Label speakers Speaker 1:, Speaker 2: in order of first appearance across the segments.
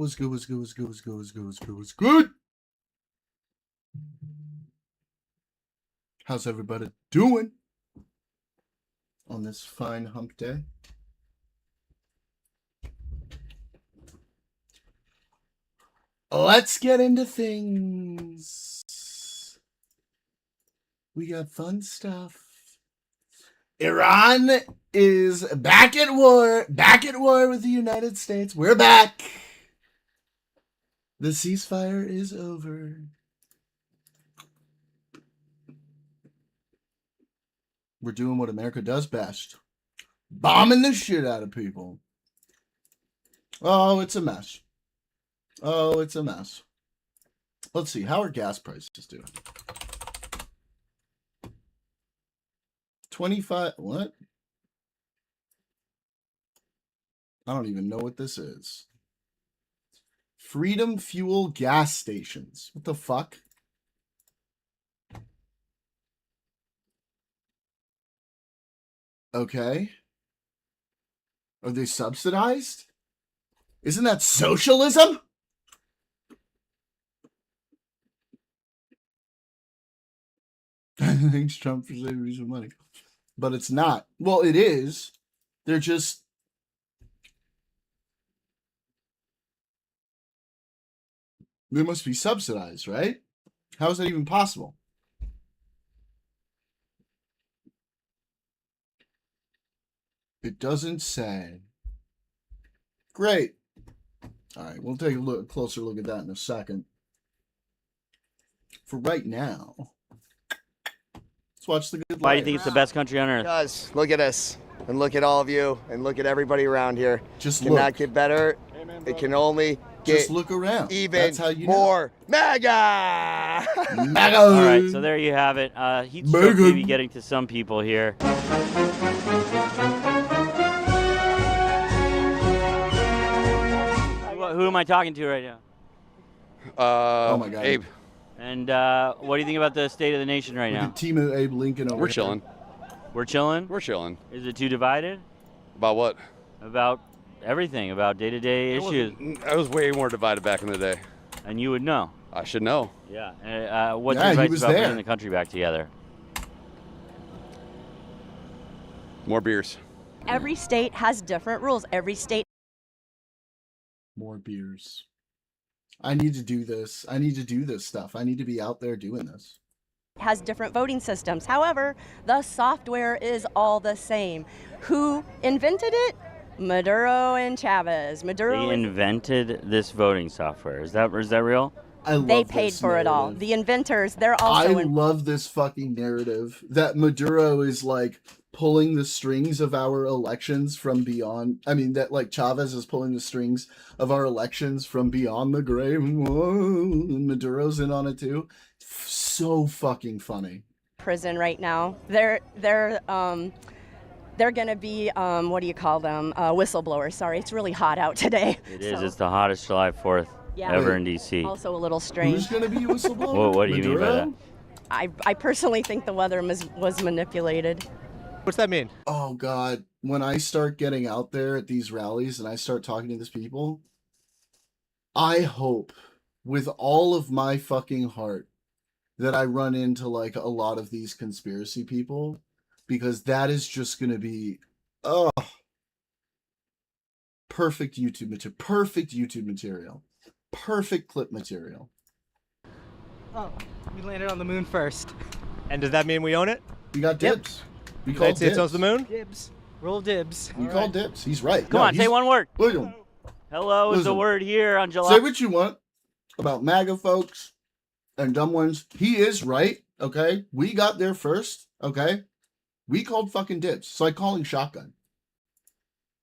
Speaker 1: What's good? What's good? What's good? What's good? What's good? What's good? What's good? How's everybody doing on this fine hump day? Let's get into things. We got fun stuff. Iran is back at war with the United States. We're back. The ceasefire is over. We're doing what America does best. Bombing the shit out of people. Oh, it's a mess. Oh, it's a mess. Let's see. How are gas prices doing? 25. What? I don't even know what this is. Freedom Fuel gas stations. What the fuck? Okay. Are they subsidized? Isn't that socialism? Thanks, Trump, for saving me some money. But it's not. Well, it is. They're just... They must be subsidized, right? How is that even possible? It doesn't say. Great. All right, we'll take a closer look at that in a second. For right now, let's watch the good.
Speaker 2: Why do you think it's the best country on earth?
Speaker 3: Because look at us, and look at all of you, and look at everybody around here.
Speaker 1: Just
Speaker 3: cannot
Speaker 1: look.
Speaker 3: get better. It can only get
Speaker 1: just look around.
Speaker 3: Even
Speaker 1: That's how you
Speaker 3: more
Speaker 1: know.
Speaker 3: MAGA.
Speaker 1: MAGA.
Speaker 2: All right, so there you have it. Heat stroke may be getting to some people here. Who am I talking to right now?
Speaker 1: Oh my God,
Speaker 4: Abe.
Speaker 2: And what do you think about the state of the nation right now?
Speaker 1: Team of Abe Lincoln over
Speaker 4: We're
Speaker 1: here.
Speaker 4: chilling.
Speaker 2: We're chilling?
Speaker 4: We're chilling.
Speaker 2: Is it too divided?
Speaker 4: About what?
Speaker 2: About everything, about day-to-day issues.
Speaker 4: I was way more divided back in the day.
Speaker 2: And you would know.
Speaker 4: I should know.
Speaker 2: Yeah. What's
Speaker 1: Yeah,
Speaker 2: your
Speaker 1: he
Speaker 2: advice
Speaker 1: was
Speaker 2: about
Speaker 1: there.
Speaker 2: bringing the country back together?
Speaker 4: More beers.
Speaker 5: Every state has different rules. Every state.
Speaker 1: More beers. I need to do this. I need to do this stuff. I need to be out there doing this.
Speaker 5: Has different voting systems. However, the software is all the same. Who invented it? Maduro and Chavez. Maduro.
Speaker 2: They invented this voting software. Is that real?
Speaker 1: I love
Speaker 5: They paid
Speaker 1: this
Speaker 5: for it all.
Speaker 1: narrative.
Speaker 5: The inventors, they're also.
Speaker 1: I love this fucking narrative that Maduro is like pulling the strings of our elections from beyond. I mean, that like Chavez is pulling the strings of our elections from beyond the grave. Whoa, and Maduro's in on it too. So fucking funny.
Speaker 5: Prison right now. They're going to be what do you call them? Whistleblowers. Sorry, it's really hot out today.
Speaker 2: It is.
Speaker 5: So,
Speaker 2: It's the hottest July 4th ever in D.C.
Speaker 5: Also a little strange.
Speaker 1: Who's gonna be a whistleblower?
Speaker 2: What do you mean by that?
Speaker 5: I personally think the weather was manipulated.
Speaker 6: What's that mean?
Speaker 1: Oh God, when I start getting out there at these rallies and I start talking to these people, I hope with all of my fucking heart that I run into like a lot of these conspiracy people, because that is just going to be, perfect YouTube material, perfect clip material.
Speaker 6: Oh, we landed on the moon first. And does that mean we own it?
Speaker 1: We got
Speaker 6: Yep.
Speaker 1: dibs. We called
Speaker 6: United States
Speaker 1: dibs.
Speaker 6: owns the moon? Dibs. Roll dibs.
Speaker 1: We called dibs. He's right.
Speaker 2: Come on, say one word.
Speaker 1: William,
Speaker 2: Hello is the
Speaker 1: Listen.
Speaker 2: word here on July.
Speaker 1: say what you want about MAGA folks and dumb ones. He is right, okay? We got there first, okay? We called fucking dibs. It's like calling shotgun.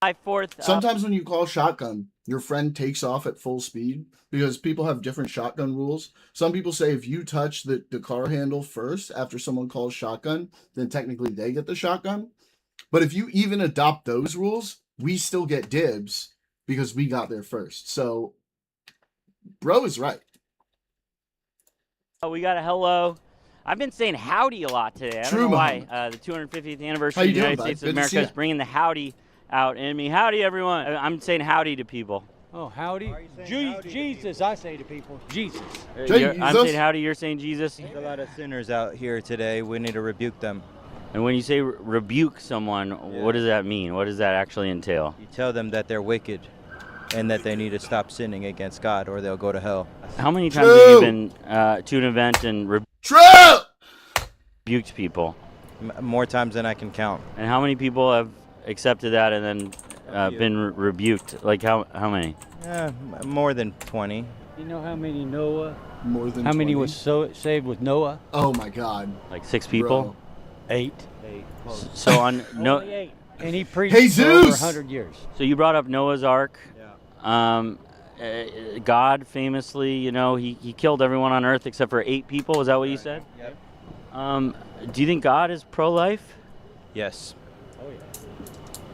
Speaker 2: July 4th.
Speaker 1: Sometimes when you call shotgun, your friend takes off at full speed because people have different shotgun rules. Some people say if you touch the car handle first after someone calls shotgun, then technically they get the shotgun. But if you even adopt those rules, we still get dibs because we got there first. So, bro is right.
Speaker 2: We got a hello. I've been saying howdy a lot today. I don't
Speaker 1: True,
Speaker 2: know why.
Speaker 1: Muhammad.
Speaker 2: The 250th
Speaker 1: How
Speaker 2: anniversary of
Speaker 1: you
Speaker 2: the
Speaker 1: doing,
Speaker 2: United
Speaker 1: bud?
Speaker 2: States of
Speaker 1: Good to see
Speaker 2: America is
Speaker 1: ya.
Speaker 2: bringing the howdy out in me. Howdy, everyone. I'm saying howdy to people.
Speaker 7: Oh, howdy. Jesus, I say to people. Jesus.
Speaker 2: I'm
Speaker 1: Jesus.
Speaker 2: saying howdy, you're saying Jesus.
Speaker 8: There's a lot of sinners out here today. We need to rebuke them.
Speaker 2: And when you say rebuke someone, what does that mean? What does that actually entail?
Speaker 8: You tell them that they're wicked and that they need to stop sinning against God or they'll go to hell.
Speaker 2: How many times have you been to an event and rebuked people?
Speaker 8: More times than I can count.
Speaker 2: And how many people have accepted that and then been rebuked? Like how many?
Speaker 8: More than 20.
Speaker 7: You know how many Noah?
Speaker 1: More than
Speaker 7: How many
Speaker 1: 20?
Speaker 7: was saved with Noah?
Speaker 1: Oh my God.
Speaker 2: Like 6 people?
Speaker 1: Bro.
Speaker 7: 8.
Speaker 2: So on no.
Speaker 7: Only 8. And he preached
Speaker 1: Hey,
Speaker 7: for over
Speaker 1: Zeus!
Speaker 7: 100 years.
Speaker 2: So you brought up Noah's Ark. God famously, you know, he killed everyone on Earth except for 8 people. Is that what you said?
Speaker 8: Yep.
Speaker 2: Do you think God is pro-life?
Speaker 8: Yes.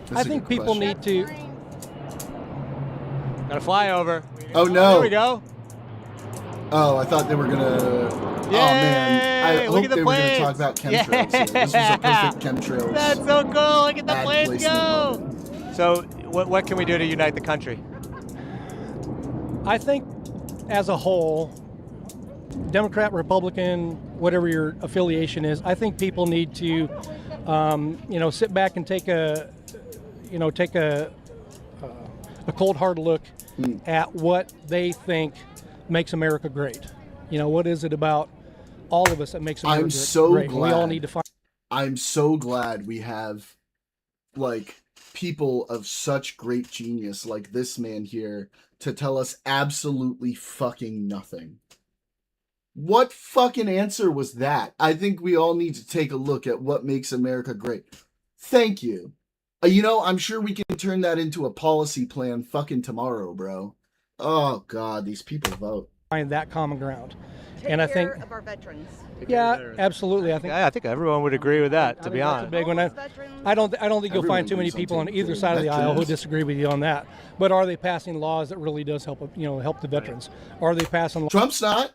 Speaker 1: That's a
Speaker 9: think
Speaker 1: good
Speaker 9: people
Speaker 1: question.
Speaker 9: need to.
Speaker 6: Got a flyover.
Speaker 1: Oh no.
Speaker 6: There we go.
Speaker 1: Oh, I thought they were gonna. Oh man, I
Speaker 6: Yay, look
Speaker 1: hope
Speaker 6: at the
Speaker 1: they were gonna
Speaker 6: planes.
Speaker 1: talk about chemtrails. Here. This was a perfect chemtrails.
Speaker 6: That's so cool. Look at the
Speaker 1: ad
Speaker 6: planes
Speaker 1: placement
Speaker 6: go.
Speaker 1: moment.
Speaker 6: So, what can we do to unite the country?
Speaker 9: I think, as a whole, Democrat, Republican, whatever your affiliation is, I think people need to, sit back and take a cold hard look at what they think makes America great. You know, what is it about all of us that makes America
Speaker 1: I'm so
Speaker 9: great?
Speaker 1: glad.
Speaker 9: We all need to find.
Speaker 1: I'm so glad we have, like, people of such great genius like this man here to tell us absolutely fucking nothing. What fucking answer was that? I think we all need to take a look at what makes America great. Thank you. I'm sure we can turn that into a policy plan fucking tomorrow, bro. Oh, God, these people vote.
Speaker 9: Find that common ground.
Speaker 5: Take
Speaker 9: And I
Speaker 5: care
Speaker 9: think,
Speaker 5: of our veterans.
Speaker 9: yeah, absolutely. I think
Speaker 6: I think everyone would agree with that, to be
Speaker 9: that's a
Speaker 6: honest.
Speaker 9: big one. I don't think you'll find too many people on either side of the aisle who disagree with you on that. But are they passing laws that really does help the veterans? Are they passing laws?
Speaker 1: Trump's not.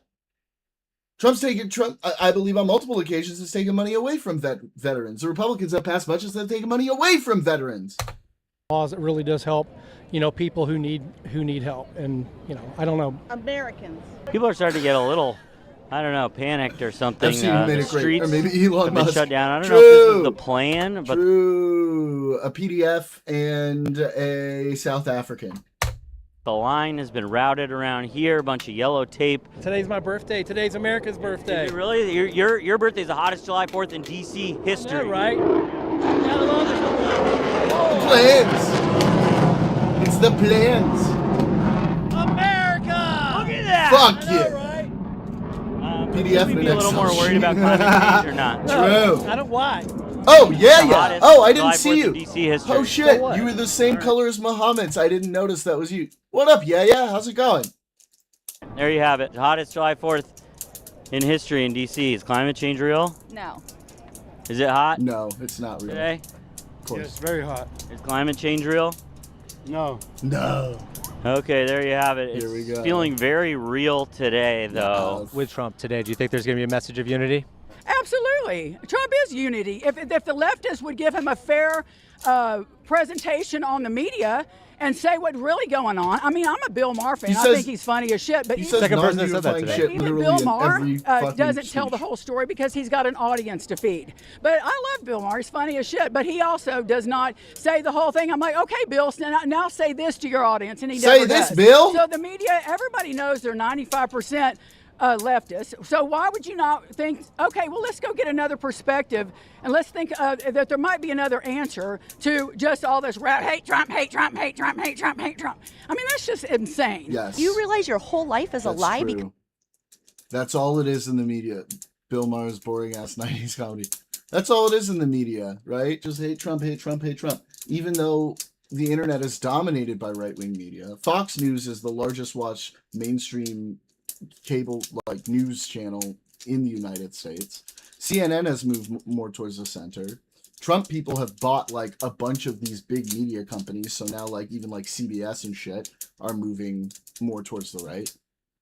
Speaker 1: I believe on multiple occasions has taken money away from veterans. The Republicans have passed budgets that have taken money away from veterans.
Speaker 9: Laws that really does help, people who need help. And, I don't know.
Speaker 5: Americans.
Speaker 2: People are starting to get a little, I don't know, panicked or something.
Speaker 1: I've seen him made
Speaker 2: The
Speaker 1: it great.
Speaker 2: streets
Speaker 1: Or maybe Elon
Speaker 2: have been
Speaker 1: Musk.
Speaker 2: shut down. I don't know if this is the plan, but
Speaker 1: True. A PDF and a South African.
Speaker 2: the line has been routed around here. A bunch of yellow tape.
Speaker 9: Today's my birthday. Today's America's birthday.
Speaker 2: Is it really? Your birthday is the hottest July 4th in D.C. history.
Speaker 9: Yeah, right?
Speaker 1: Plans. It's the plans.
Speaker 2: America! Look at that!
Speaker 1: Fuck
Speaker 9: I know,
Speaker 1: you.
Speaker 9: right?
Speaker 1: PDF
Speaker 2: Should we be a little
Speaker 1: and
Speaker 2: more
Speaker 1: Excel
Speaker 2: worried about
Speaker 1: sheet.
Speaker 2: climate change or not?
Speaker 1: True.
Speaker 9: I don't. Why?
Speaker 1: Oh, yeah.
Speaker 2: Hottest
Speaker 1: Oh, I
Speaker 2: July
Speaker 1: didn't see
Speaker 2: 4th
Speaker 1: you.
Speaker 2: in D.C. history.
Speaker 1: Oh, shit.
Speaker 9: what?
Speaker 1: You were the same color as Muhammad's. I didn't notice that was you. What up, yeah? How's it going?
Speaker 2: There you have it. Hottest July 4th in history in D.C. Is climate change real?
Speaker 5: No.
Speaker 2: Is it hot
Speaker 1: No, it's not real.
Speaker 2: today?
Speaker 1: Of course.
Speaker 9: It's very hot.
Speaker 2: Is climate change real?
Speaker 7: No.
Speaker 1: No.
Speaker 2: Okay, there you have it.
Speaker 1: Here we
Speaker 2: It's
Speaker 1: go.
Speaker 2: feeling very real today, though.
Speaker 6: With Trump today, do you think there's going to be a message of unity?
Speaker 10: Absolutely. Trump is unity. If the leftists would give him a fair presentation on the media and say what's really going on. I mean, I'm a Bill Maher fan. I think he's funny as shit. But
Speaker 1: He says
Speaker 6: Second person that said that
Speaker 1: non-unifying
Speaker 6: today.
Speaker 1: shit
Speaker 10: even
Speaker 1: literally
Speaker 10: Bill
Speaker 1: in
Speaker 10: Maher
Speaker 1: every fucking
Speaker 10: doesn't tell the
Speaker 1: speech.
Speaker 10: whole story because he's got an audience to feed. But I love Bill Maher. He's funny as shit. But he also does not say the whole thing. I'm like, okay, Bill, now say this to your audience. And he
Speaker 1: Say
Speaker 10: never
Speaker 1: this,
Speaker 10: does.
Speaker 1: Bill.
Speaker 10: So the media, everybody knows they're 95% leftists. So why would you not think, okay, well, let's go get another perspective and let's think that there might be another answer to just all this hate Trump, hate Trump, hate Trump, hate Trump, hate Trump. I mean, that's just insane.
Speaker 1: Yes.
Speaker 5: Do you realize your whole life is a
Speaker 1: That's
Speaker 5: lie?
Speaker 1: true. That's all it is in the media. Bill Maher's boring ass 90s comedy. That's all it is in the media, right? Just hate Trump, hate Trump, hate Trump. Even though the internet is dominated by right-wing media. Fox News is the largest watched mainstream cable news channel in the United States. CNN has moved more towards the center. Trump people have bought a bunch of these big media companies, so now even CBS and shit are moving more towards the right.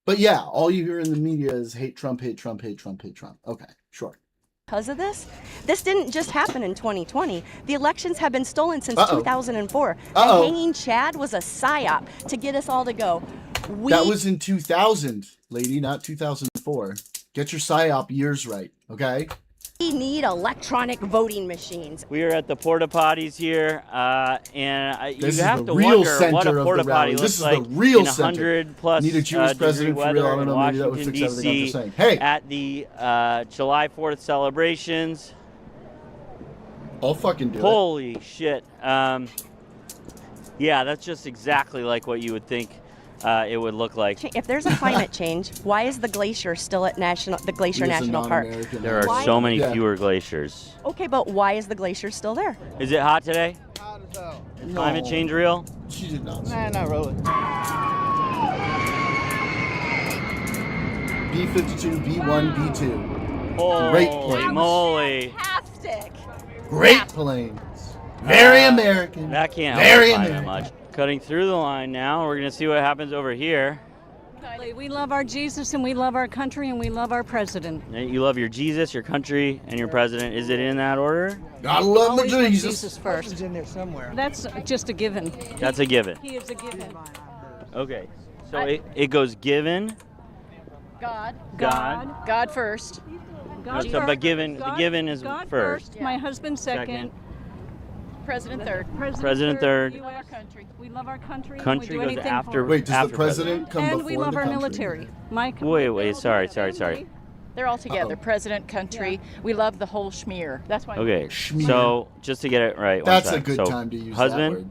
Speaker 1: But yeah, all you hear in the media is hate Trump, hate Trump, hate Trump, hate Trump. Okay, sure.
Speaker 5: because of this. This didn't just happen in 2020. The elections have been stolen since 2004. The hanging Chad was a psyop to get us all to go.
Speaker 1: That was in 2000, lady, not 2004. Get your PSYOP years right, okay?
Speaker 5: We need electronic voting machines.
Speaker 2: We are at the porta potties here, and you
Speaker 1: This is
Speaker 2: have
Speaker 1: the
Speaker 2: to
Speaker 1: real
Speaker 2: wonder
Speaker 1: center
Speaker 2: what a
Speaker 1: of the
Speaker 2: porta
Speaker 1: rally.
Speaker 2: potty
Speaker 1: This
Speaker 2: looks
Speaker 1: is
Speaker 2: like
Speaker 1: the real
Speaker 2: in
Speaker 1: center.
Speaker 2: 100+
Speaker 1: Need a Jewish
Speaker 2: degree
Speaker 1: president for real.
Speaker 2: weather
Speaker 1: I don't
Speaker 2: in
Speaker 1: know, maybe that would
Speaker 2: Washington,
Speaker 1: fix everything. I'm just
Speaker 2: D.C.
Speaker 1: saying. Hey!
Speaker 2: at the July 4th celebrations.
Speaker 1: I'll fucking do it.
Speaker 2: Holy shit. Yeah, that's just exactly like what you would think it would look like.
Speaker 5: If there's a climate change, why is the glacier still at the Glacier National Park?
Speaker 2: There are so many fewer glaciers.
Speaker 5: Okay, but why is the glacier still there?
Speaker 2: Is it hot today?
Speaker 7: Hot as hell.
Speaker 2: Is climate change real?
Speaker 1: She did not.
Speaker 7: Nah, not really.
Speaker 1: B-52, B-1, B-2.
Speaker 2: Holy
Speaker 1: planes.
Speaker 2: moly.
Speaker 5: Fantastic.
Speaker 1: Great planes. Very American.
Speaker 2: That can't
Speaker 1: Very
Speaker 2: help that
Speaker 1: American.
Speaker 2: much. Cutting through the line now. We're going to see what happens over here.
Speaker 11: We love our Jesus and we love our country and we love our president.
Speaker 2: You love your Jesus, your country, and your president. Is it in that order?
Speaker 1: I love my
Speaker 11: Always put
Speaker 1: Jesus.
Speaker 11: Jesus first.
Speaker 7: It's in there somewhere.
Speaker 11: That's just a given.
Speaker 2: That's a given.
Speaker 11: He is a given.
Speaker 2: Okay. So it goes given.
Speaker 11: God.
Speaker 2: God.
Speaker 11: first. God
Speaker 2: So, but given, the given is
Speaker 11: God
Speaker 2: first.
Speaker 11: My husband second.
Speaker 5: President third.
Speaker 2: President third.
Speaker 11: We love our country. We love our country. and
Speaker 2: Country
Speaker 11: we'll do
Speaker 2: goes
Speaker 11: anything
Speaker 2: after.
Speaker 11: for it.
Speaker 1: Wait, does
Speaker 2: after
Speaker 1: the president come
Speaker 11: And
Speaker 1: before
Speaker 11: we love
Speaker 1: the
Speaker 11: our
Speaker 1: country?
Speaker 11: military. My
Speaker 2: Wait. Sorry.
Speaker 5: They're all together. President, country. We love the whole schmear. That's why.
Speaker 2: Okay.
Speaker 1: Schmear.
Speaker 2: So just to get it right.
Speaker 1: That's
Speaker 2: one
Speaker 1: a
Speaker 2: sec.
Speaker 1: good
Speaker 2: So,
Speaker 1: time to use
Speaker 2: husband.
Speaker 1: that word.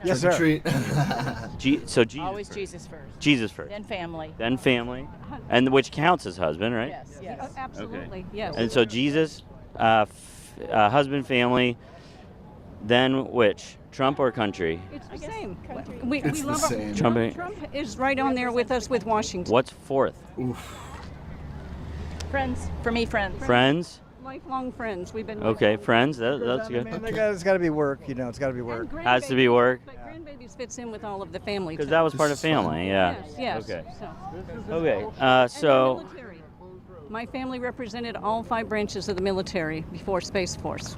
Speaker 7: Yes,
Speaker 1: Trick or
Speaker 7: sir.
Speaker 1: treat.
Speaker 2: So Jesus.
Speaker 5: Always
Speaker 2: first.
Speaker 5: Jesus first.
Speaker 2: Jesus first.
Speaker 5: Then family.
Speaker 2: Then family, and which counts as husband, right?
Speaker 5: Yes.
Speaker 11: Absolutely. Yes.
Speaker 2: And so Jesus, husband, family, then which? Trump or country?
Speaker 11: It's the same. We
Speaker 1: It's the
Speaker 11: love
Speaker 1: same.
Speaker 11: our Trump is right on there with us with Washington.
Speaker 2: What's fourth?
Speaker 5: Friends. For me, friends.
Speaker 2: Friends?
Speaker 11: Lifelong friends. We've been
Speaker 2: Okay, friends. That's good.
Speaker 7: It's got to be work. You know, it's got to be work.
Speaker 2: Has to be work.
Speaker 11: But grandbabies fits in with all of the family.
Speaker 2: Because that was part of family, yeah.
Speaker 11: Yes.
Speaker 2: Okay.
Speaker 11: So.
Speaker 2: Okay. So.
Speaker 11: Military. My family represented all 5 branches of the military before Space Force.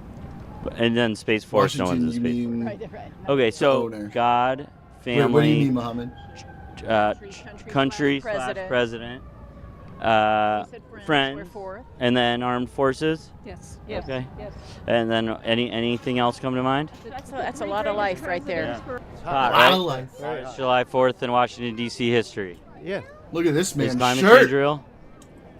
Speaker 2: And then Space Force. No
Speaker 1: Washington,
Speaker 2: one's in
Speaker 1: you
Speaker 2: Space
Speaker 1: mean?
Speaker 5: Right.
Speaker 2: Okay, so
Speaker 1: Owner.
Speaker 2: God,
Speaker 1: Wait, what do you
Speaker 2: family,
Speaker 1: mean, Muhammad?
Speaker 2: country
Speaker 5: President.
Speaker 2: president,
Speaker 5: You said We're
Speaker 2: friends,
Speaker 5: fourth.
Speaker 2: and then armed forces.
Speaker 11: Yes.
Speaker 2: Okay.
Speaker 11: Yes.
Speaker 2: And then anything else come to mind?
Speaker 5: That's a lot of life right there.
Speaker 2: Hot,
Speaker 1: Lot
Speaker 2: right?
Speaker 1: of life.
Speaker 2: It's July 4th in Washington, D.C. history.
Speaker 7: Yeah.
Speaker 1: Look at this
Speaker 2: Is
Speaker 1: man's
Speaker 2: climate
Speaker 1: shirt.
Speaker 2: change real?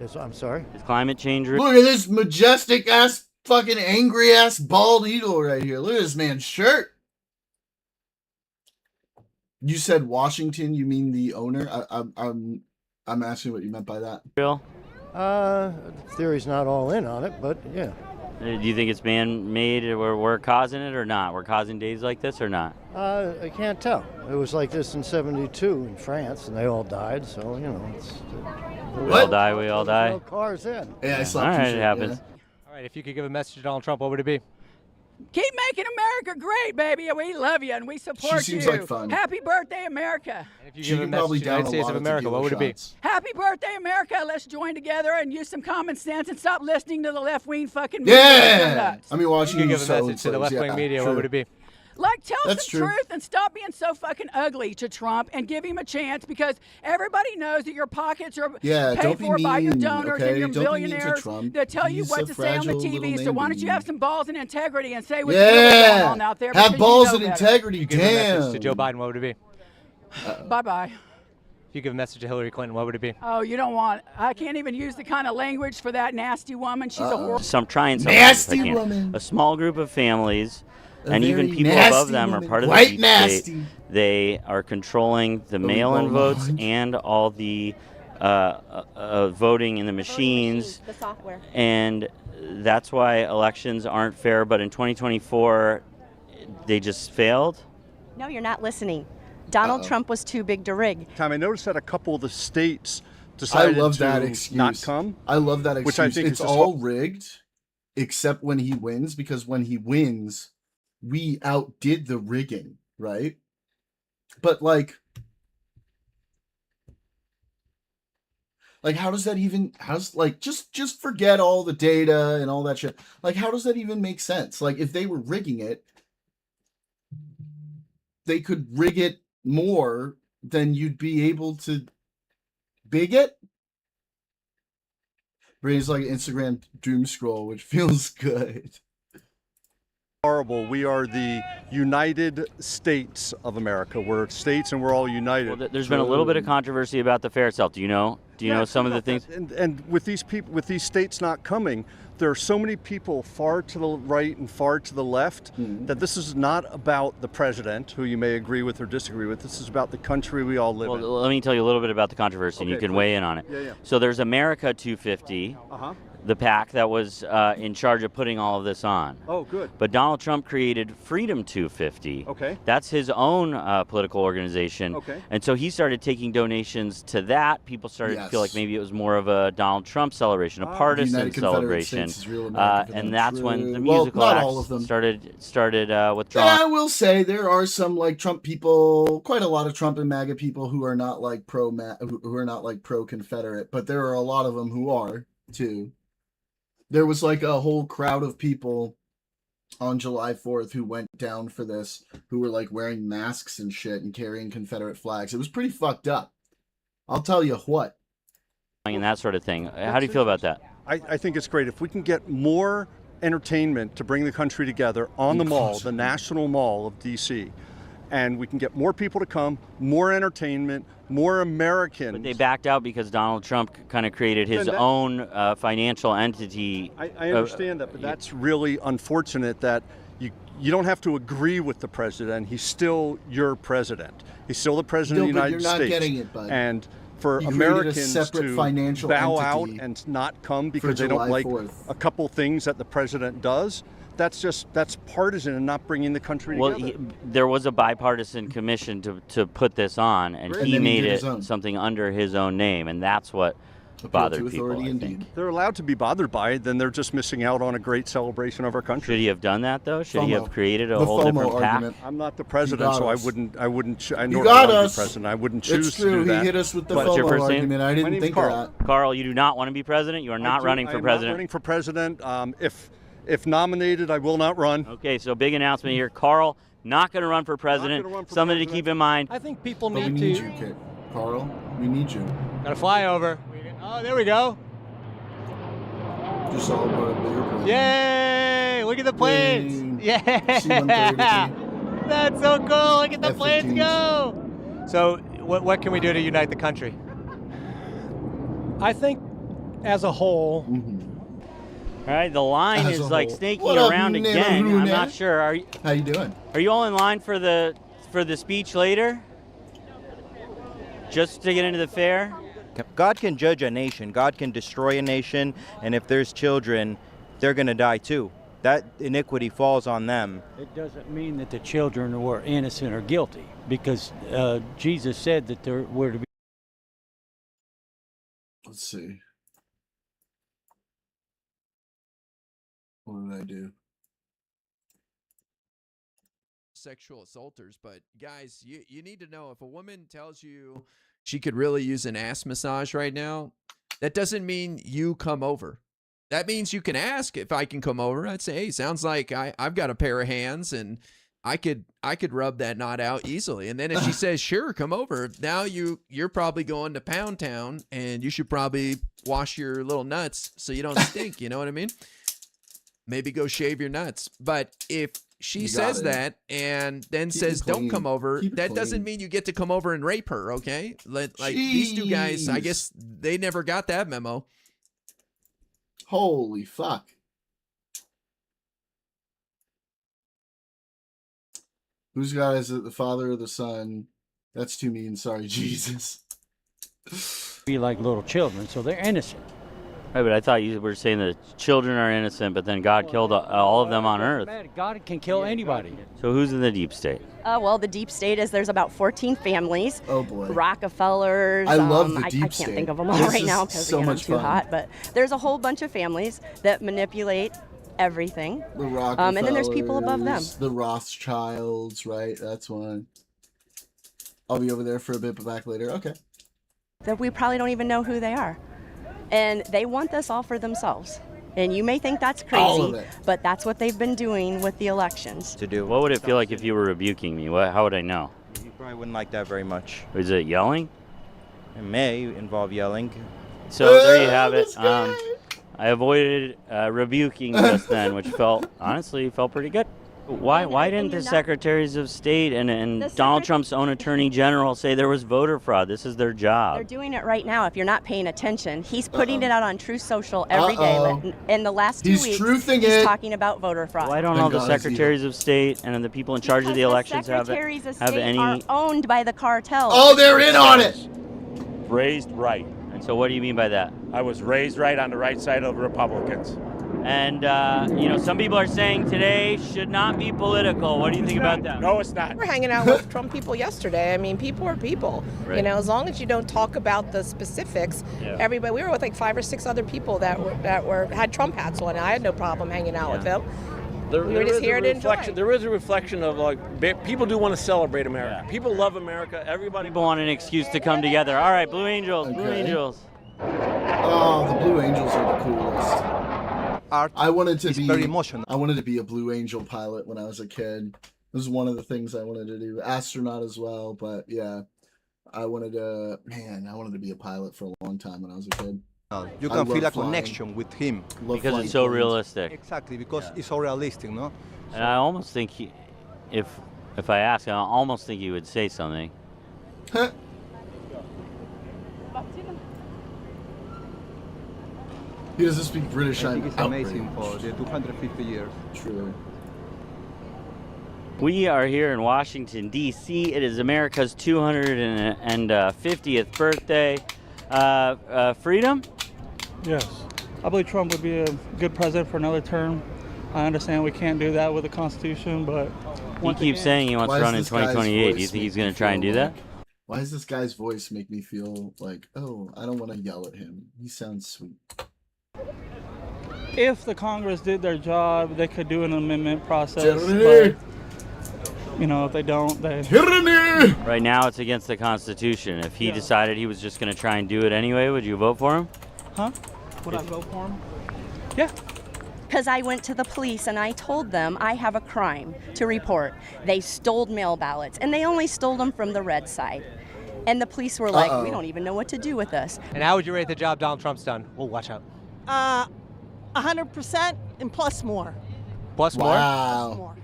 Speaker 7: Yes, I'm sorry.
Speaker 2: Is climate change real?
Speaker 1: Look at this majestic ass, fucking angry ass bald eagle right here. Look at this man's shirt. You said Washington. You mean the owner? I'm asking what you meant by that.
Speaker 2: Real?
Speaker 7: The theory's not all in on it, but yeah.
Speaker 2: Do you think it's man-made, or we're causing it, or not? We're causing days like this, or not?
Speaker 7: I can't tell. It was like this in '72 in France, and they all died. So you know, it's.
Speaker 2: We all die. We all die.
Speaker 7: No cars in.
Speaker 1: Yeah, I
Speaker 2: All
Speaker 1: slapped your
Speaker 2: right,
Speaker 1: shit,
Speaker 2: it happens.
Speaker 6: All right, if you could give a message to Donald Trump, what would it be?
Speaker 10: Keep making America great, baby. We love you and we support
Speaker 1: She seems
Speaker 10: you.
Speaker 1: like fun.
Speaker 10: Happy birthday, America.
Speaker 6: And if you
Speaker 1: She
Speaker 6: give a
Speaker 1: can
Speaker 6: message
Speaker 1: probably
Speaker 6: to the United
Speaker 1: down a
Speaker 6: States
Speaker 1: lot
Speaker 6: of
Speaker 1: of
Speaker 6: America, what would it be?
Speaker 1: shots.
Speaker 10: Happy birthday, America. Let's join together and use some common sense and stop listening to the left-wing fucking media. They're
Speaker 1: Yeah.
Speaker 10: nuts.
Speaker 1: I mean,
Speaker 6: If you
Speaker 1: Washington.
Speaker 6: could give a message to the left-wing media, what would it be?
Speaker 10: Like, tell
Speaker 1: That's
Speaker 10: some
Speaker 1: true.
Speaker 10: truth and stop being so fucking ugly to Trump and give him a chance because everybody knows that your pockets are
Speaker 1: Yeah,
Speaker 10: paid
Speaker 1: don't be
Speaker 10: for by your
Speaker 1: mean,
Speaker 10: donors
Speaker 1: okay?
Speaker 10: and your
Speaker 1: Don't be mean to
Speaker 10: billionaires
Speaker 1: Trump.
Speaker 10: that tell you
Speaker 1: He's
Speaker 10: what
Speaker 1: a
Speaker 10: to say on the
Speaker 1: fragile
Speaker 10: TV.
Speaker 1: little
Speaker 10: So why don't you
Speaker 1: man.
Speaker 10: have some balls and integrity and say what's really going
Speaker 1: Yeah.
Speaker 10: on out there? because
Speaker 1: Have
Speaker 10: you
Speaker 1: balls
Speaker 10: know
Speaker 1: and
Speaker 10: better.
Speaker 1: integrity.
Speaker 6: If you give a message to
Speaker 1: Damn.
Speaker 6: Joe Biden, what would it be?
Speaker 10: Bye-bye.
Speaker 6: If you give a message to Hillary Clinton, what would it be?
Speaker 10: Oh, you don't want. I can't even use the kind of language for that nasty woman. She's a horrible.
Speaker 2: So I'm trying something.
Speaker 1: Nasty
Speaker 2: if I can.
Speaker 1: woman.
Speaker 2: A small group of families,
Speaker 1: A
Speaker 2: and even
Speaker 1: very
Speaker 2: people
Speaker 1: nasty
Speaker 2: above them are
Speaker 1: woman.
Speaker 2: part of
Speaker 1: Quite
Speaker 2: the deep
Speaker 1: nasty.
Speaker 2: state. They are controlling the
Speaker 1: Really
Speaker 2: mail-in
Speaker 1: blow my
Speaker 2: votes
Speaker 1: mind.
Speaker 2: and all the voting in the machines.
Speaker 5: The software.
Speaker 2: And that's why elections aren't fair. But in 2024, they just failed.
Speaker 5: No, you're not listening. Donald Trump was too big to rig.
Speaker 12: Tom, I noticed that a couple of the states
Speaker 1: I
Speaker 12: decided
Speaker 1: love
Speaker 12: to
Speaker 1: that excuse.
Speaker 12: not come.
Speaker 1: I love that excuse.
Speaker 12: Which I think
Speaker 1: it's
Speaker 12: is just
Speaker 1: all rigged, except when he wins, because when he wins, we outdid the rigging, right? But like, Like, how does that even, like, just forget all the data and all that shit. Like, how does that even make sense? Like, if they were rigging it, they could rig it more than you'd be able to big it. Brings like Instagram doom scroll, which feels good.
Speaker 12: Horrible. We are the United States of America. We're states and we're all united.
Speaker 2: Well, there's been a little bit of controversy about the fair itself. Do you know? Do you know some of the things?
Speaker 12: And with these people, with these states not coming, there are so many people far to the right and far to the left that this is not about the president, who you may agree with or disagree with. This is about the country we all live in.
Speaker 2: Well, let me tell you a little bit about the controversy, and you can weigh in on it.
Speaker 12: Yeah.
Speaker 2: So there's America 250. The PAC that was in charge of putting all of this on.
Speaker 12: Oh, good.
Speaker 2: But Donald Trump created Freedom 250.
Speaker 12: Okay.
Speaker 2: That's his own political organization.
Speaker 12: Okay.
Speaker 2: And so he started taking donations to that. People started to feel like maybe it was more of a Donald Trump celebration, a partisan celebration. And that's when the musical acts started withdrawing.
Speaker 1: Yeah, I will say there are some like Trump people, quite a lot of Trump and MAGA people who are not like who are not like pro-Confederate, but there are a lot of them who are too. There was like a whole crowd of people on July 4th who went down for this, who were like wearing masks and shit and carrying Confederate flags. It was pretty fucked up. I'll tell you what.
Speaker 2: And that sort of thing. How do you feel about that?
Speaker 12: I think it's great. If we can get more entertainment to bring the country together on the mall, the National Mall of D.C., and we can get more people to come, more entertainment, more Americans.
Speaker 2: But they backed out because Donald Trump kind of created his own financial entity.
Speaker 12: I understand that, but that's really unfortunate that you don't have to agree with the president. He's still your president. He's still the president of the United States.
Speaker 1: You're not getting it, bud.
Speaker 12: And for Americans to bow out and not come because they don't like a couple things that the president does, that's partisan and not bringing the country together.
Speaker 2: Well, there was a bipartisan commission to put this on, and he made it something under his own name, and that's what bothered people. I think.
Speaker 12: They're allowed to be bothered by it, then they're just missing out on a great celebration of our country.
Speaker 2: Should he have done that though? Should he have created a whole different pack?
Speaker 12: I'm not the president, so I wouldn't. I
Speaker 1: You got us.
Speaker 12: Be president. I wouldn't choose
Speaker 1: to do that. He hit us with the FOMO argument. I didn't think of that.
Speaker 2: Carl, you do not want to be president. You are not running for president.
Speaker 12: I'm not running for president. If nominated, I will not run.
Speaker 2: Okay, so big announcement here. Carl, not going to run for president. Something to keep in mind.
Speaker 9: I think people
Speaker 1: we need you, Kit. Carl, we need you.
Speaker 6: Got to fly over. Oh, there we go.
Speaker 1: Just all about a bigger plane.
Speaker 6: Yay! Look at the planes.
Speaker 1: Yeah.
Speaker 6: That's so cool. Look at the planes go. So what can we do to unite the country?
Speaker 9: I think as a whole,
Speaker 2: all right, the line is like snaking around again. I'm not sure.
Speaker 1: How you doing?
Speaker 2: Are you all in line for the speech later? Just to get into the fair?
Speaker 8: God can judge a nation. God can destroy a nation, and if there's children, they're going to die too. That iniquity falls on them.
Speaker 13: It doesn't mean that the children were innocent or guilty, because Jesus said that there were to be.
Speaker 1: Let's see. What did I do?
Speaker 14: Sexual assaulters, but guys, you need to know, if a woman tells you she could really use an ass massage right now, that doesn't mean you come over. That means you can ask if I can come over. I'd say, hey, sounds like I've got a pair of hands and I could rub that knot out easily. And then if she says, sure, come over, now you're probably going to Pound Town, and you should probably wash your little nuts so you don't stink. You know what I mean? Maybe go shave your nuts. But if she says that and then says, don't come over, that doesn't mean you get to come over and rape her, okay? Like these two guys, I guess they never got that memo.
Speaker 1: Holy fuck. Whose guy is it? The father or the son? That's too mean. Sorry, Jesus.
Speaker 13: Be like little children, so they're innocent.
Speaker 2: Right, but I thought you were saying that children are innocent, but then God killed all of them on earth.
Speaker 13: God can kill anybody.
Speaker 2: So who's in the deep state?
Speaker 5: Well, the deep state is there's about 14 families.
Speaker 1: Oh boy.
Speaker 5: Rockefellers.
Speaker 1: I love the deep
Speaker 5: I can't
Speaker 1: state.
Speaker 5: think of them all right now because
Speaker 1: so
Speaker 5: I'm
Speaker 1: much
Speaker 5: too
Speaker 1: fun.
Speaker 5: hot. But there's a whole bunch of families that manipulate everything.
Speaker 1: The Rockefellers.
Speaker 5: And then there's people above them.
Speaker 1: The Rothschilds, right? That's one. I'll be over there for a bit, but back later. Okay.
Speaker 5: That we probably don't even know who they are. And they want this all for themselves. And you may think that's
Speaker 1: All of
Speaker 5: crazy,
Speaker 1: it.
Speaker 5: but that's what they've been doing with the elections.
Speaker 8: To do.
Speaker 2: What would it feel like if you were rebuking me? How would I know?
Speaker 8: You probably wouldn't like that very much.
Speaker 2: Is it yelling?
Speaker 8: It may involve yelling.
Speaker 2: So there you have it. I avoided rebuking just then, which honestly felt pretty good. Why didn't the secretaries of state and Donald Trump's own attorney general say there was voter fraud? This is their job.
Speaker 5: They're doing it right now if you're not paying attention. He's putting it out on Truth Social every day. In the last 2 weeks, he's talking about voter fraud.
Speaker 2: Why don't all the secretaries of state and the people in charge of the elections have any...
Speaker 5: are owned by the cartels.
Speaker 1: Oh, they're in on it!
Speaker 15: Raised right.
Speaker 2: And so what do you mean by that?
Speaker 15: I was raised right on the right side of Republicans.
Speaker 2: And, some people are saying today should not be political. What do you think about that?
Speaker 15: No, it's not.
Speaker 16: We're hanging out with Trump people yesterday. I mean, people are people.
Speaker 2: Right.
Speaker 16: As long as you don't talk about the specifics, everybody. We were with like 5 or 6 other people that had Trump hats on. I had no problem hanging out with them. We were just here to enjoy.
Speaker 17: There is a reflection of people do want to celebrate America. Yeah. People love America. Everybody.
Speaker 2: People want an excuse to come together. All right, Blue Angels, Blue Angels.
Speaker 1: Oh, the Blue Angels are the coolest. I wanted to be
Speaker 7: very emotional.
Speaker 1: I wanted to be a Blue Angel pilot when I was a kid. It was one of the things I wanted to do. Astronaut as well, but yeah, I wanted to be a pilot for a long time when I was a kid.
Speaker 7: You can feel a connection with him.
Speaker 2: Because it's so realistic.
Speaker 7: Exactly, because it's so realistic, no?
Speaker 2: And I almost think if I ask, I almost think he would say something.
Speaker 1: He doesn't speak British.
Speaker 7: I think it's amazing for the 250 years.
Speaker 1: True.
Speaker 2: We are here in Washington, D.C. It is America's 250th birthday. Freedom?
Speaker 18: Yes. I believe Trump would be a good president for another term. I understand we can't do that with the Constitution, but...
Speaker 2: He keeps saying he wants to run in 2028. Do you think he's going to try and do that?
Speaker 1: Why does this guy's voice make me feel like, oh, I don't want to yell at him. He sounds sweet.
Speaker 18: If the Congress did their job, they could do an amendment process.
Speaker 1: Tyranny!
Speaker 18: But, if they don't, they...
Speaker 1: Tyranny!
Speaker 2: Right now, it's against the Constitution. If he decided he was just going to try and do it anyway, would you vote for him?
Speaker 18: Huh? Would I vote for him? Yeah.
Speaker 5: Because I went to the police and I told them I have a crime to report. They stole mail ballots, and they only stole them from the red side. And the police were like, we don't even know what to do with us.
Speaker 6: And how would you rate the job Donald Trump's done? Well, watch out.
Speaker 19: 100% and plus more.
Speaker 6: Plus more?
Speaker 1: Wow.
Speaker 19: Plus more.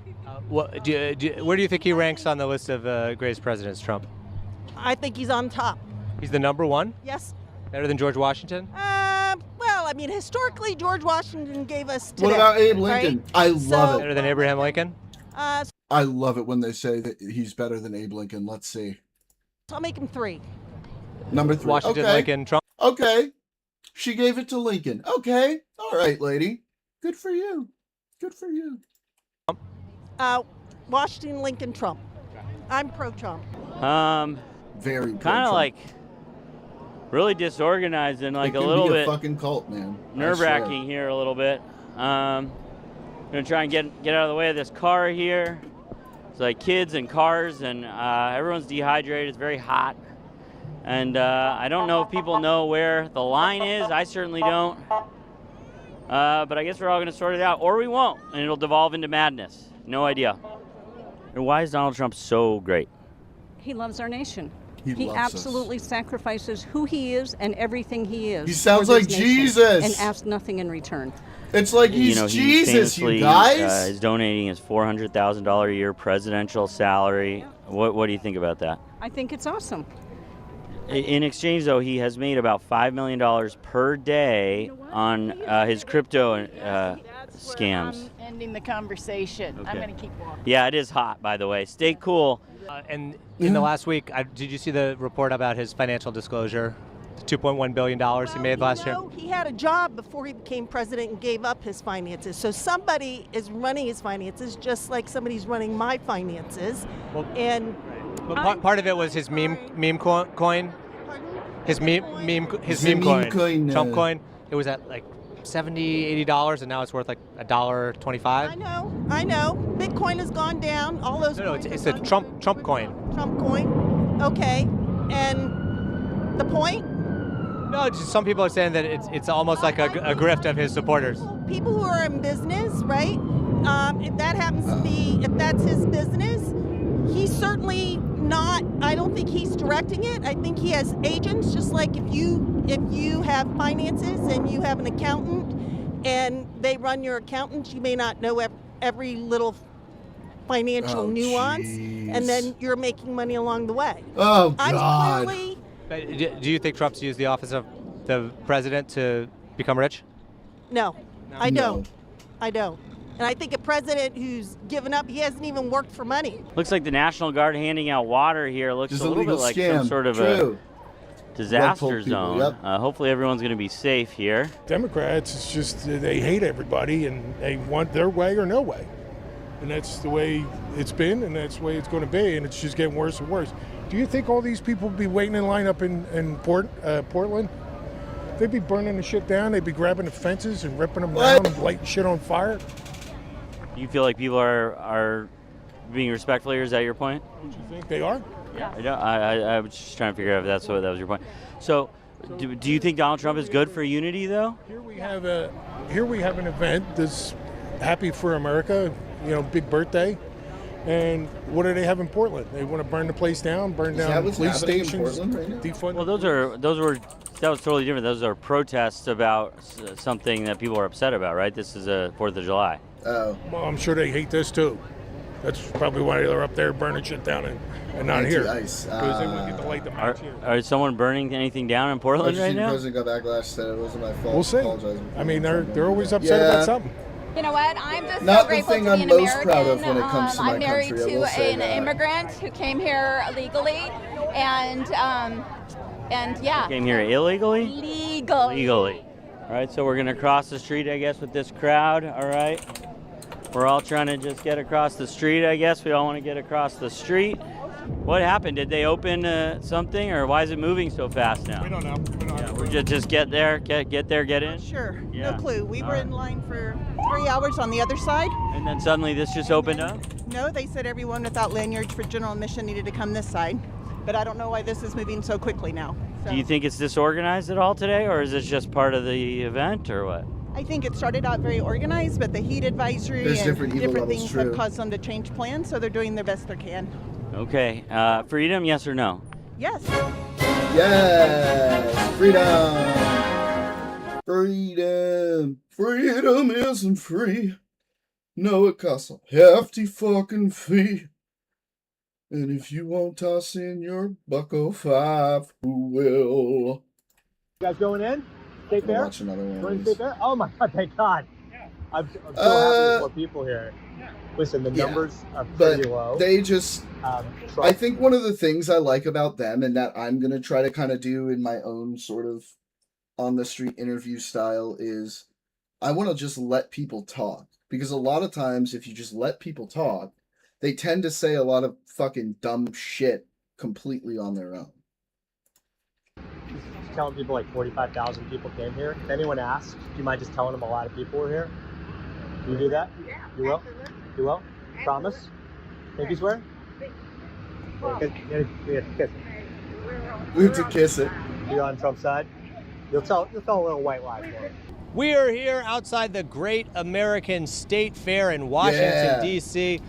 Speaker 6: Where do you think he ranks on the list of greatest presidents, Trump?
Speaker 19: I think he's on top.
Speaker 6: He's the number one?
Speaker 19: Yes.
Speaker 6: Better than George Washington?
Speaker 19: Well, I mean, historically, George Washington gave us today.
Speaker 1: What about Abe Lincoln?
Speaker 19: Right?
Speaker 1: I love it.
Speaker 6: Better than Abraham Lincoln?
Speaker 1: I love it when they say that he's better than Abe Lincoln. Let's see.
Speaker 19: I'll make him 3.
Speaker 1: Number 3.
Speaker 6: Washington,
Speaker 1: okay.
Speaker 6: Lincoln, Trump.
Speaker 1: Okay. She gave it to Lincoln. Okay. All right, lady. Good for you. Good for you.
Speaker 19: Washington, Lincoln, Trump. I'm pro-Trump.
Speaker 1: Very
Speaker 2: kind of like really disorganized and like
Speaker 1: it can
Speaker 2: a little
Speaker 1: be
Speaker 2: bit
Speaker 1: fucking cult, man.
Speaker 2: Nerve-wracking here a little bit. Gonna try and get out of the way of this car here. It's like kids and cars, and everyone's dehydrated. It's very hot, and I don't know if people know where the line is. I certainly don't. But I guess we're all gonna sort it out, or we won't, and it'll devolve into madness. No idea. And why is Donald Trump so great?
Speaker 11: He loves our nation.
Speaker 1: He loves
Speaker 11: absolutely sacrifices who he is and everything he is.
Speaker 1: He sounds
Speaker 11: for
Speaker 1: like
Speaker 11: this nation
Speaker 1: Jesus.
Speaker 11: and asks nothing in return.
Speaker 1: It's like he's Jesus, you guys.
Speaker 2: Is donating his $400,000 a year presidential salary. What do you think about that?
Speaker 11: I think it's awesome.
Speaker 2: In exchange, though, he has made about $5 million per day on his crypto scams.
Speaker 20: I'm ending the conversation.
Speaker 2: Okay.
Speaker 20: I'm going to keep walking.
Speaker 2: Yeah, it is hot, by the way. Stay cool.
Speaker 6: And in the last week, did you see the report about his financial disclosure? The $2.1 billion he made last year?
Speaker 19: He had a job before he became president and gave up his finances. So somebody is running his finances just like somebody's running my finances.
Speaker 6: Well,
Speaker 19: and
Speaker 6: but part of it was his meme coin. His meme coin. Trump coin. It was at like $70, $80, and now it's worth like $1.25.
Speaker 19: I know. Bitcoin has gone down. All those.
Speaker 6: No, it's a Trump coin.
Speaker 19: Trump coin. Okay. And the point?
Speaker 6: No, just some people are saying that it's almost like a grift of his supporters.
Speaker 19: People who are in business, right? If that happens to be, if that's his business, he's certainly not. I don't think he's directing it. I think he has agents. Just like if you have finances and you have an accountant and they run your accountants, you may not know every little financial nuance, and then you're making money along the way.
Speaker 1: Oh, God.
Speaker 19: I'm clearly.
Speaker 6: Do you think Trump's used the office of the president to become rich?
Speaker 19: No, I don't. I don't. And I think a president who's given up, he hasn't even worked for money.
Speaker 2: Looks like the National Guard handing out water here looks
Speaker 1: Just
Speaker 2: a little bit like
Speaker 1: scam.
Speaker 2: some sort of
Speaker 1: True.
Speaker 2: a disaster
Speaker 1: people,
Speaker 2: zone.
Speaker 1: yep.
Speaker 2: Hopefully everyone's going to be safe here.
Speaker 21: Democrats, it's just they hate everybody and they want their way or no way. And that's the way it's been, and that's the way it's going to be, and it's just getting worse and worse. Do you think all these people would be waiting in line up in Portland? They'd be burning the shit down. They'd be grabbing the fences and ripping them down and lighting shit on fire.
Speaker 2: You feel like people are being respectful here? Is that your point?
Speaker 21: Don't you think they are?
Speaker 2: Yeah. I was just trying to figure out if that was your point. So, do you think Donald Trump is good for unity, though?
Speaker 21: Here we have an event that's happy for America. You know, big birthday. And what do they have in Portland? They want to burn the place down, burn down police stations, defund.
Speaker 2: Well, that was totally different. Those are protests about something that people are upset about, right? This is a 4th of July.
Speaker 21: Oh. Well, I'm sure they hate this too. That's probably why they're up there burning shit down and not here. Because they want to get the light the match here.
Speaker 2: Is someone burning anything down in Portland right now?
Speaker 1: The president got backlash, said it wasn't my fault.
Speaker 21: We'll see. I mean, they're always upset about something.
Speaker 22: You know what? I'm just
Speaker 1: Not
Speaker 22: so grateful
Speaker 1: the thing
Speaker 22: to be
Speaker 1: I'm
Speaker 22: an
Speaker 1: most
Speaker 22: American.
Speaker 1: proud of when it comes to my
Speaker 22: I'm married
Speaker 1: country, I
Speaker 22: to
Speaker 1: will say
Speaker 22: an
Speaker 1: that.
Speaker 22: immigrant who came here legally, and yeah.
Speaker 2: Came here illegally?
Speaker 22: Legally.
Speaker 2: All right, so we're gonna cross the street, I guess, with this crowd. All right, we're all trying to just get across the street. I guess we all want to get across the street. What happened? Did they open something, or why is it moving so fast now?
Speaker 21: We don't know.
Speaker 2: We're just get there, get there, get in.
Speaker 23: Sure.
Speaker 2: Yeah.
Speaker 23: No clue. We were in line for 3 hours on the other side.
Speaker 2: And then suddenly this just opened up?
Speaker 23: No, they said everyone without lanyards for general admission needed to come this side. But I don't know why this is moving so quickly now. So
Speaker 2: Do you think it's disorganized at all today, or is this just part of the event, or what?
Speaker 23: I think it started out very organized, but the heat advisory
Speaker 1: There's
Speaker 23: and
Speaker 1: different evil levels,
Speaker 23: things
Speaker 1: true.
Speaker 23: have caused them to change plans, so they're doing their best they can.
Speaker 2: Okay, freedom, yes or no?
Speaker 23: Yes.
Speaker 1: Yes, freedom. Freedom. Freedom isn't free. No, it costs a hefty fucking fee. And if you won't toss in your $1.05, who will?
Speaker 24: You guys going in? State Fair?
Speaker 1: Watch another one.
Speaker 24: Going to State Fair? Oh my God! Thank God. I'm so happy there's more people here. Listen, the numbers are pretty low.
Speaker 1: They just. I think one of the things I like about them, and that I'm gonna try to kind of do in my own sort of on the street interview style, is I want to just let people talk, because a lot of times if you just let people talk, they tend to say a lot of fucking dumb shit completely on their own.
Speaker 24: Just telling people like 45,000 people came here. If anyone asks, do you mind just telling them a lot of people were here? Can you do that? You will? You will? Promise? Pinky swear?
Speaker 1: We have to kiss it.
Speaker 24: You're on Trump's side? You'll tell a little white lie for it.
Speaker 6: We are here outside the Great American State Fair in Washington, D.C.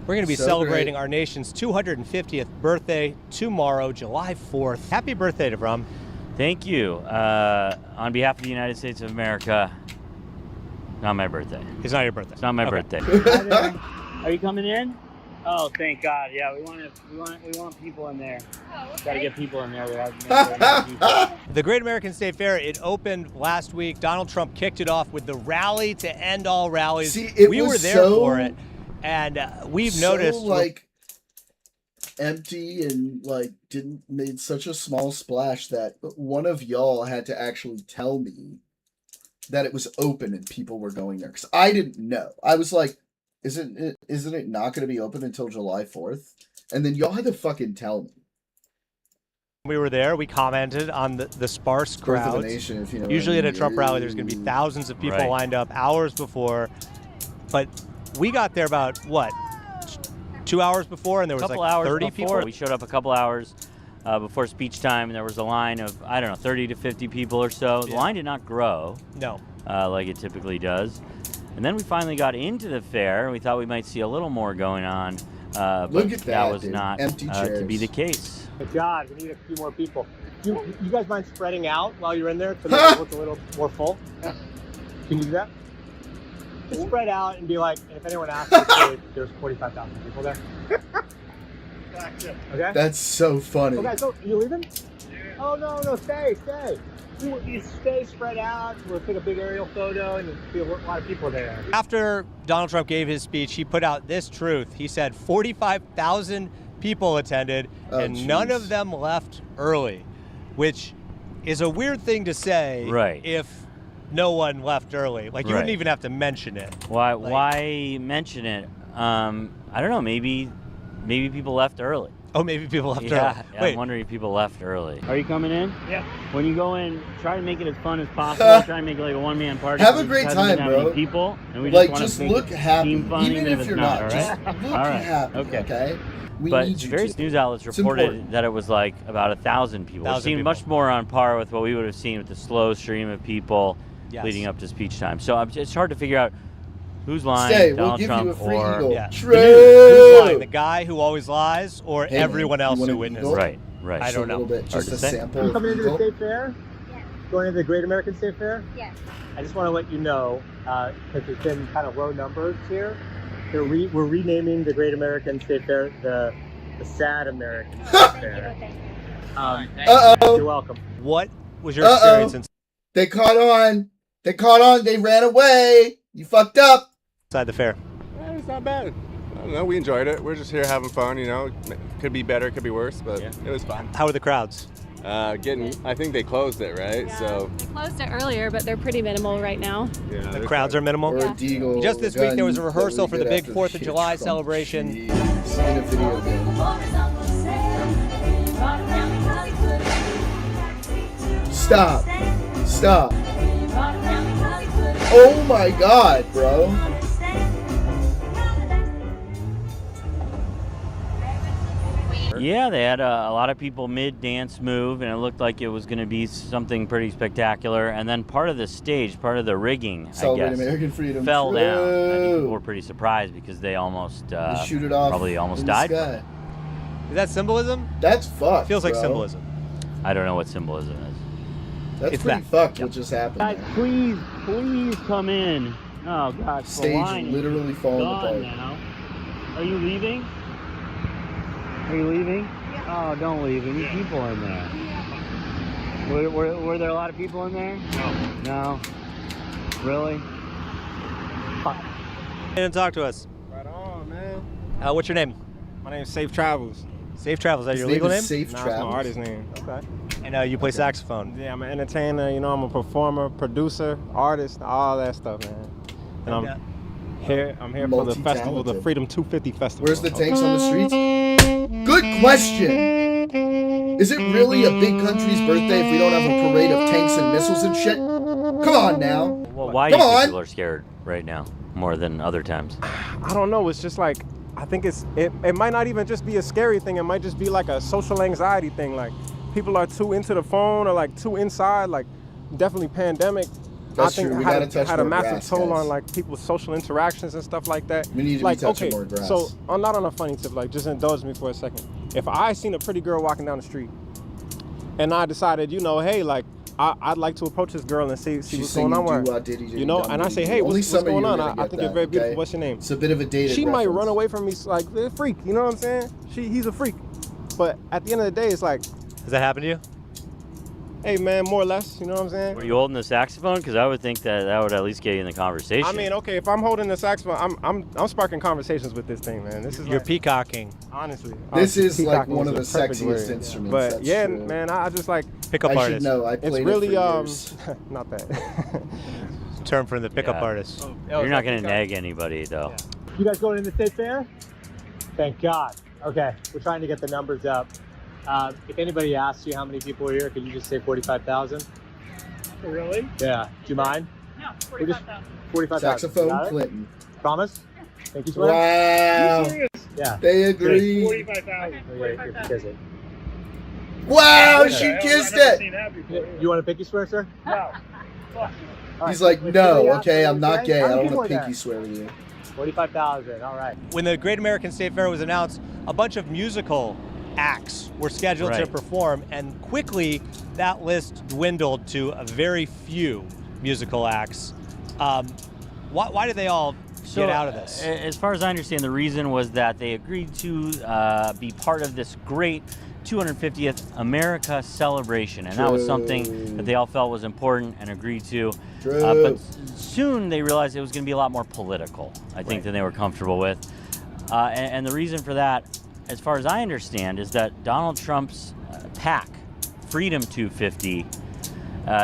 Speaker 6: We're going to be celebrating our nation's 250th birthday tomorrow, July 4th. Happy birthday to Brum.
Speaker 2: Thank you. On behalf of the United States of America, not my birthday.
Speaker 6: It's not your birthday.
Speaker 2: It's not my birthday. Are you coming in? Oh, thank God! Yeah, we want people in there. Got to get people in there.
Speaker 6: The Great American State Fair, it opened last week. Donald Trump kicked it off with the rally to end all rallies. We were there for it, and we've noticed
Speaker 1: like empty and like made such a small splash that one of y'all had to actually tell me that it was open and people were going there, because I didn't know. I was like, Isn't it not going to be open until July 4th? And then y'all had to fucking tell me.
Speaker 6: We were there. We commented on the sparse crowds.
Speaker 1: Nation, if you know
Speaker 6: Usually at a Trump rally, there's going to be thousands of people lined up hours before. But we got there about, what, 2 hours before, and there was like 30 people?
Speaker 2: We showed up a couple hours before speech time, and there was a line of, I don't know, 30 to 50 people or so. The line did not grow.
Speaker 6: No.
Speaker 2: Like it typically does. And then we finally got into the fair, and we thought we might see a little more going on. But
Speaker 1: Look at that
Speaker 2: was
Speaker 1: dude.
Speaker 2: not
Speaker 1: Empty
Speaker 2: to
Speaker 1: chairs.
Speaker 2: be the case.
Speaker 24: Good God, we need a few more people. You guys mind spreading out while you're in there to make it look a little more full? Can you do that? Just spread out and be like, and if anyone asks, say there's 45,000 people there. Okay?
Speaker 1: That's so funny.
Speaker 24: Okay, so you leaving? Oh, no, stay. You stay spread out. We'll take a big aerial photo and there'll be a lot of people there.
Speaker 6: After Donald Trump gave his speech, he put out this truth. He said 45,000 people attended, and none of them left early, which is a weird thing to say if no one left early. Like, you wouldn't even have to mention it.
Speaker 2: Why mention it? I don't know. Maybe people left early.
Speaker 6: Oh, maybe people left early.
Speaker 2: Yeah, I'm wondering if people left early. Are you coming in?
Speaker 24: Yeah.
Speaker 2: When you go in, try to make it as fun as possible. Try to make it like a one-man party.
Speaker 1: Have a great time, bro.
Speaker 2: People, and we
Speaker 1: just look happy,
Speaker 2: fun,
Speaker 1: even if you're not. Just look happy.
Speaker 2: Okay.
Speaker 1: We
Speaker 2: but
Speaker 1: need you
Speaker 2: various
Speaker 1: to.
Speaker 2: news outlets reported that it was like about 1,000 people. It seemed much more on par with what we would have seen with the slow stream of people leading up to speech time. So it's hard to figure out who's lying, Donald Trump or
Speaker 6: who's lying, the guy who always lies or everyone else who witnessed.
Speaker 2: Right.
Speaker 6: I don't know.
Speaker 1: Just a sample.
Speaker 24: You coming into the State Fair? Going into the Great American State Fair?
Speaker 22: Yes.
Speaker 24: I just want to let you know, because there's been kind of low numbers here. We're renaming the Great American State Fair the Sad American State Fair. You're welcome.
Speaker 6: What was your experience
Speaker 1: They caught on. They ran away. You fucked up.
Speaker 6: inside the fair?
Speaker 3: It's not bad. I don't know. We enjoyed it. We're just here having fun. You know, could be better, could be worse, but it was fun.
Speaker 6: How were the crowds?
Speaker 3: I think they closed it, right?
Speaker 4: Yeah,
Speaker 3: So
Speaker 4: they closed it earlier, but they're pretty minimal right now.
Speaker 3: yeah,
Speaker 6: The crowds are minimal. Just this week, there was a rehearsal for the big 4th of July celebration.
Speaker 1: In a video game. Stop. Oh my God, bro.
Speaker 2: Yeah, they had a lot of people mid-dance move, and it looked like it was going to be something pretty spectacular. And then part of the stage, part of the rigging,
Speaker 1: Celebrate American freedom.
Speaker 2: fell down. I think people were pretty surprised because they almoed
Speaker 1: shoot it off
Speaker 2: probably almost
Speaker 1: in the
Speaker 2: died.
Speaker 1: sky.
Speaker 6: Is that symbolism?
Speaker 1: That's fucked.
Speaker 6: Feels like
Speaker 1: bro.
Speaker 6: symbolism.
Speaker 2: I don't know what symbolism is.
Speaker 1: That's pretty fucked what just happened.
Speaker 2: Guys, please come in. Oh God,
Speaker 1: Stage literally falling apart.
Speaker 2: Now. Are you leaving? Are you leaving? Yeah. Oh, don't leave. Any people in there? Were there a lot of people in there? No. Really?
Speaker 6: Fuck. And talk to us.
Speaker 3: Right on, man.
Speaker 6: What's your name?
Speaker 3: My name's Safe Travels.
Speaker 6: Safe Travels. Is that
Speaker 1: His
Speaker 6: your
Speaker 1: name
Speaker 6: legal
Speaker 1: is
Speaker 6: name?
Speaker 1: Safe
Speaker 3: Nah,
Speaker 1: Travels.
Speaker 3: that's my artist name. Okay.
Speaker 6: And you play saxophone.
Speaker 3: Yeah, I'm an entertainer. You know, I'm a performer, producer, artist, all that stuff, man. And I'm here for the festival, the Freedom 250 Festival.
Speaker 1: Where's the tanks on the streets? Good question. Is it really a big country's birthday if we don't have a parade of tanks and missiles and shit? Come on now.
Speaker 2: Well, why do you think people are scared right now more than other times?
Speaker 3: I don't know. It's just like, I think it might not even just be a scary thing. It might just be like a social anxiety thing. Like, people are too into the phone or like too inside. Like, definitely pandemic.
Speaker 1: That's
Speaker 3: I think
Speaker 1: true. We
Speaker 3: had
Speaker 1: gotta touch
Speaker 3: a
Speaker 1: more
Speaker 3: massive
Speaker 1: grass,
Speaker 3: toll
Speaker 1: guys.
Speaker 3: on like people's social interactions and stuff like that.
Speaker 1: We need to
Speaker 3: like,
Speaker 1: be touching more grass.
Speaker 3: So I'm not on a funny tip. Like, just indulge me for a second. If I seen a pretty girl walking down the street, and I decided, you know, hey, like, I'd like to approach this girl and see what's going on with her. You know, and I say, hey, what's going on? I think you're very beautiful. What's your name?
Speaker 1: It's a bit of a dated
Speaker 3: She might
Speaker 1: reference.
Speaker 3: run away from me like a freak. You know what I'm saying? He's a freak. But at the end of the day, it's like,
Speaker 6: Has that happened to you?
Speaker 3: hey, man, more or less. You know what I'm saying?
Speaker 2: Were you holding the saxophone? Because I would think that would at least get you in the conversation.
Speaker 3: I mean, okay, if I'm holding the saxophone, I'm sparking conversations with this thing, man. This is
Speaker 6: You're
Speaker 3: like,
Speaker 6: peacocking.
Speaker 3: honestly.
Speaker 1: This is like
Speaker 3: peacocking
Speaker 1: one of the
Speaker 3: is a perfect
Speaker 1: sexiest
Speaker 3: word.
Speaker 1: instruments.
Speaker 3: But
Speaker 1: That's
Speaker 3: yeah,
Speaker 1: true.
Speaker 3: man, I just like
Speaker 6: Pickup
Speaker 1: I
Speaker 6: artist.
Speaker 1: should know. I played
Speaker 3: it's
Speaker 1: it
Speaker 3: really
Speaker 1: for years.
Speaker 3: not that.
Speaker 6: Term from the pickup artist.
Speaker 2: You're not going to nag anybody, though.
Speaker 24: You guys going in the State Fair? Thank God. Okay, we're trying to get the numbers up. If anybody asks you how many people are here, could you just say 45,000?
Speaker 23: Really?
Speaker 24: Yeah. Do you mind?
Speaker 23: No,
Speaker 24: We're just
Speaker 23: 45,000.
Speaker 24: 45,000.
Speaker 1: Saxophone
Speaker 24: Got it?
Speaker 1: Clinton.
Speaker 24: Promise? Thank you, Swear.
Speaker 1: Wow.
Speaker 23: Are you serious?
Speaker 24: Yeah.
Speaker 1: They agree.
Speaker 23: 45,000.
Speaker 24: Oh, yeah, you're busy.
Speaker 1: Wow, she kissed it.
Speaker 24: You want a pinky swear, sir?
Speaker 17: No.
Speaker 1: He's like, no, okay, I'm not gay. I don't want to pinky swear with you.
Speaker 24: 45,000. All right.
Speaker 6: When the Great American State Fair was announced, a bunch of musical acts were scheduled to perform, and quickly that list dwindled to a very few musical acts. Why did they all get out of this?
Speaker 2: As far as I understand, the reason was that they agreed to be part of this great 250th America celebration, and that was something that they all felt was important and agreed to. But soon they realized it was going to be a lot more political, I think, than they were comfortable with. And the reason for that, as far as I understand, is that Donald Trump's PAC, Freedom 250,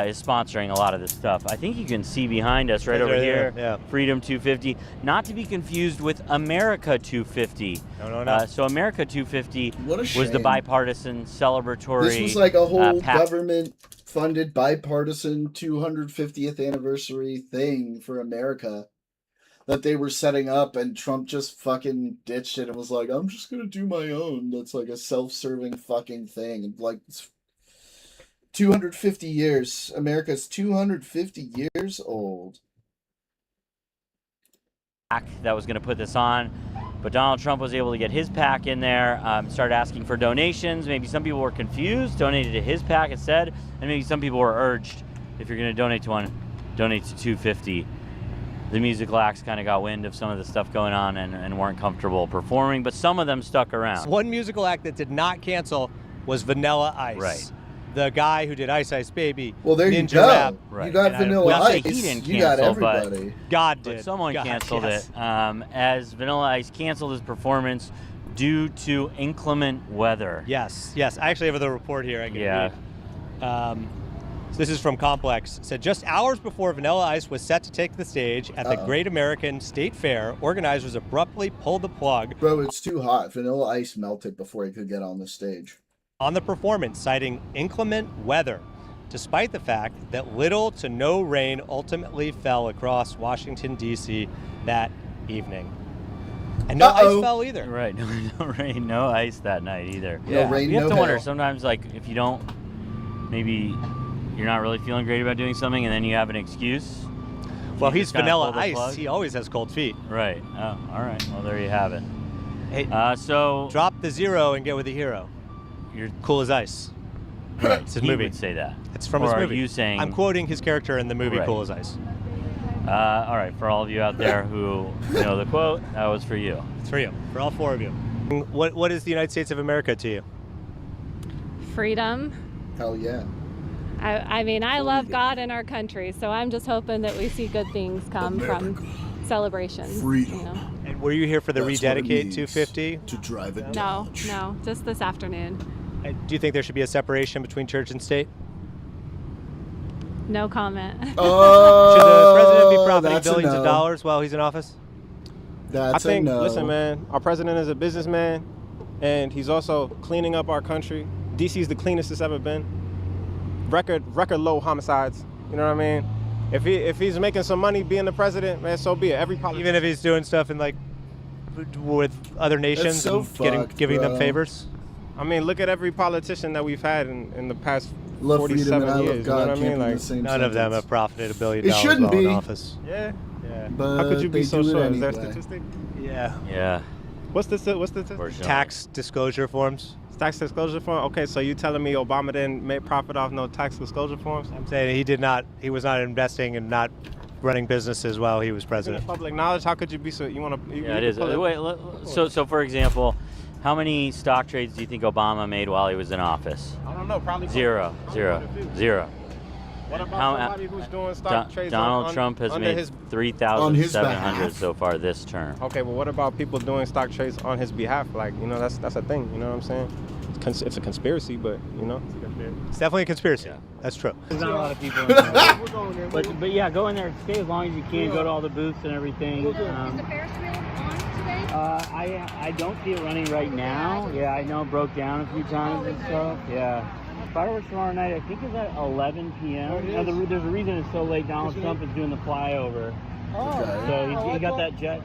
Speaker 2: is sponsoring a lot of this stuff. I think you can see behind us right over here, Freedom 250, not to be confused with America 250.
Speaker 6: No.
Speaker 2: So America 250 was the bipartisan celebratory
Speaker 1: This was like a whole
Speaker 2: PAC.
Speaker 1: government-funded bipartisan 250th anniversary thing for America that they were setting up, and Trump just fucking ditched it and was like, I'm just gonna do my own. That's like a self-serving fucking thing. Like, it's 250 years. America's 250 years old.
Speaker 2: That was going to put this on, but Donald Trump was able to get his PAC in there, started asking for donations. Maybe some people were confused, donated to his PAC instead, and maybe some people were urged, if you're going to donate to one, donate to 250. The musical acts kind of got wind of some of the stuff going on and weren't comfortable performing, but some of them stuck around.
Speaker 6: One musical act that did not cancel was Vanilla Ice.
Speaker 2: Right.
Speaker 6: The guy who did Ice Ice Baby.
Speaker 1: Well, there
Speaker 6: Ninja
Speaker 1: you go.
Speaker 6: Rap.
Speaker 1: You got Vanilla Ice.
Speaker 2: He didn't cancel,
Speaker 1: you got everybody.
Speaker 6: God
Speaker 2: but
Speaker 6: did.
Speaker 2: Someone
Speaker 6: God,
Speaker 2: canceled
Speaker 6: yes.
Speaker 2: it as Vanilla Ice canceled his performance due to inclement weather.
Speaker 6: Yes. I actually have the report here. I can read. So this is from Complex. It said just hours before Vanilla Ice was set to take the stage at the Great American State Fair, organizers abruptly pulled the plug.
Speaker 1: Bro, it's too hot. Vanilla Ice melted before he could get on the stage.
Speaker 6: On the performance, citing inclement weather, despite the fact that little to no rain ultimately fell across Washington, D.C. that evening. And no ice fell either.
Speaker 2: Right, no rain, no ice that night either.
Speaker 1: No rain,
Speaker 2: you have
Speaker 1: no
Speaker 2: to wonder,
Speaker 1: hail.
Speaker 2: sometimes, like, if you don't, maybe you're not really feeling great about doing something and then you have an excuse.
Speaker 6: Well, he's Vanilla Ice. He always has cold feet.
Speaker 2: Right. Oh, all right. Well, there you have it.
Speaker 6: Hey,
Speaker 2: so
Speaker 6: drop the zero and get with the hero. You're cool as ice.
Speaker 2: Right.
Speaker 6: It's his
Speaker 2: he
Speaker 6: movie.
Speaker 2: would say that.
Speaker 6: It's from
Speaker 2: or
Speaker 6: his
Speaker 2: are
Speaker 6: movie.
Speaker 2: you saying?
Speaker 6: I'm quoting his character in the movie Cool as Ice.
Speaker 2: All right. For all of you out there who know the quote, that was for you.
Speaker 6: It's for you. For all four of you. What is the United States of America to you?
Speaker 4: Freedom.
Speaker 1: Hell yeah.
Speaker 4: I mean, I love God and our country, so I'm just hoping that we see good things come from celebrations.
Speaker 1: Freedom.
Speaker 4: You know?
Speaker 6: And were you here for the
Speaker 1: That's what it
Speaker 6: Rededicate
Speaker 1: means
Speaker 6: 250?
Speaker 1: To drive it
Speaker 4: No,
Speaker 1: down.
Speaker 4: no, just this afternoon.
Speaker 6: Do you think there should be a separation between church and state?
Speaker 4: No comment.
Speaker 1: Oh,
Speaker 6: Should the president be profiting
Speaker 1: that's a
Speaker 6: billions
Speaker 1: no.
Speaker 6: of dollars while he's in office?
Speaker 1: That's
Speaker 3: I think,
Speaker 1: a no.
Speaker 3: listen, man, our president is a businessman, and he's also cleaning up our country. DC's the cleanest it's ever been. Record low homicides. You know what I mean? If he's making some money being the president, man, so be it. Every politician.
Speaker 6: Even if he's doing stuff in like with other nations
Speaker 1: so
Speaker 6: and giving them favors.
Speaker 3: I mean, look at every politician that we've had in the past
Speaker 1: Love freedom
Speaker 3: 47
Speaker 1: and I love
Speaker 3: years.
Speaker 1: God
Speaker 3: You know what I
Speaker 1: can't
Speaker 3: mean?
Speaker 1: be in
Speaker 3: Like,
Speaker 1: the same
Speaker 6: None of them
Speaker 1: sentence.
Speaker 6: have profited $1 billion
Speaker 1: It shouldn't
Speaker 6: while in
Speaker 1: be.
Speaker 6: office.
Speaker 3: yeah.
Speaker 1: But
Speaker 3: How could you be
Speaker 1: they
Speaker 3: so
Speaker 1: do it
Speaker 3: sure? Is there a
Speaker 1: anyway.
Speaker 3: statistic?
Speaker 6: Yeah.
Speaker 2: Yeah.
Speaker 3: What's the statistic?
Speaker 6: Tax disclosure forms.
Speaker 3: Tax disclosure form? Okay, so you telling me Obama didn't make profit off no tax disclosure forms?
Speaker 6: I'm saying he was not investing and not running businesses while he was president.
Speaker 3: Public knowledge, how could you be so, you want to...
Speaker 2: Yeah, it is. Wait, so for example, how many stock trades do you think Obama made while he was in office?
Speaker 3: I don't know, probably...
Speaker 2: Zero.
Speaker 3: What about somebody who's doing stock trades
Speaker 2: Donald Trump has made 3,700 so far this term.
Speaker 3: Okay, well, what about people doing stock trades on his behalf? Like, you know, that's a thing, you know what I'm saying? It's a conspiracy, but, you know.
Speaker 6: It's definitely a conspiracy.
Speaker 2: Yeah.
Speaker 6: That's true.
Speaker 9: There's not a lot of people in there. But yeah, go in there, stay as long as you can, go to all the booths and everything.
Speaker 22: Is the Ferris wheel on today?
Speaker 9: I don't see it running right now. Yeah, I know it broke down a few times and stuff. Yeah. Fireworks tomorrow night, I think, is at 11 p.m. Now, there's a reason it's so late. Donald Trump is doing the flyover. So he got that jet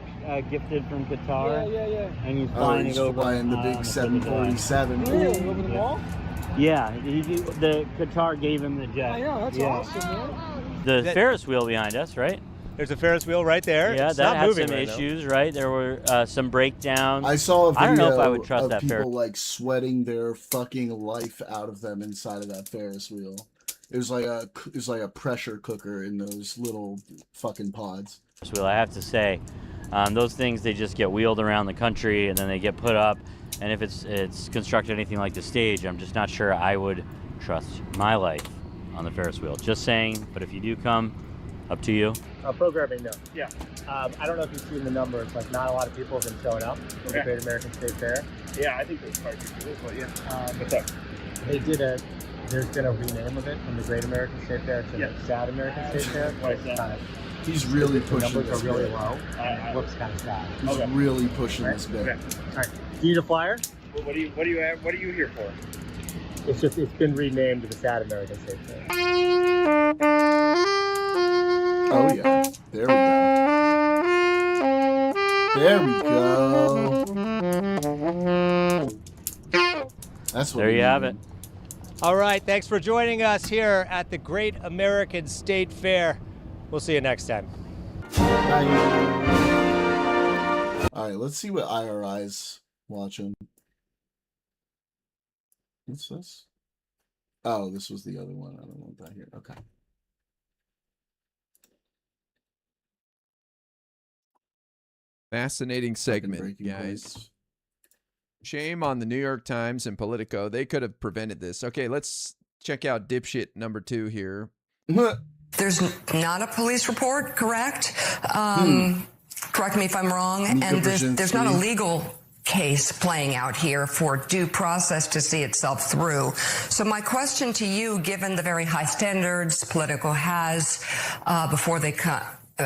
Speaker 9: gifted from Qatar.
Speaker 1: Yeah.
Speaker 9: And he's flying it over.
Speaker 1: Flying the big 747.
Speaker 9: Over the wall? Yeah, the Qatar gave him the jet.
Speaker 24: Oh, yeah, that's awesome, man.
Speaker 2: The Ferris wheel behind us, right?
Speaker 6: There's a Ferris wheel right there.
Speaker 2: Yeah,
Speaker 6: it's
Speaker 2: that
Speaker 6: not
Speaker 2: had
Speaker 6: moving
Speaker 2: some
Speaker 6: right
Speaker 2: issues, right? There were some breakdowns.
Speaker 1: I saw a video
Speaker 2: I don't know if I would trust
Speaker 1: of
Speaker 2: that
Speaker 1: people
Speaker 2: Ferris.
Speaker 1: like sweating their fucking life out of them inside of that Ferris wheel. It was like a pressure cooker in those little fucking pods.
Speaker 2: Wheel, I have to say, those things, they just get wheeled around the country and then they get put up. And if it's constructed anything like the stage, I'm just not sure I would trust my life on the Ferris wheel. Just saying. But if you do come, up to you.
Speaker 24: Programming, no. Yeah. I don't know if you've seen the numbers. Like, not a lot of people have been showing up for the Great American State Fair.
Speaker 15: Yeah, I think there's quite a few people, but yeah. What's up?
Speaker 24: There's been a rename of it from the Great American State Fair to the Sad American State Fair.
Speaker 15: Why is that?
Speaker 1: He's really
Speaker 24: the
Speaker 1: pushing
Speaker 24: numbers
Speaker 1: this
Speaker 24: are really
Speaker 1: bit.
Speaker 24: low, and it looks kind of sad.
Speaker 1: He's really pushing this bit.
Speaker 24: Okay. All right. Do you need a flyer?
Speaker 15: Well, what are you here for?
Speaker 24: It's been renamed to the Sad American State Fair.
Speaker 1: Oh yeah. There we go. There we go. That's what
Speaker 2: There you have it.
Speaker 6: All right, thanks for joining us here at the Great American State Fair. We'll see you next time.
Speaker 1: All right, let's see what IRI's watching. What's this? Oh, this was the other one. I don't want that here. Okay.
Speaker 10: Fascinating segment, guys. Shame on the New York Times and Politico. They could have prevented this. Okay, let's check out dipshit number 2 here.
Speaker 12: There's not a police report, correct? Correct me if I'm wrong. And there's not a legal case playing out here for due process to see itself through. So my question to you, given the very high standards Politico has before they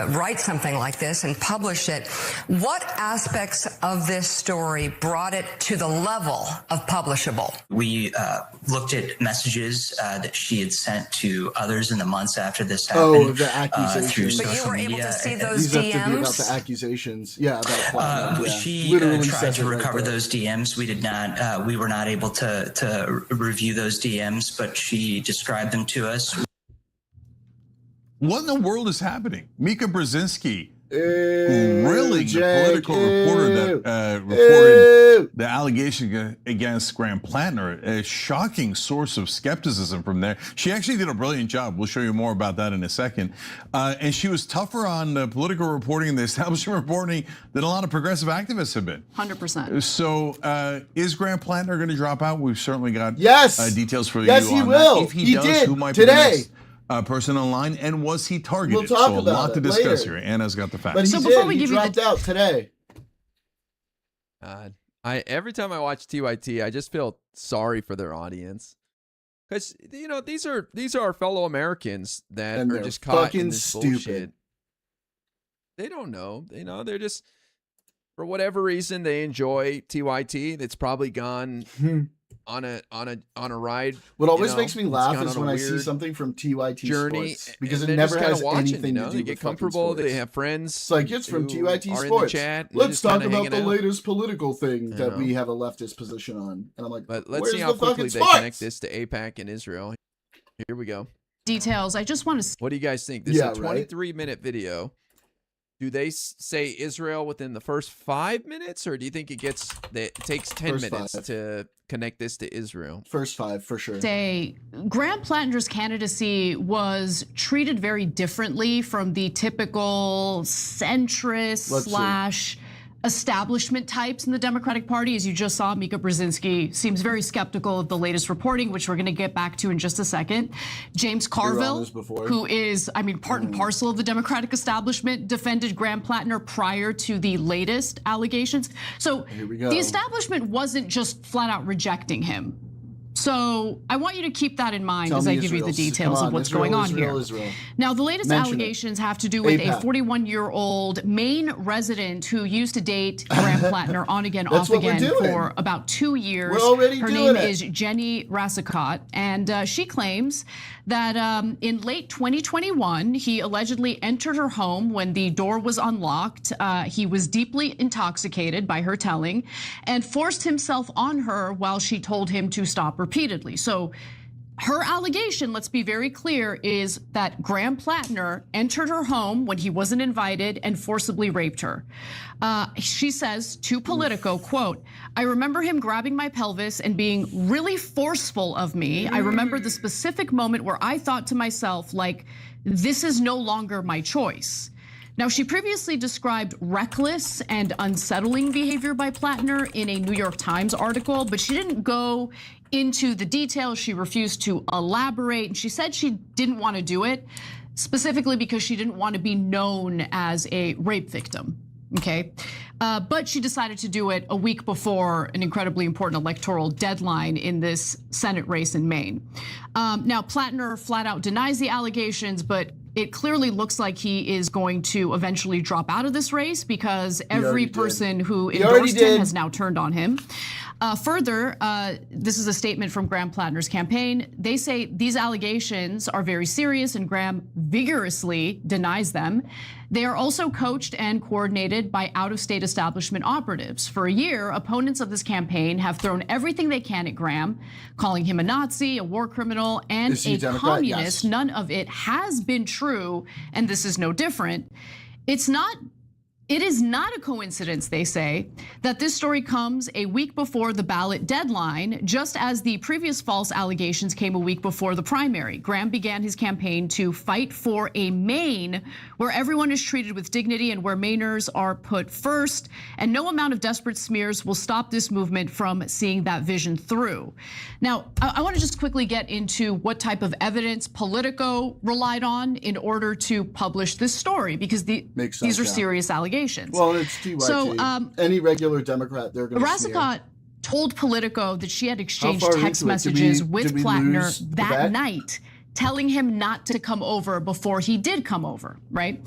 Speaker 12: write something like this and publish it, what aspects of this story brought it to the level of publishable?
Speaker 13: We looked at messages that she had sent to others in the months after this happened.
Speaker 1: Oh, the accusations.
Speaker 12: But you were able to see those
Speaker 1: These
Speaker 12: DMs?
Speaker 1: have to be about the accusations. Yeah, about Platner. Yeah.
Speaker 13: She
Speaker 1: Literally
Speaker 13: tried to
Speaker 1: right
Speaker 13: recover
Speaker 1: there.
Speaker 13: those DMs. We did not. We were not able to review those DMs, but she described them to us.
Speaker 14: What in the world is happening? Mika Brzezinski grilling the Political reporter that reported the allegation against Graham Platner, a shocking source of skepticism from there. She actually did a brilliant job. We'll show you more about that in a second. And she was tougher on the Political reporting and the establishment reporting than a lot of progressive activists have been.
Speaker 25: 100%.
Speaker 14: So is Graham Platner going to drop out? We've certainly got details for you
Speaker 1: Yes, he
Speaker 14: on
Speaker 1: will.
Speaker 14: that. If he does,
Speaker 1: did
Speaker 14: who might
Speaker 1: today.
Speaker 14: be the next person online, and was he targeted?
Speaker 1: We'll talk
Speaker 14: so a
Speaker 1: about
Speaker 14: lot
Speaker 1: it
Speaker 14: to discuss
Speaker 1: later.
Speaker 14: here. Anna's got the facts.
Speaker 1: But he dropped out today.
Speaker 10: Every time I watch TYT, I just feel sorry for their audience, because these are our fellow Americans that
Speaker 1: And
Speaker 10: are
Speaker 1: they're
Speaker 10: just caught
Speaker 1: fucking
Speaker 10: in this
Speaker 1: stupid.
Speaker 10: bullshit. They don't know. They're just, for whatever reason, they enjoy TYT. That's probably gone on a ride.
Speaker 1: What always makes me laugh is when I see something from TYT
Speaker 10: journey,
Speaker 1: Sports, because
Speaker 10: and
Speaker 1: it
Speaker 10: they're
Speaker 1: never
Speaker 10: just kinda
Speaker 1: has
Speaker 10: watching,
Speaker 1: anything to do
Speaker 10: They
Speaker 1: with
Speaker 10: get
Speaker 1: fucking
Speaker 10: comfortable.
Speaker 1: sports.
Speaker 10: They have friends.
Speaker 1: It's like it's from
Speaker 10: who
Speaker 1: TYT
Speaker 10: are in the
Speaker 1: Sports.
Speaker 10: chat, and they're
Speaker 1: Let's
Speaker 10: just
Speaker 1: talk
Speaker 10: kinda
Speaker 1: about the
Speaker 10: hanging out.
Speaker 1: latest political thing that
Speaker 10: know.
Speaker 1: we have a leftist position on. And I'm like,
Speaker 10: But let's
Speaker 1: where's
Speaker 10: see how
Speaker 1: the
Speaker 10: quickly
Speaker 1: fucking
Speaker 10: they
Speaker 1: sports?
Speaker 10: connect this to AIPAC and Israel. Here we go.
Speaker 25: Details. I just want to.
Speaker 10: What do you guys think? This
Speaker 1: Yeah,
Speaker 10: is a
Speaker 1: right.
Speaker 10: 23-minute video. Do they say Israel within the first 5 minutes, or do you think it takes 10
Speaker 1: First
Speaker 10: minutes
Speaker 1: 5.
Speaker 10: to connect this to Israel?
Speaker 1: First 5 for sure.
Speaker 25: Say Graham Platner's candidacy was treated very differently from the typical centrist
Speaker 1: Let's
Speaker 25: / establishment types in the Democratic Party. As you just saw, Mika Brzezinski seems very skeptical of the latest reporting, which we're going to get back to in just a second. James Carville, who is, part and parcel of the Democratic establishment, defended Graham Platner prior to the latest allegations. So
Speaker 1: go.
Speaker 25: the establishment wasn't just flat out rejecting him. So I want you to keep that in mind
Speaker 1: Tell
Speaker 25: as
Speaker 1: me
Speaker 25: I give you the
Speaker 1: Israel's-
Speaker 25: details
Speaker 1: come on,
Speaker 25: of what's
Speaker 1: Israel,
Speaker 25: going on
Speaker 1: Israel,
Speaker 25: here.
Speaker 1: Israel.
Speaker 25: Now, the latest
Speaker 1: Mention it.
Speaker 25: allegations have to do with
Speaker 1: AIPAC.
Speaker 25: a 41-year-old Maine resident who used to date Graham Platner on again,
Speaker 1: That's
Speaker 25: off
Speaker 1: what we're
Speaker 25: again
Speaker 1: doing.
Speaker 25: for about 2 years.
Speaker 1: We're already
Speaker 25: Her
Speaker 1: doing
Speaker 25: name
Speaker 1: it.
Speaker 25: is Jenny Rassicot, and she claims that in late 2021, he allegedly entered her home when the door was unlocked. He was deeply intoxicated, by her telling, and forced himself on her while she told him to stop repeatedly. repeatedly. So her allegation, let's be very clear, is that Graham Platner entered her home when he wasn't invited and forcibly raped her. She says to Politico, quote, "I remember him grabbing my pelvis and being really forceful of me. I remember the specific moment where I thought to myself, like, this is no longer my choice." Now, she previously described reckless and unsettling behavior by Platner in a New York Times article, but she didn't go into the details. She refused to elaborate, and she said she didn't want to do it, specifically because she didn't want to be known as a rape victim, okay? But she decided to do it a week before an incredibly important electoral deadline in this Senate race in Maine. Now, Platner flat out denies the allegations, but it clearly looks like he is going to eventually drop out of this race because every person who endorsed him has now turned on him. Further, this is a statement from Graham Platner's campaign. They say these allegations are very serious, and Graham vigorously denies them. They are also coached and coordinated by out-of-state establishment operatives. For a year, opponents of this campaign have thrown everything they can at Graham, calling him a Nazi, a war criminal, and a communist. Yes. None of it has been true, and this is no different. It is not a coincidence, they say, that this story comes a week before the ballot deadline, just as the previous false allegations came a week before the primary. Graham began his campaign to fight for a Maine where everyone is treated with dignity and where Mainers are put first, and no amount of desperate smears will stop this movement from seeing that vision through. Now, I want to just quickly get into what type of evidence Politico relied on in order to publish this story, because these are serious allegations.
Speaker 1: Well, it's TYT. So, any regular Democrat, they're going to smear.
Speaker 25: Rassicot told Politico that she had exchanged text messages with Platner that night, telling him not to come over before he did come over, right?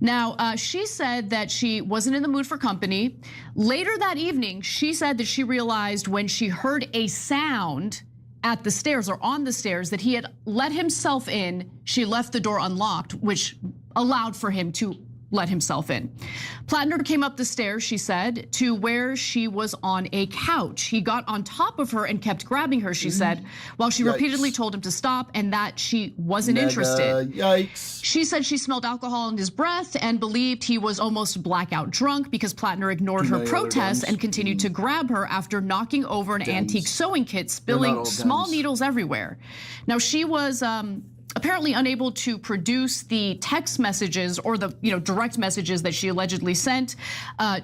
Speaker 25: Now, she said that she wasn't in the mood for company. Later that evening, she said that she realized when she heard a sound at the stairs or on the stairs that he had let himself in. She left the door unlocked, which allowed for him to let himself in. Platner came up the stairs, she said, to where she was on a couch. He got on top of her and kept grabbing her, she said, while she repeatedly told him to stop and that she wasn't interested.
Speaker 1: Yikes.
Speaker 25: She said she smelled alcohol in his breath and believed he was almost blackout drunk because Platner ignored her protests and continued to grab her after knocking over an antique sewing kit, spilling small needles everywhere. Now, she was apparently unable to produce the text messages or the direct messages that she allegedly sent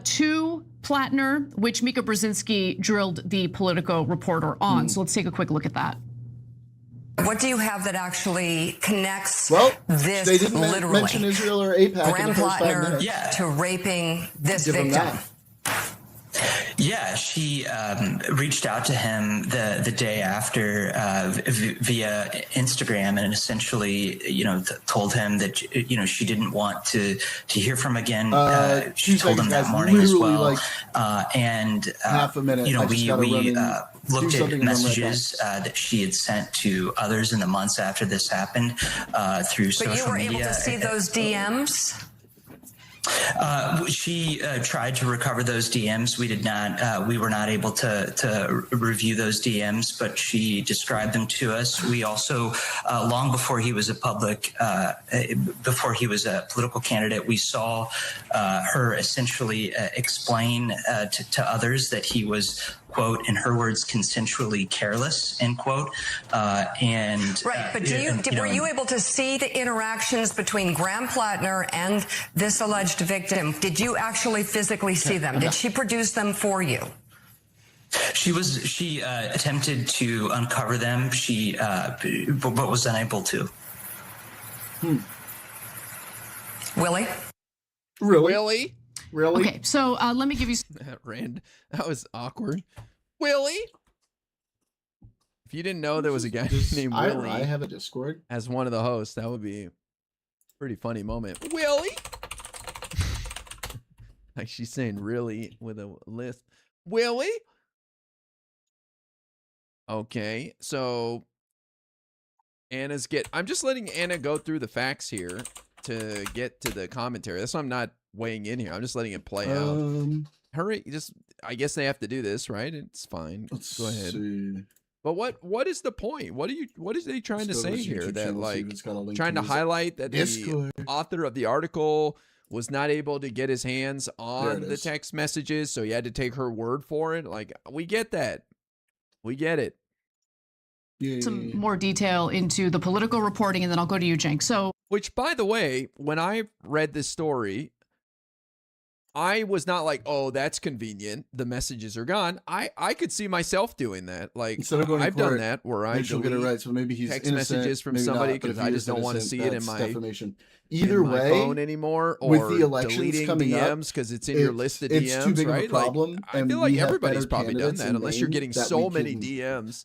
Speaker 25: to Platner, which Mika Brzezinski drilled the Politico reporter on. So let's take a quick look at that.
Speaker 12: What do you have that actually connects
Speaker 1: this they didn't
Speaker 12: literally
Speaker 1: mention Israel or AIPAC
Speaker 12: Graham
Speaker 1: in the first 5 minutes.
Speaker 12: Platner to raping this victim?
Speaker 13: Yeah, she reached out to him the day after via Instagram, and essentially, told him that she didn't want to hear from him again. She told him that morning as well. And
Speaker 1: half a minute.
Speaker 13: We looked at messages that she had sent to others in the months after this happened through social media.
Speaker 12: But you were able to see those DMs?
Speaker 13: She tried to recover those DMs. We did not. We were not able to review those DMs, but she described them to us. We also, long before he was a political candidate, we saw her essentially explain to others that he was, quote, in her words, consensually careless, end quote. But
Speaker 12: were you able to see the interactions between Graham Platner and this alleged victim? Did you actually physically see them? Did she produce them for you?
Speaker 13: She attempted to uncover them. But was unable to.
Speaker 12: Willie?
Speaker 1: Really?
Speaker 25: Okay, so let me give you.
Speaker 10: That was awkward. Willie? If you didn't know there was a guy named Willie,
Speaker 1: I have a Discord
Speaker 10: as one of the hosts, that would be a pretty funny moment. Willie? Like she's saying really with a lisp. Willie? Okay, so I'm just letting Anna go through the facts here to get to the commentary. That's why I'm not weighing in here. I'm just letting it play out. Hurry, I guess they have to do this, right? It's fine.
Speaker 1: Let's
Speaker 10: go ahead.
Speaker 1: See.
Speaker 10: But what is the point? What is they trying to say here? That like trying to highlight that the author of the article was not able to get his hands on the text messages, so he had to take her word for it. Like, we get that. We get it.
Speaker 25: Some more detail into the political reporting, and then I'll go to you, Cenk. So,
Speaker 10: which, by the way, when I read this story, I was not like, oh, that's convenient. The messages are gone. I could see myself doing that. Like, I've done that where I delete
Speaker 1: get it right. So maybe he's
Speaker 10: text
Speaker 1: innocent,
Speaker 10: messages from somebody because I just don't want to see it in my
Speaker 1: defamation. Either way,
Speaker 10: phone anymore, or
Speaker 1: with the elections
Speaker 10: deleting
Speaker 1: coming
Speaker 10: DMs because it's in your list of DMs.
Speaker 1: It's too big
Speaker 10: right?
Speaker 1: of a problem.
Speaker 10: Like, I feel like everybody's probably done that, unless you're getting so many DMs.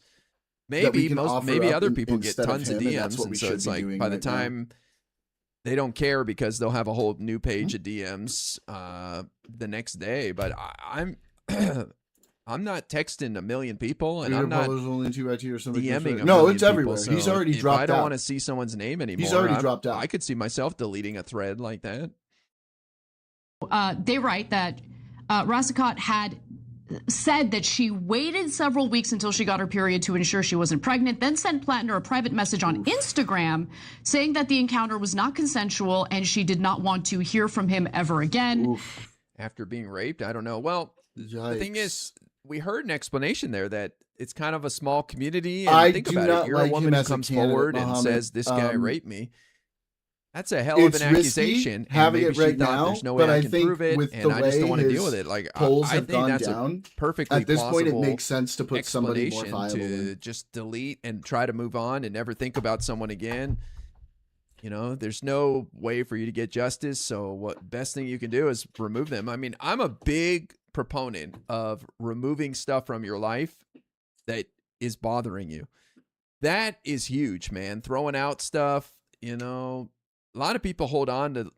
Speaker 10: Maybe other people get tons of DMs, and so it's like by the time they don't care because they'll have a whole new page of DMs the next day. But I'm I'm not texting a million people, and I'm not
Speaker 1: only or something
Speaker 10: DMing.
Speaker 1: No, it's everywhere.
Speaker 10: So
Speaker 1: he's already dropped out.
Speaker 10: I don't want to see someone's name anymore.
Speaker 1: He's already dropped out.
Speaker 10: I could see myself deleting a thread like that.
Speaker 25: They write that Rasicot had said that she waited several weeks until she got her period to ensure she wasn't pregnant, then sent Platner a private message on Instagram saying that the encounter was not consensual and she did not want to hear from him ever again.
Speaker 10: After being raped? I don't know. Well, the thing is, we heard an explanation there that it's kind of a small community, and think about it. You're a woman who comes forward and says, this guy raped me. That's a hell of an accusation.
Speaker 1: Having it right now,
Speaker 10: there's no way I can prove it, and I just don't want to deal with it. Like, I think that's a perfectly
Speaker 1: at this point, it
Speaker 10: plausible
Speaker 1: makes sense to put somebody more viable
Speaker 10: to just delete and try to move on and never think about someone again. You know, there's no way for you to get justice. So what best thing you can do is remove them. I mean, I'm a big proponent of removing stuff from your life that is bothering you. That is huge, man. Throwing out stuff, you know. A lot of people hold on to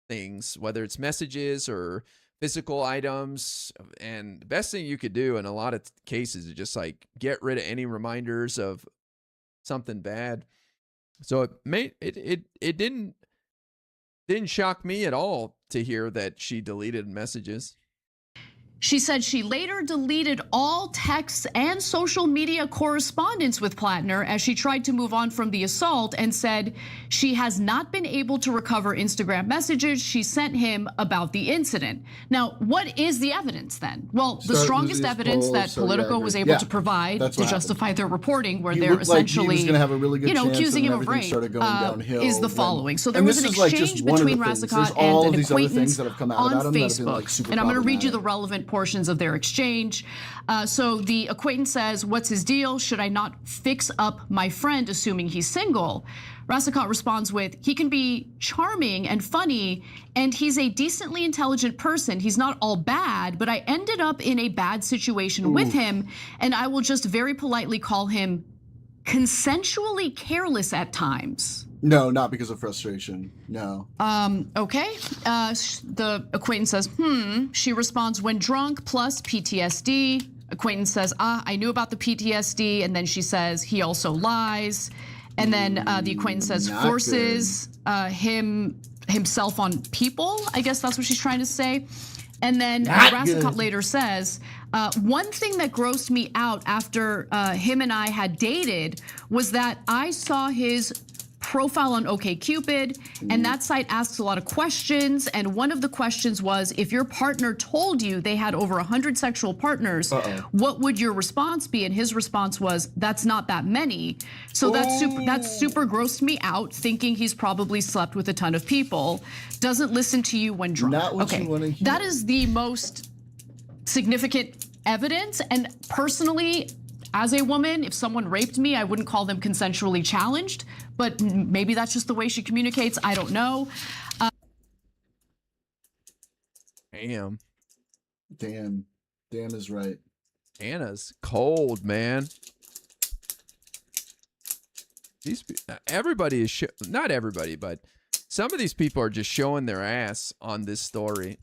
Speaker 10: things, whether it's messages or physical items. And the best thing you could do in a lot of cases is just like get rid of any reminders of something bad. So it didn't shock me at all to hear that she deleted messages.
Speaker 25: She said she later deleted all texts and social media correspondence with Platner as she tried to move on from the assault, and said she has not been able to recover Instagram messages she sent him about the incident. Now, what is the evidence then? Well, the strongest evidence that Politico was able to provide to justify their reporting, where they're essentially, accusing him of rape, is the following. So there was an exchange between Rasicot and an acquaintance on Facebook, and I'm going to read you the relevant portions of their exchange. So the acquaintance says, "What's his deal? Should I not fix up my friend, assuming he's single?" Rasicot responds with, "He can be charming and funny, and he's a decently intelligent person. He's not all bad, but I ended up in a bad situation with him, and I will just very politely call him consensually careless at times."
Speaker 1: No, not because of frustration. No.
Speaker 25: Okay. The acquaintance says, She responds, "When drunk plus PTSD." Acquaintance says, "I knew about the PTSD." And then she says, "He also lies." And then the acquaintance says, "Forces himself on people." I guess that's what she's trying to say. And then Rasicot later says, "One thing that grossed me out after him and I had dated was that I saw his profile on OkCupid, and that site asks a lot of questions, and one of the questions was, if your partner told you they had over 100 sexual partners, what would your response be?" And his response was, "That's not that many." So that super grossed me out, thinking he's probably slept with a ton of people. Doesn't listen to you when drunk.
Speaker 1: Not what you want to hear.
Speaker 25: That is the most significant evidence, and personally, as a woman, if someone raped me, I wouldn't call them consensually challenged, but maybe that's just the way she communicates. I don't know.
Speaker 10: Damn.
Speaker 1: Dan is right.
Speaker 10: Anna's cold, man. Everybody is not everybody, but some of these people are just showing their ass on this story.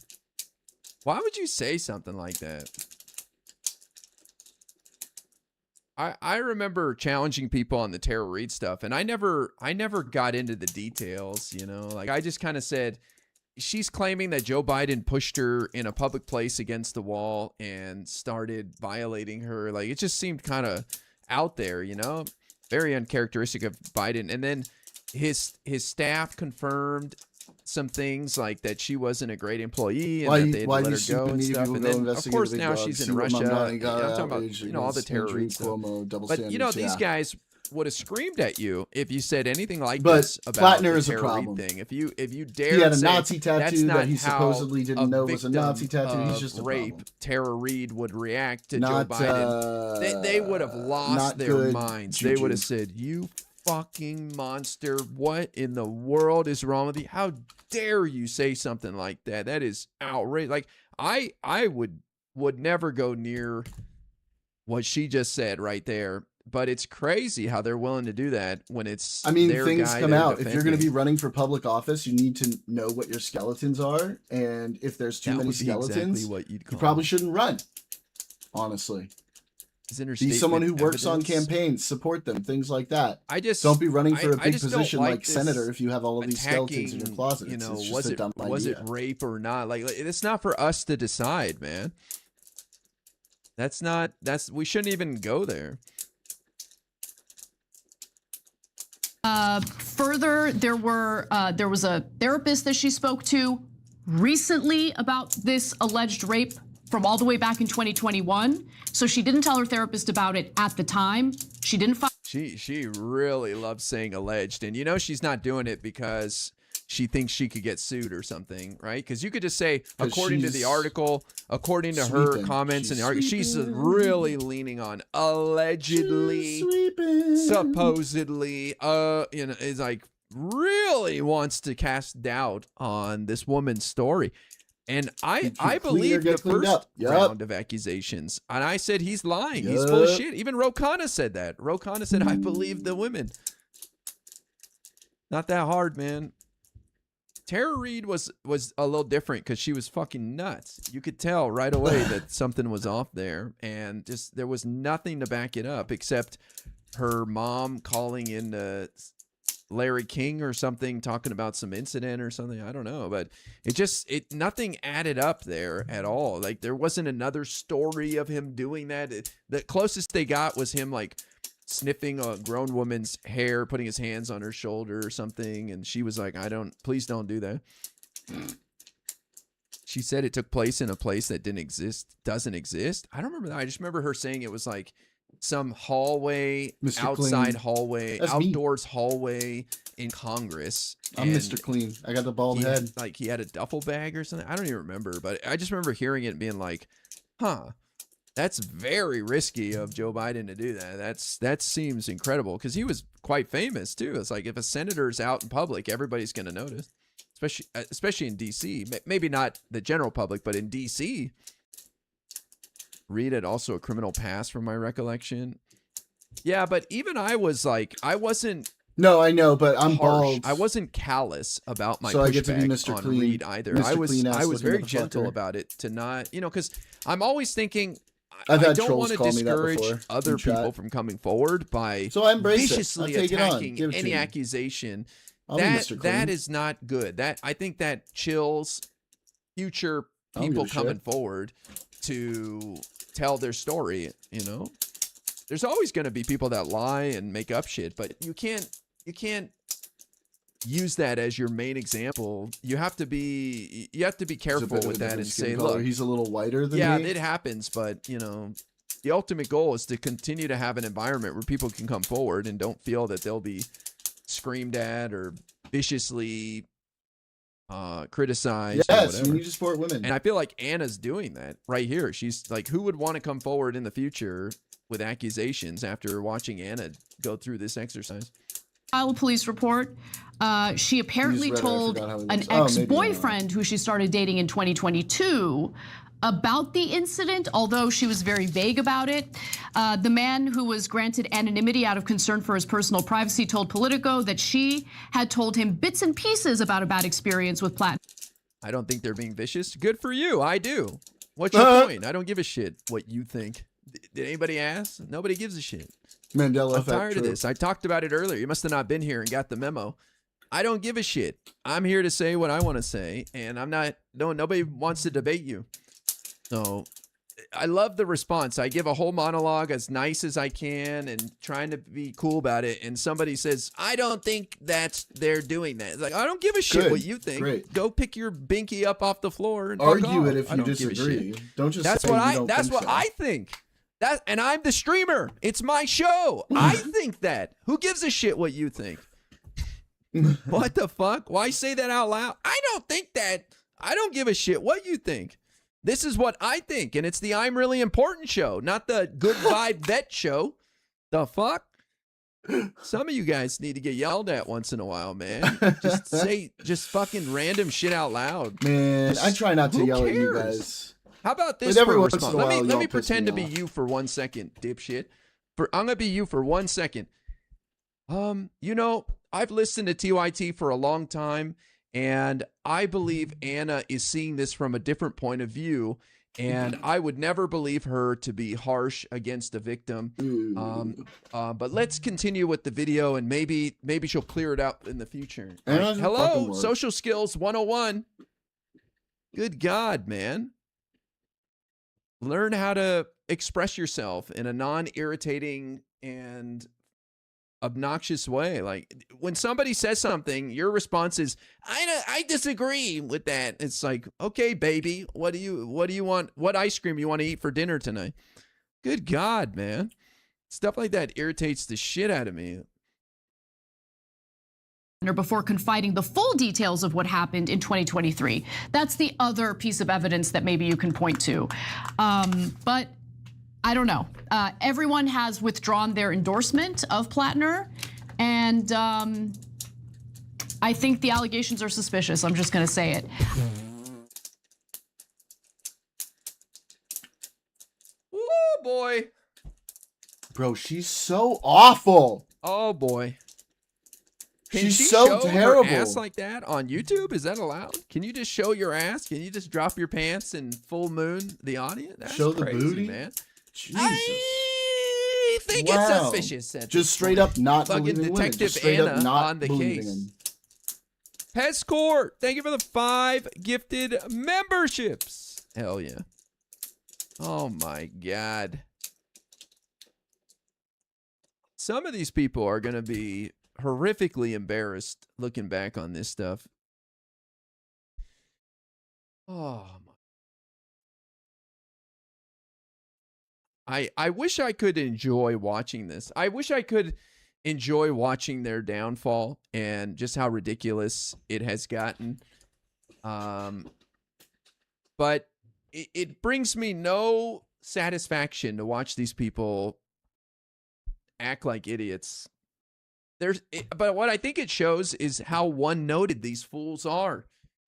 Speaker 10: Why would you say something like that? I remember challenging people on the Tara Reade stuff, and I never got into the details, you know? Like, I just kind of said, she's claiming that Joe Biden pushed her in a public place against the wall and started violating her. Like, it just seemed kind of out there, you know, very uncharacteristic of Biden. And then his staff confirmed some things like that she wasn't a great employee and that they had to let her go and stuff. And then, of course, now she's in Russia. I'm talking about, you know, all the terror read stuff. But, you know, these guys would have screamed at you if you said anything like this about
Speaker 1: Platner
Speaker 10: the
Speaker 1: is a
Speaker 10: terror
Speaker 1: problem.
Speaker 10: Read thing. If you dare
Speaker 1: he had a
Speaker 10: say
Speaker 1: Nazi tattoo
Speaker 10: that's not
Speaker 1: that he
Speaker 10: how
Speaker 1: supposedly didn't know was a Nazi tattoo. He's
Speaker 10: of
Speaker 1: just a
Speaker 10: rape.
Speaker 1: problem.
Speaker 10: Tara Reid would react to Joe Biden. They would have lost their minds. They would have said, "You fucking monster! What in the world is wrong with you? How dare you say something like that? That is outrageous!" Like I would never go near what she just said right there. But it's crazy how they're willing to do that when it's.
Speaker 1: I mean,
Speaker 10: their
Speaker 1: things
Speaker 10: guy
Speaker 1: come
Speaker 10: they're
Speaker 1: out. If you're going to
Speaker 10: defending.
Speaker 1: be running for public office, you need to know what your skeletons are, and if there's too
Speaker 10: That
Speaker 1: many
Speaker 10: would be
Speaker 1: skeletons,
Speaker 10: exactly what you'd
Speaker 1: you
Speaker 10: call
Speaker 1: probably
Speaker 10: it.
Speaker 1: shouldn't run. Honestly,
Speaker 10: Is interstate
Speaker 1: be someone who works on
Speaker 10: evidence?
Speaker 1: campaigns, support them, things like that.
Speaker 10: I just
Speaker 1: don't be running for a
Speaker 10: I
Speaker 1: big
Speaker 10: just don't
Speaker 1: position like
Speaker 10: this
Speaker 1: senator if you have all of these skeletons in your
Speaker 10: attacking,
Speaker 1: closet.
Speaker 10: You know,
Speaker 1: It's just
Speaker 10: was
Speaker 1: a
Speaker 10: it
Speaker 1: dumb
Speaker 10: was it
Speaker 1: idea.
Speaker 10: rape or not? Like it's not for us to decide, man. We shouldn't even go there.
Speaker 25: Further, there was a therapist that she spoke to recently about this alleged rape from all the way back in 2021. So she didn't tell her therapist about it at the time. She didn't.
Speaker 10: She really loves saying alleged, and you know she's not doing it because she thinks she could get sued or something, right? Because you could just say, according to the article, according to her comments in the article, she's really leaning on allegedly, supposedly, you know, is like really wants to cast doubt on this woman's story. And I believe the first round of accusations. And I said, he's lying. He's full of shit. Even Ro Khanna said that. Ro Khanna said, I believe the women. Not that hard, man. Tara Reid was a little different because she was fucking nuts. You could tell right away that something was off there. And just there was nothing to back it up except her mom calling in Larry King or something, talking about some incident or something. I don't know, but nothing added up there at all. Like there wasn't another story of him doing that. The closest they got was him like sniffing a grown woman's hair, putting his hands on her shoulder or something. And she was like, please don't do that. She said it took place in a place that doesn't exist. I don't remember that. I just remember her saying it was like some hallway,
Speaker 1: Mr.
Speaker 10: outside
Speaker 1: Clean.
Speaker 10: hallway,
Speaker 1: That's
Speaker 10: outdoors hallway in Congress.
Speaker 1: I'm Mr. Clean. I got the bald head.
Speaker 10: Like he had a duffel bag or something. I don't even remember, but I just remember hearing it and being like, huh, that's very risky of Joe Biden to do that. That seems incredible because he was quite famous too. It's like if a senator's out in public, everybody's going to notice, especially in D.C. Maybe not the general public, but in D.C. Reid had also a criminal past from my recollection. Yeah, but even I was like, I wasn't.
Speaker 1: No, I know, but I'm
Speaker 10: harsh.
Speaker 1: bald.
Speaker 10: I wasn't callous about my
Speaker 1: So I get to be
Speaker 10: pushback
Speaker 1: Mr.
Speaker 10: on
Speaker 1: Clean.
Speaker 10: Reid either.
Speaker 1: Mr.
Speaker 10: I was
Speaker 1: Clean-ass
Speaker 10: very
Speaker 1: looking
Speaker 10: gentle
Speaker 1: motherfucker.
Speaker 10: about it to not, you know, because I'm always thinking
Speaker 1: I've
Speaker 10: I
Speaker 1: had
Speaker 10: don't
Speaker 1: trolls
Speaker 10: want to
Speaker 1: call me that
Speaker 10: discourage
Speaker 1: before
Speaker 10: other
Speaker 1: in chat.
Speaker 10: people from coming forward by
Speaker 1: So I embrace it.
Speaker 10: viciously
Speaker 1: I'll take it on.
Speaker 10: attacking
Speaker 1: Give it to
Speaker 10: any
Speaker 1: me.
Speaker 10: accusation.
Speaker 1: I'll be Mr. Clean.
Speaker 10: That is not good. I think that chills future
Speaker 1: I don't
Speaker 10: people
Speaker 1: give a
Speaker 10: coming
Speaker 1: shit.
Speaker 10: forward to tell their story, you know? There's always going to be people that lie and make up shit, but you can't use that as your main example. You have to be careful with that and say, look,
Speaker 1: he's a little whiter than
Speaker 10: yeah,
Speaker 1: me.
Speaker 10: it happens, but you know, the ultimate goal is to continue to have an environment where people can come forward and don't feel that they'll be screamed at or viciously criticized. or
Speaker 1: Yes,
Speaker 10: whatever.
Speaker 1: you need to support women.
Speaker 10: And I feel like Anna's doing that right here. She's like, who would want to come forward in the future with accusations after watching Anna go through this exercise?
Speaker 25: Iowa police report. She apparently
Speaker 10: You just read it, I
Speaker 25: told
Speaker 10: forgot how he
Speaker 25: an
Speaker 10: looks. Oh, maybe not.
Speaker 25: ex-boyfriend who she started dating in 2022 about the incident, although she was very vague about it. The man, who was granted anonymity out of concern for his personal privacy, told Politico that she had told him bits and pieces about a bad experience with Platner.
Speaker 10: I don't think they're being vicious. Good for you. I do. What's your point? I don't give a shit what you think. Did anybody ask? Nobody gives a shit.
Speaker 1: Mandela
Speaker 10: I'm
Speaker 1: effect.
Speaker 10: tired of
Speaker 1: true.
Speaker 10: this. I talked about it earlier. You must have not been here and got the memo. I don't give a shit. I'm here to say what I want to say, and I'm not. No, nobody wants to debate you. So, I love the response. I give a whole monologue as nice as I can and trying to be cool about it. And somebody says, I don't think they're doing that. It's like, I don't give a shit what you think. Great. Go pick your binky up off the floor and
Speaker 1: argue it if you disagree. Don't just
Speaker 10: that's
Speaker 1: say
Speaker 10: what
Speaker 1: you don't
Speaker 10: That's
Speaker 1: think
Speaker 10: what
Speaker 1: so.
Speaker 10: I think. And I'm the streamer. It's my show. I think that. Who gives a shit what you think? What the fuck? Why say that out loud? I don't think that. I don't give a shit what you think. This is what I think, and it's the I'm Really Important show, not the Good Vibe Vet show. The fuck? Some of you guys need to get yelled at once in a while, man. Just fucking random shit out loud.
Speaker 1: Man, I try not to yell at you guys.
Speaker 10: How about this for a response? Let me pretend to be you for 1 second, dipshit. I'm gonna be you for 1 second. I've listened to TYT for a long time, and I believe Anna is seeing this from a different point of view, and I would never believe her to be harsh against a victim. But let's continue with the video, and maybe she'll clear it up in the future. Right. Hello, Social Skills 101. Good God, man. Learn how to express yourself in a non-irritating and obnoxious way. Like when somebody says something, your response is, I disagree with that. It's like, okay, baby, what do you want? What ice cream you want to eat for dinner tonight? Good God, man. Stuff like that irritates the shit out of me.
Speaker 25: Before confiding the full details of what happened in 2023. That's the other piece of evidence that maybe you can point to. But I don't know. Everyone has withdrawn their endorsement of Platner, and I think the allegations are suspicious. I'm just going to say it.
Speaker 10: Oh, boy.
Speaker 1: Bro, she's so awful.
Speaker 10: Oh, boy. Can
Speaker 1: she's
Speaker 10: she
Speaker 1: so
Speaker 10: show
Speaker 1: terrible.
Speaker 10: Her ass like that on YouTube? Is that allowed? Can you just show your ass? Can you just drop your pants and full moon the audience? That's
Speaker 1: show
Speaker 10: crazy,
Speaker 1: the booty,
Speaker 10: man.
Speaker 1: Jesus.
Speaker 10: I think it's suspicious.
Speaker 1: Just straight up not
Speaker 10: fucking
Speaker 1: believing
Speaker 10: Detective
Speaker 1: women.
Speaker 10: Anna on the case. Pescore, thank you for the 5 gifted memberships. Hell yeah. Oh my God. Some of these people are going to be horrifically embarrassed looking back on this stuff. Oh my. I wish I could enjoy watching this. I wish I could enjoy watching their downfall and just how ridiculous it has gotten. But it brings me no satisfaction to watch these people act like idiots. But what I think it shows is how one-noted these fools are.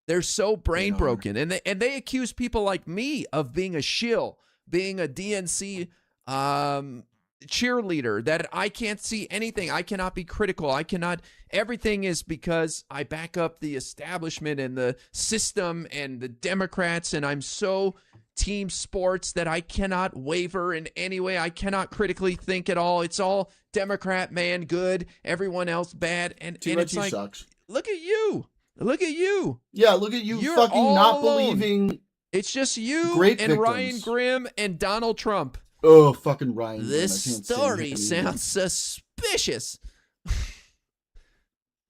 Speaker 10: They're so brain broken, and they accuse people like me of being a shill, being a DNC cheerleader, that I can't see anything. I cannot be critical. I cannot. Everything is because I back up the establishment and the system and the Democrats, and I'm so team sports that I cannot waver in any way. I cannot critically think at all. It's all Democrat man good, everyone else bad, and it's like,
Speaker 1: sucks.
Speaker 10: Look at you. Look at you.
Speaker 1: Yeah, look at you.
Speaker 10: You're
Speaker 1: fucking not
Speaker 10: alone.
Speaker 1: believing.
Speaker 10: It's just you
Speaker 1: Great
Speaker 10: and
Speaker 1: victims.
Speaker 10: Ryan Grimm and Donald Trump.
Speaker 1: Oh, fucking Ryan.
Speaker 10: This story sounds suspicious.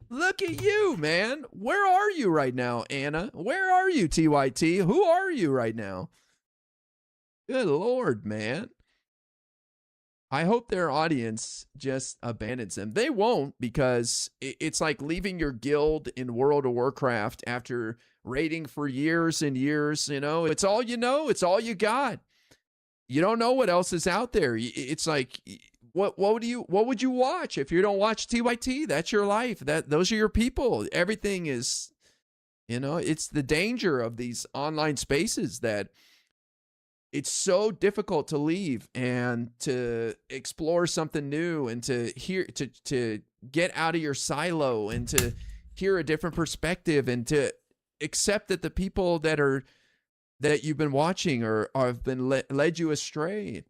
Speaker 10: Look at you, man. Where are you right now, Anna? Where are you, TYT? Who are you right now? Good Lord, man. I hope their audience just abandons them. They won't, because it's like leaving your guild in World of Warcraft after raiding for years and years. You know, it's all you know. It's all you got. You don't know what else is out there. It's like, what would you watch if you don't watch TYT? That's your life. Those are your people. Everything is, it's the danger of these online spaces that it's so difficult to leave and to explore something new and to get out of your silo and to hear a different perspective and to accept that the people that you've been watching or have been led you astray.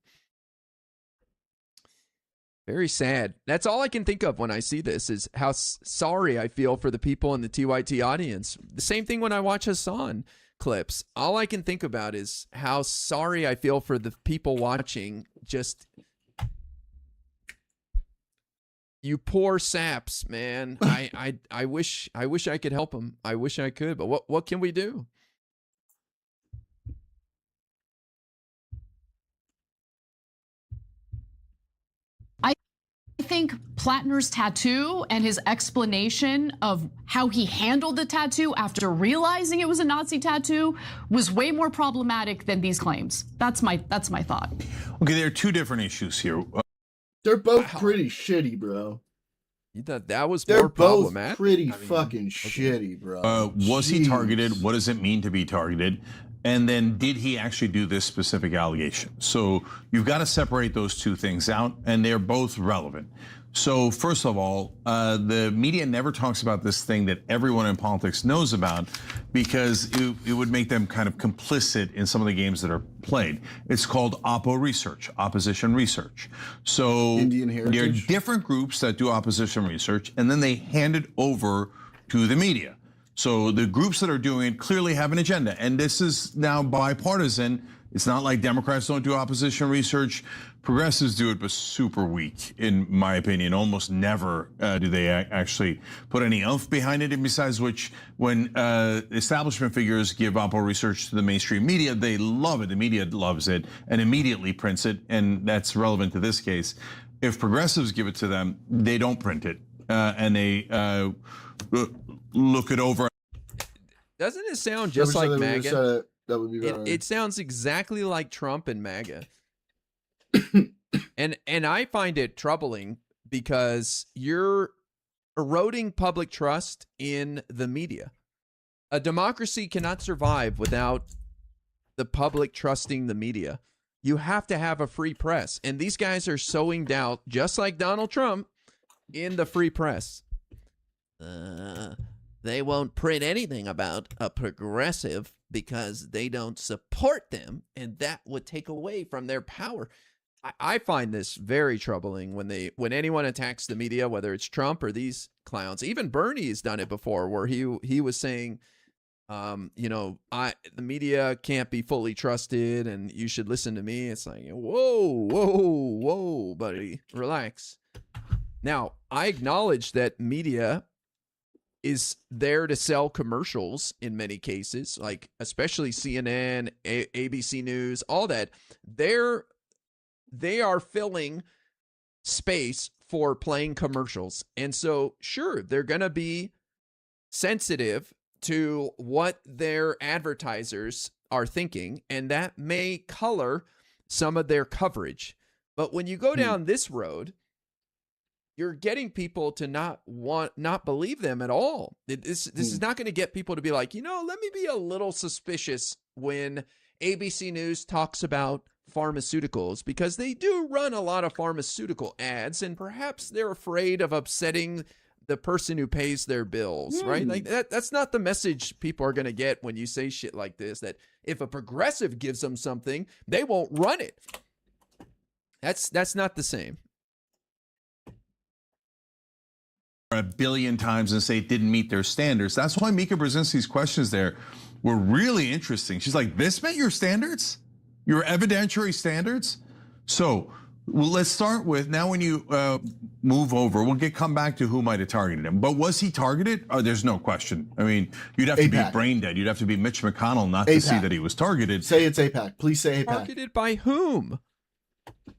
Speaker 10: Very sad. That's all I can think of when I see this, is how sorry I feel for the people in the TYT audience. The same thing when I watch Hassan clips, all I can think about is how sorry I feel for the people watching. Just, you poor saps, man. I wish I could help them. I wish I could, but what can we do?
Speaker 25: I think Platner's tattoo and his explanation of how he handled the tattoo after realizing it was a Nazi tattoo was way more problematic than these claims. That's my thought.
Speaker 14: Okay, there are two different issues here.
Speaker 1: They're both pretty shitty, bro.
Speaker 10: You thought that was
Speaker 1: They're
Speaker 10: more problematic?
Speaker 1: Both pretty fucking shitty, bro.
Speaker 14: Was he targeted? What does it mean to be targeted? And then did he actually do this specific allegation? So you've got to separate those two things out, and they're both relevant. So first of all, the media never talks about this thing that everyone in politics knows about, because it would make them kind of complicit in some of the games that are played. It's called oppo research, opposition research. So
Speaker 1: Indian heritage.
Speaker 14: there are different groups that do opposition research, and then they hand it over to the media. So the groups that are doing it clearly have an agenda, and this is now bipartisan. It's not like Democrats don't do opposition research. Progressives do it, but super weak, in my opinion. Almost never do they actually put any oomph behind it. And besides which, when establishment figures give oppo research to the mainstream media, they love it. The media loves it and immediately prints it, and that's relevant to this case. If progressives give it to them, they don't print it, and they look it over.
Speaker 10: Doesn't it sound just like MAGA?
Speaker 1: That would be better.
Speaker 10: It sounds exactly like Trump and MAGA. and I find it troubling because you're eroding public trust in the media. A democracy cannot survive without the public trusting the media. You have to have a free press. And these guys are sowing doubt, just like Donald Trump, in the free press. They won't print anything about a progressive because they don't support them, and that would take away from their power. I find this very troubling when anyone attacks the media, whether it's Trump or these clowns. Even Bernie's done it before, where he was saying, the media can't be fully trusted, and you should listen to me. It's like, whoa, buddy, relax. Now, I acknowledge that media is there to sell commercials in many cases, like especially CNN, ABC News, all that. They are filling space for playing commercials. And so, sure, they're going to be sensitive to what their advertisers are thinking, and that may color some of their coverage. But when you go down this road, you're getting people to not believe them at all. This is not going to get people to be like, let me be a little suspicious when ABC News talks about pharmaceuticals, because they do run a lot of pharmaceutical ads, and perhaps they're afraid of upsetting the person who pays their bills, right? Like that's not the message people are going to get when you say shit like this, that if a progressive gives them something, they won't run it. That's not the same.
Speaker 14: A billion times and say it didn't meet their standards. That's why Mika Brzezinski's questions there were really interesting. She's like, this met your standards? Your evidentiary standards? So let's start with, now when you move over, we'll come back to who might have targeted him. But was he targeted? Oh, there's no question. I mean, you'd have to be brain dead. You'd have to be Mitch McConnell not to see that he was targeted.
Speaker 1: Say it's AIPAC. Please say AIPAC.
Speaker 10: Targeted by whom?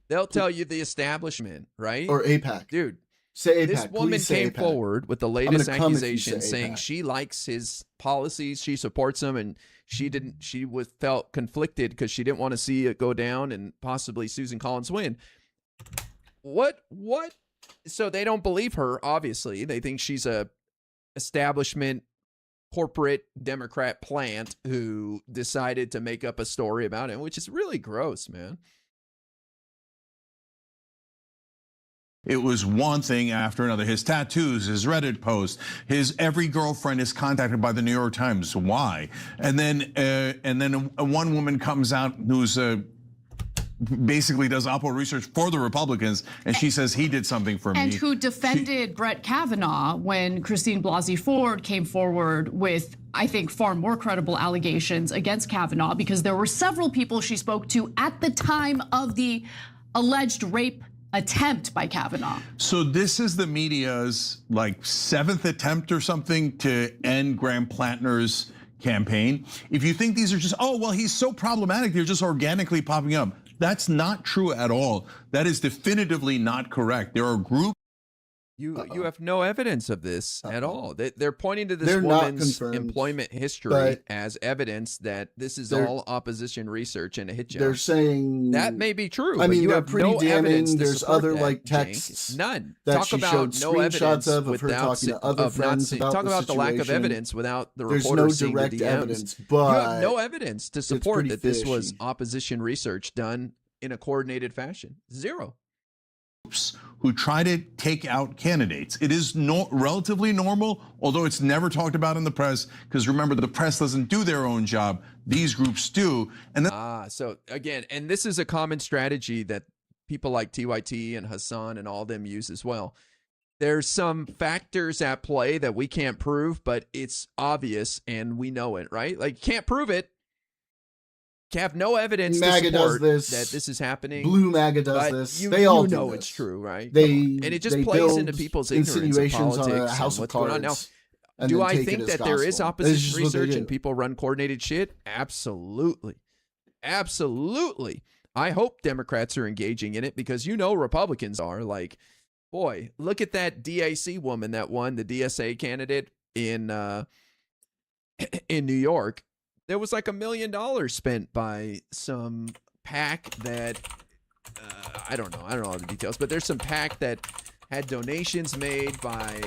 Speaker 10: They'll tell you the establishment, right?
Speaker 1: Or AIPAC.
Speaker 10: Dude.
Speaker 1: Say AIPAC.
Speaker 10: This woman came forward with the latest accusation saying she likes his policies, she supports them, and she felt conflicted because she didn't want to see it go down and possibly Susan Collins win. What? So they don't believe her, obviously. They think she's a establishment corporate Democrat plant who decided to make up a story about him, which is really gross, man.
Speaker 14: It was one thing after another. His tattoos, his Reddit posts, his every girlfriend is contacted by the New York Times. Why? And then one woman comes out who's basically does Oppo research for the Republicans, and she says he did something for me.
Speaker 25: And who defended Brett Kavanaugh when Christine Blasey Ford came forward with, I think, far more credible allegations against Kavanaugh, because there were several people she spoke to at the time of the alleged rape attempt by Kavanaugh.
Speaker 14: So this is the media's like 7th attempt or something to end Graham Platner's campaign. If you think these are just, oh, well, he's so problematic, they're just organically popping up. That's not true at all. That is definitively not correct. There are groups.
Speaker 10: You have no evidence of this at all. They're pointing to this woman's employment history as evidence that this is all opposition research and a hit job.
Speaker 1: They're saying
Speaker 10: that may be true.
Speaker 1: I mean,
Speaker 10: you
Speaker 1: they're
Speaker 10: have
Speaker 1: pretty
Speaker 10: no
Speaker 1: damning.
Speaker 10: evidence.
Speaker 1: There's other like texts,
Speaker 10: none.
Speaker 1: That
Speaker 10: talk
Speaker 1: she
Speaker 10: about
Speaker 1: showed
Speaker 10: no evidence
Speaker 1: of her
Speaker 10: without
Speaker 1: talking to other friends about
Speaker 10: talk
Speaker 1: the
Speaker 10: about the lack of
Speaker 1: situation.
Speaker 10: evidence without the
Speaker 1: There's
Speaker 10: reporter
Speaker 1: no
Speaker 10: seeing the
Speaker 1: direct
Speaker 10: DMs.
Speaker 1: evidence,
Speaker 10: You
Speaker 1: but
Speaker 10: have no evidence to support that this was
Speaker 1: fishy.
Speaker 10: opposition research done in a coordinated fashion. Zero.
Speaker 14: Who try to take out candidates. It is relatively normal, although it's never talked about in the press, because remember, the press doesn't do their own job. These groups do. And
Speaker 10: so again, and this is a common strategy that people like TYT and Hassan and all them use as well. There's some factors at play that we can't prove, but it's obvious and we know it, right? Like, can't prove it. Have no evidence
Speaker 1: MAGA
Speaker 10: to support
Speaker 1: does this.
Speaker 10: that this is happening.
Speaker 1: Blue MAGA does
Speaker 10: but
Speaker 1: this.
Speaker 10: You,
Speaker 1: They all
Speaker 10: you
Speaker 1: do
Speaker 10: know
Speaker 1: this.
Speaker 10: it's true, right?
Speaker 1: And
Speaker 10: it just plays into people's ignorance of
Speaker 1: insinuations
Speaker 10: politics
Speaker 1: on a house
Speaker 10: and
Speaker 1: of
Speaker 10: what's going on. Now,
Speaker 1: cards. And
Speaker 10: do
Speaker 1: then
Speaker 10: I
Speaker 1: take
Speaker 10: think
Speaker 1: it as
Speaker 10: that there is
Speaker 1: gospel.
Speaker 10: opposition
Speaker 1: This is what they
Speaker 10: research
Speaker 1: do.
Speaker 10: and people run coordinated shit? Absolutely. Absolutely. I hope Democrats are engaging in it, because you know Republicans are. Like, boy, look at that DAC woman that won, the DSA candidate in New York. There was like $1 million spent by some PAC that I don't know all the details, but there's some PAC that had donations made by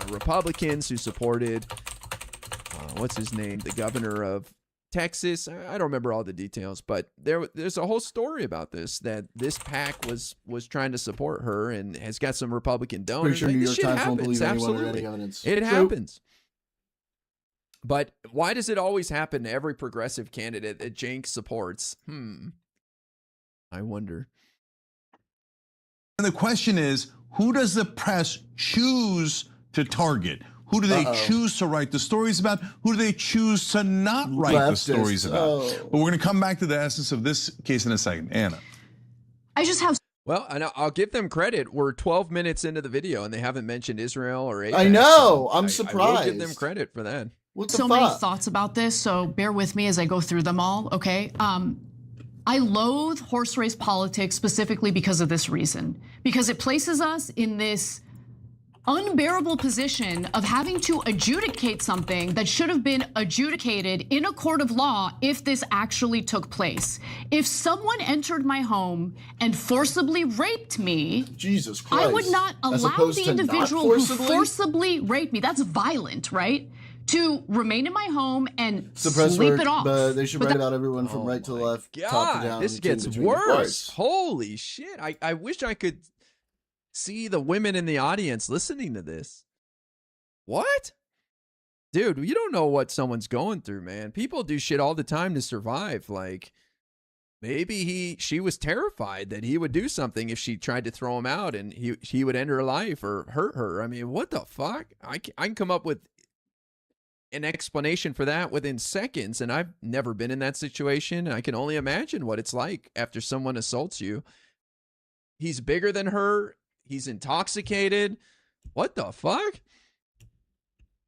Speaker 10: Republicans who supported what's his name, the governor of Texas. I don't remember all the details, but there's a whole story about this, that this PAC was trying to support her and has got some Republican donors.
Speaker 1: Pretty sure New
Speaker 10: This
Speaker 1: York
Speaker 10: shit
Speaker 1: Times won't
Speaker 10: happens.
Speaker 1: believe anyone or
Speaker 10: Absolutely.
Speaker 1: any evidence.
Speaker 10: It
Speaker 1: True.
Speaker 10: happens. But why does it always happen to every progressive candidate that Jenks supports? I wonder.
Speaker 14: the question is, who does the press choose to target? Who do they choose to write the stories about? Who do they choose to not write the stories about? But we're going to come back to the essence of this case in a second. Anna.
Speaker 25: I just have.
Speaker 10: Well, and I'll give them credit. We're 12 minutes into the video and they haven't mentioned Israel or AIPAC.
Speaker 1: I know. I'm
Speaker 10: I
Speaker 1: surprised.
Speaker 10: will give them credit for that.
Speaker 25: So many thoughts about this, so bear with me as I go through them all, okay? I loathe horse race politics specifically because of this reason. Because it places us in this unbearable position of having to adjudicate something that should have been adjudicated in a court of law if this actually took place. If someone entered my home and forcibly raped me,
Speaker 1: Jesus Christ,
Speaker 25: I would not
Speaker 1: as
Speaker 25: allow
Speaker 1: opposed
Speaker 25: the
Speaker 1: to not
Speaker 25: individual who
Speaker 1: forcibly?
Speaker 25: forcibly raped me, that's violent, right? To remain in my home and
Speaker 1: Suppress
Speaker 25: sleep
Speaker 1: work,
Speaker 25: it off.
Speaker 1: but they should
Speaker 25: But
Speaker 1: write
Speaker 25: that-
Speaker 1: about everyone from right to left, top to
Speaker 10: God,
Speaker 1: down.
Speaker 10: this
Speaker 1: and in
Speaker 10: gets
Speaker 1: between, of
Speaker 10: worse.
Speaker 1: course.
Speaker 10: Holy shit. I wish I could see the women in the audience listening to this. What? Dude, you don't know what someone's going through, man. People do shit all the time to survive. Like, maybe she was terrified that he would do something if she tried to throw him out and he would end her life or hurt her. I mean, what the fuck? I can come up with an explanation for that within seconds, and I've never been in that situation. I can only imagine what it's like after someone assaults you. He's bigger than her. He's intoxicated. What the fuck?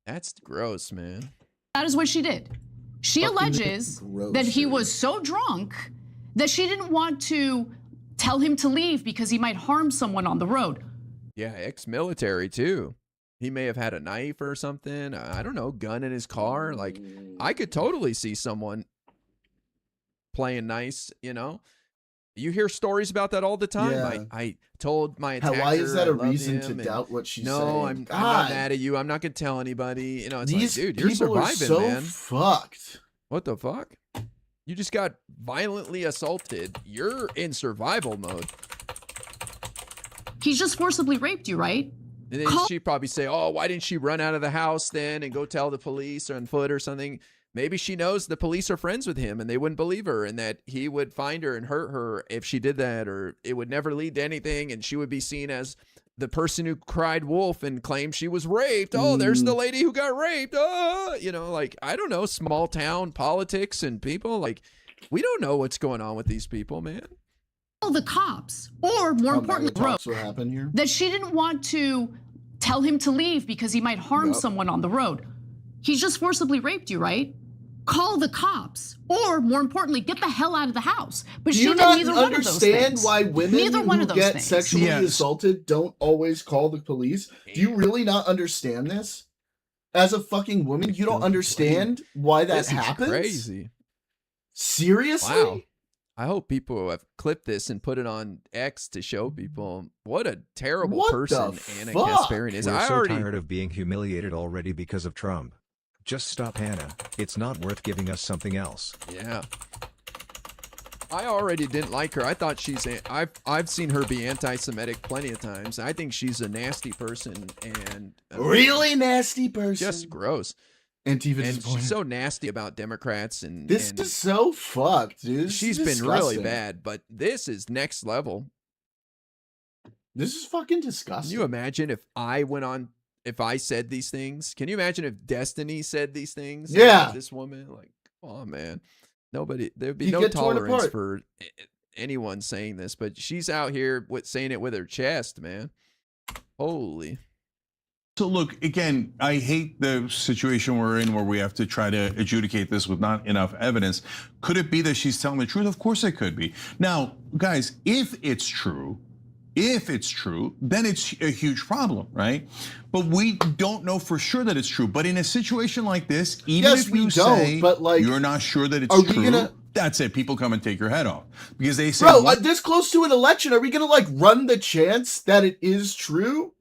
Speaker 10: That's gross, man.
Speaker 25: That is what she did. She alleges that he was so drunk that she didn't want to tell him to leave because he might harm someone on the road.
Speaker 10: Yeah, ex-military too. He may have had a knife or something. I don't know, gun in his car. Like, I could totally see someone playing nice, you know? You hear stories about that all the time.
Speaker 1: Yeah.
Speaker 10: I told my attacker,
Speaker 1: Why is that
Speaker 10: I
Speaker 1: a
Speaker 10: loved
Speaker 1: reason
Speaker 10: him,
Speaker 1: to doubt what she's saying?
Speaker 10: No, I'm not mad at you. I'm not going to tell anybody. You know, it's
Speaker 1: These
Speaker 10: like, dude, you're
Speaker 1: people are
Speaker 10: surviving,
Speaker 1: so
Speaker 10: man.
Speaker 1: fucked.
Speaker 10: What the fuck? You just got violently assaulted. You're in survival mode.
Speaker 25: He's just forcibly raped you, right?
Speaker 10: And then she'd probably say, oh, why didn't she run out of the house then and go tell the police on foot or something? maybe she knows the police are friends with him and they wouldn't believe her, and that he would find her and hurt her if she did that, or it would never lead to anything, and she would be seen as the person who cried wolf and claimed she was raped. Oh, there's the lady who got raped. Oh, you know, like, I don't know, small town politics and people, like, we don't know what's going on with these people, man.
Speaker 25: The cops, or more importantly,
Speaker 1: what happened here?
Speaker 25: That she didn't want to tell him to leave because he might harm someone on the road. He's just forcibly raped you, right? Call the cops, or more importantly, get the hell out of the house. But
Speaker 1: do
Speaker 25: she
Speaker 1: you
Speaker 25: did
Speaker 1: not
Speaker 25: neither one of those
Speaker 1: understand
Speaker 25: things.
Speaker 1: why women
Speaker 25: Neither one
Speaker 1: who
Speaker 25: of those
Speaker 1: get
Speaker 25: things.
Speaker 1: sexually assaulted don't always call the police? Do you really not understand this? As a fucking woman, you don't understand why that happens?
Speaker 10: Crazy.
Speaker 1: Seriously?
Speaker 10: Wow. I hope people have clipped this and put it on X to show people what a terrible person Anna Kasparian is.
Speaker 5: We're so tired of being humiliated already because of Trump. Just stop, Hannah. It's not worth giving us something else.
Speaker 10: Yeah. I already didn't like her. I thought I've seen her be anti-Semitic plenty of times. I think she's a nasty person and
Speaker 1: really nasty person.
Speaker 10: Just gross. And she's so nasty about Democrats and
Speaker 1: this is so fucked, dude.
Speaker 10: She's been really bad, but this is next level.
Speaker 1: This is fucking disgusting.
Speaker 10: Can you imagine if I said these things? Can you imagine if Destiny said these things?
Speaker 1: Yeah.
Speaker 10: This woman, like, oh man. There'd be no tolerance for anyone saying this, but she's out here saying it with her chest, man. Holy.
Speaker 14: So look, again, I hate the situation we're in where we have to try to adjudicate this with not enough evidence. Could it be that she's telling the truth? Of course it could be. Now, guys, if it's true, then it's a huge problem, right? But we don't know for sure that it's true. But in a situation like this, even if you say you're not sure that it's true, that's it. People come and take your head off because they say,
Speaker 1: bro, this close to an election, are we gonna like run the chance that it is true?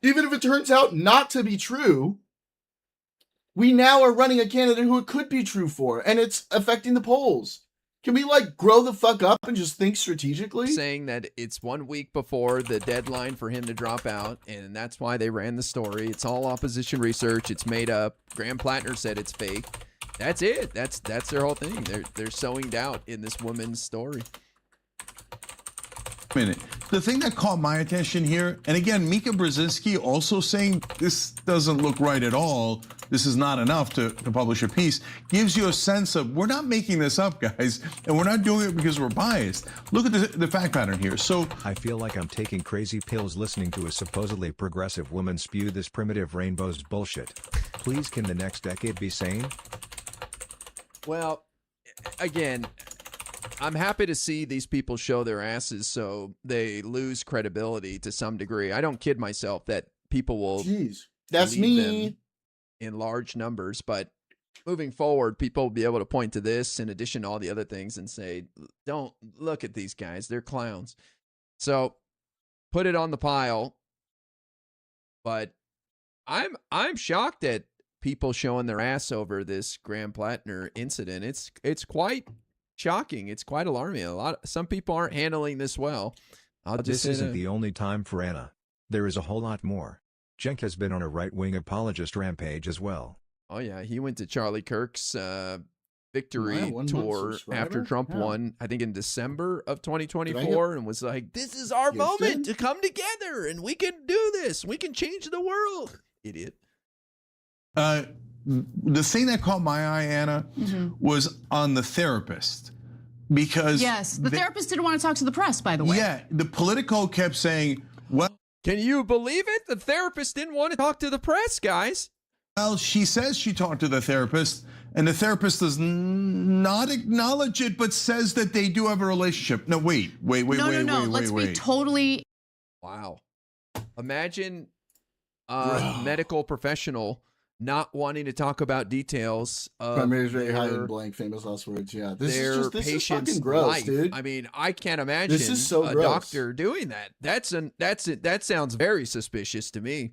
Speaker 1: Even if it turns out not to be true, we now are running a candidate who it could be true for, and it's affecting the polls. Can we like grow the fuck up and just think strategically?
Speaker 10: Saying that it's 1 week before the deadline for him to drop out, and that's why they ran the story. It's all opposition research. It's made up. Graham Platner said it's fake. That's it. That's their whole thing. They're sowing doubt in this woman's story.
Speaker 14: Minute. The thing that caught my attention here, and again, Mika Brzezinski also saying this doesn't look right at all, this is not enough to publish a piece, gives you a sense of we're not making this up, guys, and we're not doing it because we're biased. Look at the fact pattern here. So
Speaker 5: I feel like I'm taking crazy pills listening to a supposedly progressive woman spew this primitive rainbow's bullshit. Please, can the next decade be sane?
Speaker 10: Well, again, I'm happy to see these people show their asses so they lose credibility to some degree. I don't kid myself that people will
Speaker 1: that's me
Speaker 10: in large numbers, but moving forward, people will be able to point to this in addition to all the other things and say, don't look at these guys. They're clowns. So put it on the pile. But I'm shocked at people showing their ass over this Graham Platner incident. It's quite shocking. It's quite alarming. Some people aren't handling this well.
Speaker 5: This isn't the only time for Anna. There is a whole lot more. Cenk has been on a right-wing apologist rampage as well.
Speaker 10: Oh yeah, he went to Charlie Kirk's victory tour after Trump won, I think in December of 2024, and was like, "This is our moment to come together, and we can do this. We can change the world." Idiot.
Speaker 14: The thing that caught my eye, Anna, was on the therapist. Because
Speaker 25: the therapist didn't want to talk to the press, by the way.
Speaker 14: Yeah, the Politico kept saying, well...
Speaker 10: Can you believe it? The therapist didn't want to talk to the press, guys.
Speaker 14: Well, she says she talked to the therapist, and the therapist does not acknowledge it, but says that they do have a relationship. No, wait.
Speaker 25: No. Let's be totally...
Speaker 10: Wow. Imagine a medical professional not wanting to talk about details of
Speaker 1: primary is very high in blank famous last words. Yeah, this is
Speaker 10: patient's
Speaker 1: fucking gross,
Speaker 10: life.
Speaker 1: dude.
Speaker 10: I mean, I can't imagine
Speaker 1: this is so
Speaker 10: a
Speaker 1: gross.
Speaker 10: doctor doing that. That sounds very suspicious to me.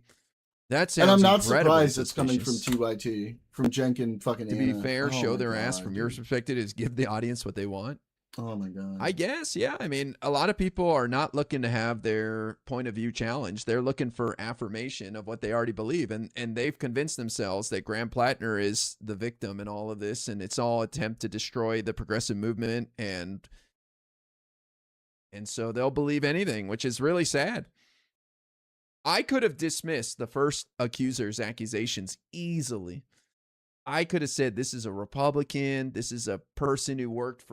Speaker 10: That sounds
Speaker 1: and I'm not
Speaker 10: incredibly
Speaker 1: surprised it's coming from TYT, from Cenk and fucking
Speaker 10: To
Speaker 1: Anna.
Speaker 10: be fair, show their ass from your perspective is give the audience what they want.
Speaker 1: Oh my God.
Speaker 10: I guess, yeah. I mean, a lot of people are not looking to have their point of view challenged. They're looking for affirmation of what they already believe. And they've convinced themselves that Graham Platner is the victim in all of this. And it's all attempt to destroy the progressive movement. And so they'll believe anything, which is really sad. I could have dismissed the first accuser's accusations easily. I could have said, this is a Republican. This is a person who worked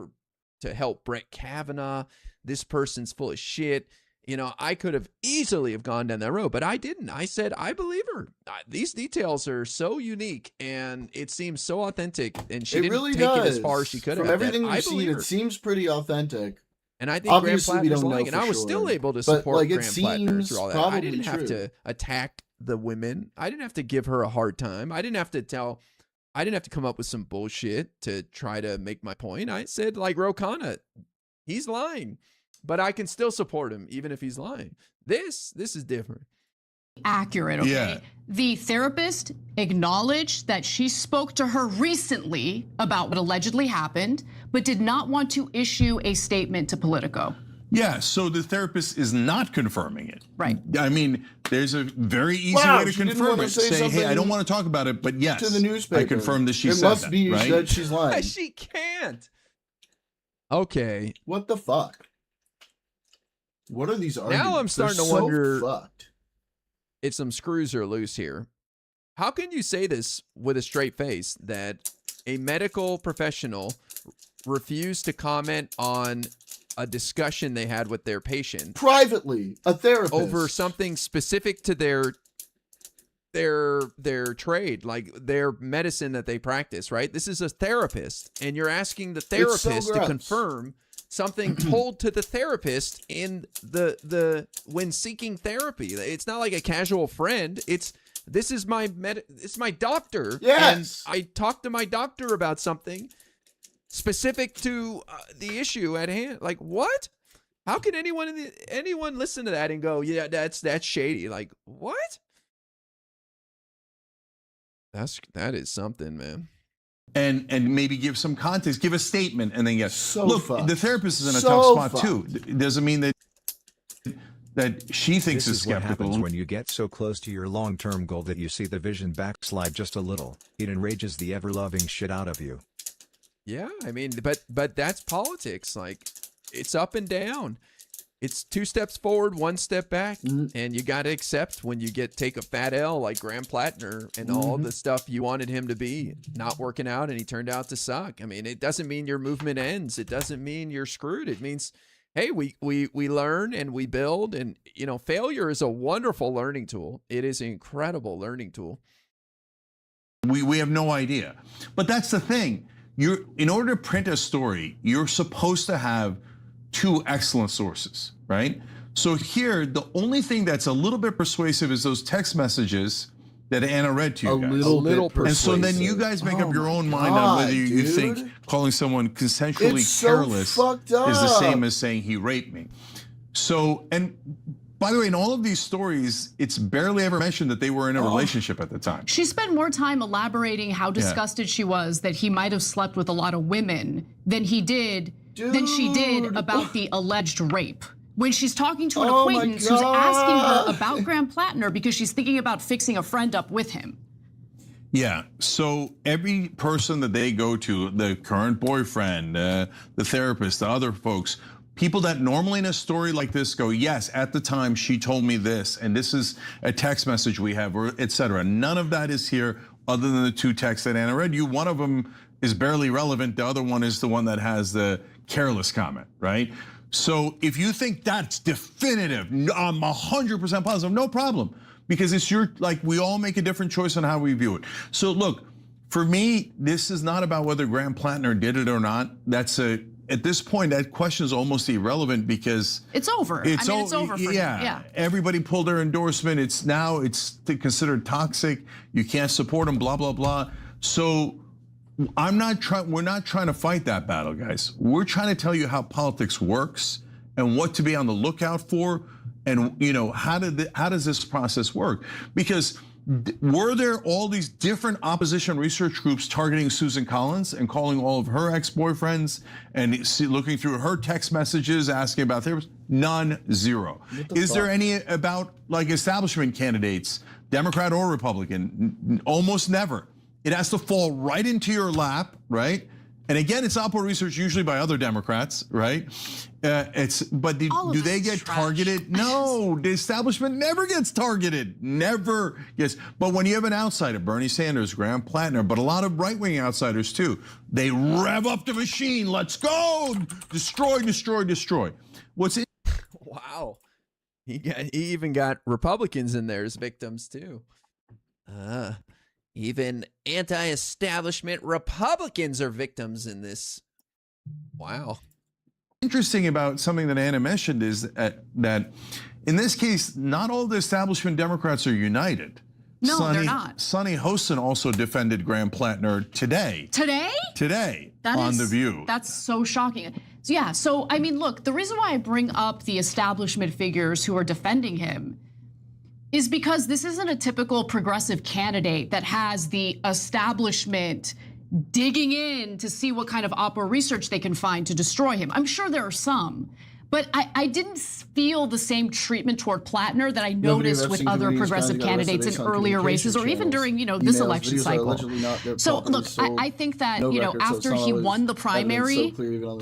Speaker 10: to help Brett Kavanaugh. This person's full of shit. You know, I could have easily have gone down that road, but I didn't. I said, I believe her. These details are so unique and it seems so authentic. And she didn't take it as far as she could have.
Speaker 1: From everything we've seen, it seems pretty authentic.
Speaker 10: And I think Graham Platner's lying, and I was still able to support Graham Platner through all that. I didn't have to attack the women. I didn't have to give her a hard time. I didn't have to come up with some bullshit to try to make my point. I said, like Ro Khanna, he's lying, but I can still support him even if he's lying. This is different.
Speaker 25: Accurate, okay?
Speaker 14: Yeah.
Speaker 25: The therapist acknowledged that she spoke to her recently about what allegedly happened, but did not want to issue a statement to Politico.
Speaker 14: Yeah, so the therapist is not confirming it.
Speaker 25: Right.
Speaker 14: I mean, there's a very easy way to confirm it. Say, hey, I don't want to talk about it, but yes,
Speaker 1: to the newspaper.
Speaker 14: I confirm that she
Speaker 1: it
Speaker 14: said
Speaker 1: must
Speaker 14: that,
Speaker 1: be
Speaker 14: right?
Speaker 1: that she's lying.
Speaker 10: She can't. Okay.
Speaker 1: What the fuck? What are these arguments?
Speaker 10: Now I'm starting
Speaker 1: They're
Speaker 10: to wonder
Speaker 1: fucked.
Speaker 10: if some screws are loose here. How can you say this with a straight face that a medical professional refused to comment on a discussion they had with their patient
Speaker 1: privately, a therapist,
Speaker 10: over something specific to their trade, like their medicine that they practice, right? This is a therapist, and you're asking the therapist to confirm something told to the therapist in the when seeking therapy. It's not like a casual friend. This is my doctor.
Speaker 1: Yes.
Speaker 10: And I talked to my doctor about something specific to the issue at hand. Like, what? How can anyone listen to that and go, yeah, that's shady? Like, what? That is something, man.
Speaker 14: And maybe give some context, give a statement, and then look,
Speaker 1: fucked.
Speaker 14: the therapist is in a
Speaker 1: So
Speaker 14: tough spot
Speaker 1: fucked.
Speaker 14: too. It doesn't mean that she thinks
Speaker 5: This
Speaker 14: is
Speaker 5: is what
Speaker 14: skeptical.
Speaker 5: happens when you get so close to your long-term goal that you see the vision backslide just a little. It enrages the ever-loving shit out of you.
Speaker 10: Yeah, I mean, but that's politics. Like, it's up and down. It's 2 steps forward, 1 step back, and you got to accept when you take a fat L like Graham Platner and all the stuff you wanted him to be not working out, and he turned out to suck. I mean, it doesn't mean your movement ends. It doesn't mean you're screwed. It means, hey, we learn and we build, and failure is a wonderful learning tool. It is an incredible learning tool.
Speaker 14: We have no idea, but that's the thing. In order to print a story, you're supposed to have 2 excellent sources, right? So here, the only thing that's a little bit persuasive is those text messages that Anna read to you guys.
Speaker 1: A little persuasive.
Speaker 14: And so then you guys make up your own mind on whether you think calling someone consensually careless is the same as saying he raped me. So, and by the way, in all of these stories, it's barely ever mentioned that they were in a relationship at the time.
Speaker 25: She spent more time elaborating how disgusted she was that he might have slept with a lot of women than she did about the alleged rape. When she's talking to an acquaintance who's asking her about Graham Platner because she's thinking about fixing a friend up with him.
Speaker 14: Yeah, so every person that they go to, the current boyfriend, the therapist, the other folks, people that normally in a story like this go, yes, at the time she told me this, and this is a text message we have, or etc. None of that is here other than the 2 texts that Anna read you. One of them is barely relevant. The other one is the one that has the careless comment, right? So if you think that's definitive, I'm 100% positive, no problem. Because it's we all make a different choice on how we view it. So look, for me, this is not about whether Graham Platner did it or not. At this point, that question is almost irrelevant because
Speaker 25: it's over. It's over for
Speaker 14: yeah. Everybody pulled their endorsement. It's considered toxic. You can't support them. Blah blah blah. So we're not trying to fight that battle, guys. We're trying to tell you how politics works and what to be on the lookout for, and how does this process work? Because Were there all these different opposition research groups targeting Susan Collins and calling all of her ex-boyfriends and looking through her text messages, asking about theirs? None, zero. Is there any about like establishment candidates, Democrat or Republican? Almost never. It has to fall right into your lap, right? And again, it's Oppo research usually by other Democrats, right? Do they get targeted? No, the establishment never gets targeted, never gets. But when you have an outsider, Bernie Sanders, Graham Platner, but a lot of right-wing outsiders too, they rev up the machine. Let's go, destroy, destroy, destroy.
Speaker 10: Wow, he even got Republicans in there as victims too. Even anti-establishment Republicans are victims in this. Wow.
Speaker 14: Interesting about something that Anna mentioned is that in this case, not all the establishment Democrats are united.
Speaker 25: No, they're not.
Speaker 14: Sonny Hostin also defended Graham Platner today.
Speaker 25: Today?
Speaker 14: Today
Speaker 25: That
Speaker 14: on
Speaker 25: is-
Speaker 14: The View.
Speaker 25: That's so shocking. So yeah, so I mean, look, the reason why I bring up the establishment figures who are defending him is because this isn't a typical progressive candidate that has the establishment digging in to see what kind of Oppo research they can find to destroy him. I'm sure there are some, but I didn't feel the same treatment toward Platner that I noticed with other progressive candidates in earlier races or even during, this election cycle. So look, I think that, after he won the primary,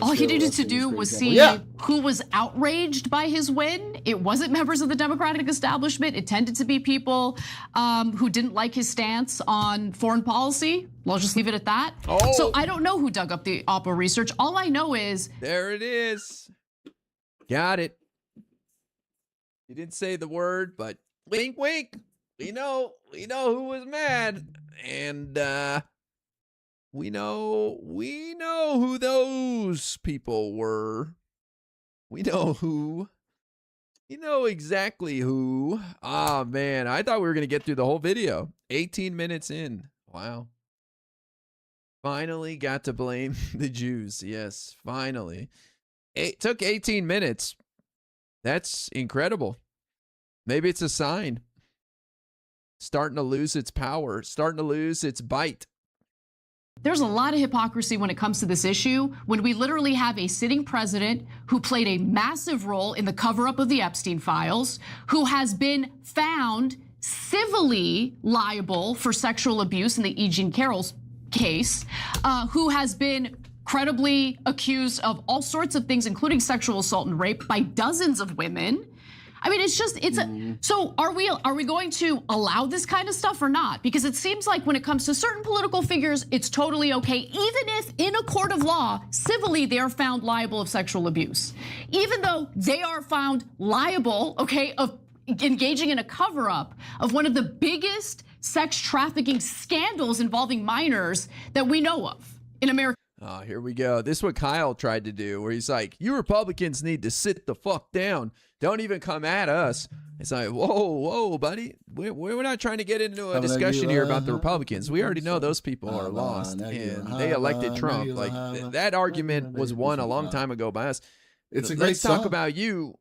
Speaker 25: all he needed to do was see who was outraged by his win. It wasn't members of the Democratic establishment. It tended to be people who didn't like his stance on foreign policy. I'll just leave it at that. So I don't know who dug up the Oppo research. All I know is
Speaker 10: there it is. Got it. You didn't say the word, but wink, wink. We know who was mad, and we know who those people were. We know who. You know exactly who. Ah, man, I thought we were gonna get through the whole video. 18 minutes in. Wow. Finally got to blame the Jews. Yes, finally. It took 18 minutes. That's incredible. Maybe it's a sign. Starting to lose its power, starting to lose its bite.
Speaker 25: there's a lot of hypocrisy when it comes to this issue when we literally have a sitting president who played a massive role in the cover-up of the Epstein files, who has been found civilly liable for sexual abuse in the E. Jean Carroll's case, who has been credibly accused of all sorts of things, including sexual assault and rape by dozens of women. I mean, so are we going to allow this kind of stuff or not? Because it seems like when it comes to certain political figures, it's totally okay, even if in a court of law, civilly, they are found liable of sexual abuse. Even though they are found liable, okay, of engaging in a cover-up of one of the biggest sex trafficking scandals involving minors that we know of in America.
Speaker 10: Oh, here we go. This is what Kyle tried to do, where he's like, you Republicans need to sit the fuck down. Don't even come at us. It's like, whoa, buddy. We're not trying to get into a discussion here about the Republicans. We already know those people are lost, and they elected Trump. Like, that argument was won a long time ago by us. Let's talk about you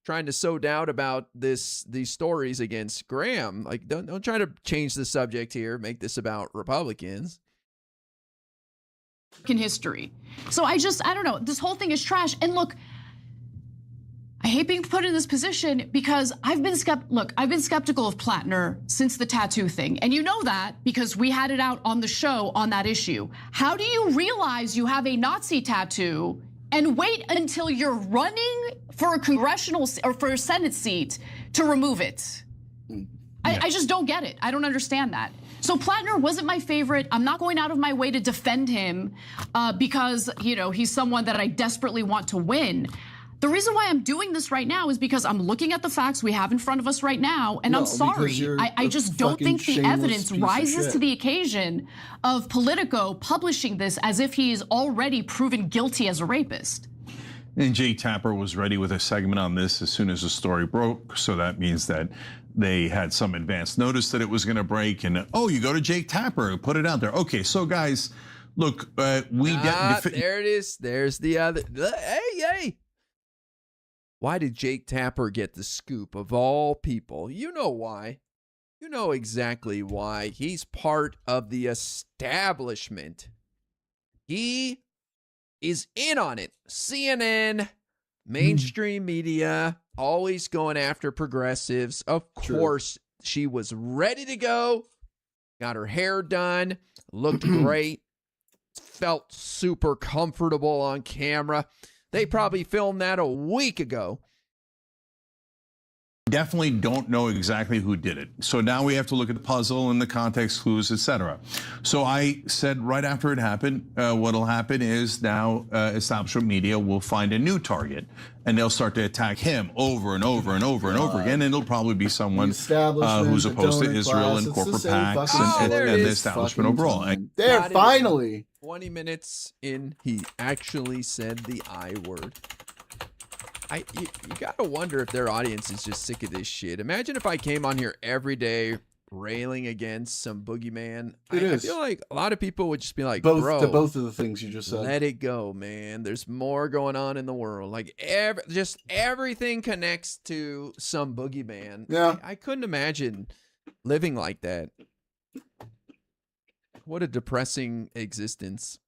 Speaker 10: trying to sow doubt about these stories against Graham. Like, don't try to change the subject here, make this about Republicans.
Speaker 25: In history. So I don't know. This whole thing is trash. And look, I hate being put in this position because I've been skeptical of Platner since the tattoo thing. And you know that because we had it out on the show on that issue. How do you realize you have a Nazi tattoo and wait until you're running for a congressional or for a Senate seat to remove it? I just don't get it. I don't understand that. So Platner wasn't my favorite. I'm not going out of my way to defend him because, he's someone that I desperately want to win. The reason why I'm doing this right now is because I'm looking at the facts we have in front of us right now, and I'm sorry. I just don't think the evidence rises to the occasion of Politico publishing this as if he is already proven guilty as a rapist.
Speaker 14: And Jake Tapper was ready with a segment on this as soon as the story broke, so that means that they had some advance notice that it was going to break, and you go to Jake Tapper, put it out there. Okay, so guys, look, there
Speaker 10: it is. There's the other. Hey. Why did Jake Tapper get the scoop of all people? You know why. You know exactly why. He's part of the establishment. He is in on it. CNN, mainstream media, always going after progressives. Of course, she was ready to go, got her hair done, looked great, felt super comfortable on camera. They probably filmed that a week ago.
Speaker 14: Definitely don't know exactly who did it. So now we have to look at the puzzle and the context clues, etc. So I said right after it happened, what'll happen is now establishment media will find a new target, and they'll start to attack him over and over and over and over again, and it'll probably be someone who's opposed to Israel and corporate PACs and the establishment overall.
Speaker 1: There, finally.
Speaker 10: 20 minutes in, he actually said the I word. You gotta wonder if their audience is just sick of this shit. Imagine if I came on here every day railing against some boogeyman. I feel like a lot of people would just be like, bro,
Speaker 1: to both of the things you just said.
Speaker 10: Let it go, man. There's more going on in the world. Like just everything connects to some boogeyman.
Speaker 1: Yeah.
Speaker 10: I couldn't imagine living like that. What a depressing existence.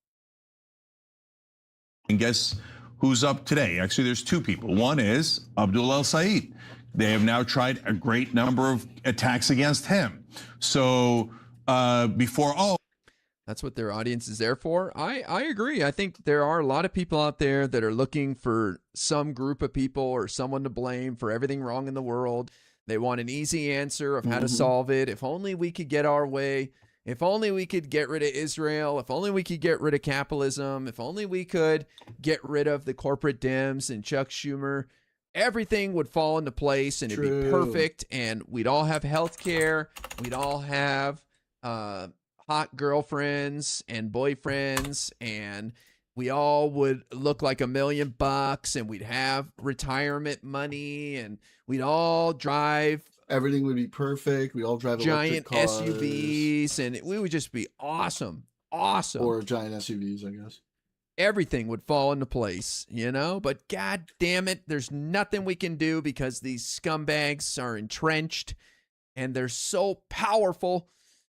Speaker 14: And guess who's up today? Actually, there's two people. One is Abdul El-Sayed. They have now tried a great number of attacks against him. So
Speaker 10: that's what their audience is there for. I agree. I think there are a lot of people out there that are looking for some group of people or someone to blame for everything wrong in the world. They want an easy answer of how to solve it. If only we could get our way. If only we could get rid of Israel. If only we could get rid of capitalism. If only we could get rid of the corporate Dems and Chuck Schumer. Everything would fall into place and it'd be perfect. And we'd all have health care. We'd all have hot girlfriends and boyfriends. And we all would look like $1 million and we'd have retirement money and we'd all drive.
Speaker 1: Everything would be perfect. We all drive
Speaker 10: giant
Speaker 1: electric cars.
Speaker 10: SUVs, and we would just be awesome. Awesome.
Speaker 1: Or giant SUVs, I guess.
Speaker 10: Everything would fall into place, you know? But God damn it, there's nothing we can do because these scumbags are entrenched, and they're so powerful.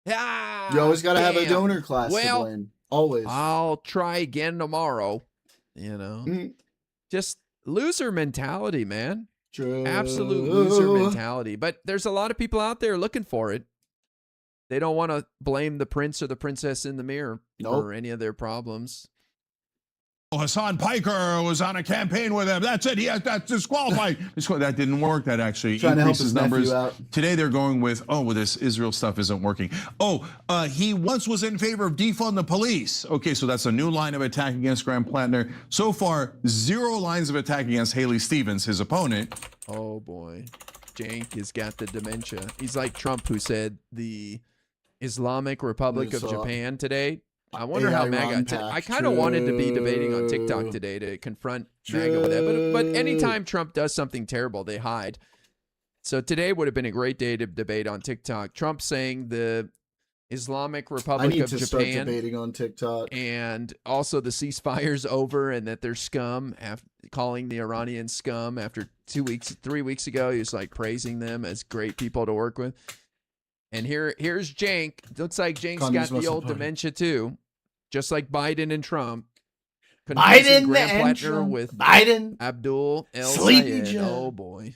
Speaker 1: You always got to have a donor class to blame. Always.
Speaker 10: I'll try again tomorrow, you know? Just loser mentality, man. Absolute loser mentality. But there's a lot of people out there looking for it. They don't want to blame the prince or the princess in the mirror for any of their problems.
Speaker 14: Hassan Piker was on a campaign with him. That's it. That's disqualified. That didn't work. That actually increases numbers. Today they're going with, this Israel stuff isn't working. He once was in favor of defund the police. Okay, so that's a new line of attack against Graham Platner. So far, 0 lines of attack against Haley Stevens, his opponent.
Speaker 10: Oh boy, Jank has got the dementia. He's like Trump, who said the Islamic Republic of Japan today. I wonder how MAGA. I kind of wanted to be debating on TikTok today to confront MAGA with that, but anytime Trump does something terrible, they hide. So today would have been a great day to debate on TikTok. Trump saying the Islamic Republic of Japan. I need to start
Speaker 1: debating on TikTok.
Speaker 10: And also the ceasefire's over and that they're scum. Calling the Iranians scum after 3 weeks ago, he was like praising them as great people to work with. And here's Jank. Looks like Jank's got the old dementia too, just like Biden and Trump.
Speaker 1: Biden
Speaker 10: Graham
Speaker 1: and
Speaker 10: Platner
Speaker 1: Trump.
Speaker 10: with
Speaker 1: Biden.
Speaker 10: Abdul
Speaker 1: Sleepy
Speaker 10: El-Sayed.
Speaker 1: Joe.
Speaker 10: Oh boy,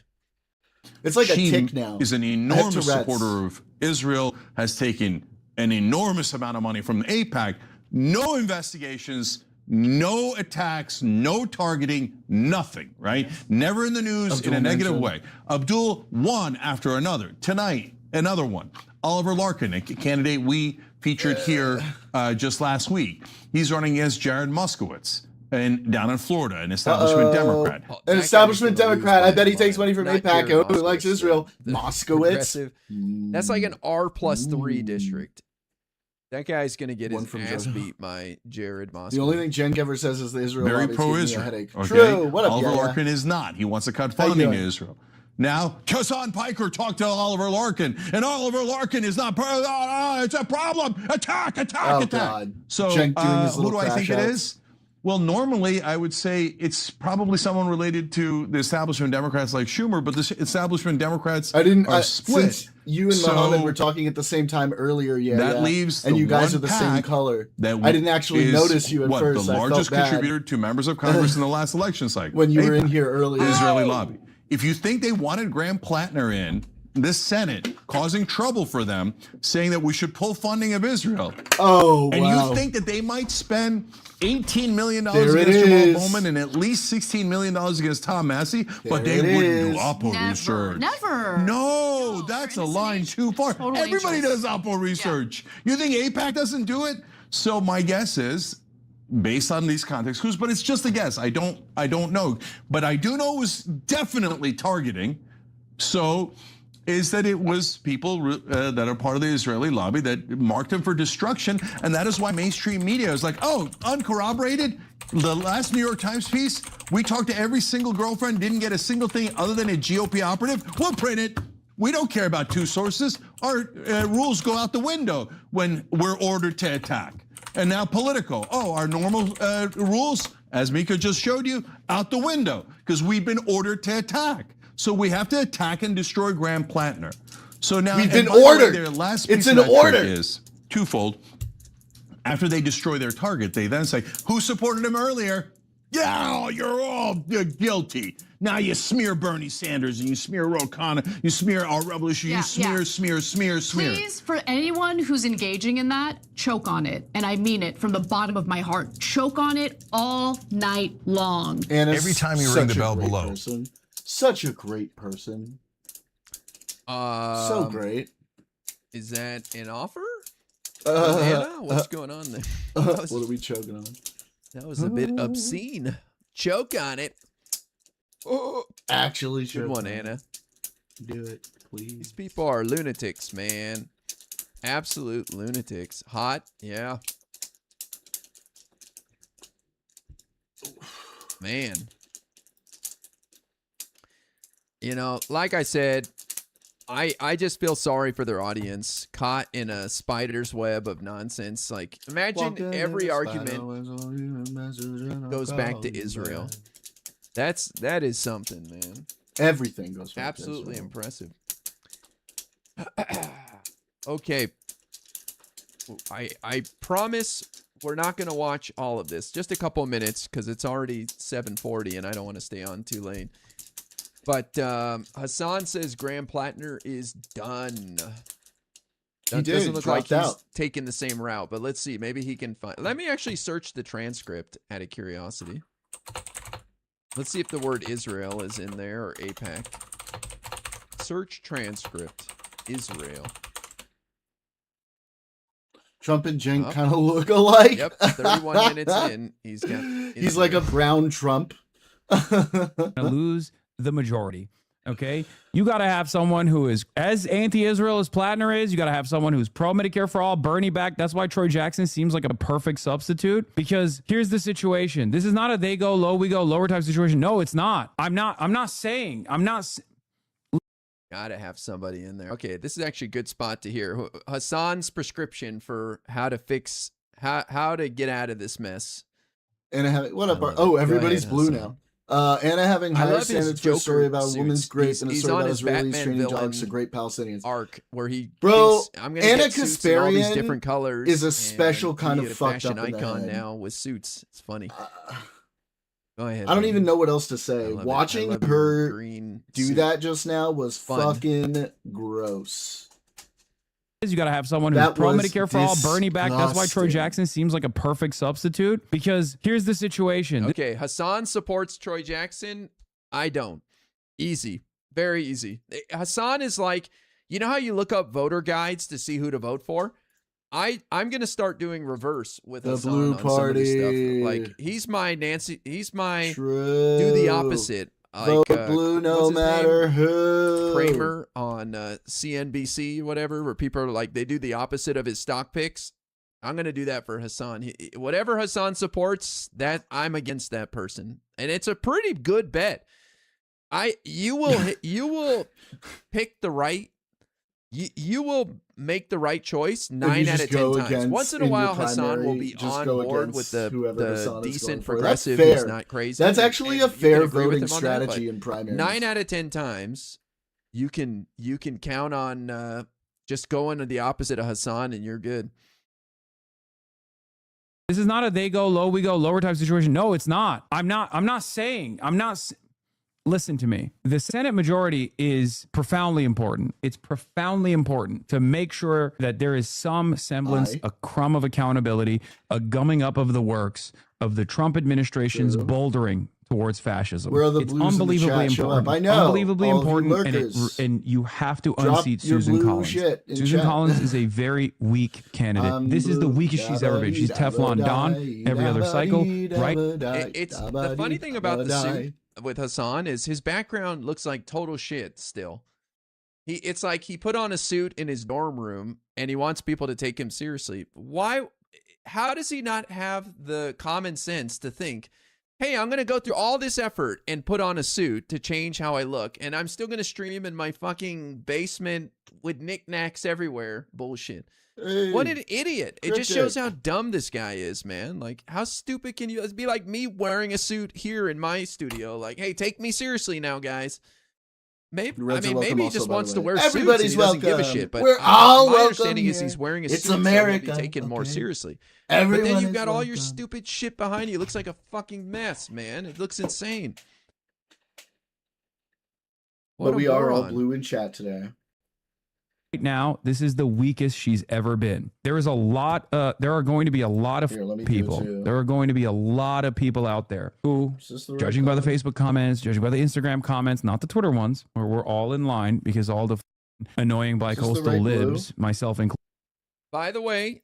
Speaker 1: it's like a tick now.
Speaker 14: Is an enormous supporter of Israel. Has taken an enormous amount of money from the AIPAC. No investigations. No attacks, no targeting, nothing, right? Never in the news in a negative way. Abdul, one after another. Tonight, another one. Oliver Larkin, a candidate we featured here just last week. He's running against Jared Moskowitz down in Florida, an establishment Democrat.
Speaker 1: An establishment Democrat. I bet he takes money from AIPAC. Who likes Israel? Moskowitz.
Speaker 10: That's like an R+3 district. That guy's going to get his ass beat by Jared Moskowitz.
Speaker 1: The only thing Jen ever says is the Israel
Speaker 14: very
Speaker 1: lobby's
Speaker 14: pro-Israel.
Speaker 1: giving me a headache.
Speaker 14: Okay?
Speaker 1: True. What up,
Speaker 14: Oliver Larkin is not. He wants to cut funding to Israel. Now, Hassan Piker talked to Oliver Larkin, and Oliver Larkin is not. It's a problem. Attack.
Speaker 1: God.
Speaker 14: So,
Speaker 1: Jen doing his
Speaker 14: who do I think it is? Well, normally I would say it's probably someone related to the establishment Democrats like Schumer, but the establishment Democrats are split.
Speaker 1: Since you and Muhammad were talking at the same time earlier,
Speaker 14: that leaves
Speaker 1: and
Speaker 14: the
Speaker 1: you guys
Speaker 14: one
Speaker 1: are the same
Speaker 14: pack
Speaker 1: color.
Speaker 14: That
Speaker 1: I didn't actually notice you at first.
Speaker 14: The largest contributor to members of Congress in the last election cycle.
Speaker 1: When you were in here earlier.
Speaker 14: The Israeli lobby. If you think they wanted Graham Platner in this Senate, causing trouble for them, saying that we should pull funding of Israel. And you think that they might spend $18 million against Jamal Bowman and at least $16 million against Tom Massey, but they wouldn't do Oppo research.
Speaker 25: Never.
Speaker 14: No, that's a line too far. Everybody does Oppo research. You think AIPAC doesn't do it? So my guess is, based on these context clues, but it's just a guess. I don't know. But I do know it was definitely targeting. So is that it was people that are part of the Israeli lobby that marked him for destruction. And that is why mainstream media is like, oh, uncorroborated. The last New York Times piece, we talked to every single girlfriend, didn't get a single thing other than a GOP operative. We'll print it. We don't care about two sources. Our rules go out the window when we're ordered to attack. And now Politico, our normal rules, as Mika just showed you, out the window because we've been ordered to attack. So we have to attack and destroy Graham Platner. So now
Speaker 1: we've been ordered.
Speaker 14: Their last piece
Speaker 1: it's an order.
Speaker 14: Is twofold. After they destroy their target, they then say, "Who supported him earlier? Yeah, you're all guilty. Now you smear Bernie Sanders and you smear Ro Khanna, you smear our revolution, you smear.
Speaker 25: Please, for anyone who's engaging in that, choke on it. And I mean it from the bottom of my heart. Choke on it all night long.
Speaker 1: And
Speaker 7: every time you ring the bell below.
Speaker 1: Such a great person. So great.
Speaker 10: Is that an offer? Anna? What's going on there?
Speaker 1: What are we choking on?
Speaker 10: That was a bit obscene. Choke on it.
Speaker 1: Actually,
Speaker 10: good one, Anna.
Speaker 1: Do it, please.
Speaker 10: These people are lunatics, man. Absolute lunatics. Hot, yeah. Man. You know, like I said, I just feel sorry for their audience, caught in a spider's web of nonsense. Like, imagine every argument goes back to Israel. That is something, man.
Speaker 1: Everything goes back
Speaker 10: absolutely
Speaker 1: to Israel.
Speaker 10: Impressive. Okay. I promise we're not going to watch all of this. Just a couple of minutes because it's already 7:40 and I don't want to stay on too late. But Hassan says Graham Platner is done.
Speaker 1: He
Speaker 10: doesn't look like
Speaker 1: he's
Speaker 10: taking the same route, but let's see. Maybe he can find. Let me actually search the transcript out of curiosity. Let's see if the word Israel is in there or AIPAC. Search transcript, Israel.
Speaker 1: Trump and Cenk kind of look alike.
Speaker 10: Yep, 31 minutes in, he's got.
Speaker 1: He's like a brown Trump.
Speaker 8: Lose the majority. Okay, you got to have someone who is as anti-Israel as Platner is. You got to have someone who's pro-Medicare for all, Bernie back. That's why Troy Jackson seems like a perfect substitute. Because here's the situation: this is not a they go low, we go lower type situation. No, it's not. I'm not saying.
Speaker 10: Gotta have somebody in there. Okay, this is actually a good spot to hear Hassan's prescription for how to fix how to get out of this mess.
Speaker 1: And what up? Everybody's blue now. Anna having higher standards for a story about a woman's grace and a story about Israelis training dogs to great Palestinians.
Speaker 10: Arc where he
Speaker 1: I'm gonna Anna Kasparian all these different colors is a special kind of fucked up
Speaker 10: icon now with suits. It's funny. Go ahead.
Speaker 1: I don't even know what else to say. Watching her do that just now was fucking gross.
Speaker 8: You got to have someone who's pro-Medicare for all, Bernie back. That's why Troy Jackson seems like a perfect substitute. Because here's the situation.
Speaker 10: Okay, Hassan supports Troy Jackson. I don't. Easy. Very easy. Hassan is like, you know how you look up voter guides to see who to vote for? I'm going to start doing reverse with
Speaker 1: the
Speaker 10: Hassan
Speaker 1: Blue
Speaker 10: on
Speaker 1: Party.
Speaker 10: Some of this stuff. Like, he's my do the opposite.
Speaker 1: Vote blue no matter who.
Speaker 10: Kramer on CNBC, whatever, where people are like, they do the opposite of his stock picks. I'm going to do that for Hassan. Whatever Hassan supports, that I'm against that person. And it's a pretty good bet. You will pick the right you will make the right choice 9 out of 10 times. Once in a while, Hassan will be on board with the decent progressive who's not crazy.
Speaker 1: That's actually a fair voting strategy in primaries.
Speaker 10: 9 out of 10 times, you can count on just going to the opposite of Hassan, and you're good.
Speaker 8: This is not a they go low, we go lower type situation. No, it's not. I'm not saying. Listen to me. The Senate majority is profoundly important. It's profoundly important to make sure that there is some semblance, a crumb of accountability, a gumming up of the works of the Trump administration's bouldering towards fascism.
Speaker 1: Where are the
Speaker 8: it's
Speaker 1: blues
Speaker 8: unbelievably
Speaker 1: in the chat?
Speaker 8: important.
Speaker 1: I know.
Speaker 8: Unbelievably
Speaker 1: All
Speaker 8: important. And you have to
Speaker 1: Drop
Speaker 8: unseat
Speaker 1: your
Speaker 8: Susan
Speaker 1: blue
Speaker 8: Collins.
Speaker 1: shit in
Speaker 8: Susan
Speaker 1: chat.
Speaker 8: Collins is a very weak candidate. This is the weakest she's ever been. She's Teflon Don every other cycle, right?
Speaker 10: It's the funny thing about the suit with Hassan is his background looks like total shit still. It's like he put on a suit in his dorm room and he wants people to take him seriously. Why? How does he not have the common sense to think, hey, I'm going to go through all this effort and put on a suit to change how I look, and I'm still going to stream in my fucking basement with knickknacks everywhere? Bullshit.
Speaker 1: Hey,
Speaker 10: what an idiot. It just shows how dumb this guy is, man. Like, how stupid can you... It'd be like me wearing a suit here in my studio. Like, hey, take me seriously now, guys. Maybe he just wants to wear suits and he doesn't give a shit. But
Speaker 1: we're all
Speaker 10: my understanding is he's wearing a
Speaker 1: it's
Speaker 10: suit
Speaker 1: America.
Speaker 10: So he'll be taken more seriously.
Speaker 1: Everyone
Speaker 10: but then you've
Speaker 1: is
Speaker 10: got all your
Speaker 1: welcome.
Speaker 10: stupid shit behind you. It looks like a fucking mess, man. It looks insane. What
Speaker 1: But we are all
Speaker 10: moron.
Speaker 1: blue in chat today.
Speaker 8: Right now, this is the weakest she's ever been. There is a lot. There are going to be a lot of people. There are going to be a lot of people out there who, judging by the Facebook comments, judging by the Instagram comments, not the Twitter ones, where we're all in line because all the annoying bi-coastal libs, myself included.
Speaker 10: By the way,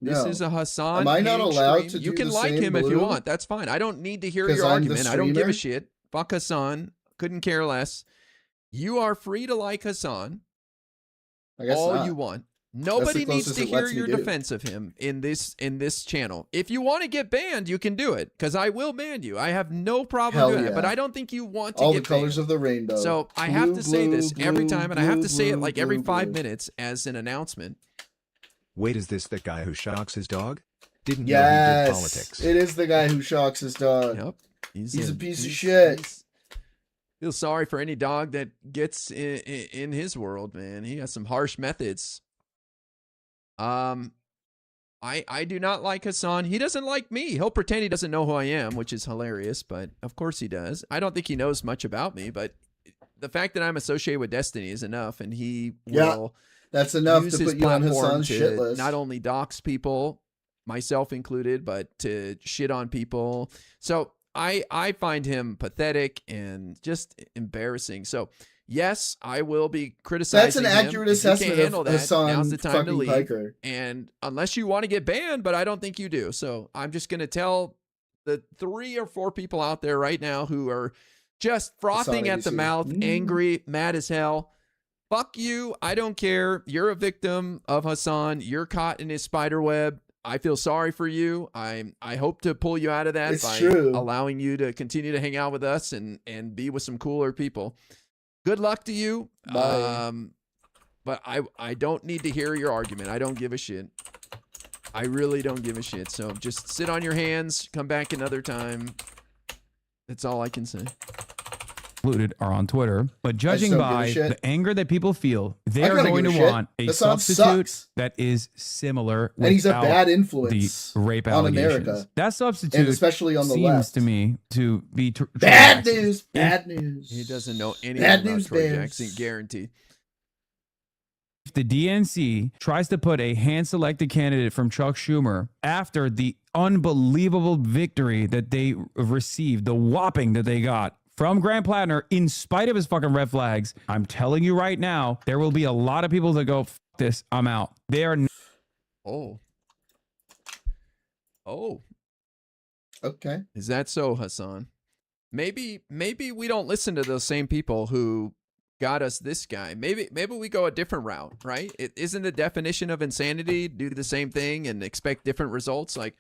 Speaker 10: this is a Hassan.
Speaker 1: Am I not
Speaker 10: hate
Speaker 1: allowed
Speaker 10: stream.
Speaker 1: to
Speaker 10: You
Speaker 1: do
Speaker 10: can
Speaker 1: the
Speaker 10: like
Speaker 1: same
Speaker 10: him if you
Speaker 1: blue?
Speaker 10: want. That's fine. I don't need to hear
Speaker 1: 'Cause
Speaker 10: your
Speaker 1: I'm the
Speaker 10: argument. I don't give a
Speaker 1: streamer?
Speaker 10: shit. Fuck Hassan. Couldn't care less. You are free to like Hassan
Speaker 1: I guess
Speaker 10: all
Speaker 1: not.
Speaker 10: you want. Nobody needs
Speaker 1: closest
Speaker 10: to
Speaker 1: it
Speaker 10: hear
Speaker 1: lets me
Speaker 10: your
Speaker 1: do.
Speaker 10: defense of him in this channel. If you want to get banned, you can do it because I will ban you. I have no problem
Speaker 1: Hell
Speaker 10: doing
Speaker 1: yeah.
Speaker 10: that. But I don't think you want to
Speaker 1: All
Speaker 10: get
Speaker 1: the colors
Speaker 10: banned.
Speaker 1: of the rainbow.
Speaker 10: So I have to say this every
Speaker 1: blue,
Speaker 10: time, and I have to say it
Speaker 1: blue,
Speaker 10: like every
Speaker 1: blue,
Speaker 10: 5
Speaker 1: blue.
Speaker 10: minutes as an announcement.
Speaker 5: Wait, is this the guy who shocks his dog? Didn't know he did
Speaker 1: Yes,
Speaker 5: politics.
Speaker 1: it is the guy who shocks his dog.
Speaker 10: Yep,
Speaker 1: He's a piece of shit.
Speaker 10: Feel sorry for any dog that gets in his world, man. He has some harsh methods. I do not like Hassan. He doesn't like me. He'll pretend he doesn't know who I am, which is hilarious, but of course he does. I don't think he knows much about me, but the fact that I'm associated with Destiny is enough, and he will
Speaker 1: that's enough
Speaker 10: use
Speaker 1: to
Speaker 10: his
Speaker 1: put you on
Speaker 10: platform
Speaker 1: Hassan's shit
Speaker 10: to
Speaker 1: list.
Speaker 10: not only dox people, myself included, but to shit on people. So I find him pathetic and just embarrassing. So yes, I will be criticizing
Speaker 1: That's an
Speaker 10: him.
Speaker 1: accurate
Speaker 10: If you
Speaker 1: assessment
Speaker 10: can't handle
Speaker 1: of
Speaker 10: that,
Speaker 1: Hassan
Speaker 10: now's the time to
Speaker 1: fucking
Speaker 10: leave.
Speaker 1: Piker.
Speaker 10: And unless you want to get banned, but I don't think you do. So I'm just going to tell the 3 or 4 people out there right now who are just frothing
Speaker 1: Hassan
Speaker 10: at the
Speaker 1: ABC.
Speaker 10: mouth, angry, mad as hell. Fuck you. I don't care. You're a victim of Hassan. You're caught in his spider web. I feel sorry for you. I hope to pull you out of that
Speaker 1: It's
Speaker 10: by
Speaker 1: true.
Speaker 10: allowing you to continue to hang out with us and be with some cooler people. Good luck to you.
Speaker 1: Bye.
Speaker 10: But I don't need to hear your argument. I don't give a shit. I really don't give a shit. So just sit on your hands. Come back another time. That's all I can say.
Speaker 8: Included are on Twitter, but judging
Speaker 1: don't give a
Speaker 8: by
Speaker 1: shit.
Speaker 8: the anger that people feel, they
Speaker 1: I
Speaker 8: are
Speaker 1: gotta
Speaker 8: going to
Speaker 1: give a shit.
Speaker 8: want a
Speaker 1: Hassan
Speaker 8: substitute
Speaker 1: sucks.
Speaker 8: that is similar.
Speaker 1: And he's a
Speaker 8: without
Speaker 1: bad influence
Speaker 8: the rape
Speaker 1: on
Speaker 8: allegations.
Speaker 1: America.
Speaker 8: That substitute,
Speaker 1: And especially on the
Speaker 8: seems
Speaker 1: left.
Speaker 8: to me to be
Speaker 1: Bad news. Bad news.
Speaker 10: He doesn't know anything
Speaker 1: Bad
Speaker 10: about
Speaker 1: news
Speaker 10: Troy
Speaker 1: bears.
Speaker 10: Jackson, guaranteed.
Speaker 8: If the DNC tries to put a hand-selected candidate from Chuck Schumer after the unbelievable victory that they received, the whopping that they got from Grant Platner, in spite of his fucking red flags, I'm telling you right now, there will be a lot of people that go, "F this, I'm out." They are.
Speaker 10: Oh.
Speaker 1: Okay.
Speaker 10: Is that so, Hassan? Maybe we don't listen to those same people who got us this guy. Maybe we go a different route, right? It isn't the definition of insanity do the same thing and expect different results. Like,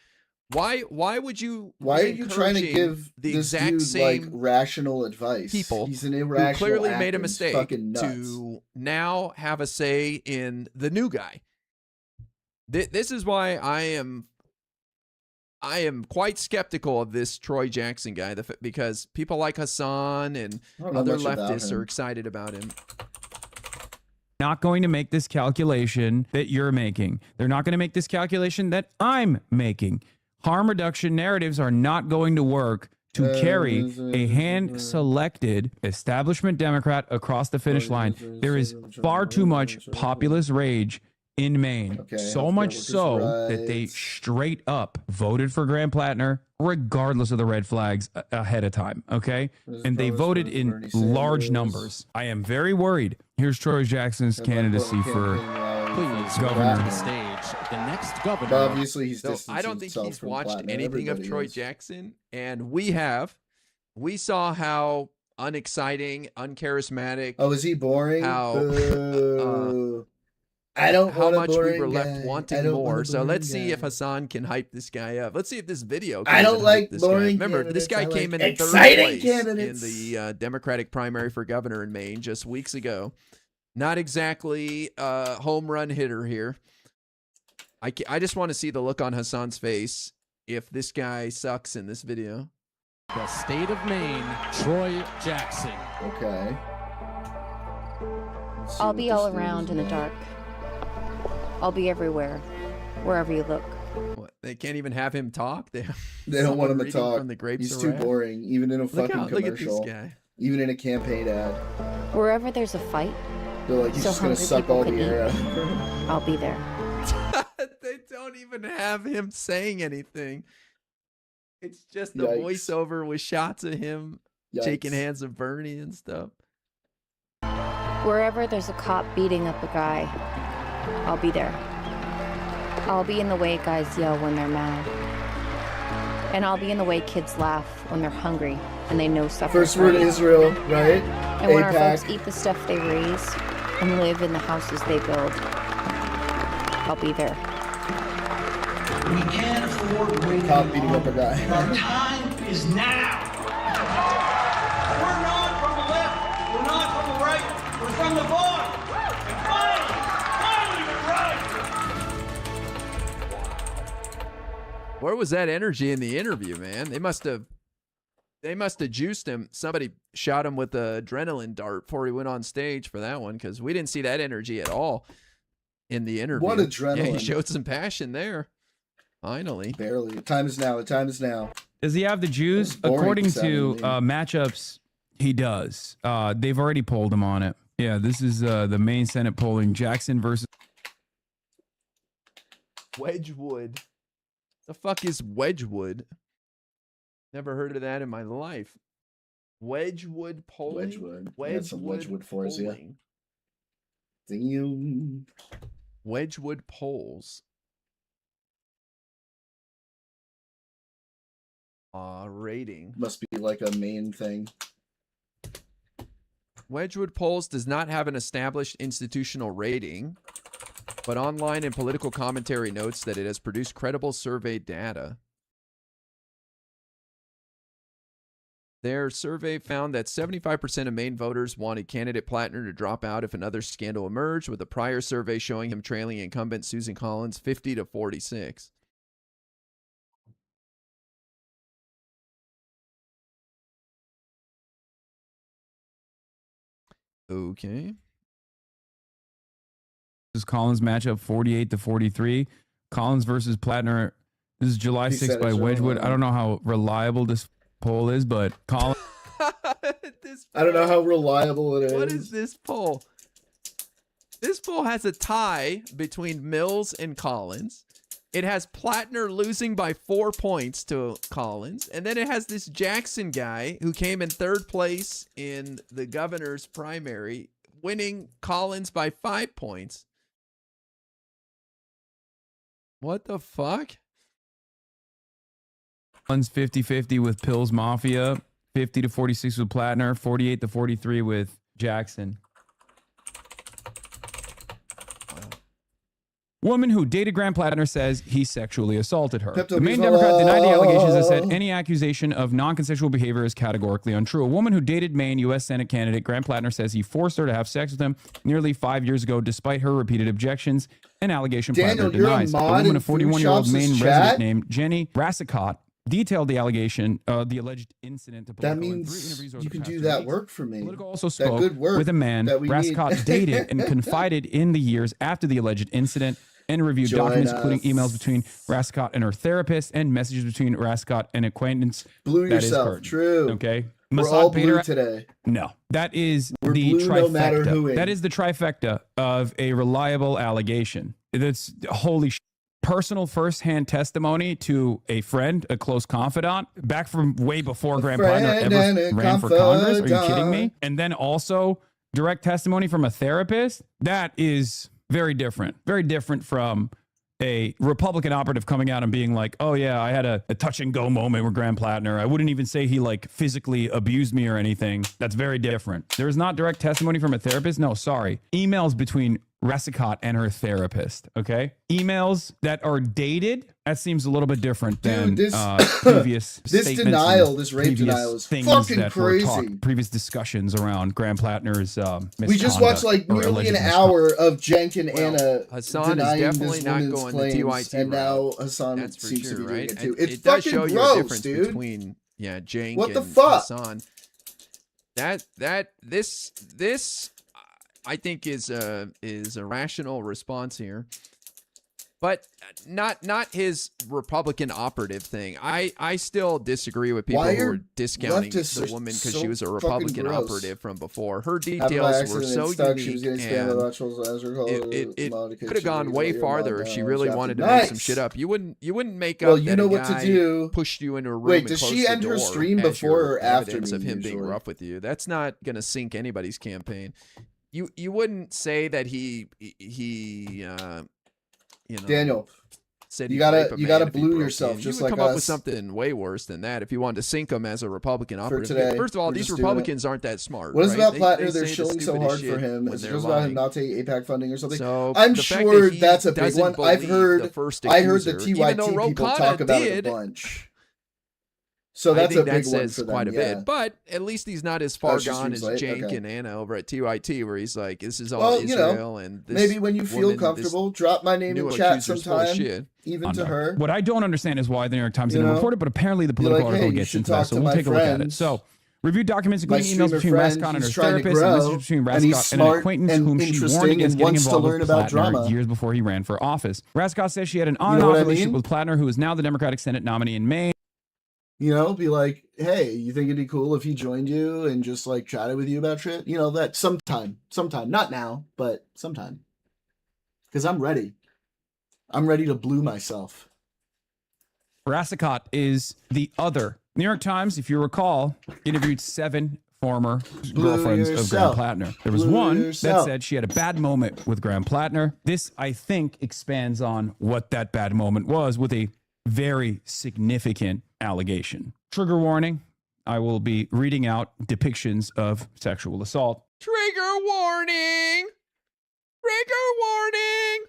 Speaker 10: Why would you?
Speaker 1: Why are you trying to give
Speaker 10: the
Speaker 1: this
Speaker 10: exact
Speaker 1: dude
Speaker 10: same
Speaker 1: like rational advice?
Speaker 10: people
Speaker 1: He's an
Speaker 10: who
Speaker 1: irrational
Speaker 10: clearly
Speaker 1: actor.
Speaker 10: made a
Speaker 1: He's
Speaker 10: mistake
Speaker 1: fucking nuts.
Speaker 10: to now have a say in the new guy? This is why I am quite skeptical of this Troy Jackson guy, because people like Hassan and other leftists are excited about him.
Speaker 8: Not going to make this calculation that you're making. They're not going to make this calculation that I'm making. Harm reduction narratives are not going to work to carry a hand-selected establishment Democrat across the finish line. There is far too much populist rage in Maine. So much so that they straight up voted for Graham Platner regardless of the red flags ahead of time, okay? And they voted in large numbers. I am very worried. Here's Troy Jackson's candidacy for governor.
Speaker 7: The stage, the next governor.
Speaker 1: But obviously, he's
Speaker 10: I don't think he's watched
Speaker 1: Platner.
Speaker 10: anything of Troy Jackson, and we have. We saw how unexciting, uncharismatic.
Speaker 1: Oh, is he boring?
Speaker 10: How
Speaker 1: I don't
Speaker 10: how
Speaker 1: want a
Speaker 10: much we
Speaker 1: boring
Speaker 10: were left
Speaker 1: guy. I
Speaker 10: wanting
Speaker 1: don't
Speaker 10: more.
Speaker 1: want a
Speaker 10: So
Speaker 1: boring
Speaker 10: let's see
Speaker 1: guy.
Speaker 10: if Hassan can hype this guy up. Let's see if this video.
Speaker 1: I don't like
Speaker 10: this guy.
Speaker 1: boring
Speaker 10: Remember,
Speaker 1: candidates.
Speaker 10: this guy
Speaker 1: I
Speaker 10: came
Speaker 1: like
Speaker 10: in third
Speaker 1: exciting
Speaker 10: place
Speaker 1: candidates.
Speaker 10: in the Democratic primary for governor in Maine just weeks ago. Not exactly a home run hitter here. I just want to see the look on Hassan's face if this guy sucks in this video.
Speaker 7: The state of Maine, Troy Jackson.
Speaker 1: Okay.
Speaker 11: I'll be all around in the dark. I'll be everywhere, wherever you look.
Speaker 10: What, they can't even have him talk? They
Speaker 1: don't want him to talk.
Speaker 10: From the grapes
Speaker 1: He's
Speaker 10: of
Speaker 1: too
Speaker 10: wrath?
Speaker 1: boring, even in a fucking commercial.
Speaker 10: Look at this guy.
Speaker 1: Even in a campaign ad.
Speaker 11: Wherever there's a fight,
Speaker 1: They're like, he's
Speaker 11: so
Speaker 1: just gonna
Speaker 11: hungry
Speaker 1: suck
Speaker 11: people
Speaker 1: all
Speaker 11: could
Speaker 1: the air
Speaker 11: eat.
Speaker 1: out of him.
Speaker 11: I'll be there.
Speaker 10: They don't even have him saying anything. It's just the
Speaker 1: Yikes.
Speaker 10: voiceover with shots of him shaking
Speaker 1: Yikes.
Speaker 10: hands of Bernie and stuff.
Speaker 11: Wherever there's a cop beating up a guy, I'll be there. I'll be in the way guys yell when they're mad. And I'll be in the way kids laugh when they're hungry and they know suffering.
Speaker 1: First word Israel, right?
Speaker 11: And when our
Speaker 1: AIPAC.
Speaker 11: folks eat the stuff they raise and live in the houses they build, I'll be there.
Speaker 16: We can't afford waiting.
Speaker 1: Cop beating up a guy.
Speaker 16: Our time is now. We're not from the left. We're not from the right. We're from the bottom. And finally, we're right.
Speaker 10: Where was that energy in the interview, man? They must have juiced him. Somebody shot him with an adrenaline dart before he went on stage for that one, because we didn't see that energy at all in the interview.
Speaker 1: What adrenaline?
Speaker 10: Yeah, he showed some passion there. Finally.
Speaker 1: Barely. The time is now. The time is now.
Speaker 8: Does he have the Jews?
Speaker 1: boring
Speaker 8: According
Speaker 1: sounding
Speaker 8: to
Speaker 1: name.
Speaker 8: matchups, he does. They've already polled him on it. Yeah, this is the Maine Senate polling. Jackson versus
Speaker 10: Wedgwood. The fuck is Wedgwood? Never heard of that in my life. Wedgwood polling?
Speaker 1: Wedgwood. We got some Wedgwood for us, yeah.
Speaker 10: polling.
Speaker 1: Damn.
Speaker 10: Wedgwood polls. Rating.
Speaker 1: Must be like a main thing.
Speaker 10: Wedgwood polls does not have an established institutional rating, but online and political commentary notes that it has produced credible survey data. Their survey found that 75% of Maine voters wanted candidate Platner to drop out if another scandal emerged, with a prior survey showing him trailing incumbent Susan Collins 50-46. Okay.
Speaker 8: This is Collins matchup 48-43. Collins versus Platner. This is July
Speaker 1: He
Speaker 8: 6th
Speaker 1: said
Speaker 8: by
Speaker 1: it, so
Speaker 8: Wedgwood. I don't know how reliable this poll is, but Collins.
Speaker 1: I don't know how reliable it is.
Speaker 10: What is this poll? This poll has a tie between Mills and Collins. It has Platner losing by 4 points to Collins. And then it has this Jackson guy who came in third place in the governor's primary, winning Collins by 5 points. What the fuck?
Speaker 8: Collins 50-50 with Pills Mafia. 50-46 with Platner. 48-43 with Jackson. Woman who dated Graham Platner says he sexually assaulted her. The Maine Democrat denied the allegations and said any accusation of non-consensual behavior is categorically untrue. A woman who dated Maine U.S. Senate candidate Graham Platner says he forced her to have sex with him nearly 5 years ago, despite her repeated objections. An allegation Platner denies. A woman, a 41-year-old Maine resident named Jenny Rassicott, detailed the allegation, the alleged incident to Politico.
Speaker 1: That means you can do that work for me.
Speaker 8: Politico also spoke with a man Rassicott dated and confided in the years after the alleged incident, and reviewed documents, including emails between Rassicott and her therapist and messages between Rassicott and acquaintance.
Speaker 1: Blew yourself. True.
Speaker 8: Okay.
Speaker 1: We're all blue today.
Speaker 8: No, that is
Speaker 1: We're
Speaker 8: the
Speaker 1: blue
Speaker 8: trifecta.
Speaker 1: no matter who
Speaker 8: That is the trifecta of a reliable allegation. That's holy shit. Personal first-hand testimony to a friend, a close confidant, back from way before Graham Platner ever ran for Congress. Are you kidding me? And then also direct testimony from a therapist. That is very different. Very different from a Republican operative coming out and being like, oh yeah, I had a touch and go moment with Graham Platner. I wouldn't even say he like physically abused me or anything. That's very different. There is not direct testimony from a therapist. No, sorry. Emails between Rassicott and her therapist. Okay. Emails that are dated. That seems a little bit different than previous
Speaker 1: this denial, this rape denial is fucking crazy.
Speaker 8: Previous discussions around Graham Platner's
Speaker 1: we just watched like nearly an hour of Cenk and Anna
Speaker 10: Hassan
Speaker 1: denying
Speaker 10: is definitely
Speaker 1: this
Speaker 10: not
Speaker 1: woman's
Speaker 10: going
Speaker 1: claims,
Speaker 10: the TYT
Speaker 1: and
Speaker 10: route.
Speaker 1: now Hassan
Speaker 10: That's for
Speaker 1: seems
Speaker 10: sure,
Speaker 1: to be doing
Speaker 10: right?
Speaker 1: it too.
Speaker 10: It
Speaker 1: It's
Speaker 10: does
Speaker 1: fucking
Speaker 10: show you
Speaker 1: gross,
Speaker 10: a difference
Speaker 1: dude.
Speaker 10: between Cenk
Speaker 1: What the
Speaker 10: and
Speaker 1: fuck?
Speaker 10: Hassan. This I think is a rational response here, but not his Republican operative thing. I still disagree with people who are discounting the woman because she was a Republican operative from before. Her details were so unique, and it could have gone way farther if she really wanted to make some shit up. You wouldn't make up that a guy pushed you into a room.
Speaker 1: Wait,
Speaker 10: and
Speaker 1: does
Speaker 10: closed
Speaker 1: she
Speaker 10: the
Speaker 1: end her
Speaker 10: door
Speaker 1: stream
Speaker 10: as
Speaker 1: before
Speaker 10: your
Speaker 1: or after
Speaker 10: evidence
Speaker 1: me,
Speaker 10: of him being
Speaker 1: usually?
Speaker 10: rough with you? That's not gonna sink anybody's campaign. You wouldn't say that he
Speaker 1: Daniel,
Speaker 10: said
Speaker 1: you gotta blue yourself just like
Speaker 10: come up
Speaker 1: us.
Speaker 10: with something way worse than that if you wanted to sink him as a Republican operative.
Speaker 1: today.
Speaker 10: First of all,
Speaker 1: We're
Speaker 10: these
Speaker 1: just doing
Speaker 10: Republicans aren't that smart.
Speaker 1: What is
Speaker 10: right?
Speaker 1: about Platner?
Speaker 10: They
Speaker 1: They're
Speaker 10: say the
Speaker 1: shilling so
Speaker 10: stupidest
Speaker 1: hard
Speaker 10: shit
Speaker 1: for him.
Speaker 10: when
Speaker 1: Is it
Speaker 10: they're
Speaker 1: just about him
Speaker 10: lying.
Speaker 1: not taking APAC funding or something?
Speaker 10: So
Speaker 1: I'm
Speaker 10: the fact
Speaker 1: sure
Speaker 10: that he
Speaker 1: that's a big
Speaker 10: doesn't
Speaker 1: one. I've
Speaker 10: believe
Speaker 1: heard
Speaker 10: the first
Speaker 1: I heard the
Speaker 10: accuser, even though
Speaker 1: TYT people
Speaker 10: Ro
Speaker 1: talk
Speaker 10: Khanna
Speaker 1: about
Speaker 10: did,
Speaker 1: it a bunch. So
Speaker 10: I
Speaker 1: that's
Speaker 10: think
Speaker 1: a big
Speaker 10: that
Speaker 1: one
Speaker 10: says
Speaker 1: for them.
Speaker 10: quite a
Speaker 1: yeah.
Speaker 10: bit, but at least he's not as far
Speaker 1: she
Speaker 10: gone
Speaker 1: streams
Speaker 10: as
Speaker 1: late?
Speaker 10: Cenk
Speaker 1: Okay.
Speaker 10: and Anna over at TYT, where he's like, "This is all
Speaker 1: Well,
Speaker 10: Israel." And this
Speaker 1: maybe when you feel
Speaker 10: woman,
Speaker 1: comfortable, drop my name
Speaker 10: new
Speaker 1: in chat
Speaker 10: accuser's full of
Speaker 1: sometime,
Speaker 10: shit.
Speaker 1: even to her.
Speaker 8: What I don't understand is why the New York Times
Speaker 1: You
Speaker 8: didn't
Speaker 1: know?
Speaker 8: report it, but apparently the
Speaker 1: Be
Speaker 8: political
Speaker 1: like,
Speaker 8: article
Speaker 1: hey, you
Speaker 8: gets
Speaker 1: should
Speaker 8: into that,
Speaker 1: talk
Speaker 8: so
Speaker 1: to
Speaker 8: we'll
Speaker 1: my
Speaker 8: take a look at it.
Speaker 1: friends.
Speaker 8: So, review documents,
Speaker 1: My
Speaker 8: including emails
Speaker 1: streamer
Speaker 8: between
Speaker 1: friend,
Speaker 8: Rassicott and her
Speaker 1: he's trying to
Speaker 8: therapist, and messages
Speaker 1: grow,
Speaker 8: between
Speaker 1: and he's
Speaker 8: Rassicott and an
Speaker 1: smart
Speaker 8: acquaintance
Speaker 1: and
Speaker 8: whom she
Speaker 1: interesting
Speaker 8: warned against
Speaker 1: and
Speaker 8: getting
Speaker 1: wants to
Speaker 8: involved
Speaker 1: learn
Speaker 8: with
Speaker 1: about
Speaker 8: Platner
Speaker 1: drama.
Speaker 8: years before he ran for office. Rassicott says she had an
Speaker 1: know
Speaker 8: on-and-off
Speaker 1: what I
Speaker 8: relationship
Speaker 1: mean?
Speaker 8: with Platner, who is now the Democratic Senate nominee in Maine.
Speaker 1: You know, be like, hey, you think it'd be cool if he joined you and just like chatted with you about shit? You know, that sometime, not now, but sometime. Because I'm ready. I'm ready to blue myself.
Speaker 8: Rassicott is the other. New York Times, if you recall, interviewed 7 former girlfriends of Graham Platner. There was one that said she had a bad moment with Graham Platner. This, I think, expands on what that bad moment was with a very significant allegation. Trigger warning. I will be reading out depictions of sexual assault.
Speaker 10: Trigger warning! Trigger warning!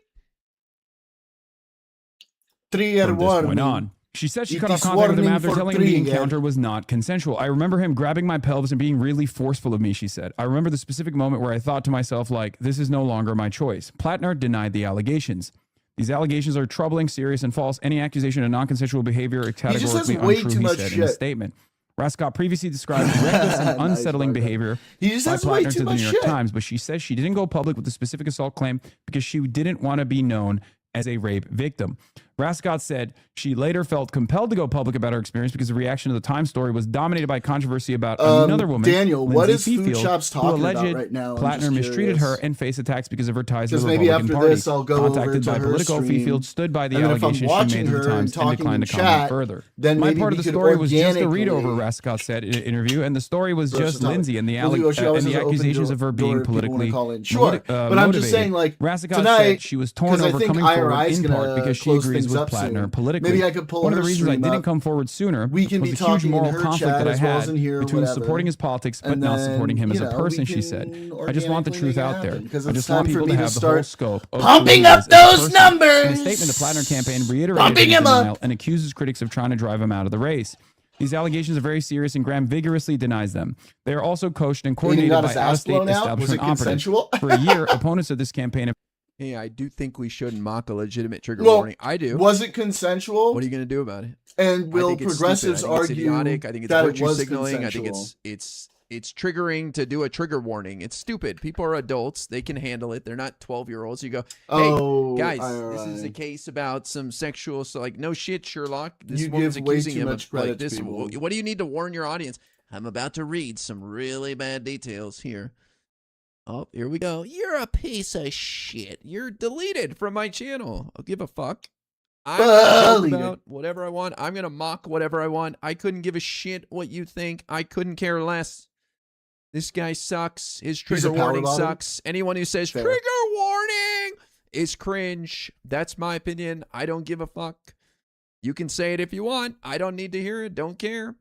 Speaker 1: Trigger
Speaker 8: From this
Speaker 1: warning.
Speaker 8: point on. She said she
Speaker 1: It
Speaker 8: cut off
Speaker 1: is
Speaker 8: contact with him
Speaker 1: warning
Speaker 8: after
Speaker 1: for
Speaker 8: telling him the
Speaker 1: trigger.
Speaker 8: encounter was not consensual. I remember him grabbing my pelvis and being really forceful of me, she said. I remember the specific moment where I thought to myself, like, this is no longer my choice. Platner denied the allegations. These allegations are troubling, serious, and false. Any accusation of non-consensual behavior is categorically
Speaker 1: way
Speaker 8: untrue,
Speaker 1: too
Speaker 8: he
Speaker 1: much
Speaker 8: said in a
Speaker 1: shit.
Speaker 8: statement. Rassicott previously described reckless and unsettling behavior
Speaker 1: He just
Speaker 8: by
Speaker 1: has way
Speaker 8: Platner
Speaker 1: too
Speaker 8: to the
Speaker 1: much
Speaker 8: New York
Speaker 1: shit.
Speaker 8: Times, but she says she didn't go public with the specific assault claim because she didn't want to be known as a rape victim. Rassicott said she later felt compelled to go public about her experience because the reaction to the Times story was dominated by controversy about another woman,
Speaker 1: Daniel, what is
Speaker 8: Lindsay
Speaker 1: Food
Speaker 8: Feefield,
Speaker 1: Shops
Speaker 8: who
Speaker 1: talking
Speaker 8: alleged
Speaker 1: about right now? I'm
Speaker 8: Platner
Speaker 1: just
Speaker 8: mistreated
Speaker 1: curious.
Speaker 8: her and faced attacks because of her ties to the
Speaker 1: Because maybe
Speaker 8: Republican
Speaker 1: after
Speaker 8: Party.
Speaker 1: this, I'll go
Speaker 8: Contacted
Speaker 1: over to
Speaker 8: by
Speaker 1: her
Speaker 8: Politico,
Speaker 1: stream,
Speaker 8: Feefield stood by the
Speaker 1: and then if I'm
Speaker 8: allegations she
Speaker 1: watching
Speaker 8: made to the
Speaker 1: her and
Speaker 8: Times and
Speaker 1: talking
Speaker 8: declined
Speaker 1: in
Speaker 8: to comment
Speaker 1: chat,
Speaker 8: further.
Speaker 1: then
Speaker 8: My
Speaker 1: maybe
Speaker 8: part
Speaker 1: we
Speaker 8: of the
Speaker 1: could
Speaker 8: story was just a
Speaker 1: organically-
Speaker 8: read over, Rassicott said in an interview, and the story was just
Speaker 1: Versatile.
Speaker 8: Lindsay and the,
Speaker 1: Well, she always
Speaker 8: and
Speaker 1: has
Speaker 8: the
Speaker 1: an open
Speaker 8: accusations
Speaker 1: door-
Speaker 8: of her
Speaker 1: door
Speaker 8: being
Speaker 1: if people wanna
Speaker 8: politically
Speaker 1: call in. Sure, but I'm just saying, like,
Speaker 8: Rassicott
Speaker 1: tonight,
Speaker 8: said she was torn
Speaker 1: 'cause I
Speaker 8: over
Speaker 1: think
Speaker 8: coming forward
Speaker 1: IRI is
Speaker 8: in part
Speaker 1: gonna
Speaker 8: because she
Speaker 1: close
Speaker 8: agrees
Speaker 1: things things
Speaker 8: with
Speaker 1: up
Speaker 8: Platner
Speaker 1: soon.
Speaker 8: politically.
Speaker 1: Maybe I could pull
Speaker 8: One of
Speaker 1: her
Speaker 8: the reasons I
Speaker 1: stream
Speaker 8: didn't
Speaker 1: up.
Speaker 8: come forward sooner
Speaker 1: We can
Speaker 8: was
Speaker 1: be
Speaker 8: the huge
Speaker 1: talking in
Speaker 8: moral
Speaker 1: her
Speaker 8: conflict
Speaker 1: chat
Speaker 8: that I
Speaker 1: as well as
Speaker 8: had
Speaker 1: in here,
Speaker 8: between
Speaker 1: whatever.
Speaker 8: supporting his politics but
Speaker 1: And
Speaker 8: not
Speaker 1: then,
Speaker 8: supporting him as
Speaker 1: you
Speaker 8: a
Speaker 1: know,
Speaker 8: person,
Speaker 1: we
Speaker 8: she
Speaker 1: can
Speaker 8: said. I just want the
Speaker 1: organically
Speaker 8: truth
Speaker 1: make it
Speaker 8: out there.
Speaker 1: happen, because
Speaker 8: I
Speaker 1: it's
Speaker 8: just
Speaker 1: time
Speaker 8: want
Speaker 1: for
Speaker 8: people
Speaker 1: me
Speaker 8: to
Speaker 1: to
Speaker 8: have the
Speaker 1: start
Speaker 8: whole scope of
Speaker 1: pumping
Speaker 8: who he
Speaker 1: up
Speaker 8: is as a
Speaker 1: those
Speaker 8: person.
Speaker 1: numbers.
Speaker 8: In a statement, the Platner campaign reiterated
Speaker 1: Pumping
Speaker 8: his
Speaker 1: him up.
Speaker 8: denial and accuses critics of trying to drive him out of the race. These allegations are very serious, and Graham vigorously denies them. They are also coached and coordinated
Speaker 1: got
Speaker 8: by
Speaker 1: his ass
Speaker 8: out-of-state
Speaker 1: blown out? Was it
Speaker 8: establishment operatives.
Speaker 1: consensual?
Speaker 8: For a year, opponents of this campaign have
Speaker 10: Hey, I do think we shouldn't mock a legitimate trigger
Speaker 1: Well,
Speaker 10: warning. I do.
Speaker 1: Was it consensual?
Speaker 10: What are you going to do about it?
Speaker 1: And will
Speaker 10: I think it's
Speaker 1: progressives
Speaker 10: stupid. I think it's
Speaker 1: argue
Speaker 10: idiotic. I think it's
Speaker 1: that it
Speaker 10: virtue
Speaker 1: was
Speaker 10: signaling. I think
Speaker 1: consensual?
Speaker 10: it's triggering to do a trigger warning. It's stupid. People are adults. They can handle it. They're not 12-year-olds. You go, hey, guys, this is a case about some sexual. So like, no shit, Sherlock. This
Speaker 1: You
Speaker 10: woman's
Speaker 1: give way
Speaker 10: accusing
Speaker 1: too
Speaker 10: him
Speaker 1: much
Speaker 10: of like
Speaker 1: credit to
Speaker 10: this.
Speaker 1: people.
Speaker 10: What do you need to warn your audience? I'm about to read some really bad details here. Oh, here we go. You're a piece of shit. You're deleted from my channel. I'll give a fuck. I'm gonna joke about whatever I want. I'm gonna mock whatever I want. I couldn't give a shit what you think. I couldn't care less. This guy sucks. His trigger warning sucks. Anyone who says trigger warning is cringe. That's my opinion. I don't give a fuck. You can say it if you want. I don't need to hear it. Don't care.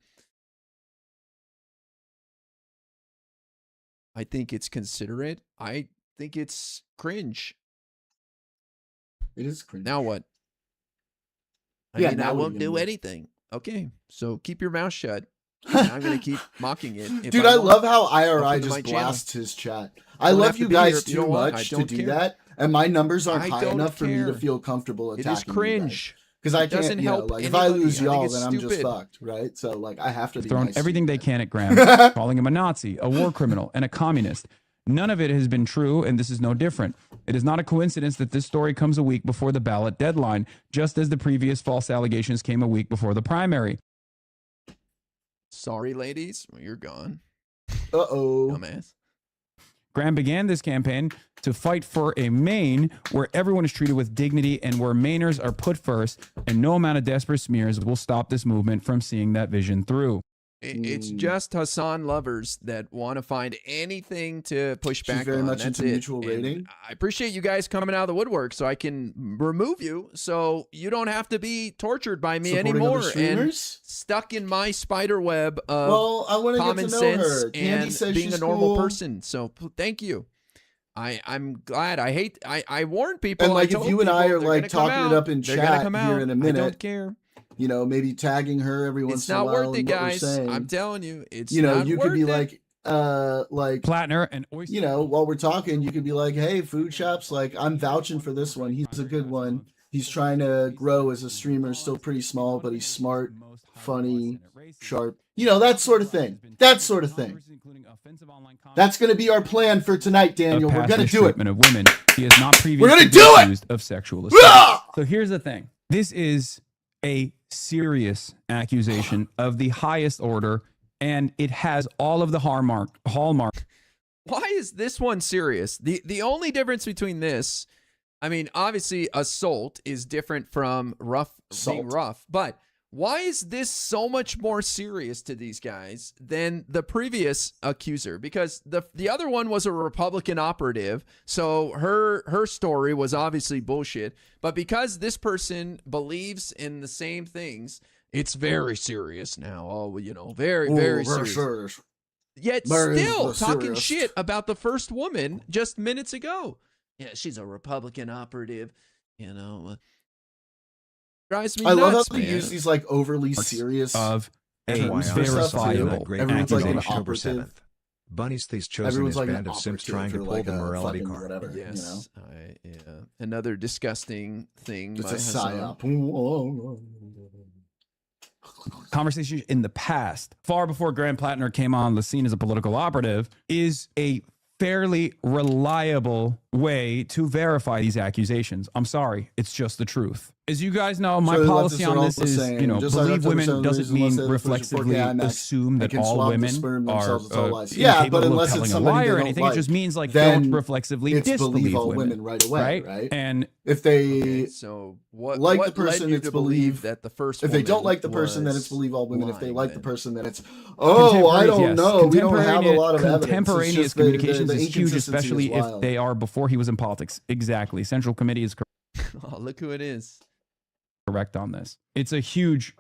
Speaker 10: I think it's considerate. I think it's cringe.
Speaker 1: It is cringe.
Speaker 10: Now what? I mean, I won't do anything. Okay, so keep your mouth shut. I'm going to keep mocking it.
Speaker 1: Dude, I love how IRI just blasts his chat. I love you guys too much to do that, and my numbers aren't high enough for me to feel comfortable attacking.
Speaker 10: It is cringe.
Speaker 1: Because I can't, like, if I lose y'all, then I'm just fucked, right? So, like, I have to be
Speaker 8: thrown everything they can at Graham, calling him a Nazi, a war criminal, and a communist. None of it has been true, and this is no different. It is not a coincidence that this story comes a week before the ballot deadline, just as the previous false allegations came a week before the primary.
Speaker 10: Sorry, ladies. Well, you're gone.
Speaker 1: Uh-oh.
Speaker 10: Dumbass.
Speaker 8: Graham began this campaign to fight for a Maine where everyone is treated with dignity and where Mainers are put first, and no amount of desperate smears will stop this movement from seeing that vision through.
Speaker 10: It's just Hassan lovers that want to find anything to push back on.
Speaker 1: Very much
Speaker 10: That's
Speaker 1: into
Speaker 10: it.
Speaker 1: mutual rating.
Speaker 10: I appreciate you guys coming out of the woodwork so I can remove you so you don't have to be tortured by me anymore and stuck in my spider web of common sense and being a normal person. So thank you. I'm glad. I warned people.
Speaker 1: And like if you and I are like talking it up in chat here in a minute,
Speaker 10: I don't care.
Speaker 1: You know, maybe tagging her every once in a while.
Speaker 10: It's not worth it, guys. I'm telling you, it's
Speaker 1: you know,
Speaker 10: not
Speaker 1: you
Speaker 10: worth
Speaker 1: could be
Speaker 10: it.
Speaker 1: like
Speaker 8: Platner and Oyster.
Speaker 1: You know, while we're talking, you could be like, "Hey, food shops, like I'm vouching for this one. He's a good one. He's trying to grow as a streamer. Still pretty small, but he's smart, funny, sharp. You know, that sort of thing. That sort of thing. That's going to be our plan for tonight, Daniel. We're going to do it.
Speaker 8: Of women. He has not previously
Speaker 1: we're going to do
Speaker 8: accused of sexual assault. So here's the thing. This is a serious accusation of the highest order, and it has all of the hallmark.
Speaker 10: Why is this one serious? The only difference between this, I mean, obviously assault is different from being rough, but why is this so much more serious to these guys than the previous accuser? Because the other one was a Republican operative, so her story was obviously bullshit. But because this person believes in the same things, it's very serious now. Oh, you know, very serious. Yet still talking shit about the first woman just minutes ago. Yeah, she's a Republican operative, you know. Drives me nuts,
Speaker 1: love how they
Speaker 10: man.
Speaker 1: use these like overly serious
Speaker 8: of a
Speaker 1: verifiable.
Speaker 5: Everyone's like October 7th. Bunny's Thie's chosen his
Speaker 1: like
Speaker 5: band of simps trying to pull the morality card.
Speaker 1: Whatever,
Speaker 10: yes, you know? Another disgusting thing.
Speaker 1: It's a psyop.
Speaker 8: Conversation in the past, far before Graham Platner came on the scene as a political operative, is a fairly reliable way to verify these accusations. I'm sorry, it's just the truth. As you guys know, my policy on this is, you know, believe women doesn't mean reflexively assume that all women are capable of telling a lie or anything. It just means like don't reflexively disbelieve women
Speaker 1: right away, right?
Speaker 8: And
Speaker 1: if they
Speaker 10: what
Speaker 1: like
Speaker 10: what
Speaker 1: the person,
Speaker 10: led you
Speaker 1: it's
Speaker 10: to
Speaker 1: believe
Speaker 10: that the first.
Speaker 1: If they don't like the person, then it's believe all women. If they like the person, then it's I don't know. We don't have a lot of evidence.
Speaker 8: Contemporaneous communications is huge, especially if they are before he was in politics. Exactly. Central Committee is correct.
Speaker 10: Oh, look who it is.
Speaker 8: correct on this. It's a huge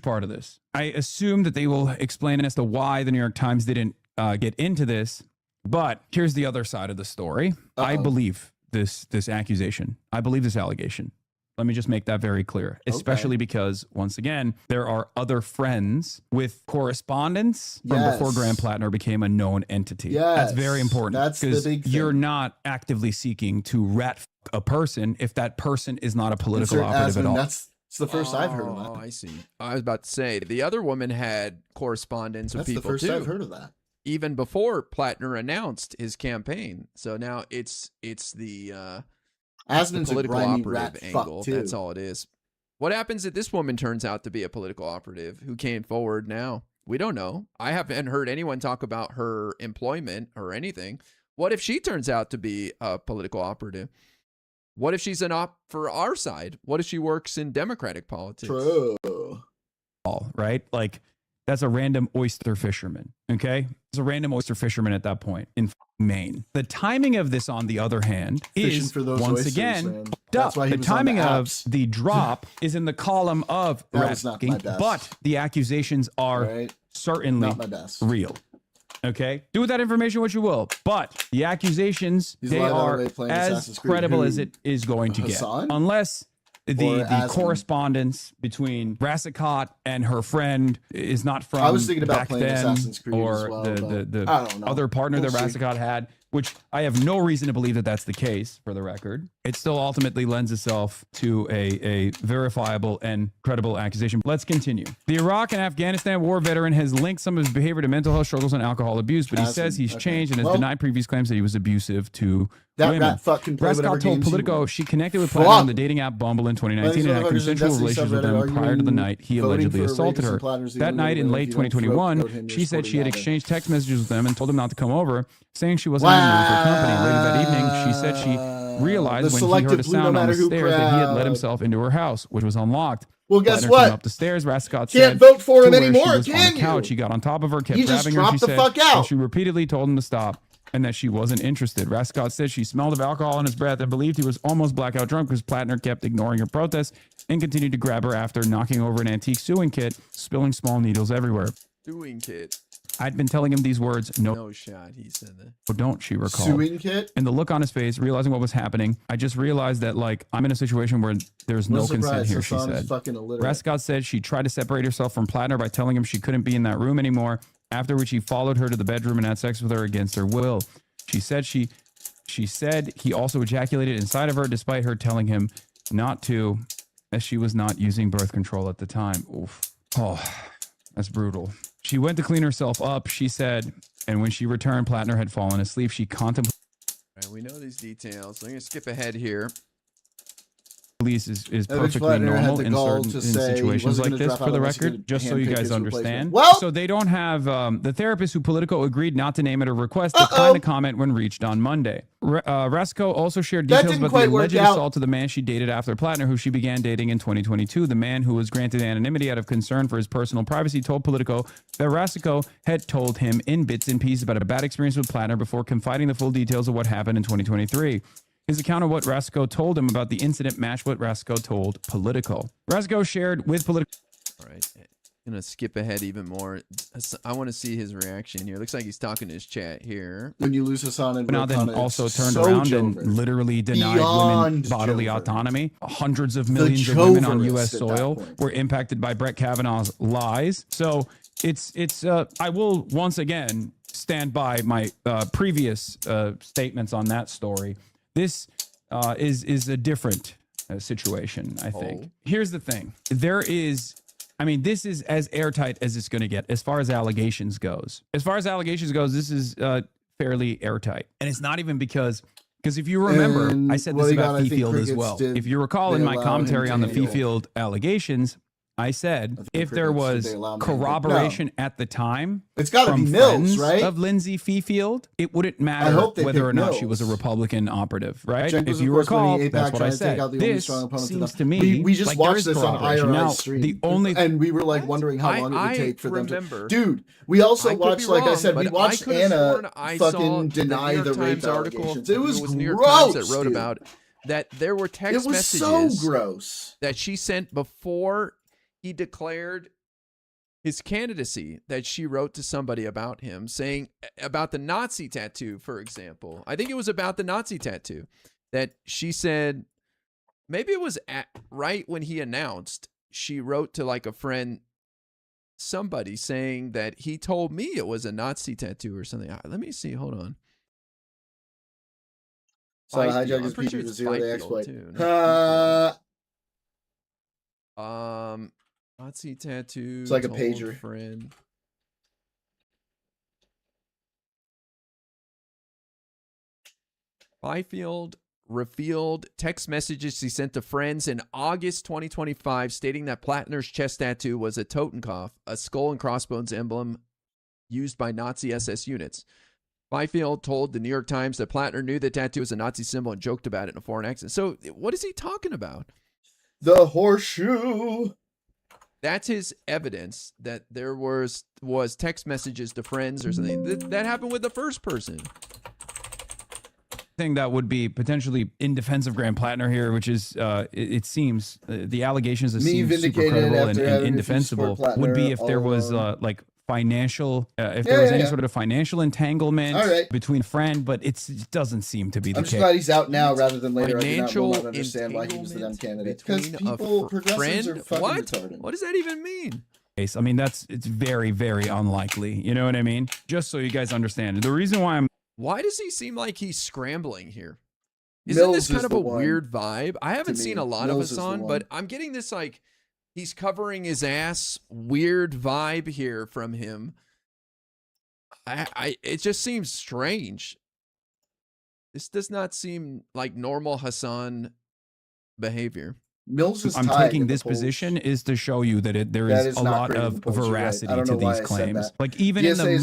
Speaker 8: part of this. I assume that they will explain as to why the New York Times didn't get into this, but here's the other side of the story. I believe this accusation. I believe this allegation. Let me just make that very clear, especially because, once again, there are other friends with correspondence from before Graham Platner became a known entity. That's very important.
Speaker 1: That's the big thing.
Speaker 8: You're not actively seeking to rat a person if that person is not a political operative at all.
Speaker 1: That's the first I've heard of that.
Speaker 10: Oh, I see. I was about to say, the other woman had correspondence with people,
Speaker 1: That's the first I've heard of that.
Speaker 10: Even before Platner announced his campaign. So now it's the...
Speaker 1: Asman's
Speaker 10: political
Speaker 1: a grimy
Speaker 10: operative
Speaker 1: rat
Speaker 10: angle.
Speaker 1: fuck too.
Speaker 10: That's all it is. What happens if this woman turns out to be a political operative who came forward now? We don't know. I haven't heard anyone talk about her employment or anything. What if she turns out to be a political operative? What if she's an op for our side? What if she works in Democratic politics?
Speaker 1: True.
Speaker 8: Right? Like, that's a random oyster fisherman. Okay? It's a random oyster fisherman at that point in Maine. The timing of this, on the other hand, is once oysters, again, the timing of the drop is in the column of rat-fucking, but the accusations are certainly real. Okay? Do with that information what you will, but the accusations, they are as credible as it is going to get. Unless the correspondence between Rassicot and her friend is not from
Speaker 1: I was thinking about
Speaker 8: back
Speaker 1: playing
Speaker 8: then,
Speaker 1: Assassin's Creed
Speaker 8: or
Speaker 1: as well,
Speaker 8: the
Speaker 1: I don't know.
Speaker 8: other partner that
Speaker 1: We'll see.
Speaker 8: Rassicot had, which I have no reason to believe that that's the case, for the record. It still ultimately lends itself to a verifiable and credible accusation. Let's continue. The Iraq and Afghanistan war veteran has linked some of his behavior to mental health struggles and alcohol abuse, but he says he's changed and has denied previous claims that he was abusive to women.
Speaker 1: Rat fuck can play whatever
Speaker 8: Rassicot told
Speaker 1: games he
Speaker 8: Politico
Speaker 1: wants.
Speaker 8: she connected with Platner on the dating app Bumble in 2019 and had consensual relations with him prior to the night he allegedly assaulted her. That night in late 2021, she said she had exchanged text messages with him and told him not to come over, saying she wasn't in the mood for company. Later that evening, she said she realized when he heard a sound on the stairs that he had let himself into her house, which was unlocked.
Speaker 1: Well, guess
Speaker 8: Platner
Speaker 1: what?
Speaker 8: Came up the stairs. Rassicot
Speaker 1: Can't
Speaker 8: said
Speaker 1: vote for him
Speaker 8: to where
Speaker 1: anymore,
Speaker 8: she was
Speaker 1: can
Speaker 8: on the couch.
Speaker 1: you?
Speaker 8: He got on top of her, kept
Speaker 1: He just
Speaker 8: grabbing her. She
Speaker 1: dropped the
Speaker 8: said
Speaker 1: fuck out.
Speaker 8: she repeatedly told him to stop and that she wasn't interested. Rassicot said she smelled of alcohol in his breath and believed he was almost blackout drunk because Platner kept ignoring her protests and continued to grab her after knocking over an antique sewing kit, spilling small needles everywhere.
Speaker 10: Sewing kit.
Speaker 8: I'd been telling him these words.
Speaker 10: No shot, he said that.
Speaker 8: Oh, don't, she recalled.
Speaker 1: Sewing kit?
Speaker 8: And the look on his face, realizing what was happening, I just realized that, like, I'm in a situation where there's no consent here, she said. Rassicot said she tried to separate herself from Platner by telling him she couldn't be in that room anymore, after which he followed her to the bedroom and had sex with her against her will. She said she said he also ejaculated inside of her despite her telling him not to, as she was not using birth control at the time. Oof. Oh, that's brutal. She went to clean herself up, she said, and when she returned, Platner had fallen asleep. She contemplated.
Speaker 10: Right, we know these details. I'm going to skip ahead here.
Speaker 8: Police is perfectly normal in situations like this, for the record, just so you guys understand. So they don't have the therapist who Politico agreed not to name at her request declined to comment when reached on Monday. Rassicot also shared details about the alleged assault to the man she dated after Platner, who she began dating in 2022. The man, who was granted anonymity out of concern for his personal privacy, told Politico that Rassicot had told him in bits and pieces about a bad experience with Platner before confiding the full details of what happened in 2023. His account of what Rassicot told him about the incident matched what Rassicot told Politico. Rassicot shared with Politico.
Speaker 10: All right. I'm going to skip ahead even more. I want to see his reaction here. Looks like he's talking to his chat here.
Speaker 1: When you lose Hassan and
Speaker 8: But now then also turned around and literally denied women bodily autonomy. Hundreds of millions of women on U.S. soil were impacted by Brett Kavanaugh's lies. So it's I will once again stand by my previous statements on that story. This is a different situation, I think. Here's the thing. This is as airtight as it's going to get as far as allegations goes. As far as allegations goes, this is fairly airtight. And it's not even because if you remember, I said this about Fifield as well. If you recall in my commentary on the Fifield allegations, I said if there was corroboration at the time,
Speaker 1: it's got to be
Speaker 8: Mills,
Speaker 1: right?
Speaker 8: Of Lindsay Fifield, it wouldn't matter whether or not she was a Republican operative, right? If you recall, that's what I said. This seems to me
Speaker 1: we just
Speaker 8: like
Speaker 1: watched this on IRI stream, and we were like wondering how long it would take for them to. Dude, we also watched, like I said, we watched Anna fucking deny the rape allegations. It was gross.
Speaker 10: That wrote about that there were text messages
Speaker 1: so gross
Speaker 10: that she sent before he declared his candidacy, that she wrote to somebody about him, saying about the Nazi tattoo, for example. I think it was about the Nazi tattoo that she said, maybe it was right when he announced, she wrote to like a friend, somebody saying that he told me it was a Nazi tattoo or something. Let me see. Hold on.
Speaker 1: So hijack is PP to 0-day exploit.
Speaker 10: Too, Nazi tattoo.
Speaker 1: It's like a pager.
Speaker 10: Friend. Byfield revealed text messages he sent to friends in August 2025 stating that Platner's chest tattoo was a Totenkopf, a skull and crossbones emblem used by Nazi SS units. Byfield told the New York Times that Platner knew the tattoo was a Nazi symbol and joked about it in a foreign accent. So what is he talking about?
Speaker 1: The horseshoe.
Speaker 10: That's his evidence that there was text messages to friends or something. That happened with the first person.
Speaker 8: Thing that would be potentially in defense of Graham Platner here, which is it seems the allegations that seem super credible and indefensible would be if there was like financial if there was any sort of financial entanglement between friend, but it doesn't seem to be the case.
Speaker 1: I'm just glad he's out now rather than later. I will not understand why he was the dumb candidate. Because people, progressives are fucking retarded.
Speaker 10: What does that even mean?
Speaker 8: I mean, it's very, very unlikely. You know what I mean? Just so you guys understand. The reason why
Speaker 10: Why does he seem like he's scrambling here? Isn't this kind of a weird vibe? I haven't seen a lot of Hassan, but I'm getting this like he's covering his ass weird vibe here from him. It just seems strange. This does not seem like normal Hassan behavior.
Speaker 8: I'm taking this position is to show you that there is a lot of veracity to these claims. Like even in the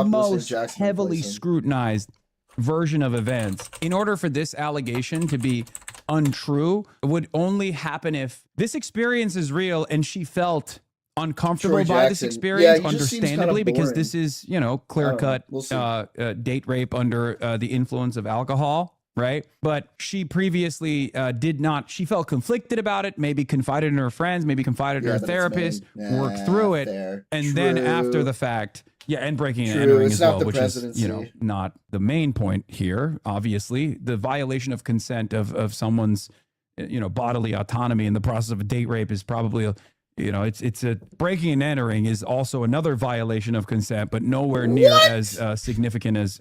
Speaker 8: most heavily scrutinized version of events, in order for this allegation to be untrue, it would only happen if this experience is real and she felt uncomfortable by this experience, understandably, because this is, clear-cut date rape under the influence of alcohol. Right. But she previously did not. She felt conflicted about it, maybe confided in her friends, maybe confided in her therapist, worked through it. And then after the fact, and breaking and entering as well, which is, not the main point here. Obviously, the violation of consent of someone's, bodily autonomy in the process of a date rape is probably it's a breaking and entering is also another violation of consent, but nowhere near as significant as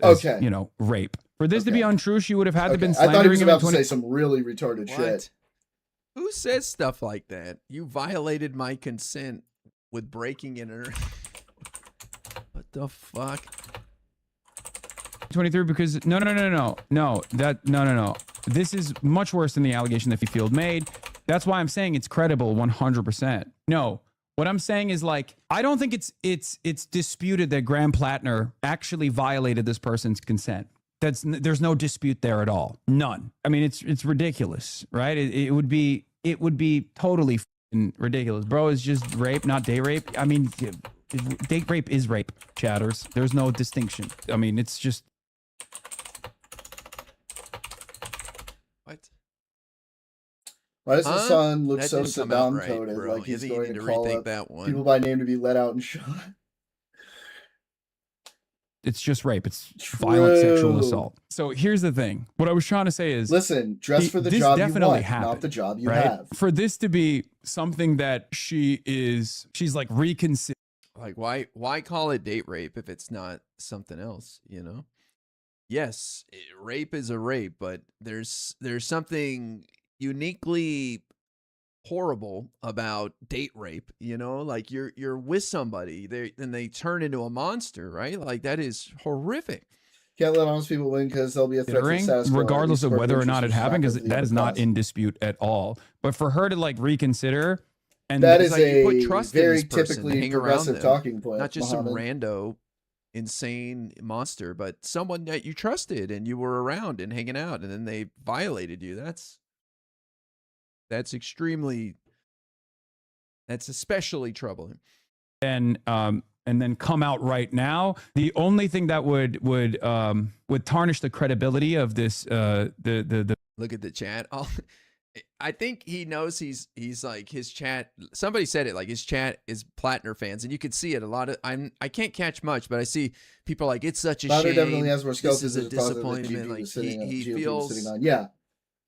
Speaker 8: rape. For this to be untrue, she would have had to been slandering.
Speaker 1: I thought he was about to say some really retarded shit.
Speaker 10: Who says stuff like that? You violated my consent with breaking and entering. What the fuck?
Speaker 8: 23 because no. This is much worse than the allegation that Field made. That's why I'm saying it's credible 100%. No, what I'm saying is like I don't think it's disputed that Graham Platner actually violated this person's consent. There's no dispute there at all. None. I mean, it's ridiculous, right? It would be totally ridiculous, bro. It's just rape, not date rape. I mean, date rape is rape, chatters. There's no distinction. I mean, it's just.
Speaker 10: What?
Speaker 1: Why does the sun look so Saddam coded?
Speaker 10: Right,
Speaker 1: like he's going to
Speaker 10: call
Speaker 1: up
Speaker 10: that one.
Speaker 1: People by name to be let out and shot.
Speaker 8: It's just rape. It's violent sexual assault. So here's the thing. What I was trying to say is,
Speaker 1: listen, dress for the job you want, not the job you have.
Speaker 8: For this to be something that she's like reconsider.
Speaker 10: Like why call it date rape if it's not something else? Yes, rape is a rape, but there's something uniquely horrible about date rape, like you're with somebody, they turn into a monster, right? Like that is horrific.
Speaker 1: Can't let honest people win because there'll be a threat to status quo,
Speaker 8: regardless of whether or not it happened, because that is not in dispute at all. But for her to like reconsider, and
Speaker 1: that is
Speaker 10: like
Speaker 1: a
Speaker 10: you put trust
Speaker 1: very
Speaker 10: in this person
Speaker 1: typically
Speaker 10: hang
Speaker 1: progressive
Speaker 10: around
Speaker 1: talking point,
Speaker 10: not just some rando insane monster, but someone that you trusted and you were around and hanging out, and then they violated you. That's especially troubling.
Speaker 8: And and then come out right now. The only thing that would tarnish the credibility of this the
Speaker 10: look at the chat. I think he knows he's like his chat. Somebody said it like his chat is Platner fans, and you can see it a lot of. I can't catch much, but I see people like it's such a
Speaker 1: Platner
Speaker 10: shame.
Speaker 1: definitely has more skills.
Speaker 10: This is a disappointment. Like he feels
Speaker 1: yeah.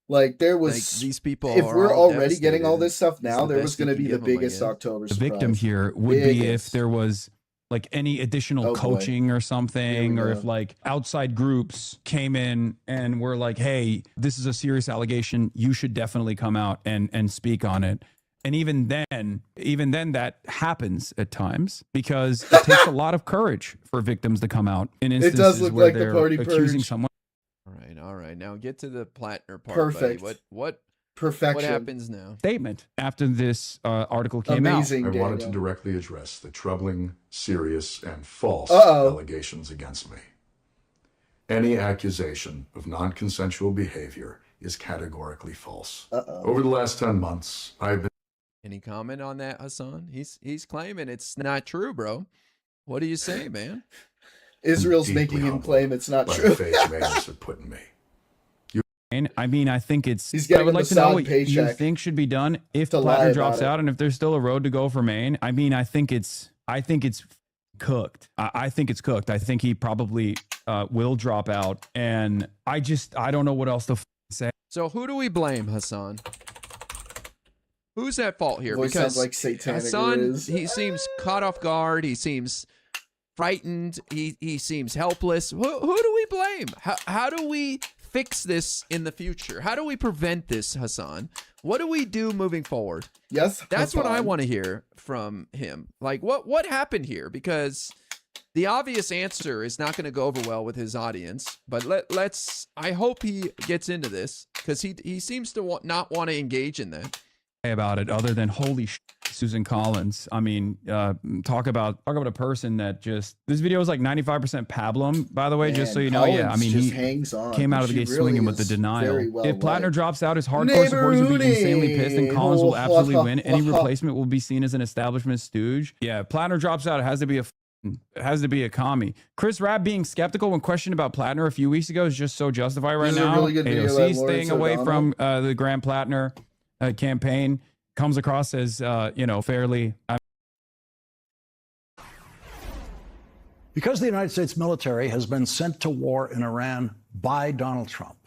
Speaker 1: Like there was
Speaker 10: like these people.
Speaker 1: If
Speaker 10: are
Speaker 1: we're
Speaker 10: all
Speaker 1: already getting all this stuff now, there was going to be the biggest October surprise.
Speaker 8: The victim here would be if there was like any additional coaching or something, or if like outside groups came in and were like, hey, this is a serious allegation, you should definitely come out and speak on it. And even then that happens at times because it takes a lot of courage for victims to come out in instances
Speaker 1: it does look
Speaker 8: where
Speaker 1: like
Speaker 8: they're
Speaker 1: the party
Speaker 8: accusing
Speaker 1: purge.
Speaker 8: someone.
Speaker 10: All right. Now get to the Platner part.
Speaker 1: Perfect.
Speaker 10: Buddy. What
Speaker 1: Perfection.
Speaker 10: What happens now?
Speaker 8: Statement after this article came
Speaker 1: Amazing,
Speaker 8: out.
Speaker 18: I wanted to directly address the troubling, serious, and false
Speaker 1: Uh-oh.
Speaker 18: allegations against me. Any accusation of non-consensual behavior is categorically false. Over the last 10 months, I've been...
Speaker 10: Any comment on that, Hassan? He's claiming it's not true, bro. What do you say, man?
Speaker 1: Israel's making him claim it's not true.
Speaker 18: The face mayors have put in me.
Speaker 8: I mean, I think it's.
Speaker 1: He's getting
Speaker 8: I would like to know what you
Speaker 1: paycheck
Speaker 8: think should be done if
Speaker 1: to lie
Speaker 8: Platner
Speaker 1: about
Speaker 8: drops
Speaker 1: it.
Speaker 8: out, and if there's still a road to go for Maine. I mean, I think it's cooked. I think it's cooked. I think he probably will drop out, and I don't know what else to say.
Speaker 10: So who do we blame, Hassan? Who's at fault here?
Speaker 1: Voice
Speaker 10: Because
Speaker 1: sounds like satanic
Speaker 10: Hassan,
Speaker 1: Riz.
Speaker 10: he seems caught off guard. He seems frightened. He seems helpless. Who do we blame? How do we fix this in the future? How do we prevent this, Hassan? What do we do moving forward?
Speaker 1: Yes,
Speaker 10: that's what I
Speaker 1: Hassan.
Speaker 10: want to hear from him. Like, what happened here? Because the obvious answer is not going to go over well with his audience. But let's. I hope he gets into this because he seems to not want to engage in that.
Speaker 8: About it, other than holy shit, Susan Collins. I mean, talk about a person that just. This video is like 95% pablum, by the way, just so you know. Yeah, I mean, he
Speaker 1: hangs on.
Speaker 8: came out of the gate
Speaker 1: She
Speaker 8: swinging
Speaker 1: really
Speaker 8: with the
Speaker 1: is
Speaker 8: denial.
Speaker 1: very well
Speaker 8: If Platner
Speaker 1: liked.
Speaker 8: drops out, his hardcore supporters will be insanely pissed, and Collins will absolutely win. Any replacement will be seen as an establishment stooge. Yeah, if Platner drops out, it has to be a commie. Chris Rabb being skeptical when questioned about Platner a few weeks ago is just so justified right
Speaker 1: This is a
Speaker 8: now.
Speaker 1: really good video
Speaker 8: AOC
Speaker 1: by
Speaker 8: staying
Speaker 1: Lawrence
Speaker 8: away
Speaker 1: O'Donnell.
Speaker 8: from the Graham Platner campaign comes across as fairly.
Speaker 19: Because the United States military has been sent to war in Iran by Donald Trump,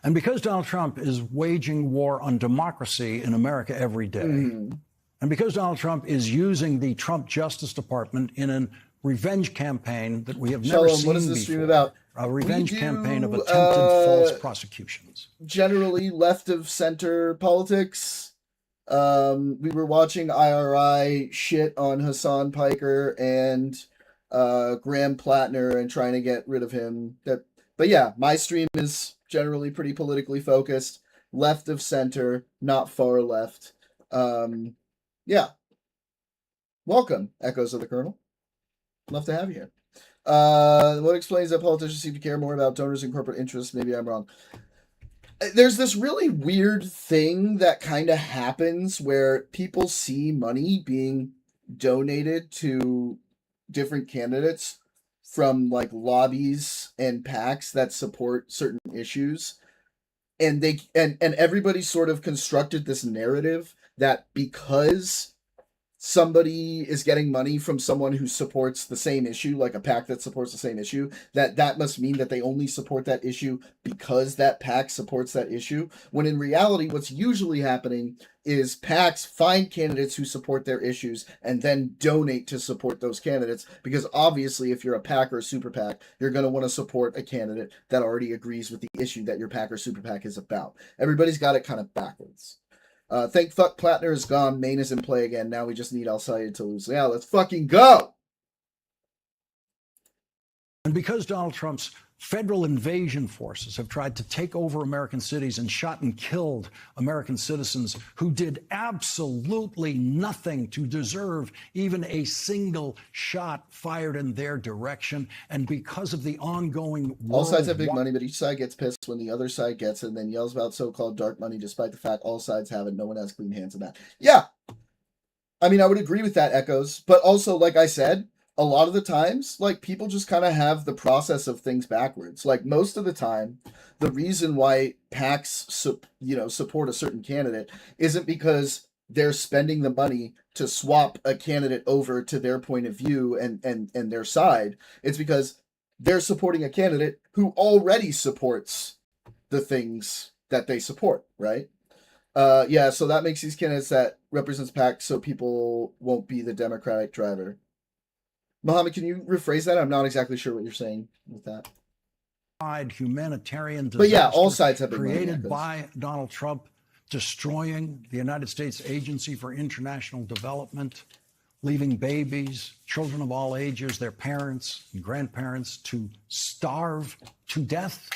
Speaker 19: and because Donald Trump is waging war on democracy in America every day, and because Donald Trump is using the Trump Justice Department in a revenge campaign that we have never
Speaker 1: Shalom,
Speaker 19: seen
Speaker 1: what is this
Speaker 19: before,
Speaker 1: stream about?
Speaker 19: a revenge
Speaker 1: We do,
Speaker 19: campaign of attempted false prosecutions.
Speaker 1: Generally left of center politics. We were watching IRI shit on Hassan Piker and Graham Platner and trying to get rid of him. But yeah, my stream is generally pretty politically focused, left of center, not far left. Yeah. Welcome, Echoes of the Colonel. Love to have you here. What explains that politicians seem to care more about donors and corporate interests? Maybe I'm wrong. There's this really weird thing that kind of happens where people see money being donated to different candidates from like lobbies and PACs that support certain issues. And they and everybody sort of constructed this narrative that because somebody is getting money from someone who supports the same issue, like a PAC that supports the same issue, that must mean that they only support that issue because that PAC supports that issue. When in reality, what's usually happening is PACs find candidates who support their issues and then donate to support those candidates. Because obviously, if you're a PAC or a super PAC, you're going to want to support a candidate that already agrees with the issue that your PAC or super PAC is about. Everybody's got it kind of backwards. Thank fuck Platner is gone. Maine is in play again. Now we just need Al Sayed to lose. Yeah, let's fucking go.
Speaker 19: And because Donald Trump's federal invasion forces have tried to take over American cities and shot and killed American citizens who did absolutely nothing to deserve even a single shot fired in their direction, and because of the ongoing
Speaker 1: All sides have big money, but each side gets pissed when the other side gets it and then yells about so-called dark money, despite the fact all sides have it. No one has clean hands in that. Yeah. I mean, I would agree with that, Echoes. But also, like I said, a lot of the times, like, people just kind of have the process of things backwards. Like, most of the time, the reason why PACs, support a certain candidate isn't because they're spending the money to swap a candidate over to their point of view and their side. It's because they're supporting a candidate who already supports the things that they support, right? So that makes these candidates that represents PAC so people won't be the Democratic driver. Mohammed, can you rephrase that? I'm not exactly sure what you're saying with that.
Speaker 19: Humanitarian disaster
Speaker 1: but yeah, all sides have been
Speaker 19: created by Donald Trump, destroying the United States Agency for International Development, leaving babies, children of all ages, their parents and grandparents to starve to death.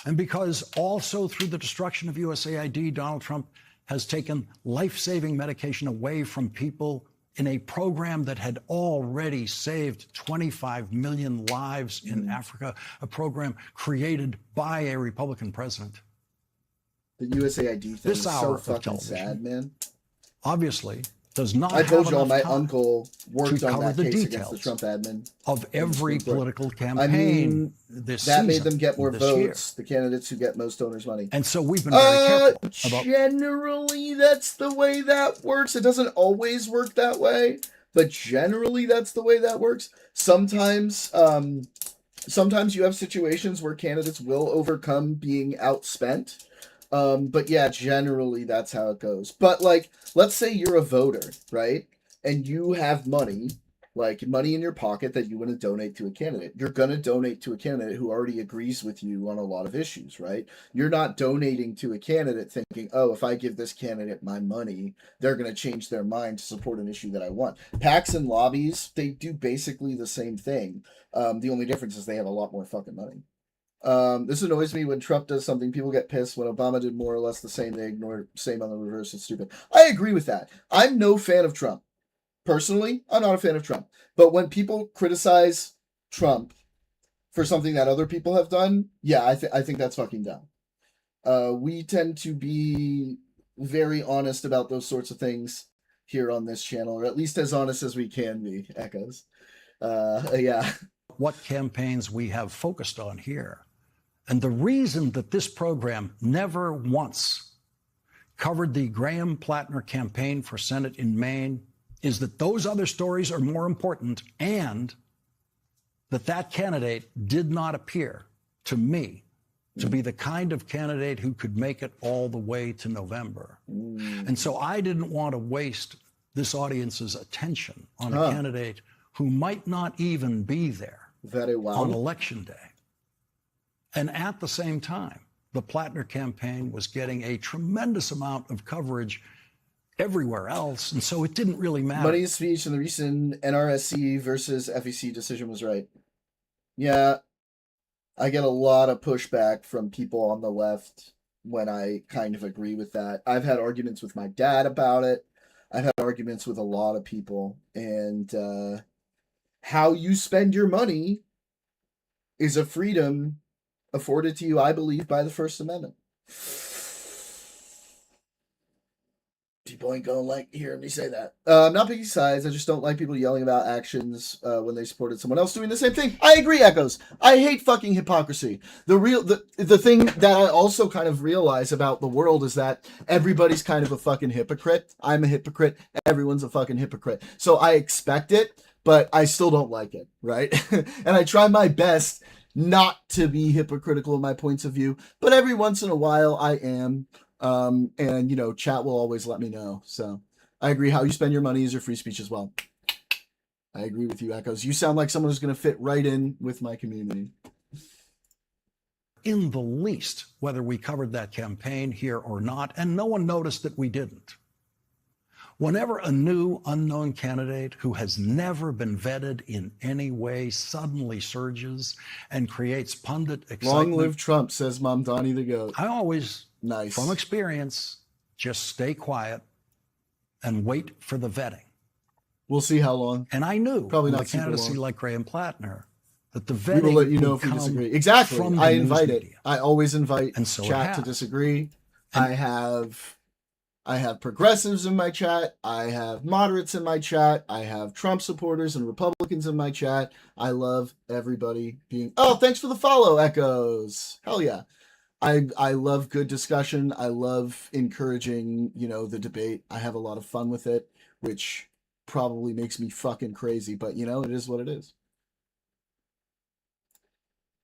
Speaker 19: And because also through the destruction of USAID, Donald Trump has taken life-saving medication away from people in a program that had already saved 25 million lives in Africa, a program created by a Republican president.
Speaker 1: The USAID thing is so fucking sad, man.
Speaker 19: Obviously, does not.
Speaker 1: I told y'all my
Speaker 19: time
Speaker 1: uncle worked on that case
Speaker 19: details
Speaker 1: against the Trump admin
Speaker 19: of every political campaign.
Speaker 1: I mean,
Speaker 19: this
Speaker 1: that made
Speaker 19: season,
Speaker 1: them get more
Speaker 19: this
Speaker 1: votes. The candidates who get most donors' money.
Speaker 19: And so we've been very careful about.
Speaker 1: Generally, that's the way that works. It doesn't always work that way, but generally, that's the way that works. Sometimes you have situations where candidates will overcome being outspent. But yeah, generally that's how it goes. But like, let's say you're a voter, right? And you have money, like money in your pocket that you want to donate to a candidate. You're going to donate to a candidate who already agrees with you on a lot of issues, right? You're not donating to a candidate thinking, oh, if I give this candidate my money, they're going to change their mind to support an issue that I want. PACs and lobbies, they do basically the same thing. The only difference is they have a lot more fucking money. This annoys me when Trump does something. People get pissed. When Obama did more or less the same, they ignore same on the reverse. It's stupid. I agree with that. I'm no fan of Trump. Personally, I'm not a fan of Trump. But when people criticize Trump for something that other people have done, yeah, I think that's fucking dumb. We tend to be very honest about those sorts of things here on this channel, or at least as honest as we can be, Echoes. Yeah.
Speaker 19: What campaigns we have focused on here. And the reason that this program never once covered the Graham Platner campaign for Senate in Maine is that those other stories are more important, and that candidate did not appear to me to be the kind of candidate who could make it all the way to November. And so I didn't want to waste this audience's attention on a candidate who might not even be there on election day. And at the same time, the Platner campaign was getting a tremendous amount of coverage everywhere else, and so it didn't really matter.
Speaker 1: Money's speech in the recent NRSC versus FEC decision was right. Yeah, I get a lot of pushback from people on the left when I kind of agree with that. I've had arguments with my dad about it. I've had arguments with a lot of people, and how you spend your money is a freedom afforded to you, I believe, by the First Amendment. People ain't gonna like hearing me say that. I'm not picking sides. I just don't like people yelling about actions when they supported someone else doing the same thing. I agree, Echoes. I hate fucking hypocrisy. The thing that I also kind of realize about the world is that everybody's kind of a fucking hypocrite. I'm a hypocrite. Everyone's a fucking hypocrite. So I expect it, but I still don't like it, right? And I try my best not to be hypocritical in my points of view, but every once in a while I am. And chat will always let me know. So I agree. How you spend your money is your free speech as well. I agree with you, Echoes. You sound like someone who's going to fit right in with my community.
Speaker 19: In the least, whether we covered that campaign here or not, and no one noticed that we didn't. Whenever a new unknown candidate who has never been vetted in any way suddenly surges and creates pundit excitement.
Speaker 1: Long live Trump, says Mom Donnie the Goat.
Speaker 19: I always, from experience, just stay quiet and wait for the vetting.
Speaker 1: We'll see how long.
Speaker 19: And I knew
Speaker 1: probably not
Speaker 19: a candidacy like Graham Platner that the vetting
Speaker 1: we will let you know if we disagree. Exactly. I invite it. I always invite
Speaker 19: and so
Speaker 1: chat to disagree. I have I have progressives in my chat. I have moderates in my chat. I have Trump supporters and Republicans in my chat. I love everybody being... Oh, thanks for the follow, Echoes. Hell yeah. I love good discussion. I love encouraging, the debate. I have a lot of fun with it, which probably makes me fucking crazy, but it is what it is.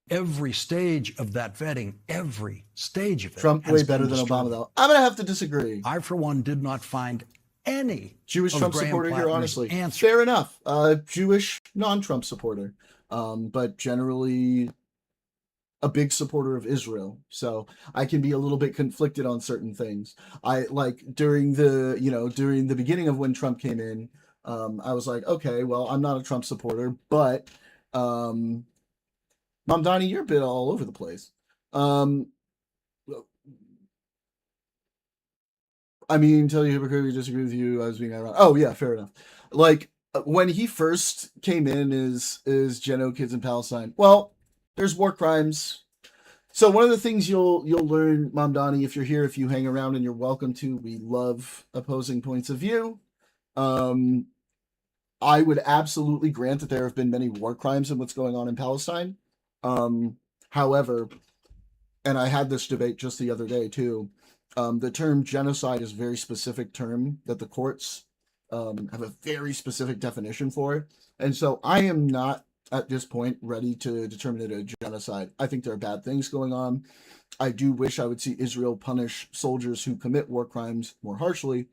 Speaker 19: Every stage of that vetting, every stage of it.
Speaker 1: Trump way better than Obama, though. I'm going to have to disagree.
Speaker 19: I, for one, did not find any
Speaker 1: Jewish Trump supporter here, honestly.
Speaker 19: Answer.
Speaker 1: Fair enough. Jewish non-Trump supporter, but generally a big supporter of Israel. So I can be a little bit conflicted on certain things. I like during the beginning of when Trump came in, I was like, okay, well, I'm not a Trump supporter, but Mamdani, you're a bit all over the place. I mean, tell you hypocritically disagree with you. I was being ironic. Oh yeah, fair enough. Like when he first came in as Geno Kids in Palestine. Well, there's war crimes. So one of the things you'll learn, Mamdani, if you're here, if you hang around, and you're welcome to. We love opposing points of view. I would absolutely grant that there have been many war crimes in what's going on in Palestine. However, and I had this debate just the other day too, the term genocide is a very specific term that the courts have a very specific definition for. And so I am not at this point ready to determine it a genocide. I think there are bad things going on. I do wish I would see Israel punish soldiers who commit war crimes more harshly.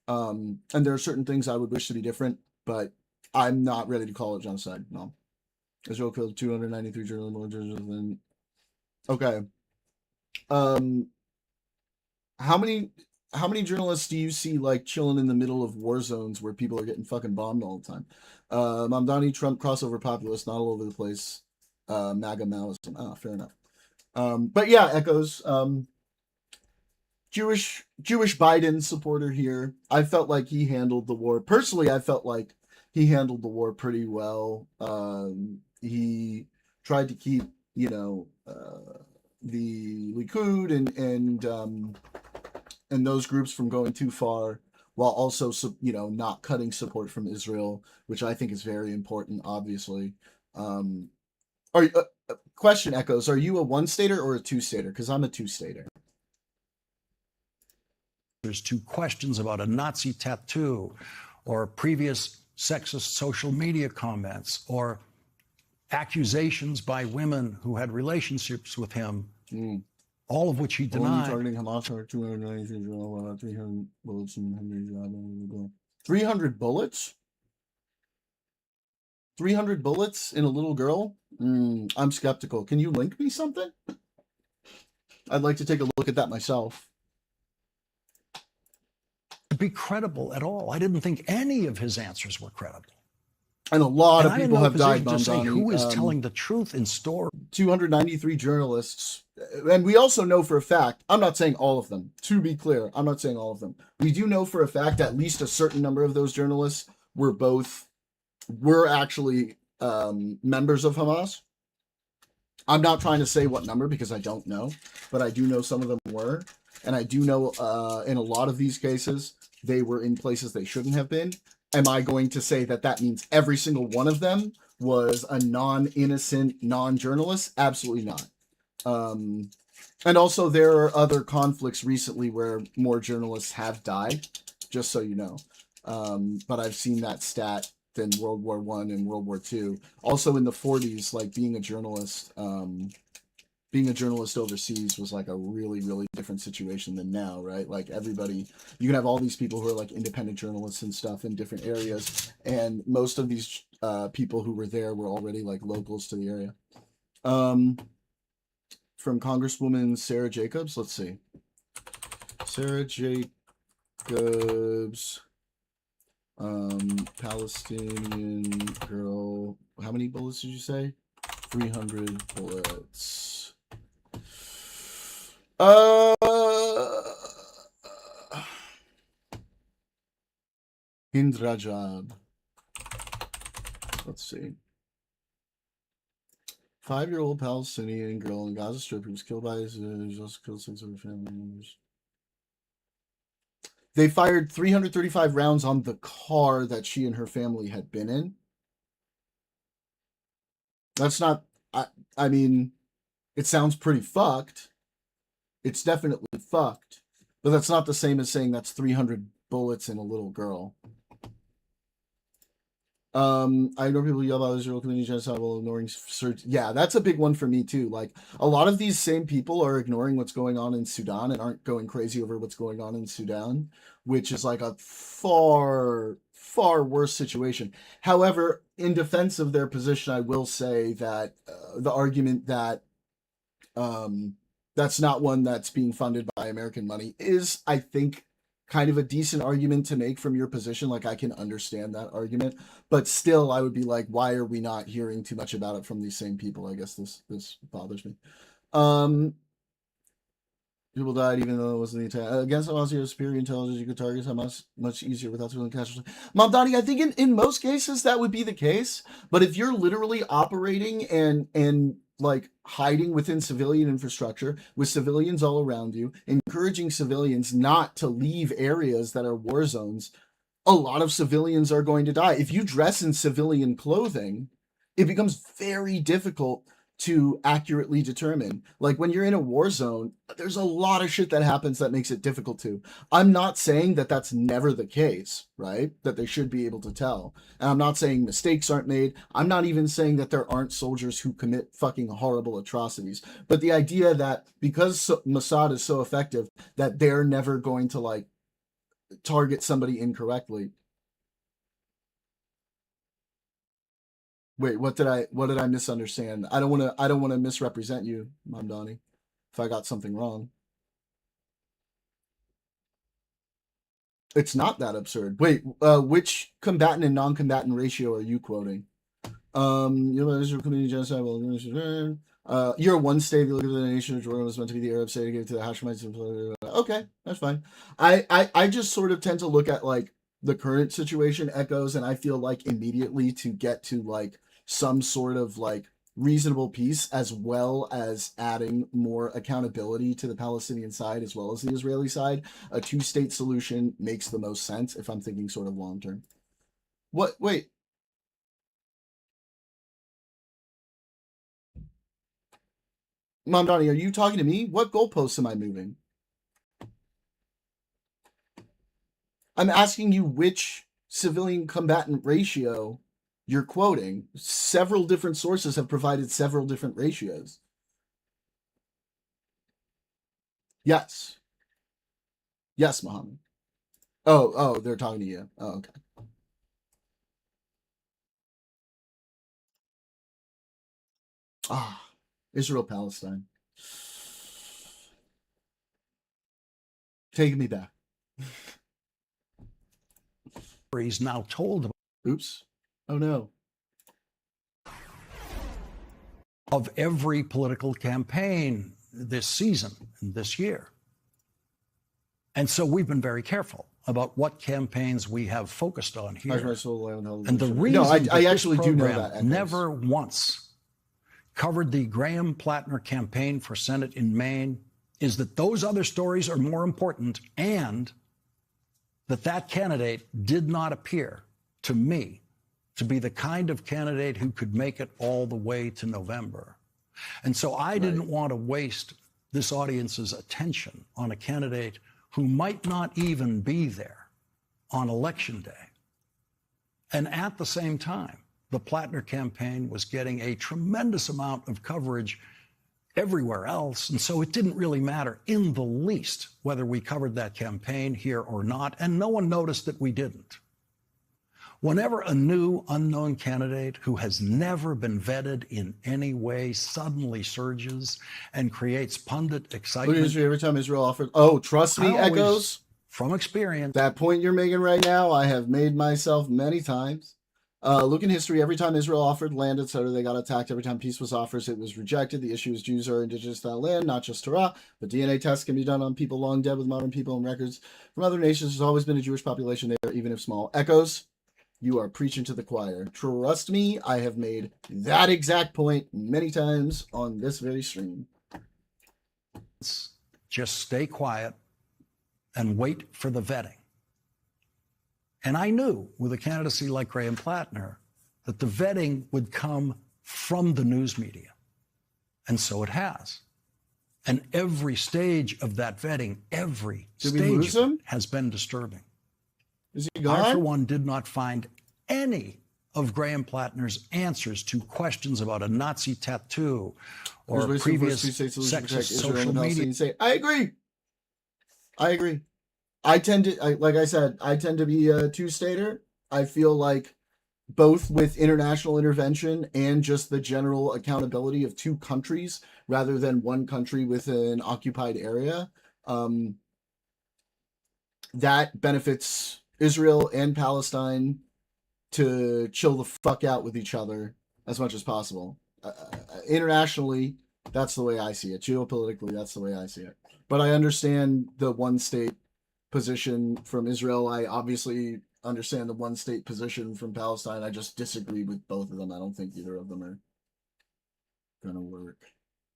Speaker 1: And there are certain things I would wish to be different, but I'm not ready to call it genocide. No. Israel killed 293 journalists. Okay. How many journalists do you see like chilling in the middle of war zones where people are getting fucking bombed all the time? Mamdani, Trump crossover populist, not all over the place. MAGA Maoism. Ah, fair enough. But yeah, Echoes. Jewish Biden supporter here. I felt like he handled the war. Personally, I felt like he handled the war pretty well. He tried to keep, the Likud and those groups from going too far, while also, not cutting support from Israel, which I think is very important, obviously. Question, Echoes, are you a one-stater or a two-stater? Because I'm a two-stater.
Speaker 19: There's two questions about a Nazi tattoo or previous sexist social media comments or accusations by women who had relationships with him, all of which he denied.
Speaker 1: Targeting Hamas are 293 300 bullets and 300 bullets? 300 bullets in a little girl? I'm skeptical. Can you link me something? I'd like to take a look at that myself.
Speaker 19: To be credible at all. I didn't think any of his answers were credible.
Speaker 1: And a lot of people have died,
Speaker 19: Mamdani. Who is telling the truth in story?
Speaker 1: 293 journalists. And we also know for a fact, I'm not saying all of them. To be clear, I'm not saying all of them. We do know for a fact at least a certain number of those journalists were actually members of Hamas. I'm not trying to say what number because I don't know, but I do know some of them were. And I do know in a lot of these cases, they were in places they shouldn't have been. Am I going to say that that means every single one of them was a non-innocent, non-journalist? Absolutely not. And also there are other conflicts recently where more journalists have died, just so you know. But I've seen that stat in World War I and World War II. Also in the 40s, like being a journalist overseas was like a really, really different situation than now, right? Like everybody, you can have all these people who are like independent journalists and stuff in different areas. And most of these people who were there were already like locals to the area. From Congresswoman Sarah Jacobs, let's see. Sarah Jacobs, Palestinian girl. How many bullets did you say? 300 bullets. Hind Rajab. Let's see. 5-year-old Palestinian girl in Gaza Strip who was killed by his also killed 6 other family members. They fired 335 rounds on the car that she and her family had been in. That's not, I mean, it sounds pretty fucked. It's definitely fucked. But that's not the same as saying that's 300 bullets in a little girl. I know people yell about Israel committing genocide while ignoring search. Yeah, that's a big one for me too. Like, a lot of these same people are ignoring what's going on in Sudan and aren't going crazy over what's going on in Sudan, which is like a far, far worse situation. However, in defense of their position, I will say that the argument that that's not one that's being funded by American money is, I think, kind of a decent argument to make from your position. Like, I can understand that argument, but still I would be like, why are we not hearing too much about it from these same people? I guess this bothers me. People died even though it wasn't the attack. Against the superior intelligence, you could target how much easier without civilian casualties. Mom Donnie, I think in most cases that would be the case, but if you're literally operating and like hiding within civilian infrastructure with civilians all around you, encouraging civilians not to leave areas that are war zones, a lot of civilians are going to die. If you dress in civilian clothing, it becomes very difficult to accurately determine. Like, when you're in a war zone, there's a lot of shit that happens that makes it difficult to. I'm not saying that that's never the case, right? That they should be able to tell. And I'm not saying mistakes aren't made. I'm not even saying that there aren't soldiers who commit fucking horrible atrocities. But the idea that because Mossad is so effective that they're never going to like target somebody incorrectly. Wait, what did I misunderstand? I don't want to misrepresent you, Mom Donnie, if I got something wrong. It's not that absurd. Wait, which combatant and non-combatant ratio are you quoting? Israel committing genocide. You're one state. You look at the nation of Jordan was meant to be the Arab state to give it to the Hashemites. Okay, that's fine. I just sort of tend to look at like the current situation echoes, and I feel like immediately to get to like some sort of like reasonable peace, as well as adding more accountability to the Palestinian side as well as the Israeli side, a two-state solution makes the most sense if I'm thinking sort of long term. What? Wait. Mom Donnie, are you talking to me? What goalposts am I moving? I'm asking you which civilian combatant ratio you're quoting. Several different sources have provided several different ratios. Yes. Yes, Muhammad. Oh, they're talking to you. Oh, okay. Israel-Palestine. Taking me back.
Speaker 19: He's now told.
Speaker 1: Oops. Oh, no.
Speaker 19: Of every political campaign this season, this year. And so we've been very careful about what campaigns we have focused on here. And the reason
Speaker 1: I actually do know that
Speaker 19: never once covered the Graham Platner campaign for Senate in Maine is that those other stories are more important, and that candidate did not appear to me to be the kind of candidate who could make it all the way to November. And so I didn't want to waste this audience's attention on a candidate who might not even be there on Election Day. And at the same time, the Platner campaign was getting a tremendous amount of coverage everywhere else. And so it didn't really matter in the least whether we covered that campaign here or not. And no one noticed that we didn't. Whenever a new unknown candidate who has never been vetted in any way suddenly surges and creates pundit excitement.
Speaker 1: Every time Israel offers, oh, trust me, Echoes.
Speaker 19: From experience.
Speaker 1: That point you're making right now, I have made myself many times. Look in history, every time Israel offered land, etc., they got attacked. Every time peace was offered, it was rejected. The issue is Jews are indigenous to that land, not just Torah, but DNA tests can be done on people long dead with modern people and records from other nations. There's always been a Jewish population there, even if small. Echoes, you are preaching to the choir. Trust me, I have made that exact point many times on this very stream.
Speaker 19: Just stay quiet and wait for the vetting. And I knew with a candidacy like Graham Platner that the vetting would come from the news media. And so it has. And every stage of that vetting, every stage of it has been disturbing.
Speaker 1: Is he gone?
Speaker 19: I, for one, did not find any of Graham Platner's answers to questions about a Nazi tattoo or previous sexist social media.
Speaker 1: I agree. I tend to, like I said, I tend to be a two-stater. I feel like both with international intervention and just the general accountability of two countries rather than one country with an occupied area, that benefits Israel and Palestine to chill the fuck out with each other as much as possible. Internationally, that's the way I see it. Geopolitically, that's the way I see it. But I understand the one-state position from Israel. I obviously understand the one-state position from Palestine. I just disagree with both of them. I don't think either of them are going to work,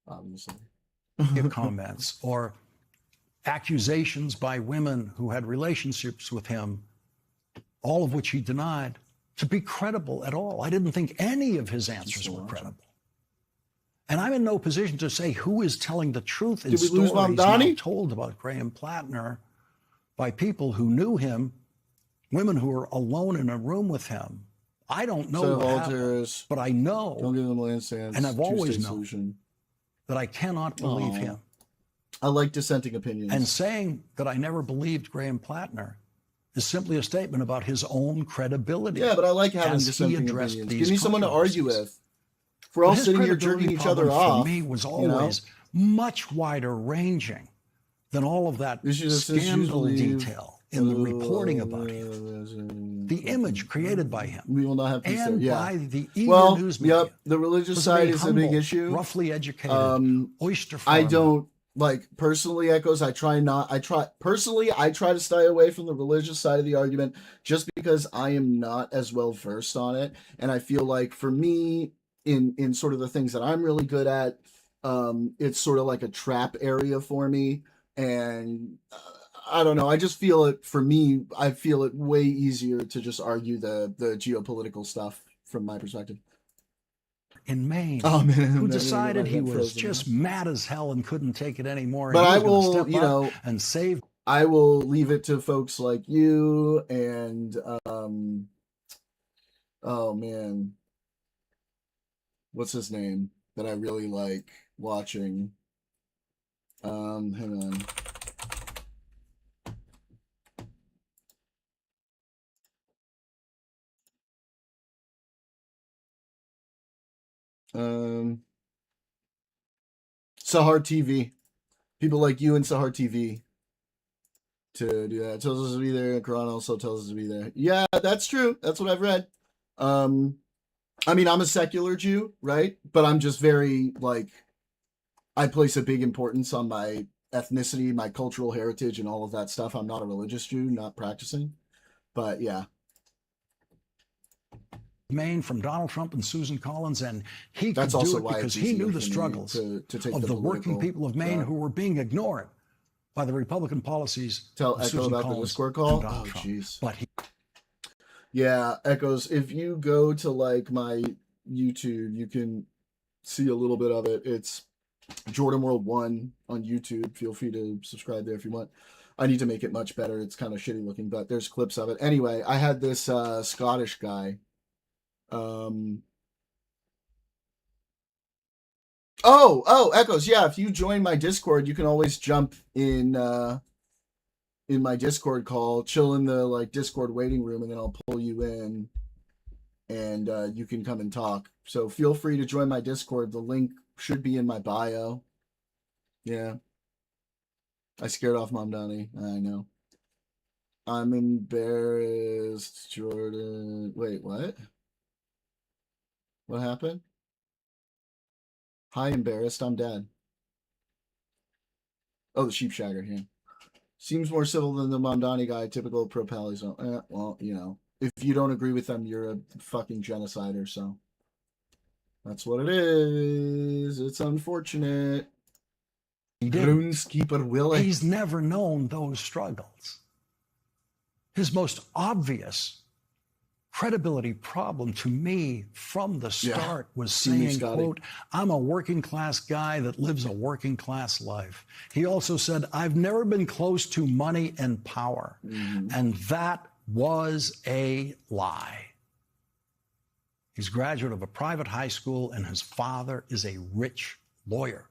Speaker 1: obviously.
Speaker 19: Comments or accusations by women who had relationships with him, all of which he denied, to be credible at all. I didn't think any of his answers were credible. And I'm in no position to say who is telling the truth in stories now told about Graham Platner by people who knew him, women who were alone in a room with him. I don't know what happened, but I know,
Speaker 1: don't give them land stands,
Speaker 19: and I've always known that I cannot believe him.
Speaker 1: I like dissenting opinions.
Speaker 19: And saying that I never believed Graham Platner is simply a statement about his own credibility.
Speaker 1: Yeah, but I like having dissenting opinions. Give me someone to argue with. If we're all sitting here jerking each other off,
Speaker 19: for me was always much wider ranging than all of that scandal detail in the reporting about him. The image created by him.
Speaker 1: We will not have peace
Speaker 19: and
Speaker 1: there.
Speaker 19: by the news media.
Speaker 1: Yep, the religious side is a big issue.
Speaker 19: Roughly educated, oyster farmer.
Speaker 1: I don't personally, Echoes. I try to stay away from the religious side of the argument just because I am not as well versed on it, and I feel like for me, in sort of the things that I'm really good at, it's sort of like a trap area for me, and I don't know. I just feel it, for me, I feel it way easier to just argue the geopolitical stuff from my perspective.
Speaker 19: In Maine, who decided he was just mad as hell and couldn't take it anymore.
Speaker 1: But I will, and
Speaker 19: save.
Speaker 1: I will leave it to folks like you and, oh man, what's his name that I really like watching? Hang on. Sahar TV. People like you and Sahar TV to do that. It tells us to be there. Quran also tells us to be there. Yeah, that's true. That's what I've read. I mean, I'm a secular Jew, right? But I'm just very, I place a big importance on my ethnicity, my cultural heritage, and all of that stuff. I'm not a religious Jew, not practicing. But yeah.
Speaker 19: Maine from Donald Trump and Susan Collins, and he could do it because he knew the struggles of the working people of Maine who were being ignored by the Republican policies.
Speaker 1: Tell Echo about the Discord call. Oh, jeez.
Speaker 19: But
Speaker 1: yeah, Echoes. If you go to my YouTube, you can see a little bit of it. It's Jordan World 1 on YouTube. Feel free to subscribe there if you want. I need to make it much better. It's kind of shitty looking, but there's clips of it. Anyway, I had this Scottish guy. Echoes. Yeah, if you join my Discord, you can always jump in my Discord call, chill in the Discord waiting room, and then I'll pull you in, and you can come and talk. So feel free to join my Discord. The link should be in my bio. Yeah, I scared off Mom Donnie. I know. I'm embarrassed, Jordan. Wait, what? What happened? Hi, embarrassed. I'm dead. Oh, the sheep shagger here. Seems more civil than the Mondani guy. Typical pro-pally zone. Well, if you don't agree with them, you're a fucking genocider. So that's what it is. It's unfortunate. RuneSkeeper Willie.
Speaker 19: He's never known those struggles. His most obvious credibility problem to me from the start was saying, quote, I'm a working class guy that lives a working class life. He also said, I've never been close to money and power. And that was a lie. He's a graduate of a private high school, and his father is a rich lawyer,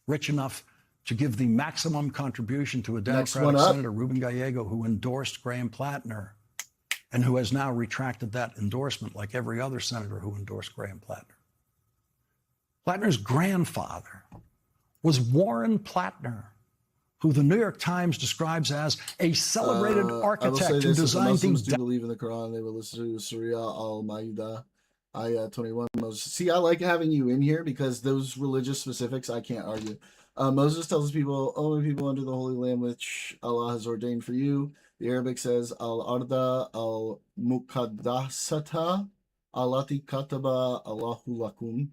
Speaker 19: rich enough to give the maximum contribution to a Democratic Senator, Ruben Gallego, who endorsed Graham Platner, and who has now retracted that endorsement like every other senator who endorsed Graham Platner. Platner's grandfather was Warren Platner, who the New York Times describes as a celebrated architect who designed the...
Speaker 1: Muslims do believe in the Quran. They will listen to Surah Al-Ma'idah, Ayah 21. See, I like having you in here because those religious specifics I can't argue. Moses tells people, only people under the Holy Land which Allah has ordained for you. The Arabic says, Al-Arda al-Muqaddasata alati kataba Allahu lakum.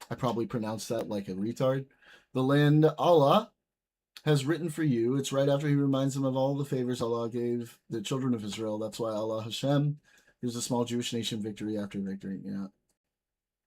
Speaker 1: I probably pronounced that like a retard. The land Allah has written for you. It's right after he reminds them of all the favors Allah gave the children of Israel. That's why Allah Hashem gives a small Jewish nation victory after victory. Yeah.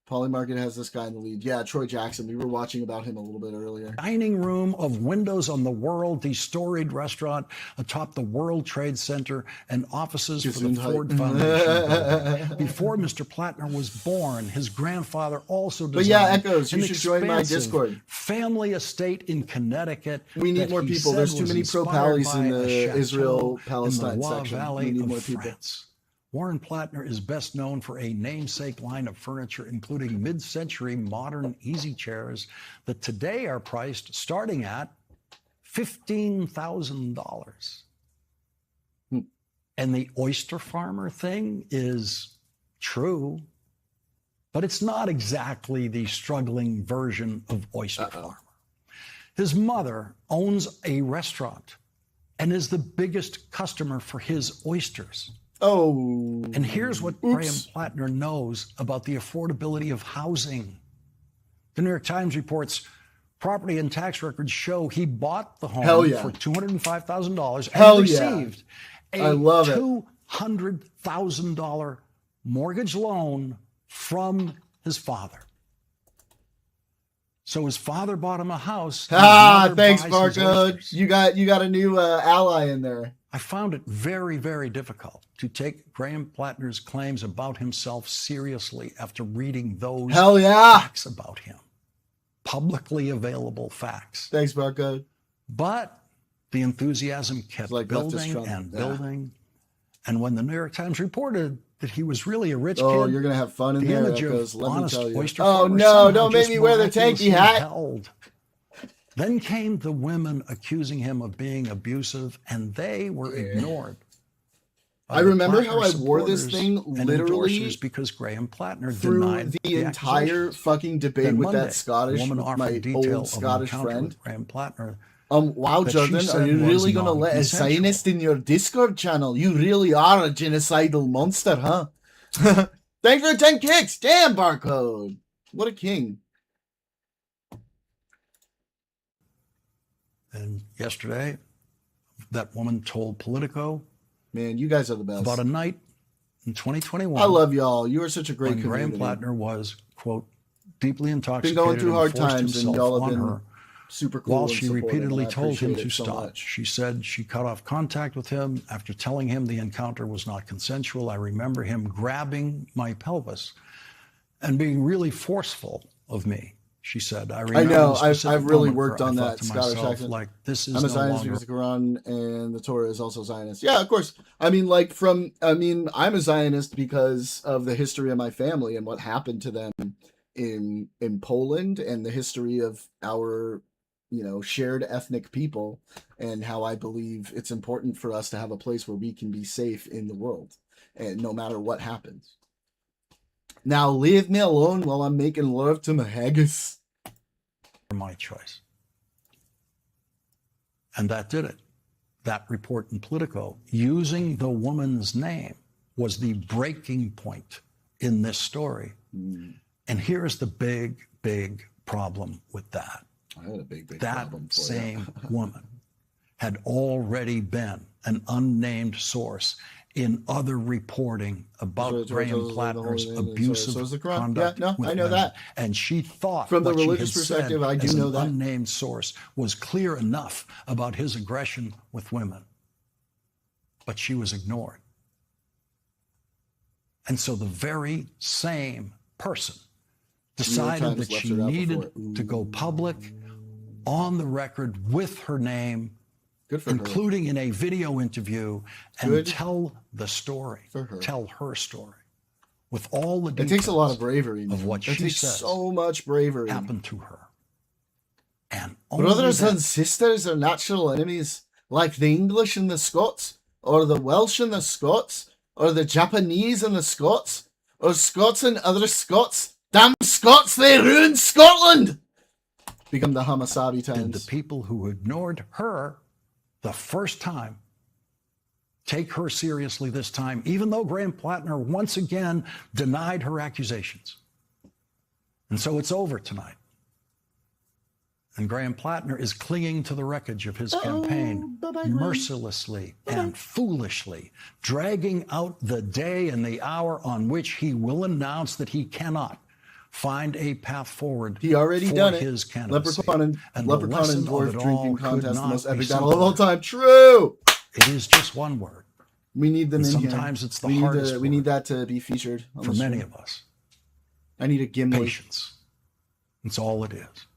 Speaker 1: Polymarket has this guy in the lead. Yeah, Troy Jackson. We were watching about him a little bit earlier.
Speaker 19: Dining room of windows on the world, the storied restaurant atop the World Trade Center, and offices for the Ford Foundation. Before Mr. Platner was born, his grandfather also designed
Speaker 1: Echoes, you should join my Discord.
Speaker 19: Family estate in Connecticut.
Speaker 1: We need more people. There's too many pro-Pallies in the Israel-Palestine section.
Speaker 19: Valley
Speaker 1: we need more
Speaker 19: of
Speaker 1: people.
Speaker 19: France. Warren Platner is best known for a namesake line of furniture, including mid-century modern easy chairs that today are priced starting at $15,000. And the oyster farmer thing is true, but it's not exactly the struggling version of oyster farmer. His mother owns a restaurant and is the biggest customer for his oysters.
Speaker 1: Oh.
Speaker 19: And here's what Graham Platner knows about the affordability of housing. The New York Times reports property and tax records show he bought the home for $205,000 and received a $200,000 mortgage loan from his father. So his father bought him a house.
Speaker 1: Thanks, Barcode. You got a new ally in there.
Speaker 19: I found it very, very difficult to take Graham Platner's claims about himself seriously after reading those facts about him. Publicly available facts.
Speaker 1: Thanks, Barcode.
Speaker 19: But the enthusiasm kept building and building. And when the New York Times reported that he was really a rich kid,
Speaker 1: you're going to have fun in there, Echoes. Let me tell you.
Speaker 19: Oh, no, don't make me wear the tanky hat. Then came the women accusing him of being abusive, and they were ignored.
Speaker 1: I remember how I wore this thing literally
Speaker 19: because Graham Platner
Speaker 1: through
Speaker 19: denied
Speaker 1: the entire fucking debate with that Scottish, my old Scottish friend.
Speaker 19: Graham Platner.
Speaker 1: Wow, Jordan, are you really going to let a Zionist in your Discord channel? You really are a genocidal monster, huh? Thanks for 10 kicks. Damn, Barcode. What a king.
Speaker 19: And yesterday, that woman told Politico,
Speaker 1: man, you guys are the best.
Speaker 19: About a night in 2021.
Speaker 1: I love y'all. You are such a great
Speaker 19: Graham
Speaker 1: community.
Speaker 19: Platner was, quote, deeply intoxicated.
Speaker 1: Been going through hard times, and y'all have been
Speaker 19: her
Speaker 1: super cool.
Speaker 19: While she repeatedly told him to
Speaker 1: so
Speaker 19: stop.
Speaker 1: much.
Speaker 19: She said she cut off contact with him after telling him the encounter was not consensual. I remember him grabbing my pelvis and being really forceful of me. She said, I
Speaker 1: know, I've really worked on that Scottish accent.
Speaker 19: Like, this is
Speaker 1: I'm a Zionist because the Quran and the Torah is also Zionist. Yeah, of course. I mean, I'm a Zionist because of the history of my family and what happened to them in Poland and the history of our, shared ethnic people, and how I believe it's important for us to have a place where we can be safe in the world, and no matter what happens. Now leave me alone while I'm making love to my haggis.
Speaker 19: My choice. And that did it. That report in Politico, using the woman's name, was the breaking point in this story. And here's the big, big problem with that.
Speaker 1: I had a big
Speaker 19: that
Speaker 1: problem for
Speaker 19: same woman had already been an unnamed source in other reporting about Graham Platner's abusive conduct with
Speaker 1: I know
Speaker 19: women.
Speaker 1: that.
Speaker 19: And she thought
Speaker 1: from the
Speaker 19: what she
Speaker 1: religious
Speaker 19: had
Speaker 1: perspective,
Speaker 19: said
Speaker 1: I do
Speaker 19: as
Speaker 1: know
Speaker 19: an
Speaker 1: that.
Speaker 19: unnamed source was clear enough about his aggression with women. But she was ignored. And so the very same person decided that she needed to go public on the record with her name, including in a video interview, and tell the story, tell her story, with all the details.
Speaker 1: It takes a lot of bravery,
Speaker 19: of what she says
Speaker 1: so much bravery
Speaker 19: happened to her. And
Speaker 1: brothers and sisters are natural enemies, like the English and the Scots, or the Welsh and the Scots, or the Japanese and the Scots, or Scots and other Scots. Damn Scots, they ruined Scotland! Become the Hamasabi times.
Speaker 19: Did the people who ignored her the first time take her seriously this time, even though Graham Platner once again denied her accusations? And so it's over tonight. And Graham Platner is clinging to the wreckage of his campaign mercilessly and foolishly, dragging out the day and the hour on which he will announce that he cannot find a path forward.
Speaker 1: He already
Speaker 19: for
Speaker 1: done it.
Speaker 19: his candidacy.
Speaker 1: Leprechaun and dwarf drinking contest, the most epic battle of all
Speaker 19: time.
Speaker 1: True.
Speaker 19: It is just one word.
Speaker 1: We need them in here.
Speaker 19: Sometimes it's the hardest word.
Speaker 1: We need that to be featured on
Speaker 19: for
Speaker 1: the
Speaker 19: many
Speaker 1: show.
Speaker 19: of us.
Speaker 1: I need a Gimli.
Speaker 19: Patience. That's all it is.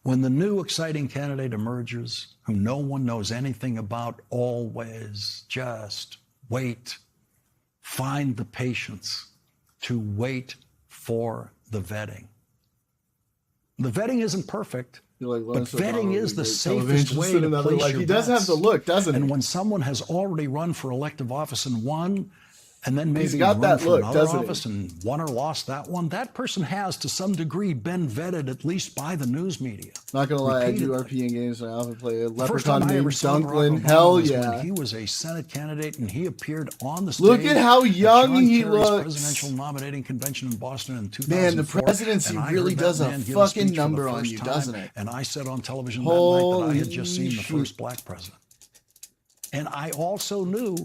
Speaker 19: When the new exciting candidate emerges, who no one knows anything about, always just wait. Find the patience to wait for the vetting. The vetting isn't perfect, but vetting is the safest way to place your
Speaker 1: He does have the look, doesn't he?
Speaker 19: And when someone has already run for elective office and won, and then maybe
Speaker 1: He's got
Speaker 19: run
Speaker 1: that
Speaker 19: for
Speaker 1: look,
Speaker 19: another
Speaker 1: doesn't he?
Speaker 19: office and won or lost that one, that person has to some degree been vetted at least by the news media.
Speaker 1: Not gonna lie, I do
Speaker 19: Repeatedly.
Speaker 1: RP in games and I often play a
Speaker 19: The first time
Speaker 1: leprechaun
Speaker 19: I ever
Speaker 1: named
Speaker 19: saw Barack
Speaker 1: Dunklin.
Speaker 19: Obama
Speaker 1: Hell
Speaker 19: was
Speaker 1: yeah.
Speaker 19: when he was a Senate candidate and he appeared on the stage.
Speaker 1: Look at how young
Speaker 19: John
Speaker 1: he
Speaker 19: Kerry's
Speaker 1: looks.
Speaker 19: presidential nominating convention in Boston in 2004.
Speaker 1: Man, the presidency
Speaker 19: and I
Speaker 1: really
Speaker 19: heard
Speaker 1: does
Speaker 19: that
Speaker 1: a
Speaker 19: man give
Speaker 1: fucking
Speaker 19: speech for the
Speaker 1: number on
Speaker 19: first
Speaker 1: you,
Speaker 19: time,
Speaker 1: doesn't it?
Speaker 19: And I said on television that night that I had just seen the
Speaker 1: Holy
Speaker 19: first black president. And I also knew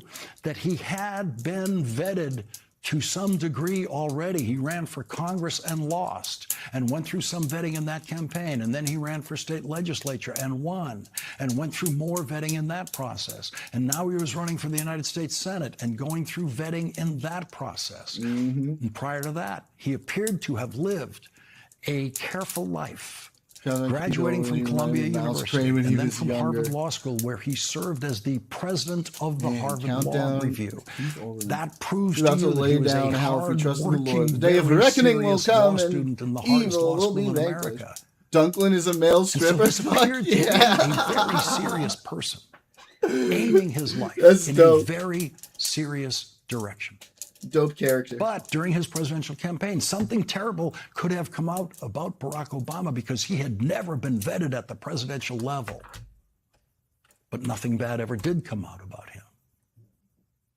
Speaker 19: that he had been vetted to some degree already. He ran for Congress and lost and went through some vetting in that campaign. And then he ran for state legislature and won and went through more vetting in that process. And now he was running for the United States Senate and going through vetting in that process. And prior to that, he appeared to have lived a careful life. Graduating from Columbia University and then from Harvard Law School, where he served as the president of the Harvard Law Review. That proves to you that he was a hard-working,
Speaker 1: the day of reckoning will come,
Speaker 19: student in the hardest law
Speaker 1: will
Speaker 19: school
Speaker 1: be
Speaker 19: in
Speaker 1: vanquished.
Speaker 19: America.
Speaker 1: Dunklin is a male stripper.
Speaker 19: And so he appeared to be a very serious person, aiming his life in
Speaker 1: dope.
Speaker 19: a very serious direction.
Speaker 1: Dope character.
Speaker 19: But during his presidential campaign, something terrible could have come out about Barack Obama because he had never been vetted at the presidential level. But nothing bad ever did come out about him.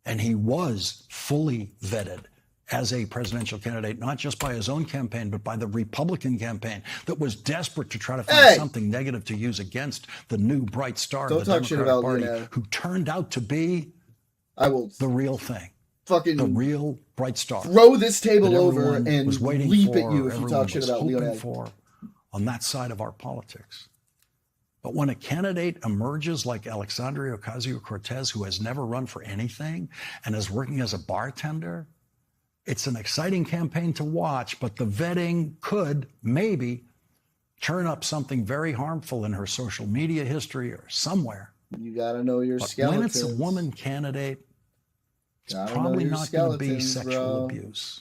Speaker 19: And he was fully vetted as a presidential candidate, not just by his own campaign, but by the Republican campaign that was desperate to try to find something negative to use against the new bright star of the Democratic Party, who turned out to be the real thing.
Speaker 1: Fucking
Speaker 19: the real bright star.
Speaker 1: Throw this table over
Speaker 19: and
Speaker 1: and leap at you if you talk shit about Leonid.
Speaker 19: For on that side of our politics. But when a candidate emerges like Alexandria Ocasio-Cortez, who has never run for anything and is working as a bartender, it's an exciting campaign to watch, but the vetting could maybe turn up something very harmful in her social media history or somewhere.
Speaker 1: You gotta know your
Speaker 19: but
Speaker 1: skeletons.
Speaker 19: When it's a woman candidate, it's probably not going to be sexual abuse.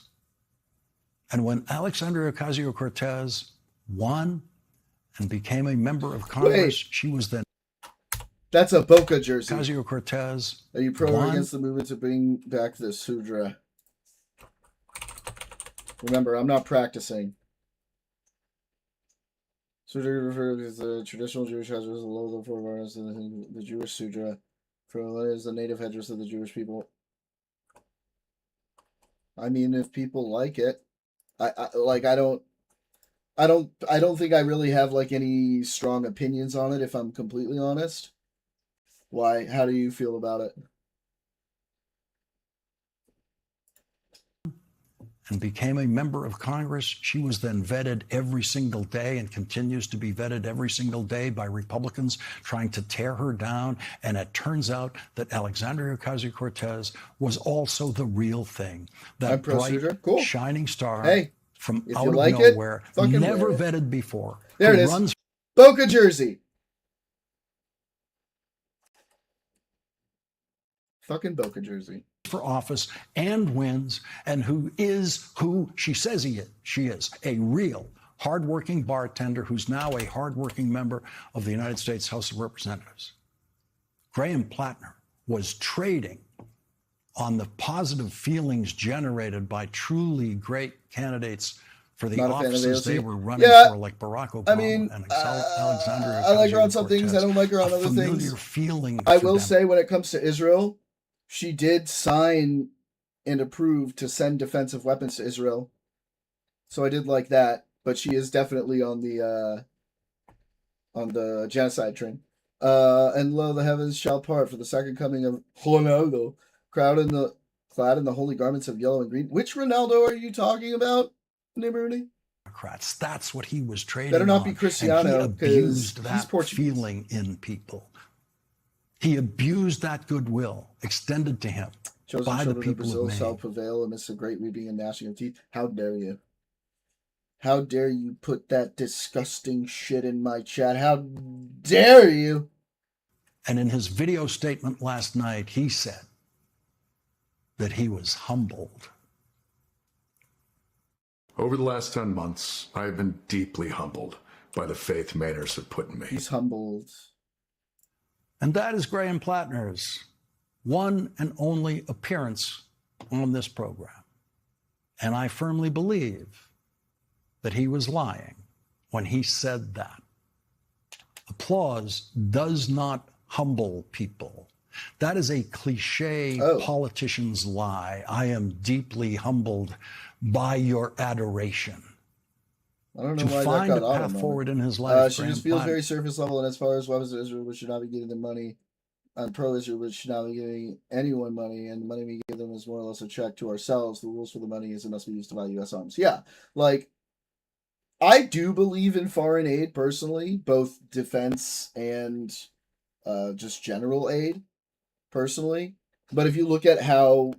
Speaker 19: And when Alexandria Ocasio-Cortez won and became a member of Congress, she was then.
Speaker 1: That's a Boca jersey.
Speaker 19: Ocasio-Cortez.
Speaker 1: Are you pro or against the movement to bring back the Sudra? Remember, I'm not practicing. Sudra refers to the traditional Jewish headdress, the logo for the Jewish Sudra. For is the native headdress of the Jewish people. I mean, if people like it, I don't think I really have like any strong opinions on it, if I'm completely honest. Why? How do you feel about it?
Speaker 19: And became a member of Congress. She was then vetted every single day and continues to be vetted every single day by Republicans trying to tear her down. And it turns out that Alexandria Ocasio-Cortez was also the real thing. That bright, cool, shining star from out of nowhere, never vetted before.
Speaker 1: There it is. Boca Jersey. Fucking Boca Jersey.
Speaker 19: For office and wins, and who she says he is. She is a real hardworking bartender who's now a hardworking member of the United States House of Representatives. Graham Platner was trading on the positive feelings generated by truly great candidates for the offices they were running for, like Barack Obama and Alexandria.
Speaker 1: I like her on some things. I don't like her on other things.
Speaker 19: Feeling
Speaker 1: I will say, when it comes to Israel, she did sign and approve to send defensive weapons to Israel. So I did like that, but she is definitely on the genocide train. And lo, the heavens shall part for the second coming of Ronaldo, clad in the holy garments of yellow and green. Which Ronaldo are you talking about, Rooney?
Speaker 19: That's what he was trading.
Speaker 1: Better not
Speaker 19: on.
Speaker 1: be Cristiano,
Speaker 19: because he abused that feeling in people. He abused that goodwill extended to him by the people of Maine.
Speaker 1: Shall prevail amidst the great weeping and gnashing of teeth. How dare you? How dare you put that disgusting shit in my chat? How dare you?
Speaker 19: And in his video statement last night, he said that he was humbled.
Speaker 18: Over the last 10 months, I have been deeply humbled by the faith Mainers have put in me.
Speaker 1: He's humbled.
Speaker 19: And that is Graham Platner's one and only appearance on this program. And I firmly believe that he was lying when he said that. Applause does not humble people. That is a cliche politician's lie. I am deeply humbled by your adoration.
Speaker 1: I don't know
Speaker 19: to
Speaker 1: why
Speaker 19: find
Speaker 1: that got
Speaker 19: a path forward in his life.
Speaker 1: She just feels very surface level, and as far as weapons of Israel, we should not be giving them money. Pro-Israel, we should not be giving anyone money, and the money we give them is more or less a check to ourselves. The rules for the money is it must be used to buy U.S. arms. Yeah, like, I do believe in foreign aid personally, both defense and just general aid personally. But if you look at how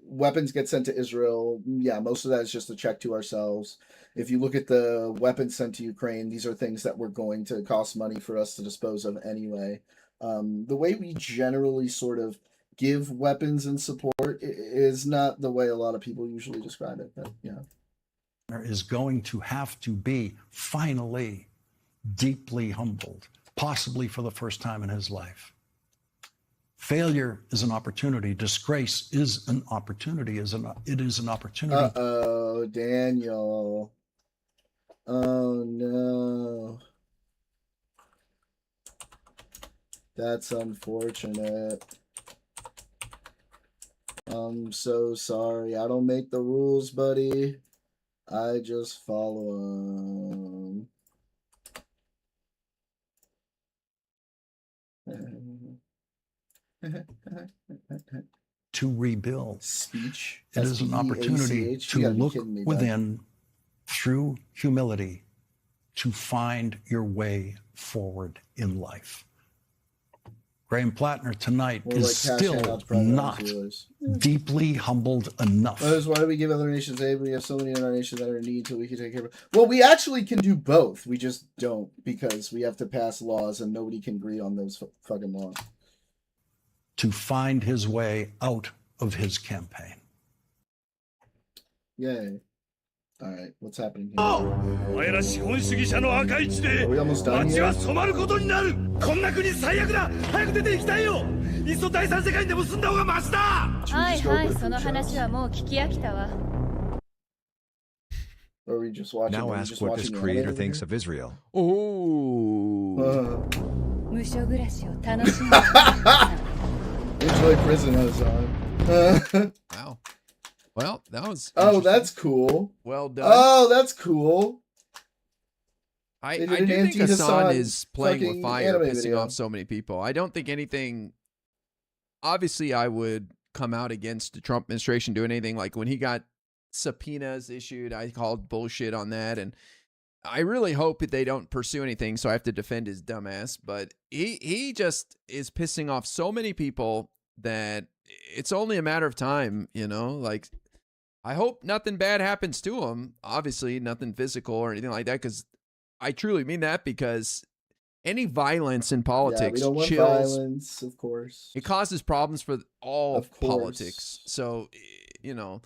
Speaker 1: weapons get sent to Israel, yeah, most of that is just a check to ourselves. If you look at the weapons sent to Ukraine, these are things that were going to cost money for us to dispose of anyway. The way we generally sort of give weapons and support is not the way a lot of people usually describe it. But yeah,
Speaker 19: is going to have to be finally deeply humbled, possibly for the first time in his life. Failure is an opportunity. Disgrace is an opportunity. It is an opportunity.
Speaker 1: Uh-oh, Daniel. Oh, no. That's unfortunate. I'm so sorry. I don't make the rules, buddy. I just follow them.
Speaker 19: To rebuild.
Speaker 1: Speech.
Speaker 19: It is an opportunity to look within through humility to find your way forward in life. Graham Platner tonight is still not deeply humbled enough.
Speaker 1: Why do we give other nations aid? We have so many in our nation that are in need till we can take care of it. Well, we actually can do both. We just don't, because we have to pass laws and nobody can agree on those fucking laws.
Speaker 19: To find his way out of his campaign.
Speaker 1: Yay. All right, what's happening here?
Speaker 16: Are we almost done here? Or are we just watching?
Speaker 5: Now ask what this creator thinks of Israel.
Speaker 1: Enjoy prison on.
Speaker 10: Wow. Well, that was.
Speaker 1: Oh, that's cool.
Speaker 10: Well done.
Speaker 1: Oh, that's cool.
Speaker 10: I do think Hassan is playing with fire, pissing off so many people. I don't think anything. Obviously, I would come out against the Trump administration doing anything. Like when he got subpoenas issued, I called bullshit on that, and I really hope that they don't pursue anything, so I have to defend his dumbass. But he just is pissing off so many people that it's only a matter of time, you know? Like, I hope nothing bad happens to him. Obviously, nothing physical or anything like that, because I truly mean that, because any violence in politics
Speaker 1: we don't want
Speaker 10: chills.
Speaker 1: Violence, of course.
Speaker 10: It causes problems for all politics. So, you know,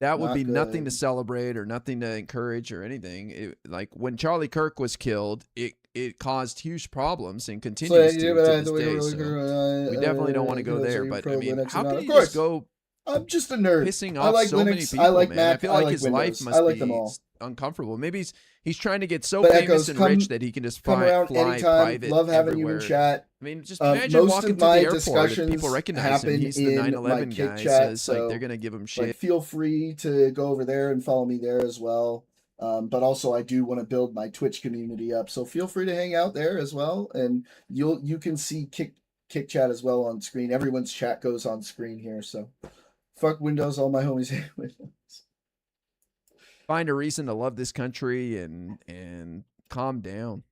Speaker 10: that would be nothing to celebrate or nothing to encourage or anything. Like when Charlie Kirk was killed, it caused huge problems and continues to this day. So we definitely don't want to go there. But I mean, how can you just go?
Speaker 1: I'm just a nerd.
Speaker 10: Pissing off so many people,
Speaker 1: I like
Speaker 10: man.
Speaker 1: Mac.
Speaker 10: I feel like his life must be uncomfortable. Maybe he's trying to get so famous and rich that he can just fly private.
Speaker 1: Love having
Speaker 10: everywhere.
Speaker 1: you in chat.
Speaker 10: I mean, just imagine walking through the airport and people recognize him. He's the 9/11 guy,
Speaker 1: chat,
Speaker 10: so it's like they're gonna give him shit.
Speaker 1: Like, feel free to go over there and follow me there as well. But also, I do want to build my Twitch community up, so feel free to hang out there as well. And you can see Kick Chat as well on screen. Everyone's chat goes on screen here, so fuck Windows. All my homies hate Windows.
Speaker 10: Find a reason to love this country and calm down.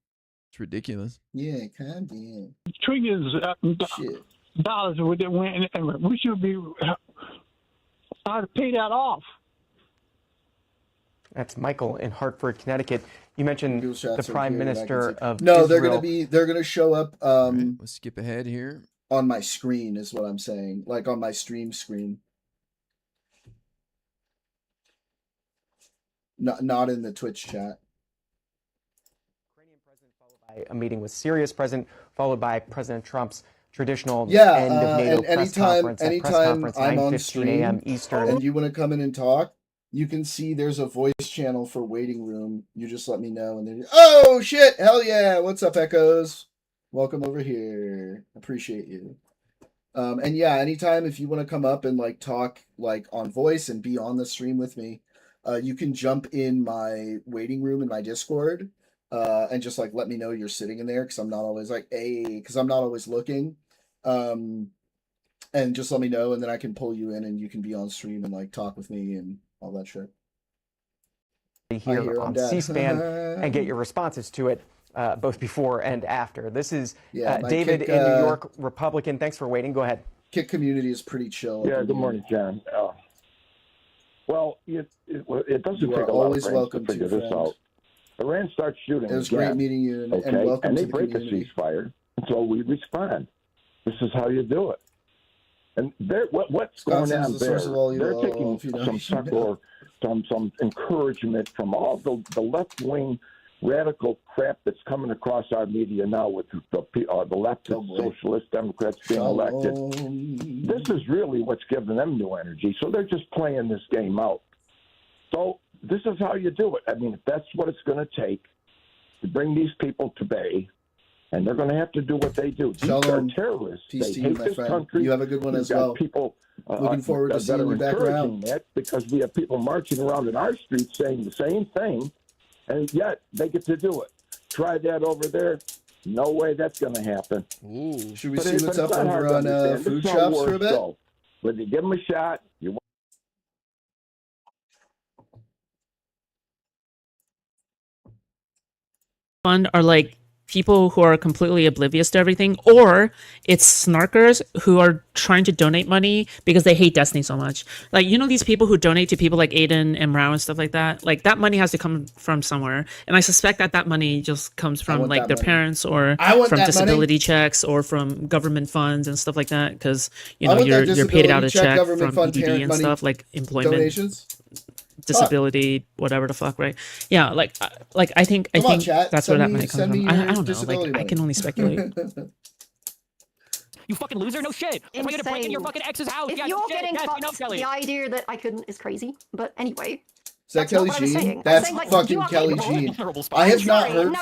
Speaker 10: It's ridiculous.
Speaker 1: Yeah, calm down.
Speaker 4: Trillions dollars with it went, and we should be how to pay that off.
Speaker 17: That's Michael in Hartford, Connecticut. You mentioned the Prime Minister of
Speaker 1: No,
Speaker 17: Israel.
Speaker 1: they're gonna show up.
Speaker 10: Right, let's skip ahead here.
Speaker 1: On my screen is what I'm saying, like on my stream screen. Not in the Twitch chat.
Speaker 17: A meeting with Syria's president, followed by President Trump's traditional end of NATO press conference.
Speaker 1: Anytime I'm on
Speaker 17: 9:15
Speaker 1: stream
Speaker 17: a.m. Eastern.
Speaker 1: and you want to come in and talk, you can see there's a voice channel for waiting room. You just let me know, and then oh shit, hell yeah! What's up, Echoes? Welcome over here. Appreciate you. And yeah, anytime if you want to come up and like talk like on voice and be on the stream with me, you can jump in my waiting room in my Discord. And just like let me know you're sitting in there, because I'm not always like because I'm not always looking. And just let me know, and then I can pull you in, and you can be on stream and like talk with me and all that shit.
Speaker 17: Here on C-SPAN and get your responses to it both before and after. This is David in New York, Republican. Thanks for waiting. Go ahead.
Speaker 1: Kick community is pretty chill.
Speaker 20: Yeah. Good morning, John. Well, it doesn't take a lot of brains to figure this out. Iran starts shooting.
Speaker 1: It was
Speaker 20: again,
Speaker 1: great meeting you, and
Speaker 20: okay?
Speaker 1: welcome
Speaker 20: and
Speaker 1: to
Speaker 20: they
Speaker 1: the
Speaker 20: break
Speaker 1: community.
Speaker 20: a ceasefire, and so we respond. This is how you do it. And what's going on there? They're taking some succor, some encouragement from all the left-wing radical crap that's coming across our media now with the leftist socialist Democrats being elected. This is really what's giving them new energy. So they're just playing this game out. So this is how you do it. I mean, if that's what it's going to take to bring these people to bay, and they're going to have to do what they do. These are terrorists.
Speaker 1: Peace
Speaker 20: they
Speaker 1: to
Speaker 20: hate
Speaker 1: you, my
Speaker 20: this
Speaker 1: friend.
Speaker 20: country.
Speaker 1: You have a good one
Speaker 20: We've
Speaker 1: as
Speaker 20: got
Speaker 1: well.
Speaker 20: People
Speaker 1: Looking forward to
Speaker 20: that
Speaker 1: seeing
Speaker 20: are
Speaker 1: you back
Speaker 20: encouraging
Speaker 1: around.
Speaker 20: that, because we have people marching around in our streets saying the same thing, and yet they get to do it. Try that over there. No way that's going to happen.
Speaker 10: Ooh.
Speaker 1: Should we see what's up over on food shops for a bit?
Speaker 20: But you give them a shot.
Speaker 21: Fund are like people who are completely oblivious to everything, or it's snarkers who are trying to donate money because they hate Destiny so much. Like, you know, these people who donate to people like Aiden and Rao and stuff like that, like that money has to come from somewhere. And I suspect that money just comes from like their parents, or from disability checks, or from government funds and stuff like that. Because, you know, you're paid out a check from EDD and stuff, like employment
Speaker 1: donations.
Speaker 21: Disability, whatever the fuck, right? Yeah, like I think that's where that money comes from. I don't know. Like, I can only speculate.
Speaker 23: You fucking loser! No shit! I'm gonna break in your fucking ex's house.
Speaker 26: If
Speaker 23: yes,
Speaker 26: you're
Speaker 23: shit.
Speaker 26: getting
Speaker 23: Yes,
Speaker 26: fucked,
Speaker 23: you know, Kelly.
Speaker 26: the idea that I couldn't is crazy. But anyway.
Speaker 1: Is that Kelly Jean? That's fucking Kelly Jean. I have not heard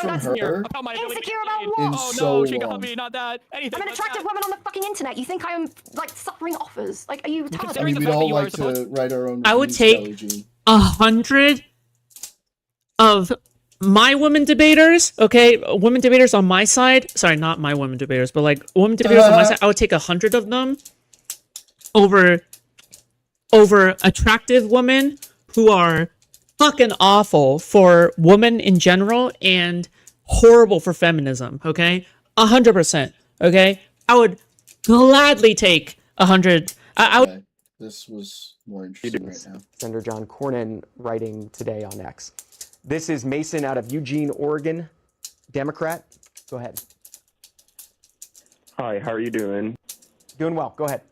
Speaker 1: from her
Speaker 26: Insecure about what?
Speaker 1: in so long.
Speaker 23: Not that. Anything.
Speaker 26: I'm an attractive woman on the fucking internet. You think I am like suffering offers? Like, are you retarded?
Speaker 1: I mean, we'd all like to write our own.
Speaker 21: I would
Speaker 1: reviews, Kelly
Speaker 21: take
Speaker 1: Jean.
Speaker 21: 100 of my women debaters, okay, women debaters on my side, sorry, not my women debaters, but like women debaters on my side, I would take 100 of them over attractive women who are fucking awful for women in general and horrible for feminism, okay? 100%, okay? I would gladly take 100. I would.
Speaker 1: This was more interesting right now.
Speaker 17: Senator John Cornyn writing today on X. This is Mason out of Eugene, Oregon, Democrat. Go ahead.
Speaker 2: Hi, how are you doing?
Speaker 17: Doing well. Go ahead.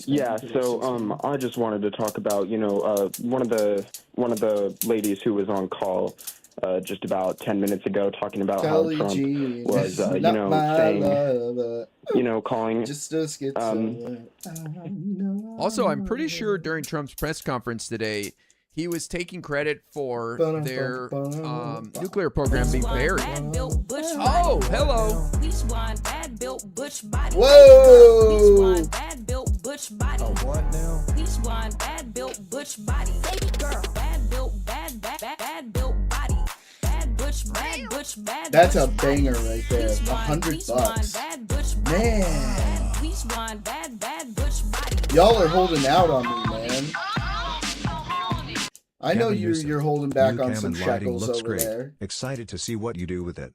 Speaker 2: Yeah, so I just wanted to talk about, one of the ladies who was on call just about 10 minutes ago talking about how Trump was, saying, calling.
Speaker 10: Also, I'm pretty sure during Trump's press conference today, he was taking credit for their nuclear program being buried. Oh, hello.
Speaker 1: Whoa.
Speaker 10: What now?
Speaker 1: That's a banger right there. $100. Man. Y'all are holding out on me, man. I know you're holding back on some shekels over
Speaker 5: great.
Speaker 1: there.
Speaker 5: Excited to see what you do with it.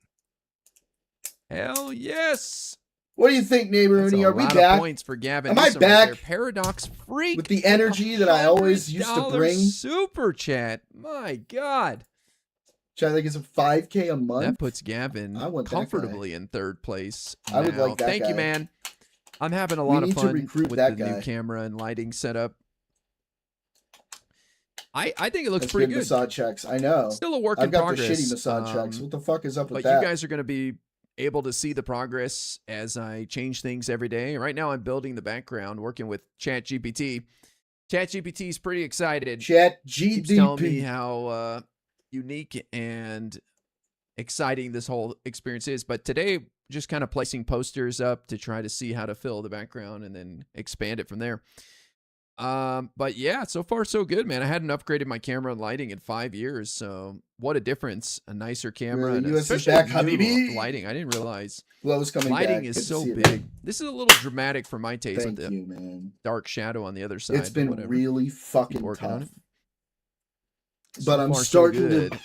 Speaker 10: Hell yes.
Speaker 1: What do you think, neighborhoody? Are we back?
Speaker 10: Points for Gavin.
Speaker 1: Am I back?
Speaker 10: Paradox freak
Speaker 1: with the energy that I always used to bring.
Speaker 10: Super chat. My God.
Speaker 1: Which I think is a 5K a month.
Speaker 10: That puts Gavin comfortably in third place.
Speaker 1: I would like that
Speaker 10: Thank
Speaker 1: guy.
Speaker 10: you, man. I'm having a lot of fun with the
Speaker 1: guy.
Speaker 10: new camera and lighting setup. I think it looks
Speaker 1: Let's
Speaker 10: pretty
Speaker 1: give
Speaker 10: good.
Speaker 1: Massage checks. I know.
Speaker 10: Still a work
Speaker 1: I've
Speaker 10: in
Speaker 1: got
Speaker 10: progress.
Speaker 1: the shitty massage checks. What the fuck is up with that?
Speaker 10: But you guys are going to be able to see the progress as I change things every day. Right now, I'm building the background, working with ChatGPT. ChatGPT is pretty excited. Keeps telling me how unique and exciting this whole experience is. But today, just kind of placing posters up to try to see how to fill the background and then expand it from there. But yeah, so far so good, man. I hadn't upgraded my camera and lighting in 5 years, so what a difference. A nicer camera and especially
Speaker 1: back,
Speaker 10: new
Speaker 1: Habibi.
Speaker 10: lighting. I didn't realize
Speaker 1: Glow's coming
Speaker 10: lighting
Speaker 1: back.
Speaker 10: is
Speaker 1: Good
Speaker 10: so
Speaker 1: to see it,
Speaker 10: big.
Speaker 1: man.
Speaker 10: This is a little dramatic for my taste
Speaker 1: Thank
Speaker 10: with the
Speaker 1: you, man.
Speaker 10: dark shadow on the other side.
Speaker 1: It's been
Speaker 10: whatever.
Speaker 1: really fucking
Speaker 10: working on
Speaker 1: tough.
Speaker 10: it.
Speaker 1: But
Speaker 10: So
Speaker 1: I'm
Speaker 10: far, so
Speaker 1: starting
Speaker 10: good.
Speaker 1: to.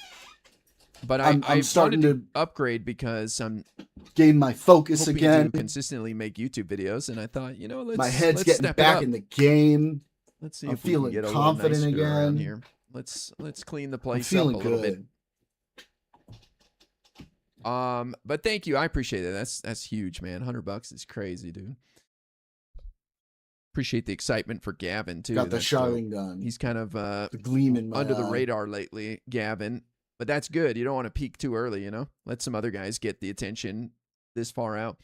Speaker 10: But
Speaker 1: I'm
Speaker 10: I
Speaker 1: starting
Speaker 10: wanted to upgrade because I'm
Speaker 1: gain my focus
Speaker 10: hoping
Speaker 1: again.
Speaker 10: to consistently make YouTube videos, and I thought,
Speaker 1: My head's
Speaker 10: let's
Speaker 1: getting
Speaker 10: step it
Speaker 1: back
Speaker 10: up.
Speaker 1: in the game.
Speaker 10: Let's see
Speaker 1: I'm
Speaker 10: if we can
Speaker 1: feeling
Speaker 10: get a
Speaker 1: confident
Speaker 10: little nicer around
Speaker 1: again.
Speaker 10: here. Let's clean the
Speaker 1: I'm
Speaker 10: place up
Speaker 1: feeling
Speaker 10: a little
Speaker 1: good.
Speaker 10: bit. But thank you. I appreciate it. That's huge, man. $100 is crazy, dude. Appreciate the excitement for Gavin too.
Speaker 1: Got the
Speaker 10: That's
Speaker 1: Charling
Speaker 10: dope.
Speaker 1: gun.
Speaker 10: He's kind of
Speaker 1: The gleam in my
Speaker 10: under the
Speaker 1: eye.
Speaker 10: radar lately, Gavin. But that's good. You don't want to peak too early, you know? Let some other guys get the attention this far out.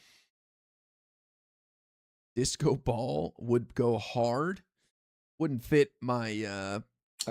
Speaker 10: Disco ball would go hard. Wouldn't fit my
Speaker 1: All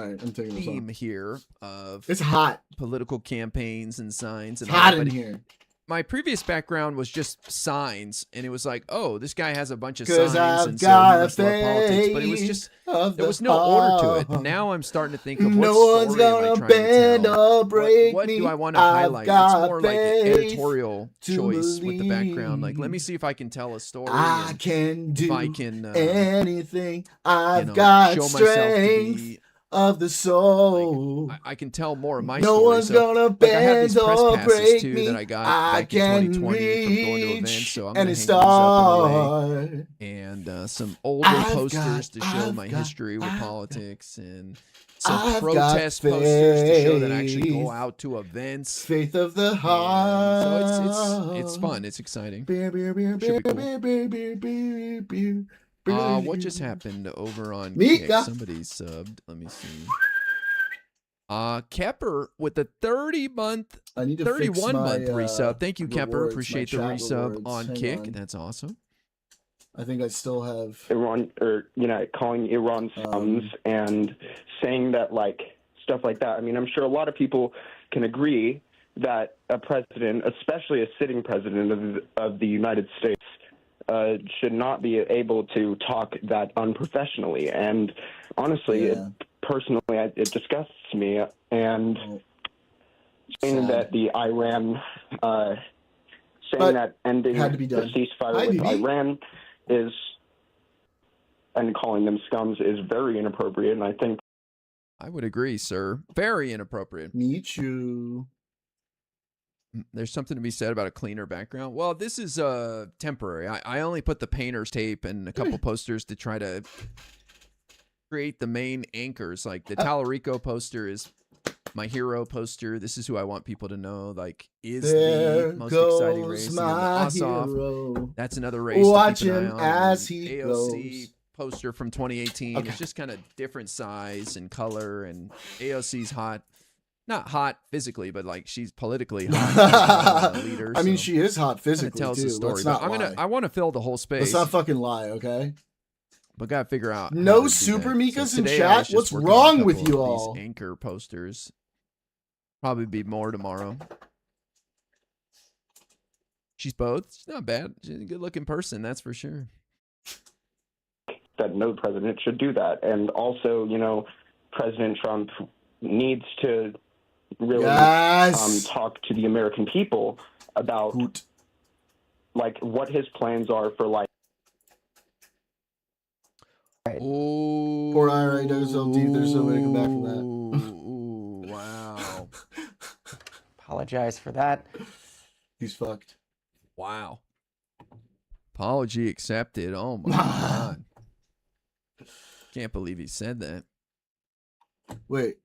Speaker 1: right, I'm taking this
Speaker 10: theme
Speaker 1: off.
Speaker 10: here of
Speaker 1: It's hot.
Speaker 10: political campaigns and signs. And
Speaker 1: It's hot
Speaker 10: all,
Speaker 1: in
Speaker 10: but
Speaker 1: here.
Speaker 10: My previous background was just signs, and it was like, oh, this guy has a bunch of
Speaker 1: 'Cause
Speaker 10: signs,
Speaker 1: I've
Speaker 10: and so
Speaker 1: got
Speaker 10: he must love politics. But it was just there was no order to it. Now I'm starting to think of what
Speaker 1: No one's
Speaker 10: story am I
Speaker 1: gonna
Speaker 10: trying to
Speaker 1: bend
Speaker 10: tell?
Speaker 1: or break
Speaker 10: What
Speaker 1: me.
Speaker 10: do I want to
Speaker 1: I've
Speaker 10: highlight? It's
Speaker 1: got
Speaker 10: more like an
Speaker 1: faith
Speaker 10: editorial
Speaker 1: to
Speaker 10: choice with the background. Like, let me see if I can tell a story.
Speaker 1: I
Speaker 10: and
Speaker 1: can
Speaker 10: if
Speaker 1: do
Speaker 10: I can,
Speaker 1: anything. I've
Speaker 10: you know,
Speaker 1: got
Speaker 10: show myself to
Speaker 1: strength
Speaker 10: be.
Speaker 1: of the soul.
Speaker 10: I can tell more of my
Speaker 1: No
Speaker 10: story.
Speaker 1: one's
Speaker 10: So,
Speaker 1: gonna
Speaker 10: like, I have these
Speaker 1: bend
Speaker 10: press
Speaker 1: or
Speaker 10: passes
Speaker 1: break
Speaker 10: too
Speaker 1: me.
Speaker 10: that I got
Speaker 1: I
Speaker 10: back in
Speaker 1: can
Speaker 10: 2020 from going to events.
Speaker 1: reach
Speaker 10: So I'm
Speaker 1: any
Speaker 10: gonna hang these up in LA.
Speaker 1: star.
Speaker 10: And some older posters to show my history with politics, and some
Speaker 1: I've got
Speaker 10: protest posters to show that I actually
Speaker 1: faith.
Speaker 10: go out to events.
Speaker 1: Faith of the
Speaker 10: And
Speaker 1: heart.
Speaker 10: so it's fun. It's exciting.
Speaker 1: Beer, beer, beer,
Speaker 10: Should be
Speaker 1: beer,
Speaker 10: cool.
Speaker 1: beer, beer, beer, beer, beer.
Speaker 10: What just happened over on
Speaker 1: Mika.
Speaker 10: Kick? Somebody subbed. Let me see. Kepper with the 30-month,
Speaker 1: I need to fix
Speaker 10: 31-month
Speaker 1: my,
Speaker 10: resub. Thank you, Kepper.
Speaker 1: rewards,
Speaker 10: Appreciate
Speaker 1: my
Speaker 10: the
Speaker 1: chat
Speaker 10: resub
Speaker 1: rewards.
Speaker 10: on
Speaker 1: Hang
Speaker 10: Kick.
Speaker 1: on.
Speaker 10: That's awesome.
Speaker 1: I think I still have
Speaker 2: Iran, or calling Iran scums and saying that stuff like that. I mean, I'm sure a lot of people can agree that a president, especially a sitting president of the United States, should not be able to talk that unprofessionally. And honestly, personally, it disgusts me. And saying that the Iran, saying that ending the ceasefire with Iran is, and calling them scums is very inappropriate, and I think
Speaker 10: I would agree, sir. Very inappropriate.
Speaker 1: Me too.
Speaker 10: There's something to be said about a cleaner background. Well, this is temporary. I only put the painter's tape and a couple posters to try to create the main anchors. Like the Tallarico poster is my hero poster. This is who I want people to know. Like, is the most exciting race. That's another race.
Speaker 1: Watch
Speaker 10: to keep an
Speaker 1: him
Speaker 10: eye on.
Speaker 1: as he
Speaker 10: AOC
Speaker 1: goes.
Speaker 10: Poster from 2018. It's just kind of different size and color, and AOC's hot. Not hot physically, but like she's politically hot. Leader,
Speaker 1: I mean, she is hot physically
Speaker 10: tells
Speaker 1: too.
Speaker 10: the story.
Speaker 1: Let's not lie.
Speaker 10: I want to fill the whole space.
Speaker 1: Let's not fucking lie, okay?
Speaker 10: But gotta figure out.
Speaker 1: No super Mikas in chat. What's wrong with you all?
Speaker 10: These anchor posters. Probably be more tomorrow. She's both. She's not bad. She's a good-looking person, that's for sure.
Speaker 2: that no president should do that. And also, you know, President Trump needs to really talk to the American people about like what his plans are for like.
Speaker 10: Oh,
Speaker 1: poor IRA dug himself deep. There's no way to come back from that.
Speaker 10: Ooh, wow.
Speaker 17: Apologize for that.
Speaker 1: He's fucked.
Speaker 10: Wow. Apology accepted. Oh my God. Can't believe he said that.
Speaker 1: Wait.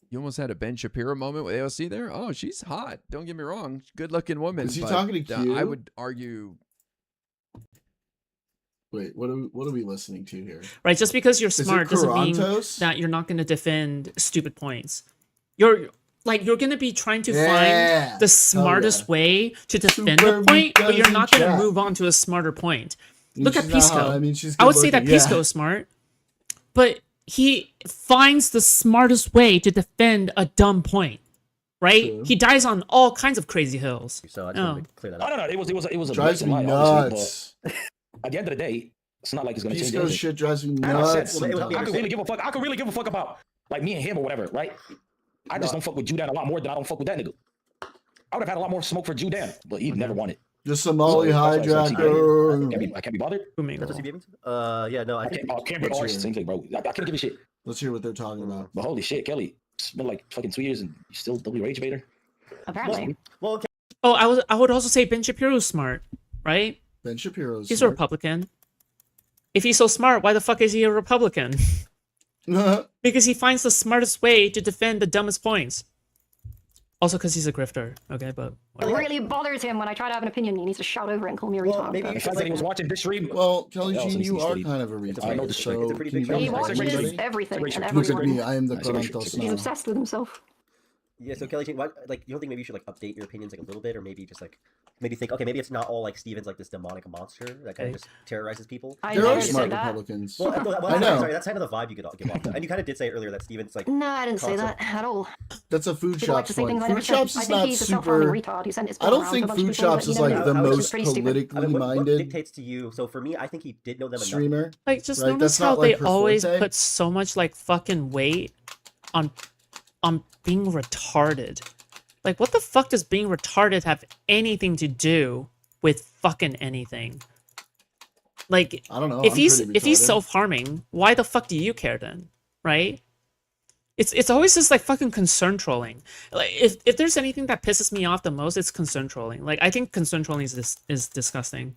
Speaker 10: You almost had a Ben Shapiro moment with AOC there? Oh, she's hot. Don't get me wrong. Good looking woman.
Speaker 1: Is he talking to Q?
Speaker 10: I would argue.
Speaker 1: Wait, what are we listening to here?
Speaker 21: Right, just because you're smart doesn't mean that you're not going to defend stupid points. You're going to be trying to find the smartest way to defend a point, but you're not going to move on to a smarter point. Look at Pisco. I would say that Pisco is smart, but he finds the smartest way to defend a dumb point. Right? True. He dies on all kinds of crazy hills.
Speaker 3: So I just want to clear that up.
Speaker 6: No. It was a
Speaker 1: drives me nuts.
Speaker 6: At the end of the day, it's not like it's gonna change.
Speaker 1: Pisco shit drives me nuts.
Speaker 6: I could really give a fuck. I could really give a fuck about like me and him or whatever, right? I just don't fuck with Judan a lot more than I don't fuck with that nigga. I would have had a lot more smoke for Judan, but he never won it.
Speaker 1: The Somali hijacker.
Speaker 6: I can't be bothered.
Speaker 3: That's what CB yeah, no, I
Speaker 6: can't be bothered. Same thing, bro. I can't give a shit.
Speaker 1: Let's hear what they're talking about.
Speaker 6: But holy shit, Kelly, it's been like fucking 2 years and you still W rage baiter.
Speaker 25: Apparently.
Speaker 3: Well, okay.
Speaker 21: Oh, I would also say Ben Shapiro's smart, right?
Speaker 1: Ben Shapiro's
Speaker 21: He's a Republican. If he's so smart, why the fuck is he a Republican? Because he finds the smartest way to defend the dumbest points. Also because he's a grifter, okay, but
Speaker 26: whatever. It really bothers him when I try to have an opinion. He needs to shout over it and call me a retard.
Speaker 6: Maybe the fact that he was watching this stream.
Speaker 1: Well, Kelly Jean, you are kind of a retard.
Speaker 6: I know the
Speaker 1: so
Speaker 6: it's a pretty big
Speaker 26: he watches everything and everyone.
Speaker 1: Look at me, I am the Corantos
Speaker 26: He's obsessed with himself.
Speaker 3: Yeah, so Kelly Jean, you don't think maybe you should like update your opinions like a little bit, or maybe just like maybe think, okay, maybe it's not all like Steven's like this demonic monster that kind of just terrorizes people.
Speaker 1: There are smart Republicans.
Speaker 3: Well,
Speaker 1: I know.
Speaker 3: Sorry, that's kind of the vibe you could give off. And you kind of did say earlier that Steven's like.
Speaker 26: No, I didn't say that at all.
Speaker 1: That's a food
Speaker 26: People
Speaker 1: shops point. Food shops is not super. I don't think food shops is like the most politically minded.
Speaker 3: What dictates to you? So for me, I think he did know them enough.
Speaker 1: Streamer.
Speaker 21: Like, just notice how they always put so much like fucking weight on being retarded. Like, what the fuck does being retarded have anything to do with fucking anything? Like,
Speaker 1: I don't know.
Speaker 21: If he's self-harming, why the fuck do you care then? Right? It's always just like fucking concern trolling. Like, if there's anything that pisses me off the most, it's concern trolling. Like, I think concern trolling is disgusting.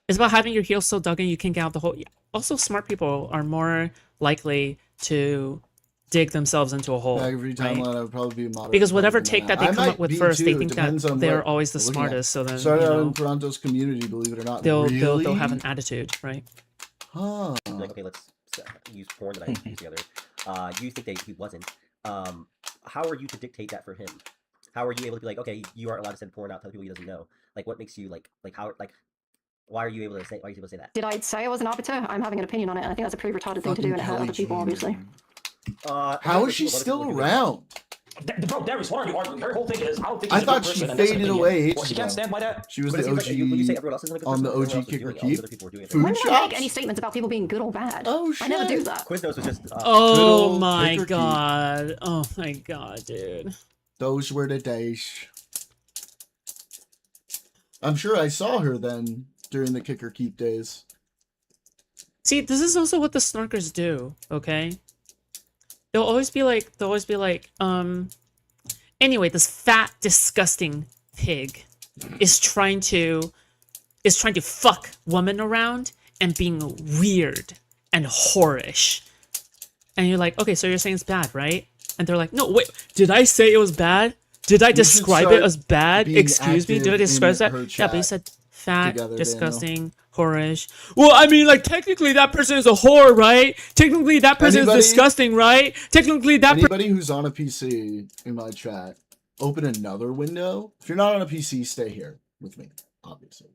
Speaker 21: It's about having your heels so dug in you can't get out the hole. Also, smart people are more likely to dig themselves into a hole.
Speaker 1: Every
Speaker 21: right?
Speaker 1: timeline, I would probably be moderate.
Speaker 21: Because whatever take that they come up with first, they think that they're always the smartest. So then,
Speaker 1: started out in Toronto's community, believe it or not.
Speaker 21: They'll have an attitude, right?
Speaker 3: Huh. Like, okay, let's use porn that I used together. You think that he wasn't? How are you to dictate that for him? How are you able to be like, okay, you aren't allowed to send porn out to other people he doesn't know? Like, what makes you like how like? Why are you able to say? Why are you able to say that?
Speaker 26: Did I say I was an arbiter? I'm having an opinion on it, and I think that's a pretty retarded thing to do, and it hurt other people, obviously.
Speaker 1: How is she still around?
Speaker 6: Bro, Darius, what are you arguing? Her whole thing is, I don't think
Speaker 1: I
Speaker 6: she's a good
Speaker 1: thought she
Speaker 6: person, and that's her
Speaker 1: faded
Speaker 6: opinion.
Speaker 1: away.
Speaker 6: Well, she can't stand by that.
Speaker 1: She was
Speaker 3: But it
Speaker 1: the
Speaker 3: seems like you say
Speaker 1: OG
Speaker 3: everyone else isn't a good
Speaker 1: on
Speaker 3: person,
Speaker 1: the
Speaker 3: but everyone
Speaker 1: OG
Speaker 3: else is
Speaker 1: kicker
Speaker 3: doing it. All these
Speaker 1: keep.
Speaker 3: other people are doing it.
Speaker 1: Food
Speaker 26: When did I make
Speaker 1: shops.
Speaker 26: any statements about people being good or bad?
Speaker 1: Oh,
Speaker 26: I never do
Speaker 1: shit.
Speaker 26: that.
Speaker 3: Quiznos was just.
Speaker 21: Oh
Speaker 1: old
Speaker 21: my
Speaker 1: kicker keep.
Speaker 21: god. Oh my god, dude.
Speaker 1: Those were the days. I'm sure I saw her then during the kicker keep days.
Speaker 21: See, this is also what the snarkers do, okay? They'll always be like, anyway, this fat, disgusting pig is trying to fuck women around and being weird and whorish. And you're like, okay, so you're saying it's bad, right? And they're like, no, wait, did I say it was bad? Did I describe it as bad? Excuse me, did I describe that? Yeah, but you said fat,
Speaker 1: together,
Speaker 21: disgusting, whorish. Well, I mean, like, technically that person is a whore, right? Technically that person is disgusting, right? Technically that
Speaker 1: Anybody who's on a PC in my chat, open another window. If you're not on a PC, stay here with me, obviously.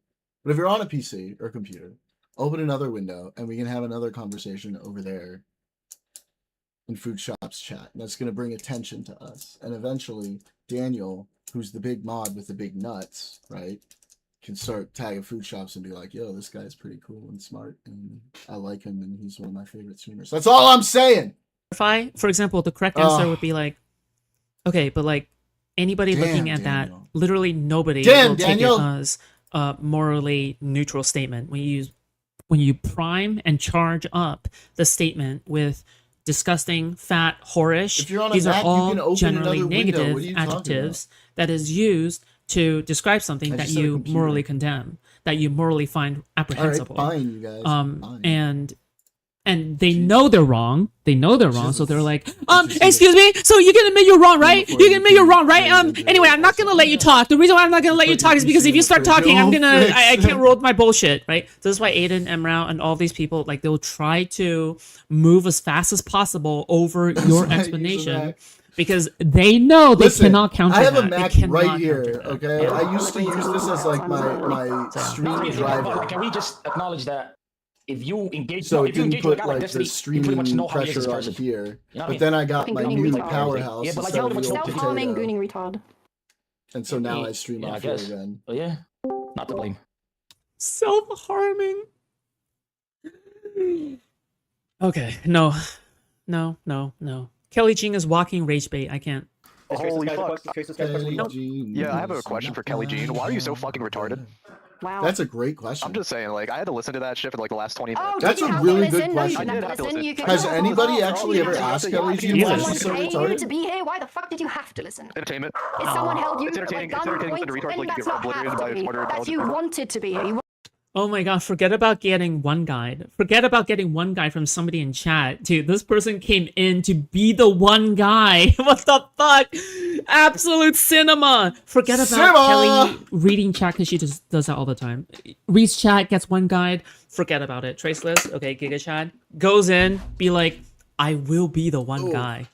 Speaker 1: But if you're on a PC or computer, open another window and we can have another conversation over there in Food Shops chat. And that's going to bring attention to us. And eventually, Daniel, who's the big mod with the big nuts, right, can start tagging Food Shops and be like, yo, this guy's pretty cool and smart. And I like him and he's one of my favorite streamers. That's all I'm saying.
Speaker 21: For example, the correct answer would be like, okay, but like anybody looking at
Speaker 1: Daniel.
Speaker 21: that, literally nobody
Speaker 1: Damn,
Speaker 21: will
Speaker 1: Daniel.
Speaker 21: take it as a morally neutral statement. When you prime and charge up the statement with disgusting, fat, whorish,
Speaker 1: If you're on a
Speaker 21: these
Speaker 1: Mac,
Speaker 21: are
Speaker 1: you can
Speaker 21: all
Speaker 1: open
Speaker 21: generally
Speaker 1: another window.
Speaker 21: negative
Speaker 1: What are you talking
Speaker 21: adjectives that is used to describe something
Speaker 1: I
Speaker 21: that
Speaker 1: just said a
Speaker 21: you
Speaker 1: computer.
Speaker 21: morally condemn, that you morally find apprehensible.
Speaker 1: fine, you guys. Fine.
Speaker 21: And they know they're wrong. They know they're wrong, so they're like, excuse me. So you're gonna admit you're wrong, right? You're gonna admit you're wrong, right? Anyway, I'm not gonna let you talk. The reason why I'm not gonna let you talk is because if you start talking, I can't roll with my bullshit, right? This is why Aiden, Emrao, and all these people, like, they'll try to move as fast as possible over your explanation. Because they know they cannot counter
Speaker 1: I have
Speaker 21: that.
Speaker 1: a Mac
Speaker 21: They cannot
Speaker 1: right
Speaker 21: counter
Speaker 1: here,
Speaker 21: that.
Speaker 1: okay?
Speaker 21: Yeah.
Speaker 1: I used to use this as like my stream driver.
Speaker 6: Can we just acknowledge that if you engage,
Speaker 1: So
Speaker 6: if
Speaker 1: it
Speaker 6: you
Speaker 1: didn't
Speaker 6: engage with a
Speaker 1: put
Speaker 6: guy like
Speaker 1: like
Speaker 6: Destiny,
Speaker 1: the
Speaker 6: you
Speaker 1: streaming
Speaker 6: pretty much know how he is as a
Speaker 1: pressure on
Speaker 6: person.
Speaker 1: here.
Speaker 6: You know what I
Speaker 1: But
Speaker 6: mean?
Speaker 1: then I got my
Speaker 26: Fucking
Speaker 1: new
Speaker 26: gooning retard.
Speaker 1: powerhouse
Speaker 6: Yeah, but like,
Speaker 1: instead
Speaker 6: y'all
Speaker 1: of the old
Speaker 26: Self-harming
Speaker 1: potato.
Speaker 26: gooning retard.
Speaker 1: And so now I stream
Speaker 6: Yeah, I
Speaker 1: off here
Speaker 6: guess.
Speaker 1: again.
Speaker 6: But yeah, not to blame.
Speaker 21: Self-harming. Okay, no. Kelly Jean is walking rage bait. I can't.
Speaker 9: Holy fuck.
Speaker 1: Kelly Jean
Speaker 9: Yeah, I have a
Speaker 1: is
Speaker 9: question for Kelly Jean. Why are you so fucking retarded?
Speaker 26: Wow.
Speaker 1: That's a great question.
Speaker 9: I'm just saying, like, I had to listen to that shit for like the last 20 minutes.
Speaker 26: Oh,
Speaker 1: That's
Speaker 26: did you
Speaker 1: a
Speaker 26: have
Speaker 1: really
Speaker 26: to
Speaker 1: good
Speaker 26: listen? No, you
Speaker 1: question.
Speaker 26: didn't have to listen. You could
Speaker 1: Has
Speaker 26: go
Speaker 1: anybody
Speaker 26: home.
Speaker 1: actually
Speaker 26: You
Speaker 1: ever
Speaker 26: didn't have
Speaker 1: asked
Speaker 26: to.
Speaker 1: Kelly Jean
Speaker 26: If
Speaker 1: why
Speaker 26: someone
Speaker 1: she's so
Speaker 26: paid you
Speaker 1: retarded?
Speaker 26: to be here, why the fuck did you have to listen?
Speaker 9: Entertainment.
Speaker 26: If someone held you
Speaker 9: It's
Speaker 26: at
Speaker 9: entertaining.
Speaker 26: like
Speaker 9: It's entertaining
Speaker 26: gunpoint,
Speaker 9: to retard
Speaker 26: then
Speaker 9: like you
Speaker 26: that's
Speaker 9: get
Speaker 26: not
Speaker 9: obliterated
Speaker 26: have
Speaker 9: by
Speaker 26: to
Speaker 9: a
Speaker 26: be.
Speaker 9: smarter,
Speaker 26: That's you
Speaker 9: intelligent
Speaker 26: wanted to be here. You
Speaker 21: Oh my god, forget about getting one guide. Forget about getting one guide from somebody in chat. Dude, this person came in to be the one guy. What the fuck? Absolute cinema. Forget about
Speaker 1: Cinema!
Speaker 21: Kelly reading chat because she just does that all the time. Reads chat, gets one guide. Forget about it. Trace list, okay, Giga Chat. Goes in, be like, I will be the one guy.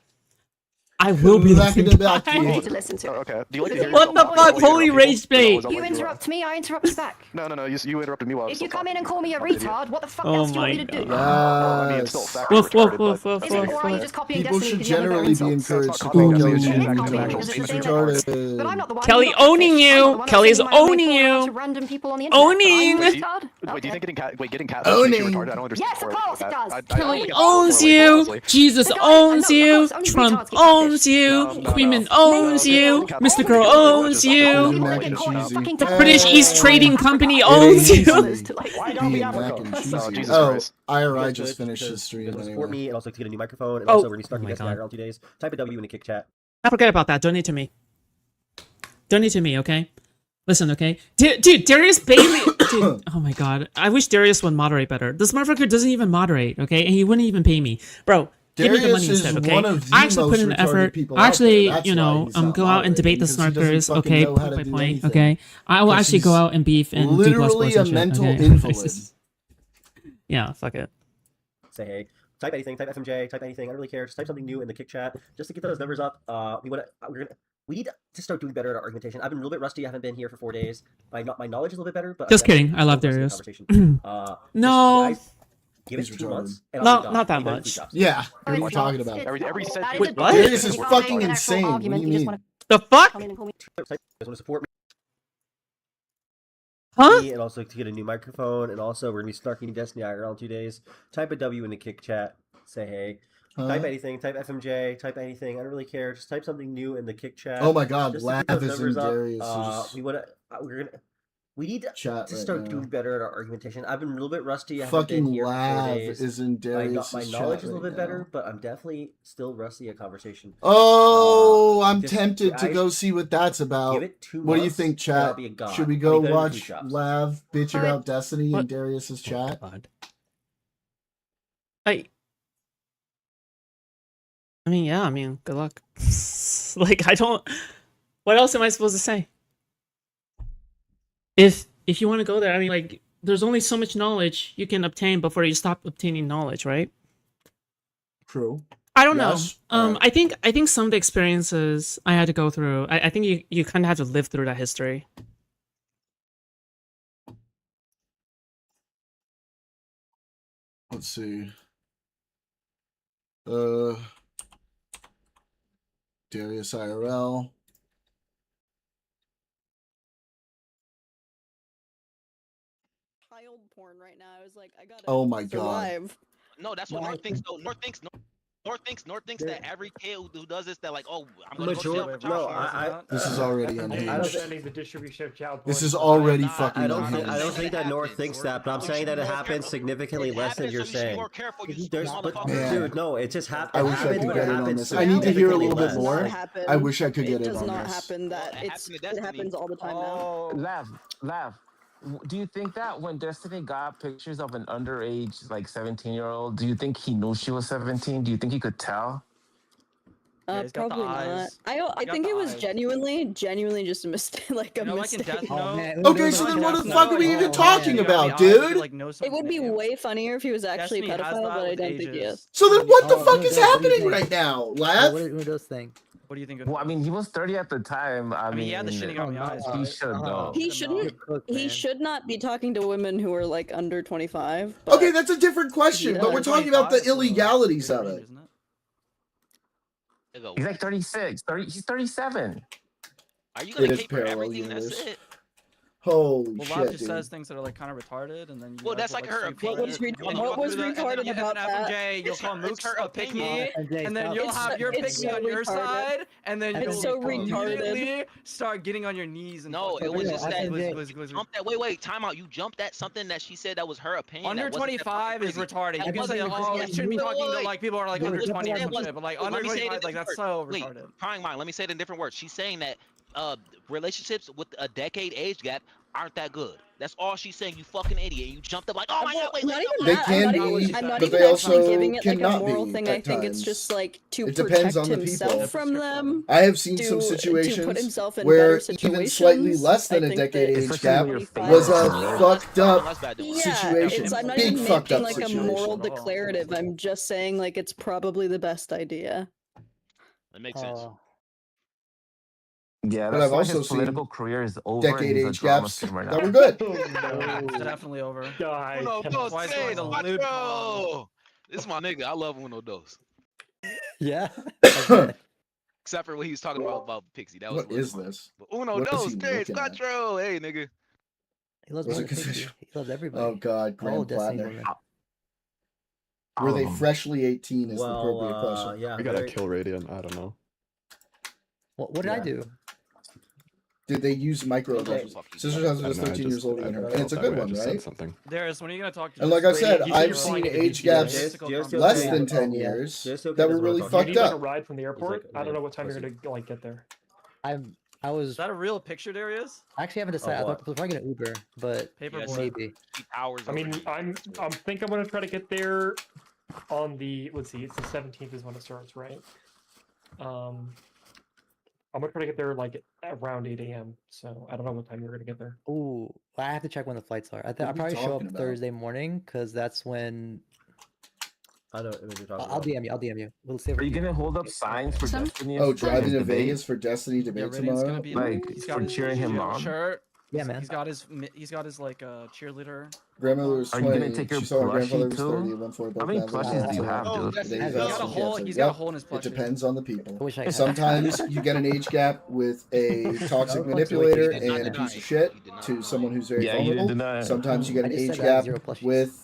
Speaker 21: I will be the one guy.
Speaker 26: you need to listen to.
Speaker 9: Okay. Do you like to hear
Speaker 21: What the
Speaker 9: yourself
Speaker 21: fuck?
Speaker 9: while you
Speaker 21: Holy
Speaker 9: interrupt
Speaker 21: rage
Speaker 9: people?
Speaker 21: bait.
Speaker 9: Is that
Speaker 26: You
Speaker 9: what you are?
Speaker 26: interrupt me, I interrupt you back.
Speaker 9: No, you interrupted me while I was
Speaker 26: If you
Speaker 9: still
Speaker 26: come in
Speaker 9: talking.
Speaker 26: and call me a
Speaker 9: I'm an idiot.
Speaker 26: retard, what the fuck
Speaker 21: Oh
Speaker 26: else do you want
Speaker 21: my
Speaker 26: me to do?
Speaker 9: Well, I mean, it's still
Speaker 1: Yes.
Speaker 9: factually retarded, but-
Speaker 26: Is it, or are you just copying
Speaker 1: People
Speaker 26: Destiny
Speaker 1: should
Speaker 26: because you have better
Speaker 1: generally be
Speaker 26: insults?
Speaker 1: encouraged to
Speaker 9: It's
Speaker 1: call
Speaker 9: not
Speaker 1: Kelly
Speaker 9: copying,
Speaker 1: Jean
Speaker 9: it's actually
Speaker 1: retarded.
Speaker 9: actual
Speaker 1: She's
Speaker 9: statement.
Speaker 1: retarded.
Speaker 26: But I'm not the one
Speaker 21: Kelly
Speaker 26: who's got
Speaker 21: owning
Speaker 26: fish.
Speaker 21: you.
Speaker 26: I'm not the one
Speaker 21: Kelly's
Speaker 26: sending my
Speaker 21: owning
Speaker 26: mail
Speaker 21: you.
Speaker 26: to random people on the internet.
Speaker 21: Owning.
Speaker 26: I'm a retard.
Speaker 9: Wait, do you think getting cat makes you
Speaker 1: Owning.
Speaker 9: retarded? I don't understand.
Speaker 26: Yes, of course it does.
Speaker 21: Kelly
Speaker 26: Kelly
Speaker 21: owns
Speaker 26: owns
Speaker 21: you.
Speaker 26: you.
Speaker 21: Jesus
Speaker 26: The guy-
Speaker 21: owns
Speaker 26: no, of
Speaker 21: you.
Speaker 26: course, only
Speaker 21: Trump
Speaker 26: retards get
Speaker 21: owns
Speaker 26: catfished.
Speaker 21: you.
Speaker 9: No,
Speaker 21: Queenman
Speaker 9: no.
Speaker 21: owns
Speaker 9: No,
Speaker 21: you.
Speaker 9: no, no,
Speaker 21: Mr.
Speaker 9: no,
Speaker 21: Girl
Speaker 9: no, no,
Speaker 21: owns
Speaker 9: no, no,
Speaker 21: you.
Speaker 9: no,
Speaker 1: Mac and cheesy.
Speaker 21: The British East Trading Company owns
Speaker 1: It ain't
Speaker 21: you.
Speaker 1: easy
Speaker 6: Why don't we
Speaker 1: being
Speaker 6: have
Speaker 1: Mac
Speaker 6: a
Speaker 1: and
Speaker 6: go?
Speaker 1: cheesy.
Speaker 9: Oh, Jesus
Speaker 1: Oh,
Speaker 9: Christ.
Speaker 1: IRI just finished his stream
Speaker 3: Support
Speaker 1: anyway.
Speaker 3: me and also to get a new microphone. And
Speaker 21: Oh.
Speaker 3: also, when you start
Speaker 21: Oh
Speaker 3: the
Speaker 21: my
Speaker 3: guest
Speaker 21: God.
Speaker 3: around 2 days, type a W in the kick chat.
Speaker 21: I forget about that. Donate to me. Donate to me, okay? Listen, okay? Dude, Darius Bailey. Dude, oh my god. I wish Darius would moderate better. This motherfucker doesn't even moderate, okay? And he wouldn't even pay me. Bro, give me the money
Speaker 1: Darius is
Speaker 21: instead, okay?
Speaker 1: one of the
Speaker 21: I actually put in
Speaker 1: most
Speaker 21: the
Speaker 1: retarded
Speaker 21: effort.
Speaker 1: people
Speaker 21: I
Speaker 1: out
Speaker 21: actually,
Speaker 1: there. That's
Speaker 21: you
Speaker 1: why
Speaker 21: know,
Speaker 1: he's not
Speaker 21: go out and debate the
Speaker 1: moderating, because he doesn't
Speaker 21: snarkers,
Speaker 1: fucking
Speaker 21: okay?
Speaker 1: know how to
Speaker 21: Point by
Speaker 1: do
Speaker 21: point,
Speaker 1: anything.
Speaker 21: okay? I will
Speaker 1: Because
Speaker 21: actually go
Speaker 1: he's
Speaker 21: out and beef and do
Speaker 1: literally
Speaker 21: plus
Speaker 1: a
Speaker 21: shit,
Speaker 1: mental
Speaker 21: okay?
Speaker 1: invalid.
Speaker 21: Yeah, fuck it.
Speaker 3: Say hey. Type anything. Type FMJ. Type anything. I don't really care. Just type something new in the kick chat, just to get those numbers up. We need to start doing better at our argumentation. I've been a little bit rusty. I haven't been here for 4 days. My knowledge is a little bit better, but
Speaker 21: Just
Speaker 3: I'm definitely
Speaker 21: kidding. I love
Speaker 3: so rusty in the
Speaker 21: Darius.
Speaker 3: conversation.
Speaker 21: No.
Speaker 3: Give it 2 months. And
Speaker 21: No,
Speaker 3: I'll be gone.
Speaker 21: not that
Speaker 3: I'll be done with
Speaker 21: much.
Speaker 3: food shops.
Speaker 1: Yeah, what are you talking about?
Speaker 9: Every set.
Speaker 21: Wait, what?
Speaker 1: Darius is fucking insane. What do you mean?
Speaker 21: The fuck?
Speaker 3: You guys want to support me?
Speaker 21: Huh?
Speaker 3: And also to get a new microphone, and also we're gonna be snarking Destiny IRL in 2 days. Type a W in the kick chat. Say hey. Type anything. Type FMJ. Type anything. I don't really care. Just type something new in the kick chat.
Speaker 1: Oh my God,
Speaker 3: just to
Speaker 1: Lav
Speaker 3: get those
Speaker 1: is in
Speaker 3: numbers up.
Speaker 1: Darius's
Speaker 3: We need to
Speaker 1: chat
Speaker 3: to
Speaker 1: right
Speaker 3: start
Speaker 1: now.
Speaker 3: doing better at our argumentation. I've been a little bit rusty. I haven't
Speaker 1: Fucking
Speaker 3: been here for 4
Speaker 1: Lav
Speaker 3: days.
Speaker 1: is in Darius's
Speaker 3: my
Speaker 1: chat
Speaker 3: knowledge is a little
Speaker 1: right
Speaker 3: bit better,
Speaker 1: now.
Speaker 3: but I'm definitely still rusty at conversation.
Speaker 1: Oh, I'm
Speaker 3: just-
Speaker 1: tempted to
Speaker 3: I-
Speaker 1: go see what that's about.
Speaker 3: Give it 2
Speaker 1: What do you
Speaker 3: months,
Speaker 1: think,
Speaker 3: and I'll
Speaker 1: chat?
Speaker 3: be gone.
Speaker 1: Should we
Speaker 3: I'll
Speaker 1: go
Speaker 3: be better than food
Speaker 1: watch
Speaker 3: shops.
Speaker 1: Lav bitch about Destiny in Darius's chat?
Speaker 21: I mean, yeah. I mean, good luck. Like, I don't. What else am I supposed to say? If you want to go there, I mean, like, there's only so much knowledge you can obtain before you stop obtaining knowledge, right?
Speaker 1: True.
Speaker 21: I don't
Speaker 1: Yes.
Speaker 21: know. I think some of the experiences I had to go through, I think you kind of have to live through that history.
Speaker 1: Let's see. Darius IRL.
Speaker 12: Child porn right now. I was like, I gotta
Speaker 1: Oh my God.
Speaker 12: survive.
Speaker 13: No, that's what North thinks. Though North thinks that every kid who does this, that like, oh, I'm gonna go to jail for child porn.
Speaker 1: This is already
Speaker 13: I
Speaker 1: unhinged.
Speaker 13: don't-
Speaker 14: the distribution of child
Speaker 1: This is already
Speaker 3: I
Speaker 1: fucking
Speaker 3: don't
Speaker 1: unhinged.
Speaker 3: think that North thinks that, but I'm saying that it happens significantly less than you're saying. Dude, no, it just happens.
Speaker 1: I wish I could get in on this. I need to hear a little bit more. I wish I could get in
Speaker 12: It does
Speaker 1: on
Speaker 12: not
Speaker 1: this.
Speaker 12: happen. That it happens all the time now.
Speaker 15: Lav. Do you think that when Destiny got pictures of an underage, like 17-year-old, do you think he knew she was 17? Do you think he could tell?
Speaker 12: Probably not. I think it was genuinely just a mistake, like a mistake.
Speaker 1: Okay, so then what the fuck are we even talking about, dude?
Speaker 12: It would be way funnier if he was actually a pedophile, but I don't think he is.
Speaker 1: So then what the fuck is happening right now, Lav?
Speaker 15: What do those things? What do you think? Well, I mean, he was 30 at the time. I mean,
Speaker 14: he had the shitting on the eyes.
Speaker 15: He should though.
Speaker 12: He shouldn't. He should not be talking to women who are like under 25.
Speaker 1: Okay, that's a different question, but we're talking about the illegalities of it.
Speaker 15: He's like 36. He's 37.
Speaker 13: Are you
Speaker 1: It
Speaker 13: gonna
Speaker 1: is
Speaker 13: hate for
Speaker 1: parallel
Speaker 13: everything? That's
Speaker 1: universe.
Speaker 13: it.
Speaker 1: Holy
Speaker 14: Well,
Speaker 1: shit,
Speaker 14: Lav just
Speaker 1: dude.
Speaker 14: says things that are like kind of retarded, and then you
Speaker 13: Well, that's like her opinion.
Speaker 12: What was retarded about that?
Speaker 14: FMJ, you'll call Mooks a pick me,
Speaker 12: FMJ,
Speaker 14: and then you'll have your pick me on your side, and then
Speaker 12: It's
Speaker 14: you'll
Speaker 12: so retarded.
Speaker 14: immediately start getting on your knees. And
Speaker 13: No, it was just that.
Speaker 14: FMJ.
Speaker 13: Jump that. Wait, time out. You jumped at something that she said that was her opinion.
Speaker 14: Under
Speaker 13: that wasn't
Speaker 14: 25 is
Speaker 13: crazy.
Speaker 14: retarded. You
Speaker 13: That
Speaker 14: can say,
Speaker 13: wasn't
Speaker 14: oh,
Speaker 13: crazy.
Speaker 14: you shouldn't be
Speaker 13: Wait,
Speaker 14: talking
Speaker 13: wait,
Speaker 14: to
Speaker 13: wait.
Speaker 14: like people who are like
Speaker 13: Let
Speaker 14: under
Speaker 13: me
Speaker 14: 20
Speaker 13: say it
Speaker 14: and
Speaker 13: in
Speaker 14: shit, but like
Speaker 13: different-
Speaker 14: under
Speaker 13: let me say it in
Speaker 14: 25, like that's
Speaker 13: different
Speaker 14: so
Speaker 13: words.
Speaker 14: retarded.
Speaker 13: Wait, prying mind. Let me say it in different words. She's saying that relationships with a decade age gap aren't that good. That's all she's saying. You fucking idiot. You jumped up like, oh my god, wait,
Speaker 12: Not even
Speaker 1: They
Speaker 12: that.
Speaker 1: can
Speaker 12: I'm
Speaker 1: be,
Speaker 12: not even
Speaker 1: but
Speaker 12: actually
Speaker 1: they also
Speaker 12: giving it like a
Speaker 1: cannot
Speaker 12: moral
Speaker 1: be
Speaker 12: thing. I
Speaker 1: at
Speaker 12: think it's
Speaker 1: times.
Speaker 12: just like to
Speaker 1: It depends
Speaker 12: protect
Speaker 1: on the
Speaker 12: himself
Speaker 1: people.
Speaker 12: from them.
Speaker 1: I have seen some
Speaker 12: to put
Speaker 1: situations
Speaker 12: himself in
Speaker 1: where
Speaker 12: better
Speaker 1: even slightly
Speaker 12: situations.
Speaker 1: less than
Speaker 12: I
Speaker 1: a
Speaker 12: think
Speaker 1: decade
Speaker 12: that-
Speaker 1: age gap was a fucked up situation.
Speaker 12: I'm not
Speaker 1: Big
Speaker 12: even
Speaker 1: fucked
Speaker 12: making
Speaker 1: up
Speaker 12: like a moral
Speaker 1: situation.
Speaker 12: declarative. I'm just saying like it's probably the best idea.
Speaker 13: That makes sense.
Speaker 15: Yeah,
Speaker 1: But
Speaker 15: that's
Speaker 1: I've
Speaker 15: why
Speaker 1: also
Speaker 15: his
Speaker 1: seen
Speaker 15: political career is over. and
Speaker 1: decade
Speaker 15: he's a
Speaker 1: age
Speaker 15: drama
Speaker 1: gaps
Speaker 15: streamer now.
Speaker 1: that were good.
Speaker 14: It's definitely over.
Speaker 13: Uno dos,
Speaker 14: Why is
Speaker 13: tres,
Speaker 14: going to lube
Speaker 13: cuatro. This is my nigga. I love Uno dos.
Speaker 14: Yeah.
Speaker 13: Except for what he was talking about Pixie. That was
Speaker 1: What is this?
Speaker 13: But Uno
Speaker 1: What is
Speaker 13: dos,
Speaker 1: he
Speaker 13: tres,
Speaker 1: looking at?
Speaker 13: cuatro. Hey, nigga.
Speaker 22: He loves
Speaker 1: Was
Speaker 22: more
Speaker 1: it
Speaker 22: than Pixie.
Speaker 1: considered-
Speaker 22: He loves everybody.
Speaker 1: Oh God, Graham
Speaker 22: All Destiny
Speaker 1: Platner.
Speaker 22: women.
Speaker 1: Were they freshly 18 is the appropriate question.
Speaker 3: Yeah,
Speaker 24: We got a kill radiant. I don't know.
Speaker 22: What did I do?
Speaker 1: Did they use microaggressions? Sister's husband is 13 years older than her, and it's a good one, right?
Speaker 14: Darius, when are you gonna talk to
Speaker 1: And like I said,
Speaker 14: Brady?
Speaker 1: I've
Speaker 14: He's
Speaker 1: seen
Speaker 14: like-
Speaker 1: age gaps less than 10 years that were really
Speaker 14: You
Speaker 1: fucked
Speaker 14: need, like, a
Speaker 1: up.
Speaker 14: ride from the airport? I don't know what time you're gonna like get there.
Speaker 22: I was.
Speaker 14: Is that a real picture, Darius?
Speaker 22: I actually haven't decided. I thought we're probably gonna Uber, but
Speaker 14: Paperboy.
Speaker 22: maybe.
Speaker 13: Hours.
Speaker 14: I mean, I'm think I'm gonna try to get there on the let's see, it's the 17th is when it starts, right? I'm gonna try to get there like around 8 a.m. So I don't know what time you're gonna get there.
Speaker 22: Ooh, I have to check when the flights are.
Speaker 14: What
Speaker 22: I'll
Speaker 14: are we
Speaker 22: probably show up
Speaker 14: talking about?
Speaker 22: Thursday morning because that's when.
Speaker 3: I know what you're talking
Speaker 22: I'll
Speaker 3: about.
Speaker 22: DM you. I'll DM you. We'll see.
Speaker 15: Are you gonna hold up signs for Destiny?
Speaker 1: Oh, driving to
Speaker 15: debate?
Speaker 1: Vegas for Destiny debate
Speaker 14: Radiant's
Speaker 1: tomorrow?
Speaker 14: gonna be
Speaker 15: Like
Speaker 14: he's
Speaker 15: for
Speaker 14: got
Speaker 15: cheering him
Speaker 14: his
Speaker 15: on?
Speaker 14: shirt.
Speaker 22: Yeah, man.
Speaker 7: He's got his like cheerleader.
Speaker 1: Grandmother was
Speaker 15: Are you gonna
Speaker 1: 20.
Speaker 15: take your
Speaker 1: She saw her grandfather
Speaker 15: plushie
Speaker 1: was 30
Speaker 15: too?
Speaker 1: and went for it.
Speaker 15: How
Speaker 1: Both
Speaker 15: many
Speaker 1: men lived
Speaker 15: plushies
Speaker 1: in
Speaker 15: do you
Speaker 1: the
Speaker 15: have,
Speaker 1: home.
Speaker 15: dude?
Speaker 1: Today's
Speaker 7: He's got a
Speaker 1: Austin
Speaker 7: hole.
Speaker 1: Cancer.
Speaker 7: He's got a
Speaker 1: Yep.
Speaker 7: hole in his
Speaker 1: It
Speaker 7: plushie.
Speaker 1: depends on the people.
Speaker 22: I wish I had.
Speaker 1: Sometimes you get an age gap with a toxic manipulator and a piece of shit to someone who's very
Speaker 15: Yeah, you didn't
Speaker 1: vulnerable.
Speaker 15: deny it.
Speaker 1: Sometimes you get
Speaker 22: I
Speaker 1: an
Speaker 22: just
Speaker 1: age
Speaker 22: said I have
Speaker 1: gap
Speaker 22: 0 plushies.
Speaker 1: with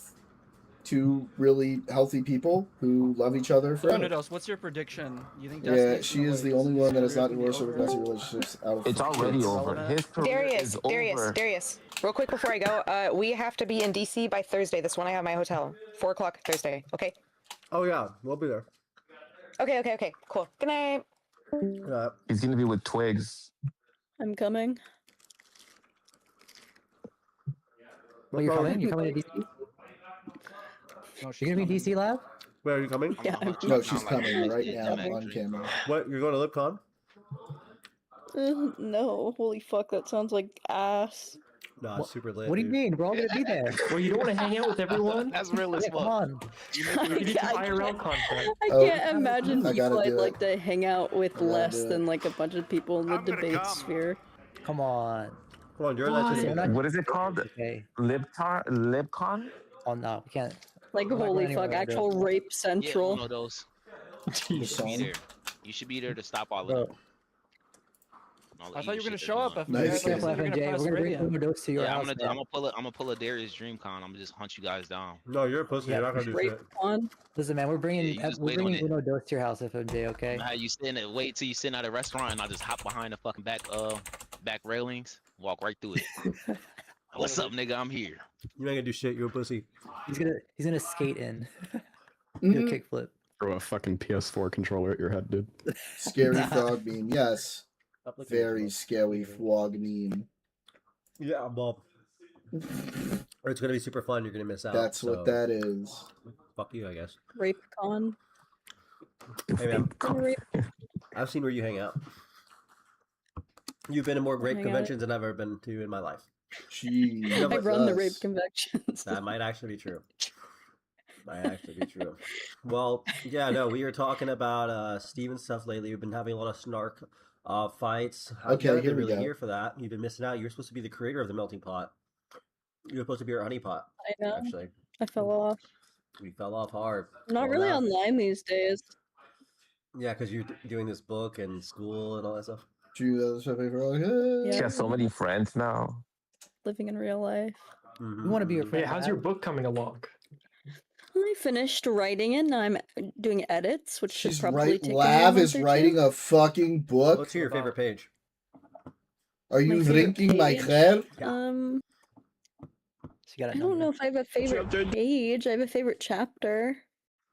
Speaker 1: two really healthy people who love each other forever.
Speaker 7: Unodos, what's your prediction? You think
Speaker 1: Yeah,
Speaker 7: Destiny's
Speaker 1: she
Speaker 7: gonna,
Speaker 1: is the
Speaker 7: like,
Speaker 1: only one that is not
Speaker 7: gonna be
Speaker 1: divorced or
Speaker 7: over?
Speaker 1: aggressive relationships out of
Speaker 15: It's already
Speaker 1: kids.
Speaker 15: over. His career is over.
Speaker 8: Darius, real quick before I go, we have to be in DC by Thursday. That's when I have my hotel. 4 o'clock Thursday. Okay.
Speaker 3: Oh yeah, we'll be there.
Speaker 8: Okay. Cool. Good night.
Speaker 15: He's gonna be with Twigs.
Speaker 12: I'm coming.
Speaker 22: Well, you're coming? You're coming to DC?
Speaker 7: No,
Speaker 22: You're gonna be in DC Lab?
Speaker 3: Where are you coming?
Speaker 12: Yeah,
Speaker 1: No, she's coming right now on camera.
Speaker 3: What? You're going to LipCon?
Speaker 12: No, holy fuck, that sounds like ass.
Speaker 3: No, it's super lit.
Speaker 22: What do you mean? We're all gonna be there.
Speaker 14: Well, you don't want to hang out with everyone?
Speaker 13: That's real as
Speaker 22: Yeah, come
Speaker 13: fuck.
Speaker 22: on.
Speaker 14: You need some IRL content.
Speaker 12: I
Speaker 1: Oh,
Speaker 12: can't imagine
Speaker 1: I gotta
Speaker 12: people I'd
Speaker 1: do it.
Speaker 12: like to hang out with
Speaker 1: I gotta
Speaker 12: less
Speaker 1: do
Speaker 12: than
Speaker 1: it.
Speaker 12: like a bunch of people in the debate sphere.
Speaker 22: Come on.
Speaker 3: Come on, you're allowed to say that.
Speaker 15: What is it called?
Speaker 22: Okay.
Speaker 15: LibCon?
Speaker 22: Oh no, we can't.
Speaker 12: Like,
Speaker 22: I'm not
Speaker 12: holy
Speaker 22: going
Speaker 12: fuck,
Speaker 22: anywhere,
Speaker 12: actual
Speaker 22: bro.
Speaker 12: rape
Speaker 13: Yeah,
Speaker 12: central.
Speaker 13: one of those. You should be there. You should be there to stop all of them. All the
Speaker 7: I thought you
Speaker 13: evil
Speaker 7: were gonna
Speaker 13: shit
Speaker 7: show
Speaker 13: they're
Speaker 7: up.
Speaker 13: doing.
Speaker 1: Nice.
Speaker 7: You're gonna
Speaker 22: FNJ,
Speaker 7: press
Speaker 22: we're gonna bring
Speaker 7: radio.
Speaker 22: Unodos to your
Speaker 13: Yeah, I'm
Speaker 22: house.
Speaker 13: gonna pull a Darius DreamCon. I'm gonna just hunt you guys down.
Speaker 3: No, you're a pussy.
Speaker 22: Yeah,
Speaker 3: You're not gonna do
Speaker 12: Rape
Speaker 3: shit.
Speaker 12: on.
Speaker 22: Listen, man, we're
Speaker 13: Yeah,
Speaker 22: bringing
Speaker 13: you just wait on it.
Speaker 22: Unodos to your house, FMJ. Okay?
Speaker 13: How you sitting at wait till you sitting at a restaurant and I just hop behind the fucking back railings, walk right through it. What's up, nigga? I'm here.
Speaker 3: You ain't gonna do shit. You're a pussy.
Speaker 22: He's gonna skate in.
Speaker 1: Mm-hmm.
Speaker 22: Do a kickflip.
Speaker 24: Throw a fucking PS4 controller at your head, dude.
Speaker 1: Scary frog meme. Yes. Very scary frog meme.
Speaker 3: Yeah, well, or it's gonna be super fun. You're gonna miss out.
Speaker 1: That's what that is.
Speaker 3: Fuck you, I guess.
Speaker 12: Rape con.
Speaker 3: Hey man,
Speaker 12: Rape.
Speaker 3: I've seen where you hang out. You've been to more rape
Speaker 12: Hang out.
Speaker 3: conventions than I've ever been to in my life.
Speaker 1: Jeez.
Speaker 12: I run the rape conventions.
Speaker 3: That might actually be true. Might actually be true. Well, yeah, no, we were talking about Steven stuff lately. We've been having a lot of snark fights.
Speaker 1: Okay,
Speaker 3: You haven't
Speaker 1: here
Speaker 3: been
Speaker 1: we
Speaker 3: really
Speaker 1: go.
Speaker 3: here for that. You've been missing out. You're supposed to be the creator of the melting pot. You're supposed to be our honey pot.
Speaker 12: I know.
Speaker 3: Actually,
Speaker 12: I fell off.
Speaker 3: we fell off hard.
Speaker 12: I'm not
Speaker 3: Well,
Speaker 12: really
Speaker 3: now-
Speaker 12: online these days.
Speaker 3: Yeah, because you're doing this book and school and all that stuff.
Speaker 1: She
Speaker 22: She
Speaker 12: Yeah.
Speaker 22: has so many friends now.
Speaker 12: Living in real life.
Speaker 3: Mm-hmm.
Speaker 22: We want to be your
Speaker 14: Wait,
Speaker 22: friend.
Speaker 14: how's your book coming along?
Speaker 12: I finished writing it and I'm doing edits, which should
Speaker 1: She's
Speaker 12: probably
Speaker 1: right.
Speaker 12: take
Speaker 1: Lav
Speaker 12: me a
Speaker 1: is
Speaker 12: month or
Speaker 1: writing
Speaker 12: two.
Speaker 1: a fucking book.
Speaker 3: What's your favorite page?
Speaker 1: Are you
Speaker 12: My favorite
Speaker 1: drinking my
Speaker 12: page?
Speaker 1: hair?
Speaker 22: She got
Speaker 12: I don't know if I have a favorite page. I have a favorite chapter.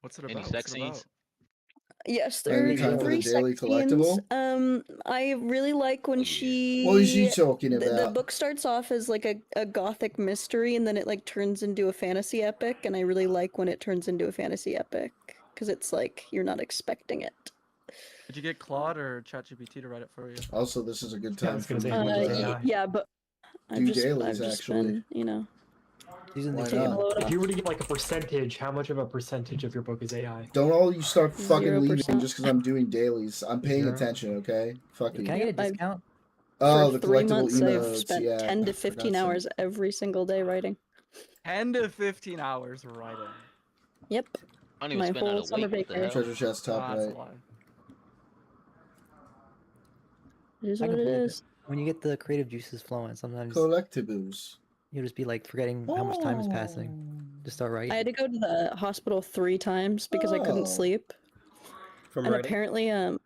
Speaker 7: What's it
Speaker 13: Any
Speaker 7: about?
Speaker 13: sex scenes?
Speaker 12: Yes,
Speaker 1: Are
Speaker 12: there
Speaker 1: you
Speaker 12: are
Speaker 1: time for the
Speaker 12: 3
Speaker 1: daily
Speaker 12: sex scenes.
Speaker 1: collectible?
Speaker 12: I really like when she.
Speaker 1: What is she talking
Speaker 12: The
Speaker 1: about?
Speaker 12: book starts off as like a gothic mystery, and then it like turns into a fantasy epic. And I really like when it turns into a fantasy epic because it's like you're not expecting it.
Speaker 7: Did you get Claude or ChatGPT to write it for you?
Speaker 1: Also, this is a good time for
Speaker 14: gonna
Speaker 1: me
Speaker 14: say,
Speaker 1: to
Speaker 12: Yeah, but
Speaker 1: do dailies, actually.
Speaker 12: been,
Speaker 22: Using
Speaker 1: Why
Speaker 22: the
Speaker 1: not?
Speaker 14: If you were to get like a percentage, how much of a percentage of your book is AI?
Speaker 1: Don't all you start fucking leaving
Speaker 12: 0%.
Speaker 1: just because I'm doing dailies. I'm paying
Speaker 14: Zero.
Speaker 1: attention, okay? Fuck you.
Speaker 22: Can I get a discount?
Speaker 1: Oh,
Speaker 12: For
Speaker 1: the
Speaker 12: 3
Speaker 1: collectible
Speaker 12: months, I've
Speaker 1: emotes.
Speaker 12: spent
Speaker 1: Yeah,
Speaker 12: 10
Speaker 1: I
Speaker 12: to
Speaker 1: forgot
Speaker 12: 15
Speaker 1: some.
Speaker 12: hours every single day writing.
Speaker 7: 10 to 15 hours writing.
Speaker 12: Yep.
Speaker 13: I don't even
Speaker 12: My
Speaker 13: spend that
Speaker 12: whole
Speaker 13: a
Speaker 12: summer
Speaker 13: week. What the hell?
Speaker 12: vacation.
Speaker 1: Treasure chest top
Speaker 7: That's a
Speaker 1: right.
Speaker 7: lie.
Speaker 12: It is
Speaker 22: I
Speaker 12: what
Speaker 22: can
Speaker 12: it
Speaker 22: believe
Speaker 12: is.
Speaker 22: When you get the creative juices flowing, sometimes
Speaker 1: Collectibles.
Speaker 22: you'll just be like forgetting how much time is passing. Just start writing.
Speaker 12: I had to go to the hospital 3 times because I
Speaker 1: Oh.
Speaker 12: couldn't sleep.
Speaker 3: From
Speaker 12: And
Speaker 3: writing?
Speaker 12: apparently,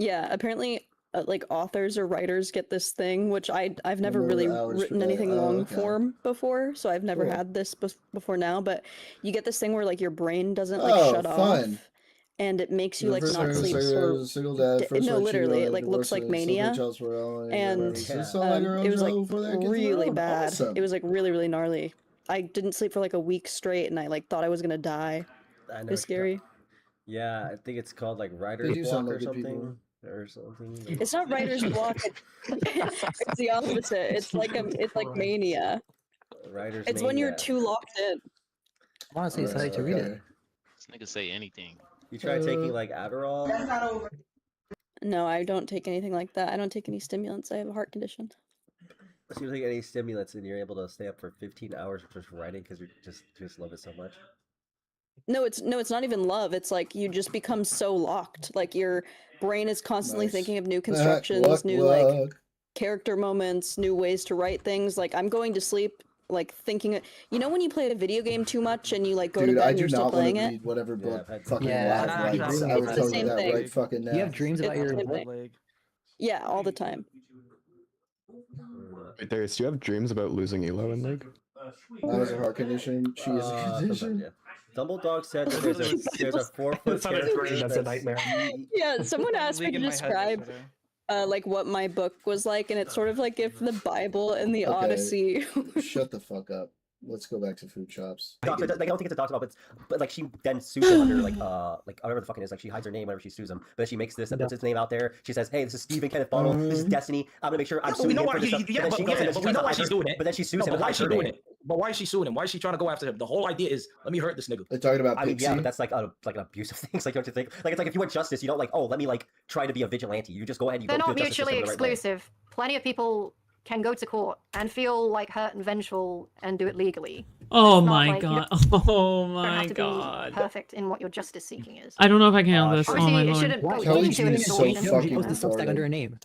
Speaker 12: apparently, like authors or writers get this thing, which I've never
Speaker 1: Number of
Speaker 12: really
Speaker 1: hours per
Speaker 12: written
Speaker 1: day.
Speaker 12: anything
Speaker 1: Oh,
Speaker 12: long
Speaker 1: okay.
Speaker 12: form before, so I've never
Speaker 1: Cool.
Speaker 12: had this before now. But you get this thing where like your brain doesn't like
Speaker 1: Oh,
Speaker 12: shut
Speaker 1: fun.
Speaker 12: off, and it makes you like
Speaker 1: First
Speaker 12: not
Speaker 1: single,
Speaker 12: sleep
Speaker 1: single,
Speaker 12: for.
Speaker 1: single dad, first
Speaker 12: No,
Speaker 1: right
Speaker 12: literally,
Speaker 1: cheater,
Speaker 12: it like looks like
Speaker 1: divorces,
Speaker 12: mania,
Speaker 1: child support,
Speaker 12: and it was like really bad.
Speaker 1: Awesome.
Speaker 12: It was like really gnarly. I didn't sleep for like a week straight, and I like thought I was gonna die.
Speaker 3: I know
Speaker 12: It was
Speaker 3: what you're
Speaker 12: scary.
Speaker 3: Yeah, I think it's called like
Speaker 1: They
Speaker 3: writer's
Speaker 1: do
Speaker 3: block
Speaker 1: sound
Speaker 3: or
Speaker 1: like good people.
Speaker 3: something. Or something.
Speaker 12: It's not writer's block. It's the opposite. It's like mania.
Speaker 3: Writer's
Speaker 12: It's when you're
Speaker 3: mania.
Speaker 12: too locked in.
Speaker 22: I'm honestly excited to read it.
Speaker 13: This nigga say anything.
Speaker 3: You try taking like Adderall?
Speaker 12: No, I don't take anything like that. I don't take any stimulants. I have a heart condition.
Speaker 3: seems like any stimulants, and you're able to stay up for 15 hours just writing because you just love it so much.
Speaker 12: No, it's not even love. It's like you just become so locked. Like your brain is constantly
Speaker 1: Nice.
Speaker 12: thinking of new constructions, new
Speaker 1: Luck.
Speaker 12: like character moments, new ways to write things. Like I'm going to sleep like thinking. You know when you play a video game too much and you like go to
Speaker 1: Dude,
Speaker 12: bed
Speaker 1: I
Speaker 12: and
Speaker 1: do
Speaker 12: you're still
Speaker 1: not want
Speaker 12: playing
Speaker 1: to
Speaker 12: it?
Speaker 1: read whatever book
Speaker 3: I've had-
Speaker 1: fucking
Speaker 22: Yeah,
Speaker 1: Live
Speaker 22: I
Speaker 1: writes.
Speaker 22: have
Speaker 1: I would
Speaker 22: the
Speaker 1: tell
Speaker 12: same
Speaker 1: you that
Speaker 12: thing.
Speaker 1: right fucking now.
Speaker 22: You have dreams about
Speaker 12: It's
Speaker 22: your
Speaker 12: the same thing. Yeah, all the time.
Speaker 24: Wait, Darius, do you have dreams about losing Elo in League?
Speaker 1: That was a heart condition. She is a
Speaker 3: sometimes,
Speaker 1: condition.
Speaker 3: yeah. Dumbledore said that there's a 4-foot
Speaker 14: It's not a
Speaker 3: character
Speaker 14: dream, that's a nightmare.
Speaker 12: Yeah, someone asked me
Speaker 7: League
Speaker 12: to
Speaker 7: in my head
Speaker 12: describe
Speaker 7: yesterday.
Speaker 12: like what my book was like, and it's sort of like if the Bible and the
Speaker 1: Okay.
Speaker 12: Odyssey.
Speaker 1: Shut the fuck up. Let's go back to food shops.
Speaker 3: Like, I don't think it's a doctor, but like she then sues him under like whatever the fuck it is. Like she hides her name whenever she sues him, but then she makes this and puts his name out there. She says, "Hey, this is Stephen Kenneth Bottle. This is Destiny. I'm gonna make sure I'm
Speaker 6: we
Speaker 3: suing
Speaker 6: know
Speaker 3: him
Speaker 6: why
Speaker 3: for this stuff."
Speaker 6: yeah,
Speaker 3: But then she goes and
Speaker 6: but
Speaker 3: she
Speaker 6: we
Speaker 3: tries
Speaker 6: know
Speaker 3: to
Speaker 6: why
Speaker 3: hide
Speaker 6: she's
Speaker 3: her-
Speaker 6: doing it.
Speaker 3: But then she sues
Speaker 6: No,
Speaker 3: him.
Speaker 6: but
Speaker 3: and
Speaker 6: why is
Speaker 3: hides
Speaker 6: she
Speaker 3: her
Speaker 6: doing
Speaker 3: name.
Speaker 6: it? But why is she suing him? Why is she trying to go after him? The whole idea is, let me hurt this nigga.
Speaker 1: They're talking about
Speaker 3: I mean,
Speaker 1: Pixie.
Speaker 3: yeah, but that's like an abuse of things. Like, don't you think? Like, it's like if you want justice, you don't like, oh, let me like try to be a vigilante. You just go ahead and you
Speaker 26: They're
Speaker 3: go
Speaker 26: not
Speaker 3: through the justice
Speaker 26: mutually
Speaker 3: system the right way.
Speaker 26: exclusive. Plenty of people can go to court and feel like hurt and vengeful and do it legally.
Speaker 21: Oh
Speaker 26: It's not
Speaker 21: my
Speaker 26: like you
Speaker 21: god.
Speaker 26: don't-
Speaker 21: Oh
Speaker 26: don't
Speaker 21: my
Speaker 26: have to be
Speaker 21: god.
Speaker 26: perfect in what your justice seeking is.
Speaker 21: I don't know if I can handle this. Oh
Speaker 26: Obviously,
Speaker 21: my
Speaker 26: it
Speaker 21: lord.
Speaker 26: shouldn't go
Speaker 1: Kelly
Speaker 26: into
Speaker 1: Jean is so
Speaker 26: extortion.
Speaker 1: fucking
Speaker 22: She posted Substack
Speaker 1: retarded.
Speaker 22: under her name.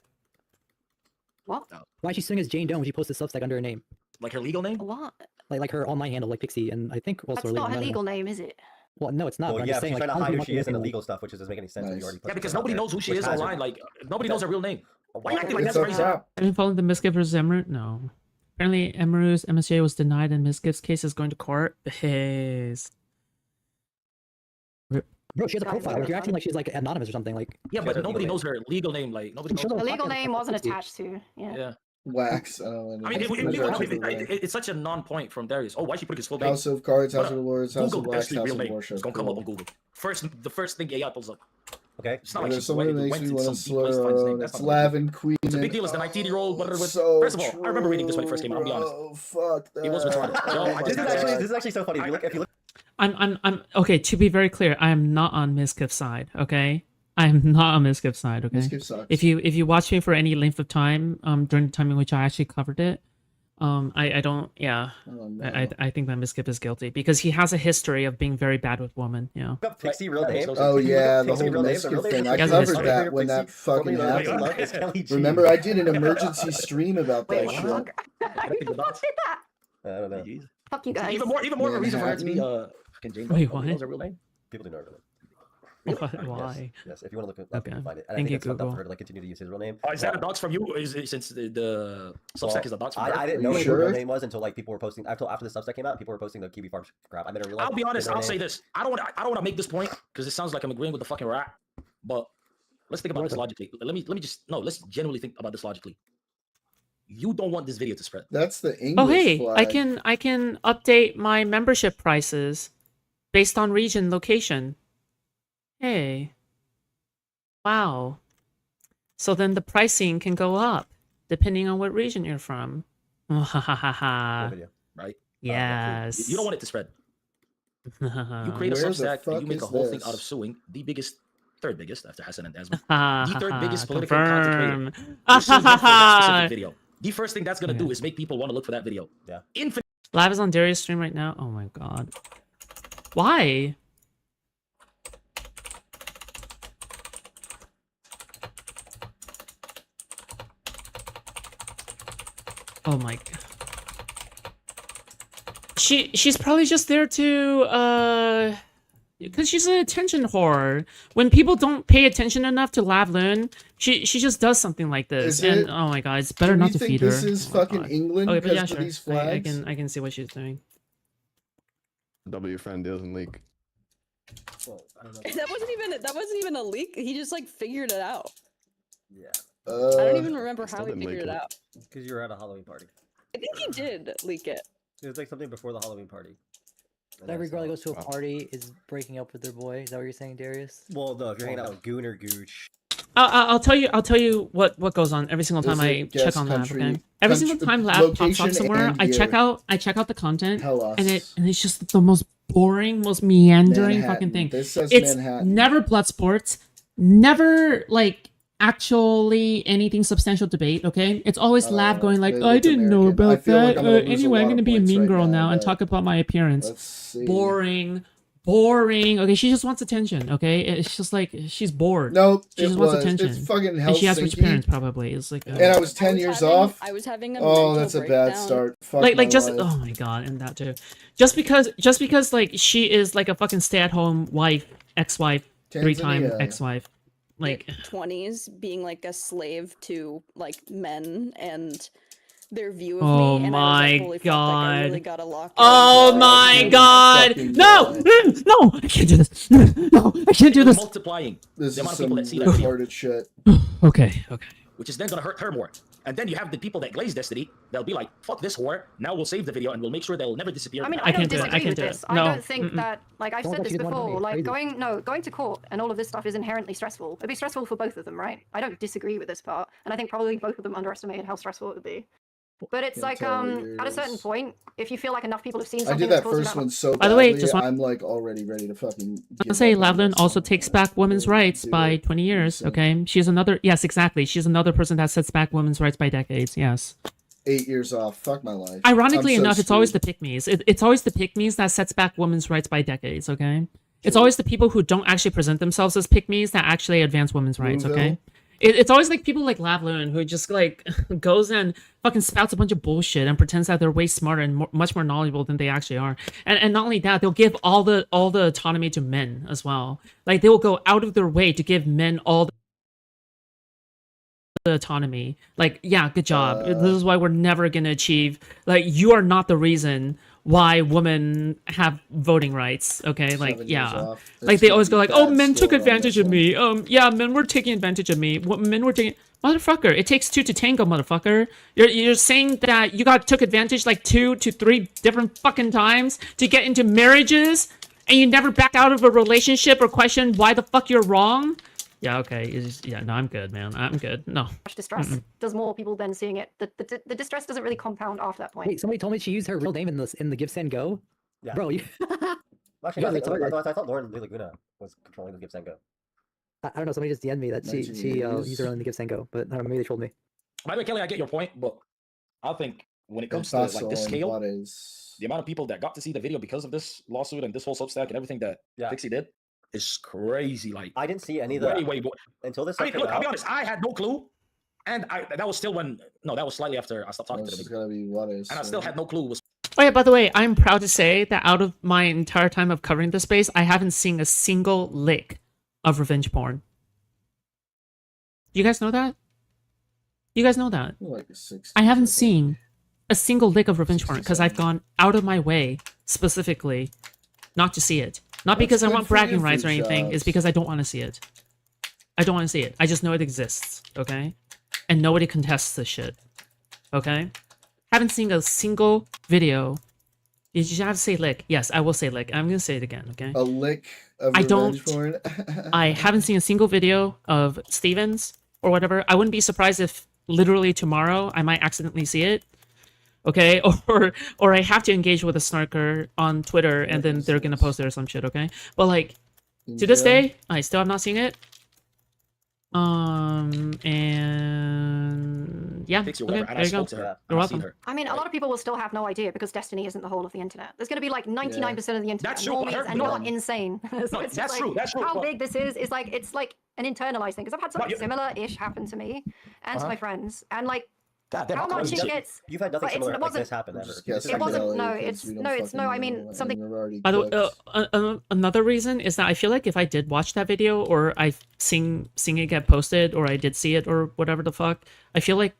Speaker 26: What?
Speaker 22: Why is she suing as Jane Doe when she posted Substack under her name?
Speaker 6: Like her legal name?
Speaker 26: What?
Speaker 22: Like her online handle, like Pixie, and I think also
Speaker 26: That's not her
Speaker 22: name.
Speaker 26: legal name, is it?
Speaker 22: Well, no, it's not.
Speaker 3: Well,
Speaker 22: but I'm
Speaker 3: yeah,
Speaker 22: just saying,
Speaker 3: she's
Speaker 22: like,
Speaker 3: trying to
Speaker 22: how
Speaker 3: hide
Speaker 22: do
Speaker 3: who
Speaker 22: you
Speaker 3: she is in
Speaker 22: market
Speaker 3: illegal stuff, which doesn't make any sense when you already put
Speaker 6: Yeah, because
Speaker 3: stuff out
Speaker 6: nobody
Speaker 3: there,
Speaker 6: knows who she
Speaker 3: which
Speaker 6: is
Speaker 3: has her.
Speaker 6: online. Like nobody knows her real name. Why you acting like
Speaker 1: It's
Speaker 6: that's
Speaker 1: up
Speaker 6: crazy?
Speaker 1: top.
Speaker 21: Have you followed the Miskiff versus Emirate? No. Apparently, Emiru's MSJ was denied, and Miskiff's case is going to court. Biz.
Speaker 22: Bro, she has a profile. Like, you're acting like she's like anonymous or something. Like,
Speaker 6: Yeah, but nobody knows her legal name. Like nobody knows.
Speaker 26: Her legal name wasn't attached to. Yeah.
Speaker 6: Yeah.
Speaker 1: Wax.
Speaker 6: I mean, it's such a non-point from Darius. Oh, why she put his full name?
Speaker 1: House of Cards, House
Speaker 6: But,
Speaker 1: of Lords, House
Speaker 6: Google
Speaker 1: of Wax,
Speaker 6: Destiny
Speaker 1: House
Speaker 6: real
Speaker 1: of
Speaker 6: name.
Speaker 1: Worship.
Speaker 6: It's gonna come up on Google. The first thing AI pulls up.
Speaker 3: Okay.
Speaker 6: It's not like
Speaker 1: There's
Speaker 6: she
Speaker 1: someone who
Speaker 6: went
Speaker 1: makes me
Speaker 6: into
Speaker 1: want
Speaker 6: some
Speaker 1: to
Speaker 6: deep place to
Speaker 1: slur
Speaker 6: find his
Speaker 1: our
Speaker 6: name.
Speaker 1: own.
Speaker 6: That's
Speaker 1: It's
Speaker 6: not the
Speaker 1: Lavin Queen.
Speaker 6: It's a big deal. It's the 19-year-old.
Speaker 1: So
Speaker 6: First of all, I remember reading this when it first came out. I'll be honest.
Speaker 1: Oh fuck that.
Speaker 6: It was retarded.
Speaker 1: Oh
Speaker 6: Yo,
Speaker 1: my
Speaker 3: This is actually so funny. If you look,
Speaker 21: I'm okay, to be very clear, I am not on Miskiff's side, okay? I am not on Miskiff's side, okay?
Speaker 1: Miskiff sucks.
Speaker 21: If you watch me for any length of time, during the time in which I actually covered it, I don't, yeah.
Speaker 1: Oh, no.
Speaker 21: I think that Miskiff is guilty because he has a history of being very bad with women, you know.
Speaker 3: Pixie real name.
Speaker 1: Oh yeah, the
Speaker 3: Pixie
Speaker 1: whole
Speaker 3: real name.
Speaker 1: Miskiff thing. I
Speaker 21: You guys
Speaker 1: covered
Speaker 21: are-
Speaker 1: that when that fucking happened. Remember, I did an emergency stream about that shit.
Speaker 26: Who the fuck did that?
Speaker 3: I don't know.
Speaker 26: Fuck you guys.
Speaker 6: Even more of a reason for her to be fucking Jane Doe.
Speaker 21: Wait,
Speaker 6: Nobody
Speaker 21: what?
Speaker 6: knows her real name.
Speaker 3: People do know her real name.
Speaker 21: Why?
Speaker 3: Yes, if you want to look at that,
Speaker 21: Okay.
Speaker 3: you can find it. And
Speaker 21: Thank
Speaker 3: I think
Speaker 21: you,
Speaker 3: it's fucked up
Speaker 21: Google.
Speaker 3: for her to like continue to use his real name.
Speaker 6: Is that a dox from you? Is it since the Substack is a dox from her?
Speaker 3: I didn't
Speaker 1: Are
Speaker 3: know
Speaker 1: you
Speaker 3: what her real
Speaker 1: sure?
Speaker 3: name was until like people were posting. After the Substack came out, people were posting the Kiwi Farm crap. I didn't realize.
Speaker 6: I'll be honest.
Speaker 3: her
Speaker 6: I'll
Speaker 3: name.
Speaker 6: say this. I don't want to make this point because it sounds like I'm agreeing with the fucking rat. But let's think about this logically. Let's genuinely think about this logically. You don't want this video to spread.
Speaker 1: That's the English
Speaker 21: Oh hey,
Speaker 1: flag.
Speaker 21: I can update my membership prices based on region location. Hey. Wow. So then the pricing can go up depending on what region you're from.
Speaker 3: Cool
Speaker 21: Ha
Speaker 3: video.
Speaker 6: Right?
Speaker 21: Yes.
Speaker 6: You don't want it to spread. You create a
Speaker 1: Where the
Speaker 6: Substack and you
Speaker 1: fuck
Speaker 6: make a
Speaker 1: is
Speaker 6: whole thing
Speaker 1: this?
Speaker 6: out of suing the biggest, third biggest after Hassan and Desmond,
Speaker 21: Ha,
Speaker 6: the
Speaker 21: ha,
Speaker 6: third
Speaker 21: ha,
Speaker 6: biggest political
Speaker 21: confirm.
Speaker 6: content creator. You're suing him for that specific video. The first thing that's gonna do is make people want to look for that video.
Speaker 3: Yeah.
Speaker 6: Infinite.
Speaker 21: Live is on Darius' stream right now. Oh my god. Why? Oh my god. She's probably just there to because she's an attention whore. When people don't pay attention enough to Lavlin, she just does something like this.
Speaker 1: Is
Speaker 21: And
Speaker 1: it-
Speaker 21: oh my god, it's better
Speaker 1: Do
Speaker 21: not
Speaker 1: we
Speaker 21: to
Speaker 1: think
Speaker 21: feed her.
Speaker 1: this is
Speaker 21: Oh my
Speaker 1: fucking
Speaker 21: god.
Speaker 1: England
Speaker 21: Okay, but
Speaker 1: because
Speaker 21: yeah,
Speaker 1: of
Speaker 21: sure.
Speaker 1: these
Speaker 21: I
Speaker 1: flags?
Speaker 21: can see what she's doing.
Speaker 24: W friend doesn't leak.
Speaker 3: Well, I don't know.
Speaker 12: That wasn't even a leak. He just like figured it out.
Speaker 3: Yeah.
Speaker 12: I don't even remember
Speaker 24: still
Speaker 12: how he
Speaker 24: didn't
Speaker 12: figured
Speaker 24: leak
Speaker 12: it
Speaker 24: it.
Speaker 12: out.
Speaker 3: Because you were at a Halloween party.
Speaker 12: I think he did leak it.
Speaker 3: It was like something before the Halloween party. And
Speaker 22: every
Speaker 3: I
Speaker 22: girl that
Speaker 3: saw-
Speaker 22: goes to a party is breaking up with their boy. Is that what you're saying, Darius?
Speaker 3: Well, no, if you're hanging out with Goon or Gooch.
Speaker 21: I'll tell you what goes on every single time
Speaker 1: Is
Speaker 21: I
Speaker 1: it
Speaker 21: check
Speaker 1: guess
Speaker 21: on Lab.
Speaker 1: country-
Speaker 21: Okay, every single
Speaker 1: country-
Speaker 21: time Lab pops
Speaker 1: location
Speaker 21: up somewhere,
Speaker 1: and
Speaker 21: I check
Speaker 1: year.
Speaker 21: out the content,
Speaker 1: Tell us.
Speaker 21: and it's just the most boring, most meandering
Speaker 1: Manhattan.
Speaker 21: fucking thing.
Speaker 1: This says
Speaker 21: It's
Speaker 1: Manhattan.
Speaker 21: never blood sports, never like actually anything substantial debate. Okay, it's always laugh going like,
Speaker 1: Maybe
Speaker 21: I
Speaker 1: it's
Speaker 21: didn't know
Speaker 1: American. I
Speaker 21: about
Speaker 1: feel like
Speaker 21: that.
Speaker 1: I'm gonna lose a
Speaker 21: Anyway, I'm
Speaker 1: lot
Speaker 21: gonna
Speaker 1: of
Speaker 21: be a
Speaker 1: points
Speaker 21: mean
Speaker 1: right
Speaker 21: girl
Speaker 1: now,
Speaker 21: now and
Speaker 1: but
Speaker 21: talk about my appearance.
Speaker 1: let's see.
Speaker 21: Boring. Okay, she just wants attention. Okay, it's just like she's bored.
Speaker 1: Nope,
Speaker 21: She just
Speaker 1: it
Speaker 21: wants
Speaker 1: was.
Speaker 21: attention.
Speaker 1: It's fucking
Speaker 21: And she has rich
Speaker 1: Helsinki.
Speaker 21: parents, probably. It's like,
Speaker 1: And I was 10 years off.
Speaker 12: I was having a
Speaker 1: Oh,
Speaker 12: mental
Speaker 1: that's a bad
Speaker 12: breakdown.
Speaker 1: start. Fuck
Speaker 21: like
Speaker 1: my
Speaker 21: just
Speaker 1: life.
Speaker 21: oh my god, and that too. Just because like she is like a fucking stay-at-home wife, ex-wife, 3-time
Speaker 1: Tanzania.
Speaker 21: ex-wife. Like
Speaker 12: 20s being like a slave to like men and their view of
Speaker 21: oh
Speaker 12: me, and I was
Speaker 21: my
Speaker 12: like, holy fuck, like, I really
Speaker 21: god.
Speaker 12: gotta lock in.
Speaker 21: Oh
Speaker 12: So,
Speaker 21: my
Speaker 12: like,
Speaker 21: god.
Speaker 1: fucking
Speaker 21: No!
Speaker 1: God.
Speaker 21: No! I can't do this. No, I can't do
Speaker 6: You're
Speaker 21: this.
Speaker 6: multiplying
Speaker 1: This
Speaker 6: the amount
Speaker 1: is
Speaker 6: of people
Speaker 1: some
Speaker 6: that see that video,
Speaker 1: retarded shit.
Speaker 21: Okay.
Speaker 6: which is then gonna hurt her more. And then you have the people that glaze Destiny. They'll be like, "Fuck this whore." Now we'll save the video and we'll make sure they'll never disappear.
Speaker 26: I mean,
Speaker 21: I
Speaker 26: I don't
Speaker 21: can't do it.
Speaker 26: disagree
Speaker 21: I can't
Speaker 26: with
Speaker 21: do it.
Speaker 26: this.
Speaker 21: No.
Speaker 26: I don't think that, like I've
Speaker 22: Sounds
Speaker 26: said
Speaker 22: like
Speaker 26: this
Speaker 22: she didn't want to
Speaker 26: before,
Speaker 22: be
Speaker 26: like
Speaker 22: crazy.
Speaker 26: going to court and all of this stuff is inherently stressful. It'd be stressful for both of them, right? I don't disagree with this part, and I think probably both of them underestimated how stressful it would be. But it's
Speaker 1: Can't
Speaker 26: like,
Speaker 1: tell
Speaker 26: at a certain point, if you feel like enough people have seen
Speaker 1: I
Speaker 26: something
Speaker 1: did
Speaker 26: that's
Speaker 1: that
Speaker 26: caused you
Speaker 1: first
Speaker 26: that
Speaker 1: one
Speaker 26: much-
Speaker 1: so
Speaker 21: By the way,
Speaker 1: badly,
Speaker 21: just one-
Speaker 1: I'm like already ready to fucking
Speaker 21: I
Speaker 1: give
Speaker 21: say
Speaker 1: up on
Speaker 21: Lavlin
Speaker 1: this.
Speaker 21: also takes back women's rights by 20 years, okay? She's another, yes, exactly. She's another person that sets back women's rights by decades, yes.
Speaker 1: 8 years off. Fuck my life.
Speaker 21: Ironically
Speaker 1: I'm so
Speaker 21: enough, it's always the
Speaker 1: screwed.
Speaker 21: pick-me's. It's always the pick-me's that sets back women's rights by decades, okay? It's always the people who don't actually present themselves as pick-me's that actually advance women's rights, okay?
Speaker 1: Louisville.
Speaker 21: It's always like people like Lavlin who just like goes and fucking spouts a bunch of bullshit and pretends that they're way smarter and much more knowledgeable than they actually are. And not only that, they'll give all the autonomy to men as well. Like they will go out of their way to give men all the autonomy. Like, yeah, good job. This is why we're never gonna achieve. Like, you are not the reason why women have voting rights. Okay, like
Speaker 1: 7 years
Speaker 21: yeah,
Speaker 1: off.
Speaker 21: like
Speaker 1: That's
Speaker 21: they
Speaker 1: gonna
Speaker 21: always
Speaker 1: be
Speaker 21: go like, oh,
Speaker 1: bad
Speaker 21: men took
Speaker 1: score on
Speaker 21: advantage
Speaker 1: this
Speaker 21: of me. Yeah, men were taking advantage of me. What men were taking. Motherfucker, it takes two to tango, motherfucker. You're saying that you took advantage like 2 to 3 different fucking times to get into marriages, and you never backed out of a relationship or questioned why the fuck you're wrong? Yeah, okay. Yeah, no, I'm good, man. I'm good. No.
Speaker 26: distress. There's more people than seeing it. The distress doesn't really compound after that point.
Speaker 22: Wait, somebody told me she used her real name in the Give Send Go.
Speaker 3: Yeah.
Speaker 22: Bro, you.
Speaker 3: Actually,
Speaker 22: You guys are retarded.
Speaker 3: I thought Lauren Lee Laguna was controlling the Give Send Go.
Speaker 22: I don't know. Somebody just DM'd me that she used her own in the Give Send Go, but I don't know. Maybe they trolled me.
Speaker 6: By the way, Kelly, I get your point, but I think when it comes to like this scale, the amount of people that got to see the video because of this lawsuit and this whole Substack and everything that Pixie did is crazy. Like
Speaker 3: I didn't see any of the
Speaker 6: way more
Speaker 3: until this.
Speaker 6: I mean, look, I'll be honest. I had no clue, and that was still when that was slightly after I stopped talking to
Speaker 1: This
Speaker 6: the
Speaker 1: is
Speaker 6: video,
Speaker 1: gonna be what is.
Speaker 6: and I still had no clue. Was
Speaker 21: Oh yeah, by the way, I'm proud to say that out of my entire time of covering this space, I haven't seen a single lick of revenge porn. You guys know that? You guys know that?
Speaker 1: Like a 6.
Speaker 21: I haven't seen a single lick of revenge porn because I've gone out of my way specifically not to see it. Not
Speaker 1: That's
Speaker 21: because I
Speaker 1: good
Speaker 21: want
Speaker 1: for you,
Speaker 21: bragging rights or
Speaker 1: Fruit
Speaker 21: anything.
Speaker 1: Shots.
Speaker 21: It's because I don't want to see it. I don't want to see it. I just know it exists, okay? And nobody contests this shit, okay? Haven't seen a single video. You just have to say lick. Yes, I will say lick. I'm gonna say it again, okay?
Speaker 1: A lick of
Speaker 21: I
Speaker 1: revenge
Speaker 21: don't.
Speaker 1: porn.
Speaker 21: I haven't seen a single video of Stevens or whatever. I wouldn't be surprised if literally tomorrow I might accidentally see it. Okay, or I have to engage with a snarker on Twitter and then they're gonna post it or some shit. Okay, but like to this day, I still have not seen it. And yeah,
Speaker 6: Pixie or
Speaker 21: okay,
Speaker 6: whatever, and
Speaker 21: there
Speaker 6: I
Speaker 21: you go.
Speaker 6: spoke to her.
Speaker 21: You're
Speaker 6: and I seen
Speaker 21: welcome.
Speaker 6: her.
Speaker 26: I mean, a lot of people will still have no idea because Destiny isn't the whole of the internet. There's going to be like 99% of the internet
Speaker 6: That's true,
Speaker 26: normies
Speaker 6: I heard
Speaker 26: and
Speaker 6: you.
Speaker 26: not insane. So
Speaker 6: No,
Speaker 26: it's just
Speaker 6: that's
Speaker 26: like,
Speaker 6: true, that's true,
Speaker 26: How
Speaker 6: but-
Speaker 26: big this is like it's like an internalized thing because I've had something similar-ish happen to me and to my friends, and like how much it gets.
Speaker 3: You've had nothing
Speaker 26: but
Speaker 3: similar
Speaker 26: it
Speaker 3: like
Speaker 26: wasn't.
Speaker 3: this happen ever.
Speaker 26: It wasn't. No, it's no. I mean something.
Speaker 21: By the way, another reason is that I feel like if I did watch that video or I seen it get posted or I did see it or whatever the fuck, I feel like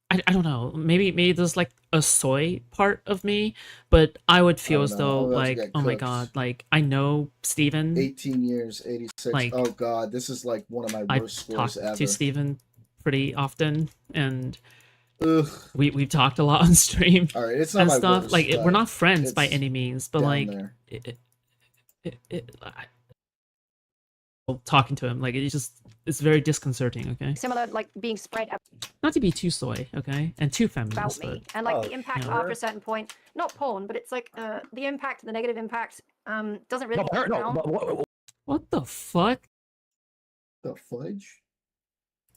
Speaker 21: I don't know. Maybe there's like a soy part of me, but I would feel as though
Speaker 1: I'm about to
Speaker 21: like,
Speaker 1: get
Speaker 21: oh my
Speaker 1: cooked.
Speaker 21: god, like I know Steven.
Speaker 1: 18 years, 86.
Speaker 21: Like,
Speaker 1: oh god, this is like one of my
Speaker 21: I've
Speaker 1: worst scores
Speaker 21: talked
Speaker 1: ever.
Speaker 21: to Steven pretty often, and
Speaker 1: Ugh.
Speaker 21: we've talked a lot on stream.
Speaker 1: All right, it's not
Speaker 21: and
Speaker 1: my
Speaker 21: stuff.
Speaker 1: worst,
Speaker 21: Like we're
Speaker 1: but
Speaker 21: not friends by
Speaker 1: it's
Speaker 21: any means, but
Speaker 1: down
Speaker 21: like
Speaker 1: there.
Speaker 21: talking to him, like it's very disconcerting. Okay,
Speaker 26: Similar, like being spread
Speaker 21: not to be too soy, okay, and too
Speaker 26: about
Speaker 21: feminist,
Speaker 26: me,
Speaker 21: but
Speaker 26: and like the impact after a certain point. Not porn, but it's like the impact, the negative impact, doesn't really.
Speaker 21: what the fuck?
Speaker 1: The fudge?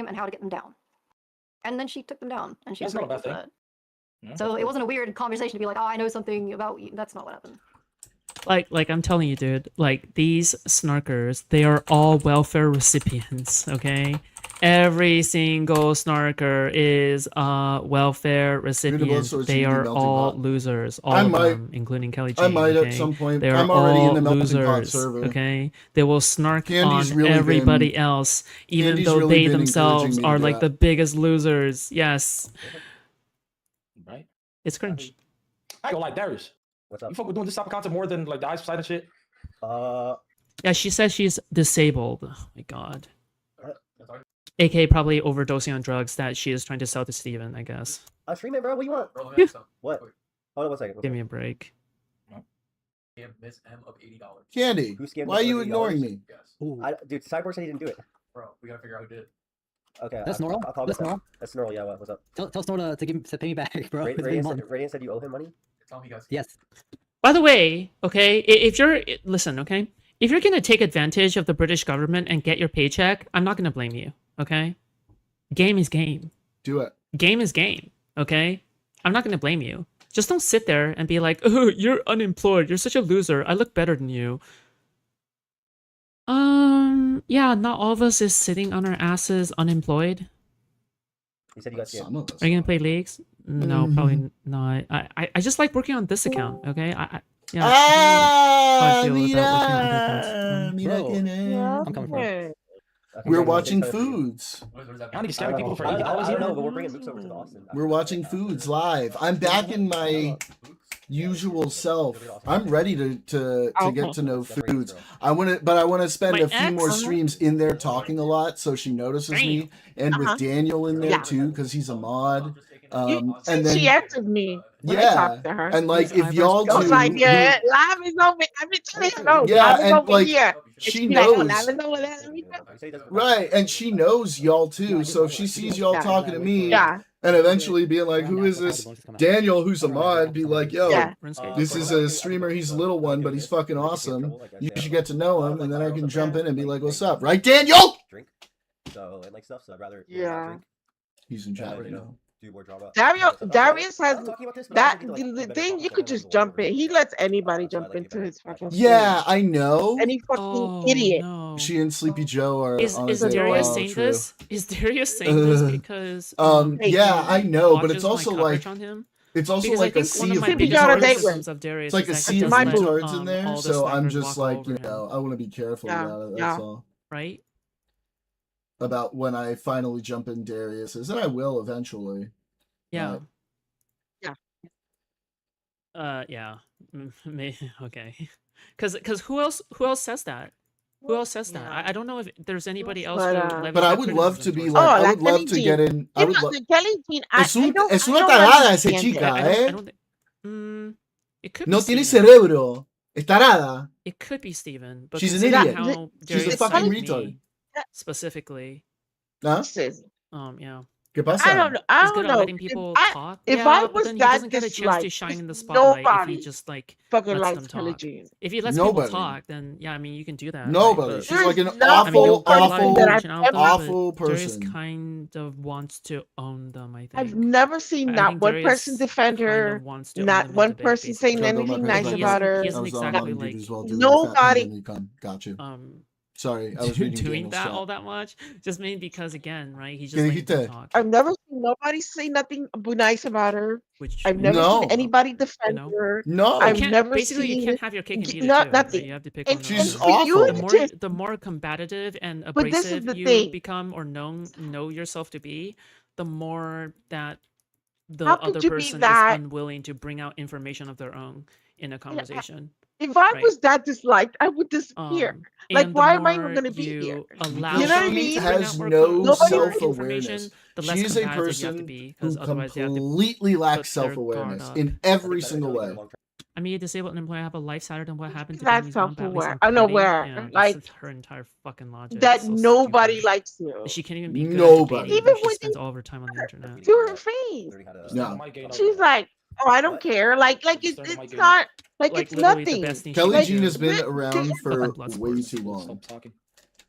Speaker 26: game and how to get them down. And then she took them down, and she
Speaker 6: That's
Speaker 26: was
Speaker 6: not a
Speaker 26: grateful
Speaker 6: bad
Speaker 26: for
Speaker 6: thing.
Speaker 26: that.
Speaker 6: Yeah,
Speaker 26: So it wasn't a weird conversation to be like, oh, I know something about you. That's not what happened.
Speaker 21: Like I'm telling you, dude, like these snarkers, they are all welfare recipients, okay? Every single snarker is a welfare recipient. They are all losers. All of them, including Kelly Jean.
Speaker 1: I might
Speaker 21: okay?
Speaker 1: at some point.
Speaker 21: They are
Speaker 1: I'm already
Speaker 21: all
Speaker 1: in the melting pot
Speaker 21: losers.
Speaker 1: server.
Speaker 21: Okay, they will snark
Speaker 1: Candy's
Speaker 21: on
Speaker 1: really
Speaker 21: everybody
Speaker 1: been-
Speaker 21: else, even
Speaker 1: Candy's
Speaker 21: though
Speaker 1: really
Speaker 21: they
Speaker 1: been
Speaker 21: themselves
Speaker 1: encouraging me to
Speaker 21: are
Speaker 1: do
Speaker 21: like
Speaker 1: that.
Speaker 21: the biggest losers. Yes,
Speaker 6: Right?
Speaker 21: it's cringe.
Speaker 6: I don't like Darius.
Speaker 3: What's up?
Speaker 6: You fuck with doing this type of content more than like the ice side and shit.
Speaker 21: Yeah, she says she's disabled. Oh my god. AK probably overdosing on drugs that she is trying to sell to Steven, I guess.
Speaker 3: I'm streaming, bro. What you want? What? Hold on 1 second.
Speaker 21: Give me a break.
Speaker 24: Miss M of $80.
Speaker 1: Candy,
Speaker 3: Who scammed
Speaker 1: why are
Speaker 3: us
Speaker 1: you
Speaker 3: for $80?
Speaker 1: ignoring me?
Speaker 3: Dude, Cyborg said he didn't do it.
Speaker 24: Bro, we gotta figure out who did.
Speaker 3: Okay.
Speaker 22: That's Snorl?
Speaker 3: I'll call
Speaker 22: That's
Speaker 3: this out.
Speaker 22: Snorl?
Speaker 3: That's Snorl. Yeah. What's up?
Speaker 22: Tell Snor to pay me back, bro. It's been months.
Speaker 3: Radiant said you owe him money.
Speaker 24: Tell me, guys.
Speaker 22: Yes.
Speaker 21: By the way, okay, if you're listen, okay, if you're gonna take advantage of the British government and get your paycheck, I'm not gonna blame you. Okay, game is game.
Speaker 1: Do it.
Speaker 21: Game is game. Okay, I'm not gonna blame you. Just don't sit there and be like, oh, you're unemployed. You're such a loser. I look better than you. Yeah, not all of us is sitting on our asses unemployed.
Speaker 3: You said you got
Speaker 1: Some of us.
Speaker 21: Are you gonna play leagues? No, probably not. I just like working on this account. Okay, yeah. I feel about working on other accounts.
Speaker 22: I'm coming from.
Speaker 1: We're watching Foods.
Speaker 6: I need to scam people for
Speaker 3: I
Speaker 6: $80
Speaker 3: don't know,
Speaker 6: even.
Speaker 3: but we're bringing Mooks over to Austin.
Speaker 1: We're watching Foods live. I'm back in my usual self. I'm ready to get to know Foods. I want to spend
Speaker 21: My
Speaker 1: a few more
Speaker 21: ex?
Speaker 1: streams in there talking a lot so she notices me, and with Daniel in there too because he's a mod. And then
Speaker 4: she answered me when I
Speaker 1: yeah,
Speaker 4: talked to her.
Speaker 1: and like if y'all
Speaker 4: I was
Speaker 1: two,
Speaker 4: like, yeah, live is over. I've been telling her, no,
Speaker 1: yeah,
Speaker 4: live is
Speaker 1: and
Speaker 4: over
Speaker 1: like
Speaker 4: here.
Speaker 1: she
Speaker 4: Like, oh,
Speaker 1: knows.
Speaker 4: live is over there. Let me know.
Speaker 1: Right, and she knows y'all too. So if she sees y'all
Speaker 4: Yeah.
Speaker 1: talking to me,
Speaker 4: Yeah.
Speaker 1: and eventually being like, "Who is this Daniel? Who's a mod?" Be like, "Yo,
Speaker 4: Yeah.
Speaker 1: this is a streamer. He's a little one, but he's fucking awesome. You should get to know him." And then I can jump in and be like, "What's up?" Right, Daniel?
Speaker 3: Drink. So and like stuff. So I'd rather
Speaker 4: Yeah.
Speaker 3: drink.
Speaker 1: He's in chat right now.
Speaker 3: Do more drama.
Speaker 4: Darius has that the thing. You could just jump in. He lets anybody jump into his fucking.
Speaker 1: Yeah,
Speaker 4: stream.
Speaker 1: I know.
Speaker 4: Any fucking idiot.
Speaker 1: She and Sleepy Joe are.
Speaker 21: Is
Speaker 1: honestly,
Speaker 21: Darius
Speaker 1: oh,
Speaker 21: saying
Speaker 1: true.
Speaker 21: this? Is Darius saying this because
Speaker 1: yeah, I know, but
Speaker 21: watches
Speaker 1: it's also
Speaker 21: my coverage
Speaker 1: like
Speaker 21: on him?
Speaker 1: it's also
Speaker 21: Because
Speaker 1: like
Speaker 21: I
Speaker 1: a
Speaker 21: think one
Speaker 1: sea
Speaker 21: of
Speaker 1: of
Speaker 21: my
Speaker 4: Sleepy
Speaker 21: biggest
Speaker 4: Joe to date
Speaker 21: criticisms
Speaker 4: with.
Speaker 21: of Darius
Speaker 1: it's like a
Speaker 21: is that
Speaker 1: sea
Speaker 21: he
Speaker 1: of
Speaker 21: doesn't let,
Speaker 1: retards in there.
Speaker 21: all the
Speaker 1: So I'm
Speaker 21: snipers
Speaker 1: just
Speaker 21: walk
Speaker 1: like,
Speaker 21: over
Speaker 1: you
Speaker 21: him,
Speaker 1: know, I want to be careful
Speaker 4: Yeah,
Speaker 1: about it.
Speaker 4: yeah.
Speaker 1: That's all.
Speaker 21: right?
Speaker 1: About when I finally jump in Darius's, and I will eventually.
Speaker 21: Yeah.
Speaker 1: But
Speaker 21: Yeah. Okay. Because who else says that? Who else says that? I don't know if there's anybody else who levies
Speaker 1: But I
Speaker 21: that
Speaker 1: would love
Speaker 21: criticism
Speaker 1: to be
Speaker 21: towards
Speaker 1: like,
Speaker 21: him.
Speaker 1: I would love to get in. I
Speaker 4: You
Speaker 1: would
Speaker 4: know,
Speaker 1: love.
Speaker 4: the Kelly Jean, I
Speaker 1: Es
Speaker 4: don't
Speaker 1: una
Speaker 4: I don't
Speaker 1: tarada esa
Speaker 4: understand
Speaker 1: chica,
Speaker 4: it.
Speaker 21: I
Speaker 1: eh.
Speaker 21: don't think. It could
Speaker 1: No
Speaker 21: be
Speaker 1: tiene
Speaker 21: Steven.
Speaker 1: cerebro. Es tarada.
Speaker 21: It could be Steven, but
Speaker 1: She's an
Speaker 21: considering
Speaker 1: idiot.
Speaker 21: how
Speaker 1: She's a
Speaker 21: Darius
Speaker 1: fucking
Speaker 21: sniped
Speaker 1: retard.
Speaker 21: me specifically.
Speaker 1: Huh?
Speaker 21: Yeah.
Speaker 1: ¿Qué pasa?
Speaker 4: I don't know. I
Speaker 21: He's
Speaker 4: don't
Speaker 21: good at
Speaker 4: know.
Speaker 21: letting people talk.
Speaker 4: If
Speaker 21: yeah,
Speaker 4: I
Speaker 21: but
Speaker 4: was
Speaker 21: then he
Speaker 4: that
Speaker 21: doesn't get a chance to
Speaker 4: disliked,
Speaker 21: shine in the spotlight if
Speaker 4: nobody
Speaker 21: he just like
Speaker 4: fucking
Speaker 21: lets
Speaker 4: likes
Speaker 21: them
Speaker 4: Kelly
Speaker 21: talk.
Speaker 4: Jean.
Speaker 21: If he lets
Speaker 1: Nobody.
Speaker 21: people talk, then yeah, I mean you can do that.
Speaker 1: Nobody.
Speaker 21: Right?
Speaker 1: She's like an
Speaker 4: not
Speaker 1: awful,
Speaker 4: nobody
Speaker 1: awful,
Speaker 4: that I've ever-
Speaker 1: awful
Speaker 21: Darius
Speaker 1: person.
Speaker 21: kind of wants to own them. I think.
Speaker 4: I've never seen
Speaker 21: I
Speaker 4: not
Speaker 21: think
Speaker 4: one
Speaker 21: Darius
Speaker 4: person defend
Speaker 21: kind
Speaker 4: her,
Speaker 21: of wants to own
Speaker 4: not
Speaker 21: them in
Speaker 4: one
Speaker 21: debate,
Speaker 4: person saying
Speaker 21: basically.
Speaker 4: anything
Speaker 1: But
Speaker 4: nice
Speaker 21: he
Speaker 4: about
Speaker 21: isn't-
Speaker 4: her.
Speaker 21: He isn't
Speaker 1: I was on
Speaker 21: exactly
Speaker 1: Mom
Speaker 21: like
Speaker 1: Duties while doing a fat
Speaker 4: Nobody.
Speaker 1: Penguin Recon. Got you. Sorry, I was
Speaker 21: doing
Speaker 1: reading Daniel's
Speaker 21: that
Speaker 1: chat.
Speaker 21: all that much just mainly because again, right? He's
Speaker 1: ¿Qué
Speaker 21: just letting them
Speaker 1: dijiste?
Speaker 21: talk.
Speaker 4: I've never seen nobody say nothing nice about her.
Speaker 21: Which
Speaker 4: I've never
Speaker 1: No.
Speaker 4: seen anybody defend her.
Speaker 1: No.
Speaker 4: I've
Speaker 21: You can't,
Speaker 4: never
Speaker 21: basically
Speaker 4: seen
Speaker 21: you can't have your cake and eat it
Speaker 4: not
Speaker 21: too.
Speaker 4: nothing.
Speaker 21: Right? You have to pick
Speaker 4: And,
Speaker 21: one.
Speaker 1: She's
Speaker 4: and for you
Speaker 1: awful.
Speaker 21: The
Speaker 4: to
Speaker 21: more
Speaker 4: just,
Speaker 21: the more competitive and
Speaker 4: but this is
Speaker 21: abrasive
Speaker 4: the
Speaker 21: you
Speaker 4: thing.
Speaker 21: become or know yourself to be, the more that the
Speaker 4: How
Speaker 21: other
Speaker 4: could you be
Speaker 21: person is
Speaker 4: that?
Speaker 21: unwilling to bring out information of their own in a conversation.
Speaker 4: If I
Speaker 21: Right.
Speaker 4: was that disliked, I would disappear. Like,
Speaker 21: And the
Speaker 4: why am I even
Speaker 21: more
Speaker 4: going to be here?
Speaker 21: you allow
Speaker 4: You know what I
Speaker 21: someone
Speaker 4: mean?
Speaker 21: to bring out
Speaker 1: Has
Speaker 21: more
Speaker 1: no
Speaker 21: more
Speaker 1: self-awareness.
Speaker 21: information, the less
Speaker 1: She is a
Speaker 21: combative you have to
Speaker 1: person
Speaker 21: be,
Speaker 1: who
Speaker 21: because otherwise they have to
Speaker 1: completely lacks
Speaker 21: put their guard
Speaker 1: self-awareness
Speaker 21: up.
Speaker 1: in every single way.
Speaker 21: I mean, a disabled employee have a life sadder than what happened to
Speaker 4: That's
Speaker 21: Benny's mom, but at least
Speaker 4: self-aware.
Speaker 21: I'm
Speaker 4: I know
Speaker 21: petty.
Speaker 4: where.
Speaker 21: Yeah, that's
Speaker 4: Like,
Speaker 21: her entire fucking logic.
Speaker 4: that
Speaker 21: So
Speaker 4: nobody
Speaker 21: stupid.
Speaker 4: likes you.
Speaker 21: She can't even be good
Speaker 1: Nobody.
Speaker 21: at debating.
Speaker 4: Even
Speaker 21: She
Speaker 4: when
Speaker 21: spends all of her time on the internet.
Speaker 4: To her face.
Speaker 1: No.
Speaker 4: She's like, oh, I don't care. Like it's not, like it's
Speaker 21: literally the
Speaker 4: nothing.
Speaker 21: best thing she
Speaker 1: Kelly
Speaker 21: can
Speaker 1: Jean
Speaker 21: do.
Speaker 1: has been around for
Speaker 21: Blood
Speaker 1: way
Speaker 21: sports.
Speaker 1: too long.
Speaker 6: Stop talking.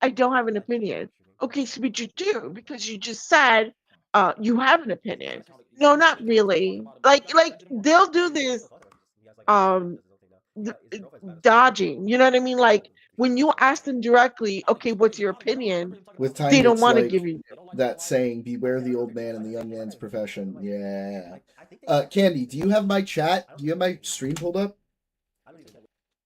Speaker 4: I don't have an opinion. Okay, so but you do because you just said you have an opinion. No, not really. Like they'll do this um dodging. You know what I mean? Like when you ask them directly, okay, what's your opinion?
Speaker 1: With
Speaker 4: They
Speaker 1: time,
Speaker 4: don't
Speaker 1: it's
Speaker 4: want to
Speaker 1: like
Speaker 4: give you.
Speaker 1: that saying, beware the old man and the young man's profession. Yeah. Candy, do you have my chat? Do you have my stream pulled up?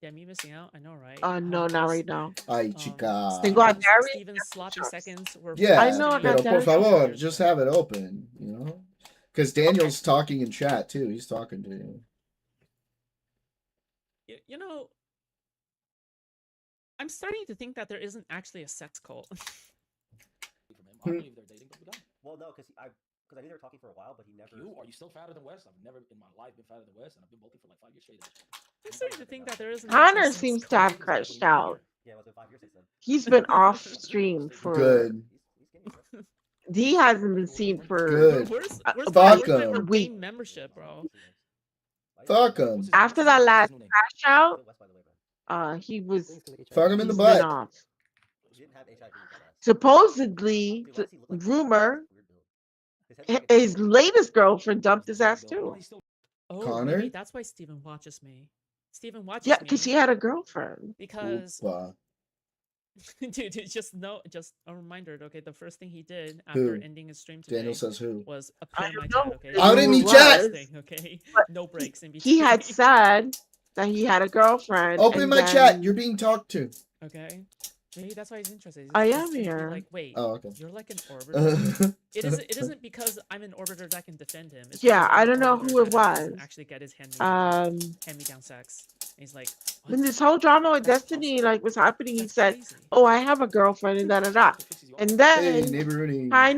Speaker 21: Yeah, me missing out. I know, right?
Speaker 4: No, not right now.
Speaker 1: Ay, chica.
Speaker 21: Steven's sloppy seconds were.
Speaker 1: Yeah,
Speaker 4: I know I got
Speaker 1: pero por
Speaker 4: Darius.
Speaker 1: favor, just have it open, you know? Because Daniel's talking in chat, too. He's talking to you.
Speaker 21: You know, I'm starting to think that there isn't actually a sex cult.
Speaker 3: Well, no, because I knew they were talking for a while, but he never.
Speaker 6: Are you still fatter than West? I've never in my life been fatter than West, and I've been bulking for like 5 years straight.
Speaker 21: I'm starting to think that there isn't.
Speaker 4: Connor seems to have crashed out.
Speaker 3: Yeah, it was 5 years since then.
Speaker 4: He's been off stream for.
Speaker 1: Good.
Speaker 4: He hasn't been seen for.
Speaker 1: Good.
Speaker 21: Fuck him. Game membership, bro.
Speaker 1: Fuck him.
Speaker 4: After that last crash out, he was.
Speaker 1: Fuck him in the
Speaker 4: he's
Speaker 1: butt.
Speaker 4: been off. Supposedly, the rumor, his latest girlfriend dumped his ass too.
Speaker 21: Oh,
Speaker 1: Connor?
Speaker 21: maybe that's why Steven watches me. Steven watches
Speaker 4: Yeah,
Speaker 21: me.
Speaker 4: because he had a girlfriend.
Speaker 21: Because,
Speaker 1: Oopa.
Speaker 21: dude, just a reminder. Okay, the first thing he did after
Speaker 1: Who?
Speaker 21: ending his stream today
Speaker 1: Daniel says who?
Speaker 21: was appear in my
Speaker 4: know
Speaker 21: chat. Okay,
Speaker 1: Out in
Speaker 21: That
Speaker 1: the
Speaker 21: was
Speaker 1: chat!
Speaker 21: first thing, okay, no breaks in between.
Speaker 4: He had said that he had a girlfriend.
Speaker 1: Open
Speaker 4: and
Speaker 1: my
Speaker 4: then-
Speaker 1: chat. You're being talked to.
Speaker 21: Okay, maybe that's why he's interested.
Speaker 4: I
Speaker 21: He's
Speaker 4: am
Speaker 21: thinking,
Speaker 4: here.
Speaker 21: Like, wait,
Speaker 1: Oh, okay.
Speaker 21: you're like an orbiter. It isn't because I'm an orbiter that can defend him. It's
Speaker 4: Yeah,
Speaker 21: because I'm
Speaker 4: I
Speaker 21: an
Speaker 4: don't know
Speaker 21: orbiter
Speaker 4: who it
Speaker 21: that doesn't
Speaker 4: was.
Speaker 21: actually get his hand me down sex. And he's like,
Speaker 4: When this whole drama with Destiny was happening, he said, "Oh, I have a girlfriend," and da da da. And
Speaker 1: Hey,
Speaker 4: then
Speaker 1: neighbor Rooney.
Speaker 4: hi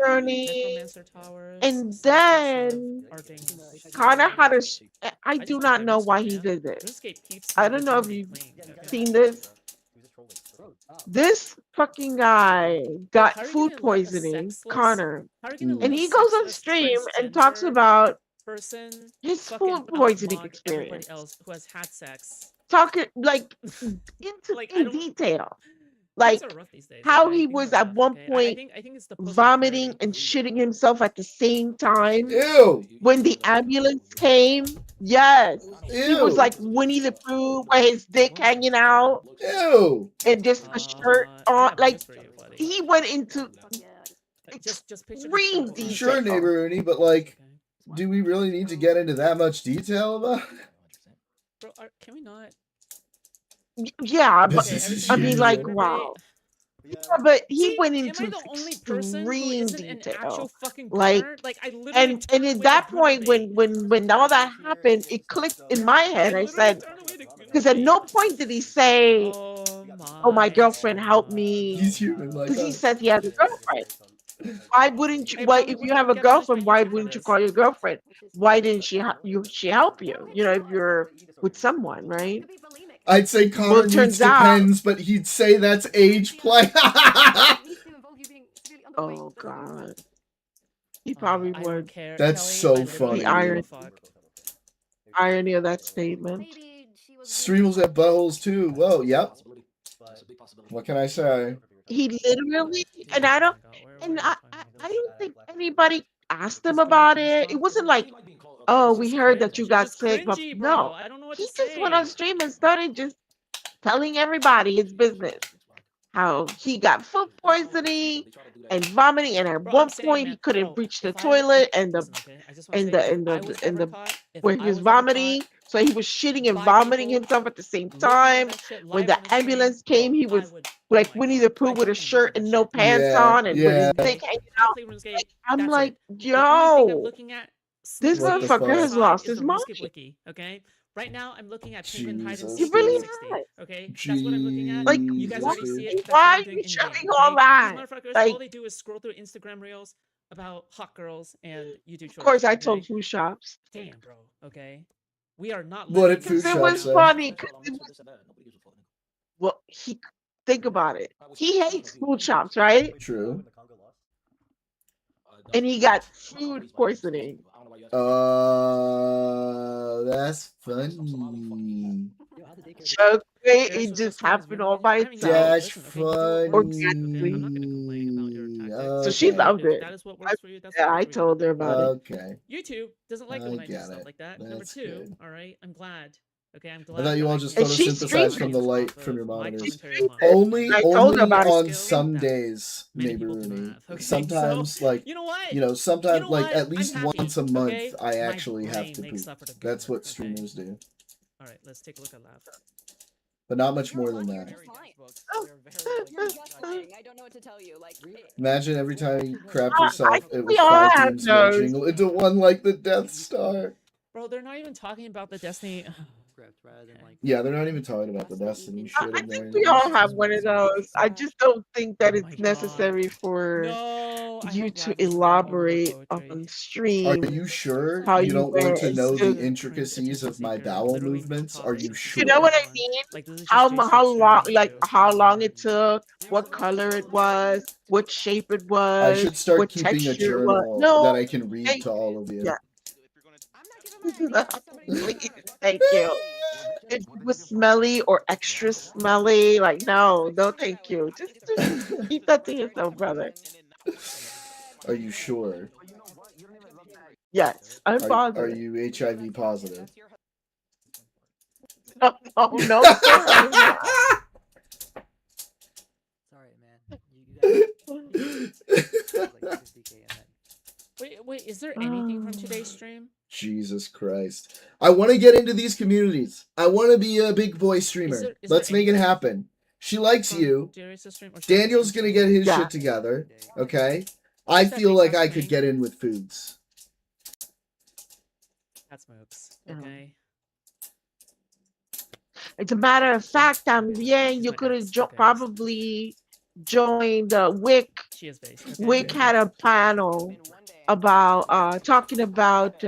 Speaker 4: Rooney.
Speaker 21: Necromancer Towers.
Speaker 4: And then Connor had a. I do not know why he did this.
Speaker 21: RuneScape keeps
Speaker 4: I don't know if
Speaker 21: legitimately
Speaker 4: you've
Speaker 21: clean, okay?
Speaker 4: seen this. This fucking guy got
Speaker 21: How are you
Speaker 4: food
Speaker 21: gonna let a
Speaker 4: poisoning,
Speaker 21: sexless-
Speaker 4: Connor,
Speaker 21: How are you gonna let
Speaker 4: and
Speaker 21: a
Speaker 4: he goes on
Speaker 21: sexless
Speaker 4: stream and talks
Speaker 21: transgender
Speaker 4: about
Speaker 21: person
Speaker 4: his
Speaker 21: fucking
Speaker 4: food poisoning
Speaker 21: outmod
Speaker 4: experience.
Speaker 21: everybody else who has had sex?
Speaker 4: Talking like
Speaker 21: Like, I
Speaker 4: in
Speaker 21: don't-
Speaker 4: detail,
Speaker 21: Things
Speaker 4: like
Speaker 21: are rough these days,
Speaker 4: how
Speaker 21: okay?
Speaker 4: he
Speaker 21: Things
Speaker 4: was
Speaker 21: are
Speaker 4: at
Speaker 21: rough,
Speaker 4: one
Speaker 21: okay? I
Speaker 4: point
Speaker 21: think it's the post
Speaker 4: vomiting and shitting himself at the same time.
Speaker 1: Ew.
Speaker 4: When the ambulance came, yes, he was
Speaker 1: Ew.
Speaker 4: like Winnie the Pooh, with his dick hanging out
Speaker 1: Ew.
Speaker 4: and just a shirt
Speaker 21: I
Speaker 4: on.
Speaker 21: have
Speaker 4: Like
Speaker 21: news for you, buddy.
Speaker 4: he went into
Speaker 21: Just picture
Speaker 4: extreme
Speaker 21: this.
Speaker 4: detail.
Speaker 1: Sure, neighbor Rooney, but like, do we really need to get into that much detail about it?
Speaker 21: Bro, can we not?
Speaker 4: Yeah, but
Speaker 1: This is
Speaker 4: I mean,
Speaker 1: huge.
Speaker 4: like, wow. Yeah, but he
Speaker 21: See,
Speaker 4: went
Speaker 21: am
Speaker 4: into
Speaker 21: I the only person who
Speaker 4: extreme
Speaker 21: isn't an actual
Speaker 4: detail.
Speaker 21: fucking
Speaker 4: Like,
Speaker 21: gunner? Like, I literally
Speaker 4: and
Speaker 21: turned
Speaker 4: at
Speaker 21: away
Speaker 4: that
Speaker 21: the gunner
Speaker 4: point,
Speaker 21: bait.
Speaker 4: when all that happened, it clicked in my head. I said, because at no point did he say, "Oh, my girlfriend helped me,"
Speaker 1: He's human like
Speaker 4: because he
Speaker 1: us.
Speaker 4: says he has a girlfriend. Why wouldn't you?
Speaker 21: I
Speaker 4: Why,
Speaker 21: probably
Speaker 4: if you
Speaker 21: wouldn't
Speaker 4: have a
Speaker 21: get punished
Speaker 4: girlfriend,
Speaker 21: by
Speaker 4: why
Speaker 21: YouTube for
Speaker 4: wouldn't you
Speaker 21: this.
Speaker 4: call your girlfriend? Why didn't she help you? You know, if you're with someone, right?
Speaker 1: I'd say Connor
Speaker 4: Well, it
Speaker 1: needs
Speaker 4: turns out-
Speaker 1: depends, but he'd say that's age play.
Speaker 4: Oh God, he probably
Speaker 21: I
Speaker 4: would.
Speaker 21: don't care.
Speaker 1: That's
Speaker 21: Kelly,
Speaker 1: so
Speaker 21: I literally
Speaker 1: funny.
Speaker 21: don't give a
Speaker 4: Iron-
Speaker 21: fuck.
Speaker 4: Irony of that statement.
Speaker 1: Streamers at buttholes too. Whoa, yep. What can I say?
Speaker 4: He literally, and I don't think anybody asked him about it. It wasn't like, oh, we heard that you got sick, but
Speaker 21: Cringy, bro.
Speaker 4: no,
Speaker 21: I don't know what
Speaker 4: he
Speaker 21: to
Speaker 4: just
Speaker 21: say.
Speaker 4: went on stream and started just telling everybody his business. How he got food poisoning and vomiting, and at
Speaker 21: Bro,
Speaker 4: one
Speaker 21: I'm saying,
Speaker 4: point
Speaker 21: man,
Speaker 4: he couldn't
Speaker 21: bro,
Speaker 4: reach the
Speaker 21: if I-
Speaker 4: toilet and the
Speaker 21: listen, okay? I just wanna say, if I was ever caught- if
Speaker 4: where
Speaker 21: I
Speaker 4: he was
Speaker 21: was ever
Speaker 4: vomiting,
Speaker 21: caught
Speaker 4: so he was shitting and
Speaker 21: by
Speaker 4: vomiting
Speaker 21: people
Speaker 4: himself at the same
Speaker 21: looking at
Speaker 4: time.
Speaker 21: that shit
Speaker 4: When
Speaker 21: live
Speaker 4: the
Speaker 21: on the stream,
Speaker 4: ambulance came, he
Speaker 21: bro, I
Speaker 4: was
Speaker 21: would-
Speaker 4: like
Speaker 21: oh my
Speaker 4: Winnie
Speaker 21: God.
Speaker 4: the Pooh
Speaker 21: I
Speaker 4: with a
Speaker 21: genuinely
Speaker 4: shirt
Speaker 21: would
Speaker 4: and
Speaker 21: that
Speaker 4: no
Speaker 21: shit.
Speaker 4: pants
Speaker 1: Yeah,
Speaker 4: on and with his
Speaker 1: yeah.
Speaker 4: dick hanging
Speaker 21: I'll
Speaker 4: out.
Speaker 21: play RuneScape.
Speaker 4: Like, I'm
Speaker 21: That's
Speaker 4: like,
Speaker 21: it. The only thing I'm
Speaker 4: yo,
Speaker 21: looking at
Speaker 4: this
Speaker 1: What the
Speaker 4: motherfucker
Speaker 1: fuck?
Speaker 4: has lost
Speaker 21: is
Speaker 4: his
Speaker 21: the
Speaker 4: mind.
Speaker 21: RuneScape wiki, okay? Right now, I'm looking at Penguin Hide and
Speaker 1: Jesus,
Speaker 4: He
Speaker 21: Seek
Speaker 4: really
Speaker 1: dude.
Speaker 21: 360,
Speaker 4: has.
Speaker 21: okay? That's what I'm looking at.
Speaker 4: Like,
Speaker 21: You guys
Speaker 1: Jesus,
Speaker 21: already
Speaker 1: dude.
Speaker 21: see it. That's
Speaker 4: why
Speaker 21: what
Speaker 4: are
Speaker 21: I'm doing
Speaker 4: you
Speaker 21: in
Speaker 4: showing
Speaker 21: game,
Speaker 4: all
Speaker 21: okay?
Speaker 4: that?
Speaker 21: These motherfuckers,
Speaker 4: Like,
Speaker 21: all they do is scroll through Instagram reels about hot girls and YouTube shorts.
Speaker 4: of course, I
Speaker 21: okay?
Speaker 4: told food shops.
Speaker 21: Damn, bro. Okay, we are not.
Speaker 1: What
Speaker 21: living
Speaker 1: did food
Speaker 4: Because it
Speaker 1: shop
Speaker 4: was
Speaker 1: say?
Speaker 4: funny. 'Cause it was, well, think about it. He hates food shops, right?
Speaker 1: True.
Speaker 21: Uh,
Speaker 4: And he got food poisoning.
Speaker 1: That's funny.
Speaker 4: Joke, it just happened all by itself.
Speaker 1: That's funny.
Speaker 4: Organically. So she
Speaker 1: Okay.
Speaker 4: loved
Speaker 21: If
Speaker 4: it.
Speaker 21: that is what works for you, that's
Speaker 4: Yeah,
Speaker 21: what works
Speaker 4: I
Speaker 21: for you.
Speaker 4: told her about it.
Speaker 1: Okay.
Speaker 21: YouTube doesn't like it
Speaker 1: I
Speaker 21: when I do
Speaker 1: get
Speaker 21: stuff
Speaker 1: it.
Speaker 21: like that. Number
Speaker 1: That's
Speaker 21: two,
Speaker 1: good.
Speaker 21: all right, I'm glad. Okay, I'm
Speaker 1: I
Speaker 21: glad.
Speaker 1: thought you
Speaker 21: that
Speaker 1: all
Speaker 21: I
Speaker 1: just
Speaker 21: can
Speaker 4: And she
Speaker 1: photosynthesized
Speaker 4: streamed
Speaker 1: from
Speaker 4: it.
Speaker 1: the
Speaker 21: audience
Speaker 1: light
Speaker 21: off
Speaker 1: from your
Speaker 21: of my
Speaker 1: monitors.
Speaker 21: commentary alone.
Speaker 1: Only,
Speaker 4: I told her
Speaker 1: only
Speaker 4: about it.
Speaker 1: on
Speaker 21: Skill
Speaker 1: some
Speaker 21: that
Speaker 1: days,
Speaker 21: many
Speaker 1: maybe
Speaker 21: people don't
Speaker 1: Rooney.
Speaker 21: have. Okay,
Speaker 1: Sometimes,
Speaker 21: so
Speaker 1: like,
Speaker 21: you know what?
Speaker 1: you know,
Speaker 21: You
Speaker 1: sometimes,
Speaker 21: know
Speaker 1: like,
Speaker 21: what?
Speaker 1: at
Speaker 21: I'm
Speaker 1: least
Speaker 21: happy.
Speaker 1: once a month,
Speaker 21: Okay,
Speaker 1: I
Speaker 21: my
Speaker 1: actually have
Speaker 21: brain
Speaker 1: to
Speaker 21: makes
Speaker 1: poop.
Speaker 21: up for the
Speaker 1: That's what
Speaker 21: okay.
Speaker 1: streamers do.
Speaker 21: All right, let's take a look at Lav.
Speaker 1: But not much more than that.
Speaker 8: I don't know what to tell you. Like,
Speaker 1: Imagine every time you crapped
Speaker 4: I
Speaker 1: yourself,
Speaker 4: think
Speaker 1: it
Speaker 4: we
Speaker 1: was
Speaker 4: all
Speaker 1: 5
Speaker 4: have
Speaker 1: beams gonna
Speaker 4: those.
Speaker 1: jingle into one like the Death Star.
Speaker 21: Bro, they're not even talking about the Destiny.
Speaker 1: Yeah, they're not even talking about the Destiny shit
Speaker 4: I
Speaker 1: in there.
Speaker 4: think we all have one of those. I just don't think that it's necessary for
Speaker 21: No, I
Speaker 4: you
Speaker 21: hope
Speaker 4: to
Speaker 21: Lav is writing over the
Speaker 4: elaborate
Speaker 21: poetry.
Speaker 4: on
Speaker 1: Are
Speaker 4: stream
Speaker 1: you sure
Speaker 4: how
Speaker 1: you
Speaker 4: you
Speaker 1: don't want
Speaker 4: wear
Speaker 1: to
Speaker 4: it.
Speaker 1: know the
Speaker 4: So,
Speaker 1: intricacies of my bowel
Speaker 21: literally one
Speaker 1: movements? Are you
Speaker 21: topic.
Speaker 4: you know
Speaker 1: sure?
Speaker 4: what I mean?
Speaker 21: Like this is
Speaker 4: How
Speaker 21: just
Speaker 4: how
Speaker 21: J-Stop
Speaker 4: long,
Speaker 21: streaming
Speaker 4: like
Speaker 21: too.
Speaker 4: how long it took, what color it was, what shape it
Speaker 1: I
Speaker 4: was,
Speaker 1: should start
Speaker 4: what
Speaker 1: keeping a
Speaker 4: texture it was.
Speaker 1: journal
Speaker 4: No,
Speaker 1: that I can read
Speaker 4: thank
Speaker 1: to all of you.
Speaker 4: yeah. Please, thank you. If it was smelly or extra smelly, like no, no, thank you. Just keep that to yourself, brother.
Speaker 1: Are you sure?
Speaker 4: Yes, I'm
Speaker 1: Are
Speaker 4: positive.
Speaker 1: you HIV positive?
Speaker 4: No, no, sir, I'm not.
Speaker 21: Wait, is there anything from today's stream?
Speaker 1: Jesus Christ. I want to get into these communities. I want to be a big boy streamer.
Speaker 21: Is
Speaker 1: Let's
Speaker 21: there
Speaker 1: make it
Speaker 21: anything
Speaker 1: happen. She likes
Speaker 21: from
Speaker 1: you.
Speaker 21: Darius' stream? Or should I just
Speaker 1: Daniel's going to get his
Speaker 4: Yeah.
Speaker 1: shit together. Okay? I
Speaker 21: What's that
Speaker 1: feel
Speaker 21: big
Speaker 1: like
Speaker 21: fat
Speaker 1: I could
Speaker 21: thing?
Speaker 1: get in with foods.
Speaker 21: That's Mooks. Okay.
Speaker 4: As a matter of fact, también
Speaker 21: She's
Speaker 4: you
Speaker 21: my
Speaker 4: could
Speaker 21: ex.
Speaker 4: have
Speaker 21: Okay.
Speaker 4: probably joined Wick.
Speaker 21: She is based. Okay.
Speaker 4: Wick had a panel about talking about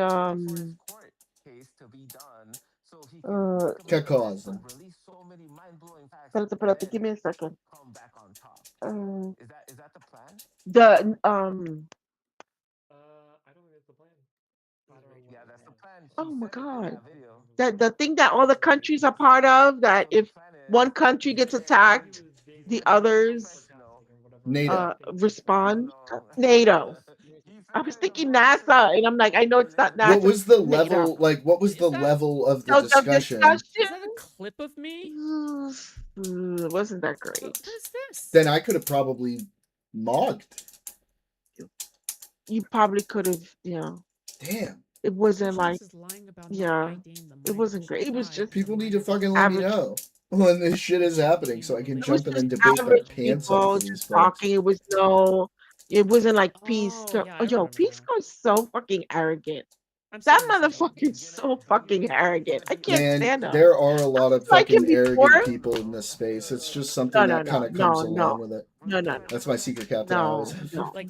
Speaker 1: Que cosa?
Speaker 4: espérate, give me a second. The
Speaker 14: I don't think that's the plan.
Speaker 15: Yeah, that's the plan.
Speaker 4: oh my god. That the thing that all the countries are part of, that if one country gets attacked, the others
Speaker 1: NATO.
Speaker 4: respond. NATO. I was thinking NASA, and I'm like, I know it's not NASA.
Speaker 1: What was the
Speaker 4: it's NATO.
Speaker 1: level, like, what was the level of the
Speaker 4: So
Speaker 1: discussion?
Speaker 21: Is that a clip of me?
Speaker 4: Wasn't that great?
Speaker 21: What is this?
Speaker 1: Then I could have probably mogged.
Speaker 4: You probably could have, you know.
Speaker 1: Damn.
Speaker 4: It wasn't
Speaker 21: James
Speaker 4: like,
Speaker 21: is lying about not
Speaker 4: yeah,
Speaker 21: IDing the
Speaker 4: it
Speaker 21: mic.
Speaker 4: wasn't
Speaker 21: She
Speaker 4: great. It was
Speaker 21: lied.
Speaker 4: just
Speaker 1: People need to fucking let me
Speaker 4: average.
Speaker 1: know when this shit is happening so I can
Speaker 4: It was
Speaker 1: jump in
Speaker 4: just
Speaker 1: and debate the
Speaker 4: average
Speaker 1: pants off
Speaker 4: people
Speaker 1: of these
Speaker 4: just
Speaker 1: folks.
Speaker 4: talking. It was no, it wasn't like Peace.
Speaker 21: Oh, yeah, I
Speaker 4: Yo,
Speaker 21: remember
Speaker 4: Peace
Speaker 21: now.
Speaker 4: is so fucking arrogant.
Speaker 21: I'm
Speaker 4: That
Speaker 21: serious about
Speaker 4: motherfucker's so fucking arrogant. I can't
Speaker 1: Man,
Speaker 4: stand him.
Speaker 1: there are a lot of
Speaker 4: Like him
Speaker 1: fucking arrogant
Speaker 4: before.
Speaker 1: people in this space. It's just
Speaker 4: No,
Speaker 1: something
Speaker 4: no,
Speaker 1: that kind
Speaker 4: no,
Speaker 1: of comes
Speaker 4: no,
Speaker 1: along
Speaker 4: no,
Speaker 1: with it.
Speaker 4: no, no,
Speaker 1: That's my secret captain. I always
Speaker 4: no,
Speaker 1: have.
Speaker 4: no.
Speaker 21: Like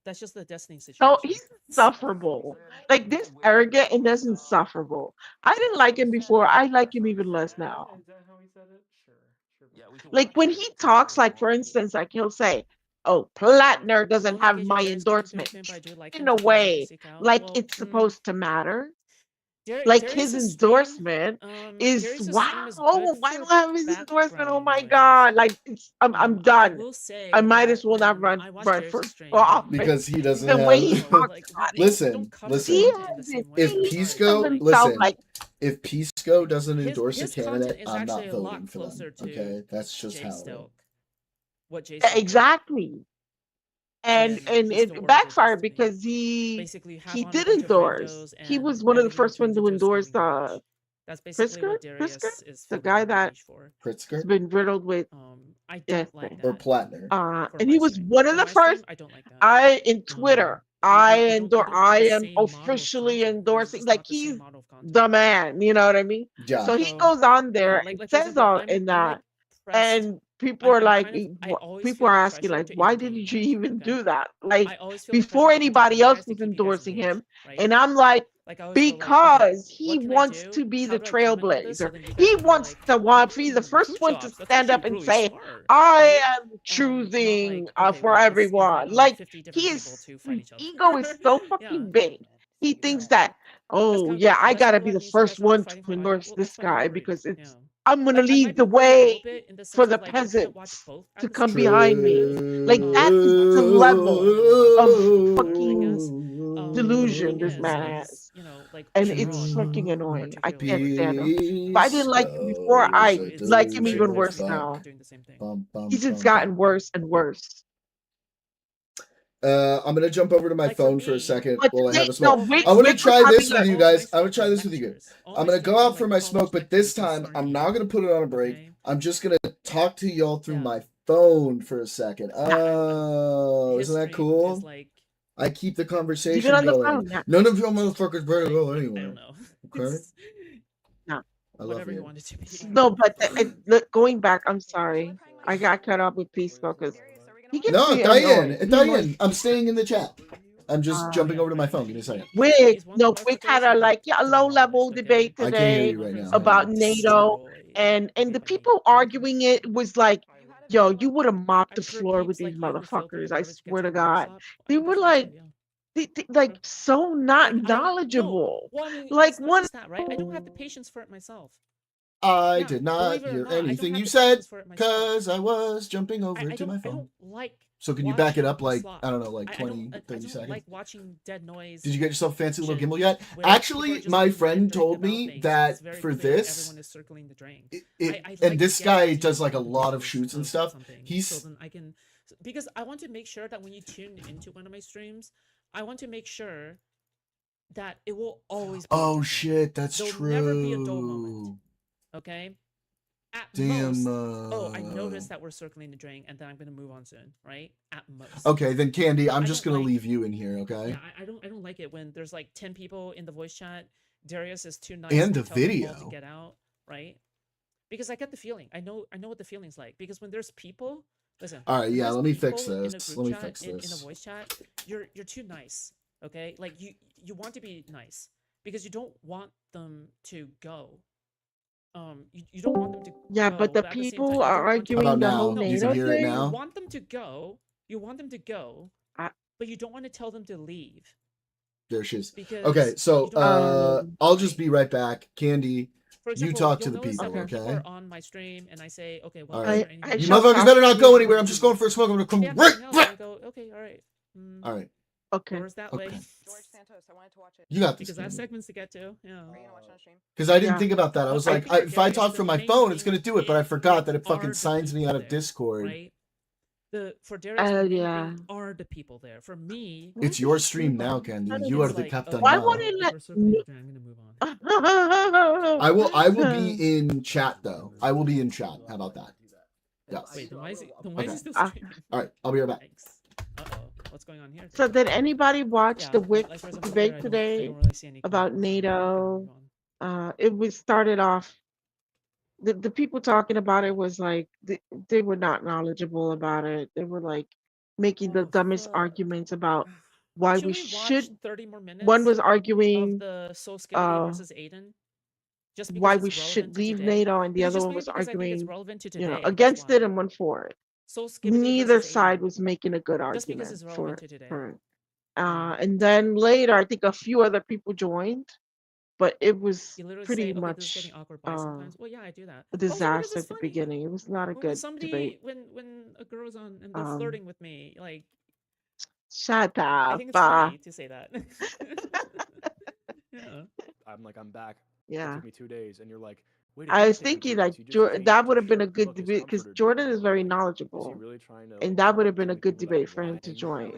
Speaker 21: that's just the Destiny situation.
Speaker 4: So he's insufferable. Like this arrogant and that's insufferable. I didn't like him before. I like him even less now.
Speaker 14: Is that how he said it? Sure.
Speaker 4: Like when he talks, like for instance, like he'll say, "Oh, Platner doesn't have my endorsement." In a way, like it's supposed to matter. Like his endorsement is
Speaker 21: Darius's
Speaker 4: wow.
Speaker 21: stream is good
Speaker 4: Why
Speaker 21: for
Speaker 4: do I have his endorsement?
Speaker 21: background
Speaker 4: Oh my
Speaker 21: noise.
Speaker 4: god! Like it's, I'm
Speaker 21: I
Speaker 4: done.
Speaker 21: will say
Speaker 4: I might
Speaker 21: that
Speaker 4: as well not
Speaker 21: I watched
Speaker 4: run
Speaker 21: Darius's stream.
Speaker 4: for office.
Speaker 1: Because he doesn't
Speaker 4: The way he
Speaker 1: have.
Speaker 4: talks
Speaker 21: Like,
Speaker 4: about it.
Speaker 1: Listen,
Speaker 21: cover
Speaker 1: listen.
Speaker 4: He
Speaker 21: content in the
Speaker 4: has
Speaker 21: same
Speaker 4: it.
Speaker 21: way.
Speaker 1: If
Speaker 21: I'm sorry.
Speaker 1: Pisco,
Speaker 21: Like,
Speaker 1: listen.
Speaker 4: like
Speaker 1: If Pisco doesn't endorse a
Speaker 21: his content
Speaker 1: candidate,
Speaker 21: is
Speaker 1: I'm not
Speaker 21: actually a lot
Speaker 1: voting for
Speaker 21: closer
Speaker 1: them.
Speaker 21: to
Speaker 1: Okay, that's just
Speaker 21: Jay
Speaker 1: how it is.
Speaker 21: Stilk. What Jay Stilk did.
Speaker 4: exactly. And
Speaker 21: When he
Speaker 4: it
Speaker 21: endorsed
Speaker 4: backfired
Speaker 21: Destiny.
Speaker 4: because he
Speaker 21: Basically have
Speaker 4: he
Speaker 21: on a
Speaker 4: did
Speaker 21: bunch of
Speaker 4: endorse.
Speaker 21: randos
Speaker 4: He
Speaker 21: and
Speaker 4: was one of the
Speaker 21: everything
Speaker 4: first ones
Speaker 21: turns
Speaker 4: to
Speaker 21: into a
Speaker 4: endorse
Speaker 21: screaming match. That's basically
Speaker 4: Pritzker.
Speaker 21: what Darius is
Speaker 4: The
Speaker 21: filling
Speaker 4: guy
Speaker 21: in the
Speaker 4: that
Speaker 21: niche for.
Speaker 1: Pritzker
Speaker 4: has been riddled with
Speaker 21: I
Speaker 4: yes,
Speaker 21: don't like
Speaker 1: or
Speaker 21: that
Speaker 1: Platner.
Speaker 21: for
Speaker 4: and
Speaker 21: my
Speaker 4: he was
Speaker 21: stream.
Speaker 4: one of
Speaker 21: For
Speaker 4: the
Speaker 21: my stream,
Speaker 4: first.
Speaker 21: I don't like that.
Speaker 4: I in Twitter.
Speaker 21: We don't
Speaker 4: I
Speaker 21: have the
Speaker 4: am
Speaker 21: same model of
Speaker 4: officially
Speaker 21: content. This is
Speaker 4: endorsing.
Speaker 21: just
Speaker 4: Like
Speaker 21: not the same
Speaker 4: he's
Speaker 21: model of content.
Speaker 4: the man. You know what I mean?
Speaker 1: Yeah.
Speaker 4: So he
Speaker 21: So,
Speaker 4: goes on
Speaker 21: yeah,
Speaker 4: there
Speaker 21: like
Speaker 4: and
Speaker 21: for
Speaker 4: says
Speaker 21: example,
Speaker 4: all
Speaker 21: I'm
Speaker 4: in that,
Speaker 21: pressed.
Speaker 4: and people are
Speaker 21: I'm
Speaker 4: like,
Speaker 21: kind of I always
Speaker 4: people
Speaker 21: feel
Speaker 4: are
Speaker 21: the
Speaker 4: asking
Speaker 21: pressure
Speaker 4: like,
Speaker 21: to
Speaker 4: why
Speaker 21: entertain
Speaker 4: did
Speaker 21: you
Speaker 4: you
Speaker 21: guys.
Speaker 4: even
Speaker 21: Okay.
Speaker 4: do that? Like
Speaker 21: I always feel the pressure
Speaker 4: before
Speaker 21: to entertain
Speaker 4: anybody
Speaker 21: you
Speaker 4: else
Speaker 21: guys to
Speaker 4: was
Speaker 21: keep you guys
Speaker 4: endorsing him,
Speaker 21: engaged, right?
Speaker 4: and I'm like,
Speaker 21: Like I always feel like, okay,
Speaker 4: because he
Speaker 21: what can I
Speaker 4: wants
Speaker 21: do?
Speaker 4: to be
Speaker 21: How
Speaker 4: the
Speaker 21: do I comment on this so
Speaker 4: trailblazer.
Speaker 21: then you guys
Speaker 4: He
Speaker 21: can be
Speaker 4: wants
Speaker 21: like,
Speaker 4: to want be the first
Speaker 21: food
Speaker 4: one to
Speaker 21: shops. That's
Speaker 4: stand up
Speaker 21: actually
Speaker 4: and
Speaker 21: really
Speaker 4: say,
Speaker 21: smart,
Speaker 4: I
Speaker 21: right?
Speaker 4: am
Speaker 21: Not
Speaker 4: choosing
Speaker 21: like, okay,
Speaker 4: for
Speaker 21: well, let's
Speaker 4: everyone.
Speaker 21: invite on
Speaker 4: Like
Speaker 21: 50 different
Speaker 4: he
Speaker 21: people
Speaker 4: is,
Speaker 21: to fight
Speaker 4: his
Speaker 21: each other.
Speaker 4: ego is so
Speaker 21: Yeah.
Speaker 4: fucking big. He thinks
Speaker 21: Yeah.
Speaker 4: that, oh
Speaker 21: kind of
Speaker 4: yeah, I
Speaker 21: that's
Speaker 4: gotta
Speaker 21: kind of
Speaker 4: be
Speaker 21: what
Speaker 4: the
Speaker 21: it means. You guys
Speaker 4: first
Speaker 21: are all
Speaker 4: one to
Speaker 21: fighting for audience.
Speaker 4: endorse
Speaker 21: Well,
Speaker 4: this
Speaker 21: that's fine. Don't
Speaker 4: guy
Speaker 21: worry.
Speaker 4: because it's
Speaker 21: Yeah.
Speaker 4: I'm gonna lead the way for the peasants to come behind me. Like that is the level of fucking delusion this man has. And it's fucking annoying. I can't stand him. If I didn't like him before, I like him even worse now. He's just gotten worse and worse.
Speaker 1: I'm gonna jump over to my phone for a second while I have a smoke.
Speaker 4: Rick
Speaker 1: I'm gonna
Speaker 4: was
Speaker 1: try this
Speaker 4: having
Speaker 1: with you guys. I'm gonna try this with you guys. I'm gonna go out for my smoke, but this time I'm not gonna put it on a break. I'm just gonna talk to y'all through my phone for a second. Oh, isn't that cool? I keep the conversation
Speaker 4: Even on the
Speaker 1: going.
Speaker 4: phone, yeah.
Speaker 1: None of y'all motherfuckers better go anywhere.
Speaker 21: I don't know.
Speaker 1: Okay.
Speaker 4: No.
Speaker 1: I love
Speaker 21: Whatever you
Speaker 1: you.
Speaker 21: want it to be.
Speaker 4: No, but look, going back, I'm sorry. I got cut off with Peaceful because he gets
Speaker 1: No,
Speaker 4: me
Speaker 1: Diane,
Speaker 4: annoyed.
Speaker 1: Diane, I'm staying in the chat. I'm just jumping over to my phone. Give me a second.
Speaker 4: We had a low level debate
Speaker 1: I can't hear
Speaker 4: today
Speaker 1: you right now.
Speaker 4: about NATO, and the people arguing it was like, yo, you would have mopped the floor with these motherfuckers. I swear to God, they were like, like so not knowledgeable.
Speaker 21: Well, I mean,
Speaker 4: Like
Speaker 21: it's not
Speaker 4: one.
Speaker 21: just that, right? I don't have the patience for it myself.
Speaker 1: I did not
Speaker 21: believe it or
Speaker 1: hear
Speaker 21: not, I don't
Speaker 1: anything
Speaker 21: have
Speaker 1: you
Speaker 21: the
Speaker 1: said
Speaker 21: patience for it myself.
Speaker 1: because I was jumping over to my
Speaker 21: I
Speaker 1: phone.
Speaker 21: don't like.
Speaker 1: So can you back it
Speaker 21: watching
Speaker 1: up like,
Speaker 21: slop.
Speaker 1: I don't know, like
Speaker 21: I
Speaker 1: 20,
Speaker 21: don't
Speaker 1: 30 seconds?
Speaker 21: like watching dead noise.
Speaker 1: Did you get yourself a fancy little gimbal yet?
Speaker 21: where people are
Speaker 1: Actually,
Speaker 21: just
Speaker 1: my
Speaker 21: being
Speaker 1: friend
Speaker 21: rhetoric
Speaker 1: told
Speaker 21: about
Speaker 1: me
Speaker 21: things.
Speaker 1: that
Speaker 21: It's very
Speaker 1: for
Speaker 21: clear
Speaker 1: this,
Speaker 21: everyone is circling the drain.
Speaker 1: and
Speaker 21: like
Speaker 1: this
Speaker 21: to
Speaker 1: guy
Speaker 21: get
Speaker 1: does like a
Speaker 21: into
Speaker 1: lot of
Speaker 21: videos
Speaker 1: shoots and
Speaker 21: of
Speaker 1: stuff.
Speaker 21: something,
Speaker 1: He's
Speaker 21: so then I can, because I want to make sure that when you tune into one of my streams, I want to make sure that it will always be
Speaker 1: oh
Speaker 21: entertaining.
Speaker 1: shit, that's
Speaker 21: There'll
Speaker 1: true.
Speaker 21: never be a dull moment. Okay? At
Speaker 1: Damn.
Speaker 21: most, oh, I noticed that we're circling the drain, and then I'm gonna move on soon, right? At most.
Speaker 1: Okay, then Candy, I'm
Speaker 21: I
Speaker 1: just
Speaker 21: don't
Speaker 1: gonna
Speaker 21: like-
Speaker 1: leave you in here, okay?
Speaker 21: Yeah, I don't like it when there's like 10 people in the voice chat. Darius is too nice
Speaker 1: And
Speaker 21: to
Speaker 1: the
Speaker 21: tell them all
Speaker 1: video.
Speaker 21: to get out, right? Because I get the feeling. I know what the feeling's like. Because when there's people, listen.
Speaker 1: All right,
Speaker 21: when
Speaker 1: yeah,
Speaker 21: there's
Speaker 1: let me fix
Speaker 21: people in a
Speaker 1: this.
Speaker 21: group
Speaker 1: Let me
Speaker 21: chat,
Speaker 1: fix
Speaker 21: in a
Speaker 1: this.
Speaker 21: voice chat, you're too nice. Okay, like you want to be nice because you don't want them to go. You don't want them to
Speaker 4: Yeah,
Speaker 21: go,
Speaker 4: but the
Speaker 21: at the same
Speaker 4: people
Speaker 21: time, you
Speaker 4: are
Speaker 21: don't want to
Speaker 1: How about
Speaker 4: arguing the
Speaker 1: now?
Speaker 4: whole
Speaker 1: You can
Speaker 4: NATO
Speaker 1: hear it
Speaker 4: thing.
Speaker 1: now?
Speaker 21: you want them to go. You want them to go, but you don't want to tell them to leave.
Speaker 1: There she is.
Speaker 21: Because
Speaker 1: Okay, so
Speaker 21: you don't
Speaker 1: I'll just be right back. Candy,
Speaker 21: For
Speaker 1: you
Speaker 21: example,
Speaker 1: talk to
Speaker 21: you'll
Speaker 1: the
Speaker 21: notice
Speaker 1: people,
Speaker 21: that when people
Speaker 1: okay?
Speaker 21: are on my stream and I say, okay, well,
Speaker 1: All
Speaker 21: is
Speaker 1: right.
Speaker 21: there anything
Speaker 1: You
Speaker 21: else?
Speaker 1: motherfuckers better not go anywhere. I'm just going for a smoke. I'm gonna come
Speaker 21: Yeah,
Speaker 1: right
Speaker 21: nothing else, and I
Speaker 1: back.
Speaker 21: go, okay, all right.
Speaker 1: All right.
Speaker 4: Okay.
Speaker 21: Doors that way.
Speaker 1: Okay.
Speaker 8: George Santos, I wanted to watch it.
Speaker 1: You got this,
Speaker 21: Because I have
Speaker 1: Candy.
Speaker 21: segments to get to. Yeah.
Speaker 1: Because I didn't
Speaker 4: Yeah.
Speaker 1: think about that. I was
Speaker 21: I
Speaker 1: like,
Speaker 21: think
Speaker 1: if I
Speaker 21: Darius,
Speaker 1: talk
Speaker 21: the
Speaker 1: from my
Speaker 21: main
Speaker 1: phone, it's
Speaker 21: thing
Speaker 1: gonna do it. But I forgot that it
Speaker 21: are
Speaker 1: fucking
Speaker 21: the
Speaker 1: signs me
Speaker 21: people
Speaker 1: out of
Speaker 21: there,
Speaker 1: Discord.
Speaker 21: right? For Darius, the main
Speaker 4: Yeah.
Speaker 21: thing are the people there. For me,
Speaker 1: It's your stream now, Candy. You are
Speaker 21: it's
Speaker 1: the
Speaker 21: like,
Speaker 1: captain
Speaker 4: Why
Speaker 1: now.
Speaker 4: won't it
Speaker 21: if
Speaker 4: let
Speaker 21: we're circling
Speaker 4: me?
Speaker 21: the drain, I'm gonna move on.
Speaker 1: I will be in chat though. I will be in chat. How about that? Yes.
Speaker 21: Wait, then why is he still
Speaker 4: Uh,
Speaker 21: streaming?
Speaker 1: All right, I'll be right back.
Speaker 21: Thanks. Uh-oh. What's going on here?
Speaker 4: So did anybody watch
Speaker 21: Yeah,
Speaker 4: the
Speaker 21: like-
Speaker 4: Wix
Speaker 21: like, for example,
Speaker 4: debate
Speaker 21: here, I
Speaker 4: today
Speaker 21: don't really see any
Speaker 4: about
Speaker 21: comments, so I'm gonna
Speaker 4: NATO?
Speaker 21: move on.
Speaker 4: It was started off. The people talking about it was like they were not knowledgeable about it. They were like making the dumbest arguments about why
Speaker 21: Should
Speaker 4: we
Speaker 21: we watch
Speaker 4: should.
Speaker 21: 30 more minutes
Speaker 4: One was
Speaker 21: of
Speaker 4: arguing
Speaker 21: the Soul Skibbity
Speaker 4: uh
Speaker 21: versus Aiden? Just because
Speaker 4: why
Speaker 21: it's
Speaker 4: we
Speaker 21: relevant
Speaker 4: should
Speaker 21: to
Speaker 4: leave
Speaker 21: today?
Speaker 4: NATO, and the
Speaker 21: It's
Speaker 4: other
Speaker 21: just
Speaker 4: one was
Speaker 21: because I think it's
Speaker 4: arguing,
Speaker 21: relevant to today. That's
Speaker 4: against it
Speaker 21: why.
Speaker 4: and one for it.
Speaker 21: Soul Skibbity
Speaker 4: Neither
Speaker 21: versus
Speaker 4: side
Speaker 21: Aiden.
Speaker 4: was making a good
Speaker 21: Just because
Speaker 4: argument
Speaker 21: it's relevant to today.
Speaker 4: for it. And then later, I think a few other people joined, but it was
Speaker 21: You literally
Speaker 4: pretty
Speaker 21: say, okay, this is
Speaker 4: much
Speaker 21: getting awkward. Bye sometimes. Well, yeah, I do that.
Speaker 4: a
Speaker 21: Also, because
Speaker 4: disaster
Speaker 21: it's
Speaker 4: at the
Speaker 21: funny.
Speaker 4: beginning. It was not a
Speaker 21: When
Speaker 4: good
Speaker 21: somebody,
Speaker 4: debate.
Speaker 21: when a girl's on and they're
Speaker 4: Um,
Speaker 21: flirting with me, like,
Speaker 4: Shut
Speaker 21: I
Speaker 4: up.
Speaker 21: think it's funny to say that. Yeah.
Speaker 9: I'm back.
Speaker 4: Yeah.
Speaker 9: It took me 2 days, and you're like, wait.
Speaker 4: I was thinking like that would have been a good debate because Jordan is very knowledgeable,
Speaker 9: really trying to,
Speaker 4: and that would have been a good debate for him to join.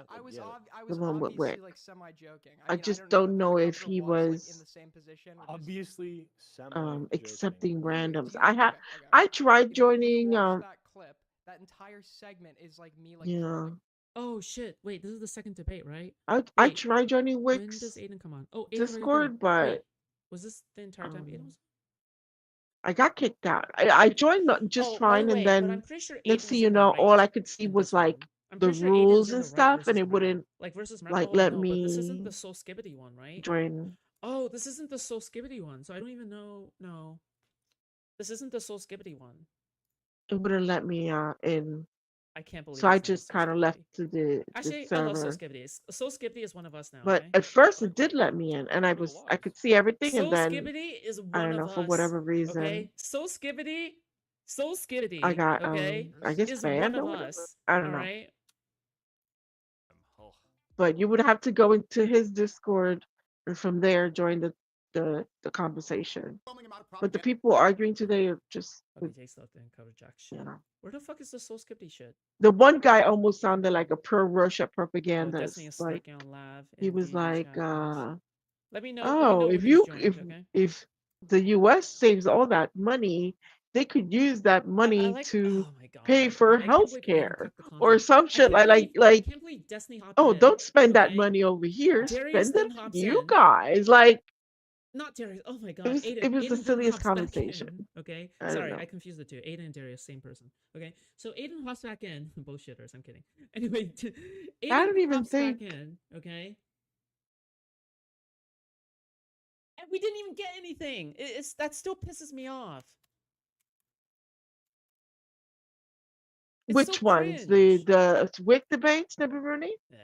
Speaker 11: I was
Speaker 4: The one with
Speaker 11: obviously
Speaker 4: Wick.
Speaker 11: like semi-joking.
Speaker 4: I just don't know if he
Speaker 11: in the
Speaker 4: was
Speaker 11: same position.
Speaker 9: Obviously, semi
Speaker 4: accepting randoms. I tried joining.
Speaker 11: That clip, that entire segment is like me like.
Speaker 4: Yeah.
Speaker 21: Oh shit! Wait, this is the second debate, right?
Speaker 4: I
Speaker 21: Wait,
Speaker 4: tried joining
Speaker 21: when
Speaker 4: Wix
Speaker 21: does Aiden come on? Oh, Aiden already
Speaker 4: Discord,
Speaker 21: did.
Speaker 4: but
Speaker 21: Wait, was this the entire time Aiden was?
Speaker 4: I got kicked out. I joined just
Speaker 21: Oh, by the
Speaker 4: fine,
Speaker 21: way,
Speaker 4: and
Speaker 21: but
Speaker 4: then
Speaker 21: I'm pretty sure
Speaker 4: next
Speaker 21: Aiden
Speaker 4: thing
Speaker 21: is
Speaker 4: you
Speaker 21: in the
Speaker 4: know,
Speaker 21: right
Speaker 4: all I could see
Speaker 21: in
Speaker 4: was
Speaker 21: this one.
Speaker 4: like
Speaker 21: I'm
Speaker 4: the
Speaker 21: pretty sure Aiden's
Speaker 4: rules
Speaker 21: in
Speaker 4: and
Speaker 21: the right
Speaker 4: stuff, and
Speaker 21: versus
Speaker 4: it wouldn't
Speaker 21: like versus
Speaker 4: like
Speaker 21: oh,
Speaker 4: let
Speaker 21: no, but this isn't
Speaker 4: me
Speaker 21: the Soul Skibbity one, right?
Speaker 4: join.
Speaker 21: Oh, this isn't the Soul Skibbity one, so I don't even know. No, this isn't the Soul Skibbity one.
Speaker 4: It wouldn't let me in.
Speaker 21: I can't believe.
Speaker 4: So I
Speaker 21: his name is
Speaker 4: just
Speaker 21: So
Speaker 4: kind of
Speaker 21: Skibbity.
Speaker 4: left the
Speaker 21: Actually, I love So
Speaker 4: server.
Speaker 21: Skibbity. So Skibbity is one of us now.
Speaker 4: But
Speaker 21: Okay?
Speaker 4: at first it did let me in, and I could see everything, and
Speaker 21: So
Speaker 4: then
Speaker 21: Skibbity is
Speaker 4: I
Speaker 21: one
Speaker 4: don't know,
Speaker 21: of
Speaker 4: for
Speaker 21: us.
Speaker 4: whatever reason,
Speaker 21: Okay? So Skibbity,
Speaker 4: I got
Speaker 21: okay,
Speaker 4: I guess
Speaker 21: is
Speaker 4: banned
Speaker 21: one
Speaker 4: or
Speaker 21: of
Speaker 4: whatever.
Speaker 21: us.
Speaker 4: I don't
Speaker 21: All
Speaker 4: know.
Speaker 21: right?
Speaker 4: But you would have to go into his Discord and from there join the conversation. But the people arguing today are just,
Speaker 21: Okay, Jay stuff didn't cover jack shit.
Speaker 4: you know.
Speaker 21: Where the fuck is the So Skibbity shit?
Speaker 4: The one guy almost sounded like a pro-Russia
Speaker 21: Oh,
Speaker 4: propagandist.
Speaker 21: Destiny is
Speaker 4: Like
Speaker 21: snacking on live.
Speaker 4: he was like,
Speaker 21: Let me know.
Speaker 4: oh,
Speaker 21: when he's joined,
Speaker 4: if the U.S. saves all that money, they could use that money to pay for health care or some shit like
Speaker 21: I can't believe Destiny hopped
Speaker 4: oh,
Speaker 21: in.
Speaker 4: don't spend that
Speaker 21: okay?
Speaker 4: money over here.
Speaker 21: Darius
Speaker 4: Spend
Speaker 21: then
Speaker 4: it on
Speaker 21: hops
Speaker 4: you
Speaker 21: in.
Speaker 4: guys. Like
Speaker 21: Not Darius. Oh my god.
Speaker 4: it was the
Speaker 21: Aiden then
Speaker 4: silliest
Speaker 21: hops back
Speaker 4: conversation.
Speaker 21: in. Okay.
Speaker 4: I don't
Speaker 21: Sorry,
Speaker 4: know.
Speaker 21: I confused the two. Aiden and Darius, same person. Okay. So Aiden hops back in. Bullshitters. I'm kidding. Anyway, Aiden
Speaker 4: I don't even
Speaker 21: hops
Speaker 4: think.
Speaker 21: back in. Okay. And we didn't even get anything. It's that still pisses me off. It's
Speaker 4: Which
Speaker 21: so
Speaker 4: ones?
Speaker 21: cringe.
Speaker 4: The WIC debates, Debbie Rooney?
Speaker 21: Yeah.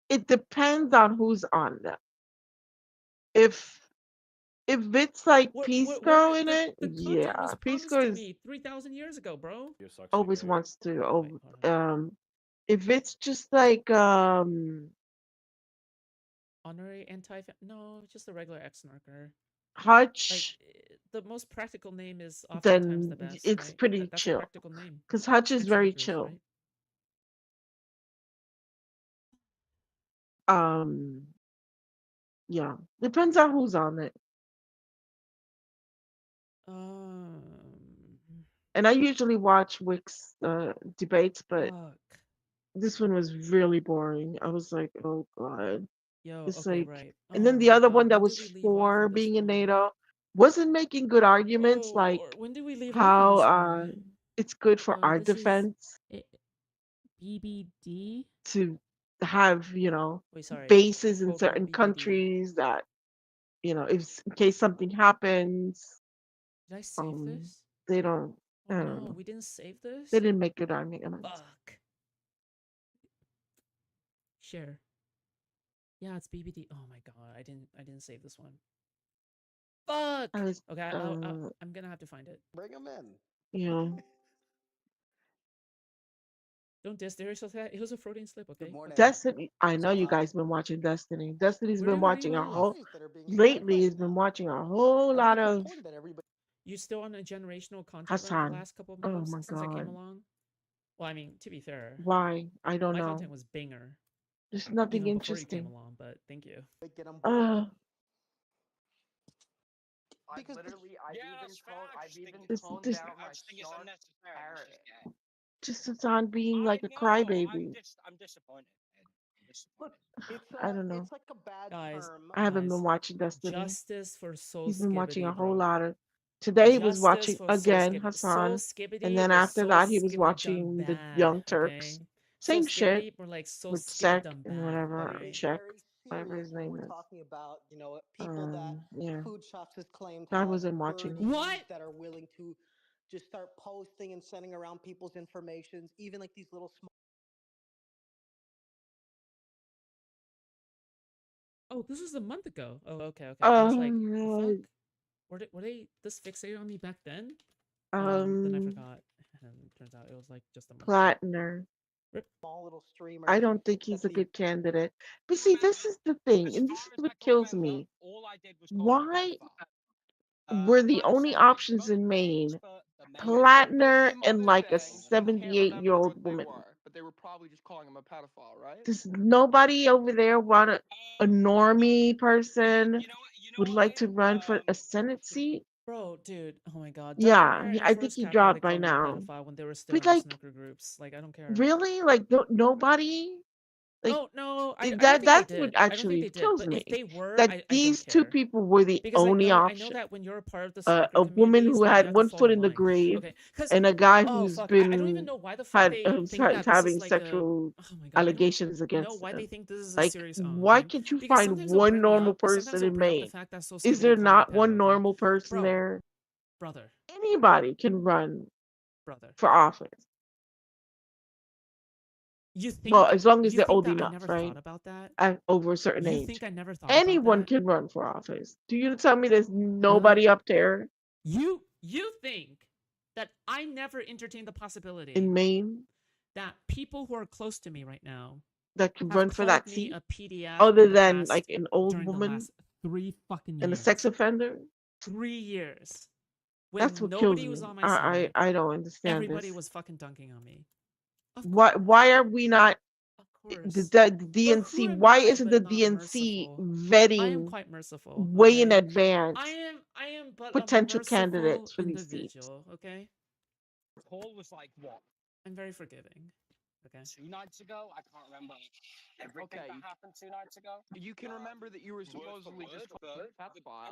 Speaker 4: It depends on who's on them. If it's like Peace Girl in it,
Speaker 21: the
Speaker 4: yeah,
Speaker 21: content was
Speaker 4: Peace
Speaker 21: promised
Speaker 4: Girl
Speaker 21: to
Speaker 4: is
Speaker 21: me 3,000 years ago, bro.
Speaker 4: always wants to if it's just like
Speaker 21: Honorary anti no, just a regular ex-narker.
Speaker 4: Hutch,
Speaker 21: Like the most practical name is oftentimes
Speaker 4: then
Speaker 21: the best.
Speaker 4: it's
Speaker 21: right?
Speaker 4: pretty
Speaker 21: That's a
Speaker 4: chill.
Speaker 21: practical name.
Speaker 4: Because Hutch is very
Speaker 21: Ex-narkers,
Speaker 4: chill.
Speaker 21: right?
Speaker 4: Yeah, depends on who's on it. And I usually watch Wick's debates, but this one was really boring. I was like, oh god.
Speaker 21: Yo,
Speaker 4: It's
Speaker 21: okay,
Speaker 4: like,
Speaker 21: right.
Speaker 4: and then
Speaker 21: Oh
Speaker 4: the
Speaker 21: my
Speaker 4: other
Speaker 21: God,
Speaker 4: one that
Speaker 21: when did
Speaker 4: was
Speaker 21: we leave off
Speaker 4: for
Speaker 21: on this
Speaker 4: being in
Speaker 21: one?
Speaker 4: NATO wasn't making good arguments,
Speaker 21: Oh,
Speaker 4: like
Speaker 21: Lord, when did we leave off on
Speaker 4: how
Speaker 21: this one?
Speaker 4: it's good for our
Speaker 21: This is
Speaker 4: defense
Speaker 21: BBD.
Speaker 4: to have,
Speaker 21: Wait, sorry.
Speaker 4: bases in
Speaker 21: Program
Speaker 4: certain
Speaker 21: BBD.
Speaker 4: countries that, if in case something happens,
Speaker 21: Did I save this?
Speaker 4: they don't.
Speaker 21: Oh
Speaker 4: I don't
Speaker 21: no,
Speaker 4: know.
Speaker 21: we didn't save this.
Speaker 4: They didn't make good arguments.
Speaker 21: Fuck. Share. Yeah, it's BBD. Oh my god, I didn't save this one. Fuck. Okay, I'm gonna have to find it.
Speaker 5: Bring him in.
Speaker 4: Yeah.
Speaker 21: Don't diss Darius. It was a Freudian slip, okay?
Speaker 4: Destiny. I know you guys been watching Destiny. Destiny's been watching a whole. Lately, has been watching a whole lot of
Speaker 21: You still on a generational content run
Speaker 4: Hassan.
Speaker 21: the last couple of
Speaker 4: Oh
Speaker 21: months
Speaker 4: my
Speaker 21: since I came
Speaker 4: god.
Speaker 21: along? Well, I mean, to be fair.
Speaker 4: Why? I don't
Speaker 21: my
Speaker 4: know.
Speaker 21: content was banger.
Speaker 4: There's nothing
Speaker 21: Even before you
Speaker 4: interesting.
Speaker 21: came along, but thank you.
Speaker 5: Because
Speaker 4: this,
Speaker 5: toned
Speaker 4: this,
Speaker 5: down my Sean Parrot.
Speaker 4: just Hassan being like a crybaby.
Speaker 5: I'm disappointed. Look,
Speaker 4: I don't know.
Speaker 5: It's like a bad term.
Speaker 4: I haven't been watching Destiny.
Speaker 21: Justice for Soul
Speaker 4: He's been watching a
Speaker 21: Skibbity,
Speaker 4: whole
Speaker 21: bro.
Speaker 4: lot of. Today he was
Speaker 21: Justice
Speaker 4: watching
Speaker 21: for Soul
Speaker 4: again
Speaker 21: Skibbity.
Speaker 4: Hassan,
Speaker 21: Soul Skibbity
Speaker 4: and then
Speaker 21: or
Speaker 4: after
Speaker 21: Soul
Speaker 4: that he was
Speaker 21: Skibbity done
Speaker 4: watching the
Speaker 21: bad,
Speaker 4: Young
Speaker 21: okay?
Speaker 4: Turks.
Speaker 21: Soul
Speaker 4: Same shit
Speaker 21: Skibbity or like Soul
Speaker 4: with
Speaker 21: Skibbity
Speaker 4: Sec
Speaker 21: done
Speaker 4: and
Speaker 21: bad,
Speaker 4: whatever
Speaker 21: alright?
Speaker 4: Check, whatever his name
Speaker 5: We're
Speaker 4: is.
Speaker 5: talking about, people that
Speaker 4: Yeah.
Speaker 5: food shops has claimed
Speaker 4: I
Speaker 5: have
Speaker 4: wasn't watching.
Speaker 5: birdies that are willing to just start posting and sending around people's informations, even like these little small.
Speaker 21: Oh, this was a month ago. Oh, okay. I was like, the fuck? Were they this fixated on me back then? Then I forgot. And turns out it was like just a month.
Speaker 4: Platner.
Speaker 5: Small little streamers.
Speaker 4: I don't think he's a good candidate. But see, this is the thing, and this is what kills me. Why were the only options in Maine Platner and like a 78-year-old woman?
Speaker 5: But they were probably just calling him a pedophile, right?
Speaker 4: Does nobody over there want a normie person would like to run for a Senate seat?
Speaker 21: Bro, dude, oh my god.
Speaker 4: Yeah,
Speaker 21: Doubtfire
Speaker 4: I
Speaker 21: and
Speaker 4: think
Speaker 21: First
Speaker 4: he
Speaker 21: Cap already
Speaker 4: dropped by
Speaker 21: called him a
Speaker 4: now.
Speaker 21: pedophile when they were still
Speaker 4: But
Speaker 21: in the
Speaker 4: like,
Speaker 21: snooker groups. Like, I don't care.
Speaker 4: really? Like, nobody? Like,
Speaker 21: No, I don't
Speaker 4: that's
Speaker 21: think
Speaker 4: what
Speaker 21: they did. I don't think
Speaker 4: actually
Speaker 21: they did.
Speaker 4: kills
Speaker 21: But
Speaker 4: me.
Speaker 21: if they were,
Speaker 4: That
Speaker 21: I
Speaker 4: these
Speaker 21: don't
Speaker 4: two
Speaker 21: care.
Speaker 4: people were the
Speaker 21: Because
Speaker 4: only
Speaker 21: I know
Speaker 4: option.
Speaker 21: that when you're a part of the snooker
Speaker 4: A woman
Speaker 21: communities,
Speaker 4: who
Speaker 21: like, you
Speaker 4: had
Speaker 21: have to
Speaker 4: one
Speaker 21: fall
Speaker 4: foot in the
Speaker 21: line.
Speaker 4: grave,
Speaker 21: Okay, because
Speaker 4: and a guy
Speaker 21: oh
Speaker 4: who's
Speaker 21: fuck,
Speaker 4: been
Speaker 21: I don't even know why the fuck they think that this
Speaker 4: having
Speaker 21: is like
Speaker 4: sexual
Speaker 21: a. Oh my god,
Speaker 4: allegations
Speaker 21: I don't know
Speaker 4: against
Speaker 21: why they
Speaker 4: him.
Speaker 21: think this is a
Speaker 4: Like,
Speaker 21: serious.
Speaker 4: why
Speaker 21: Okay?
Speaker 4: can't you
Speaker 21: Because
Speaker 4: find
Speaker 21: sometimes they'll
Speaker 4: one
Speaker 21: bring me
Speaker 4: normal
Speaker 21: up. Sometimes
Speaker 4: person
Speaker 21: they'll
Speaker 4: in
Speaker 21: bring up the
Speaker 4: Maine?
Speaker 21: fact that Soul
Speaker 4: Is
Speaker 21: Skibbity
Speaker 4: there
Speaker 21: called me a
Speaker 4: not
Speaker 21: pedo,
Speaker 4: one
Speaker 21: okay?
Speaker 4: normal person
Speaker 21: Bro,
Speaker 4: there?
Speaker 21: brother,
Speaker 4: Anybody can run
Speaker 21: brother.
Speaker 4: for office.
Speaker 21: You think?
Speaker 4: Well, as long as
Speaker 21: You
Speaker 4: they're
Speaker 21: think
Speaker 4: old
Speaker 21: that I
Speaker 4: enough,
Speaker 21: never
Speaker 4: right?
Speaker 21: thought about that?
Speaker 4: At over a certain
Speaker 21: You
Speaker 4: age.
Speaker 21: think I never thought about
Speaker 4: Anyone
Speaker 21: that?
Speaker 4: can run for office. Do you tell me there's nobody up there
Speaker 21: You think that I never entertained the possibility
Speaker 4: in Maine
Speaker 21: that people who are close to me right now
Speaker 4: that can
Speaker 21: have
Speaker 4: run for that
Speaker 21: called me
Speaker 4: seat?
Speaker 21: a PDF
Speaker 4: Other
Speaker 21: in the
Speaker 4: than
Speaker 21: past
Speaker 4: like an old
Speaker 21: during the
Speaker 4: woman
Speaker 21: last 3 fucking
Speaker 4: and a
Speaker 21: years.
Speaker 4: sex offender?
Speaker 21: 3 years. When
Speaker 4: That's what kills
Speaker 21: nobody was
Speaker 4: me.
Speaker 21: on my side.
Speaker 4: I don't understand
Speaker 21: Everybody
Speaker 4: this.
Speaker 21: was fucking dunking on me.
Speaker 4: Why are we not the DNC?
Speaker 21: who am
Speaker 4: Why
Speaker 21: I
Speaker 4: isn't the
Speaker 21: but not
Speaker 4: DNC
Speaker 21: merciful? I am
Speaker 4: vetting
Speaker 21: quite merciful.
Speaker 4: way in
Speaker 21: okay?
Speaker 4: advance
Speaker 21: I am but
Speaker 4: potential
Speaker 21: a merciful
Speaker 4: candidates for these seats?
Speaker 21: individual, okay?
Speaker 2: Call was like what?
Speaker 21: I'm very forgiving. Okay.
Speaker 2: 2 nights ago? I can't remember everything that happened 2 nights ago.
Speaker 5: You can remember that you were supposedly just
Speaker 2: The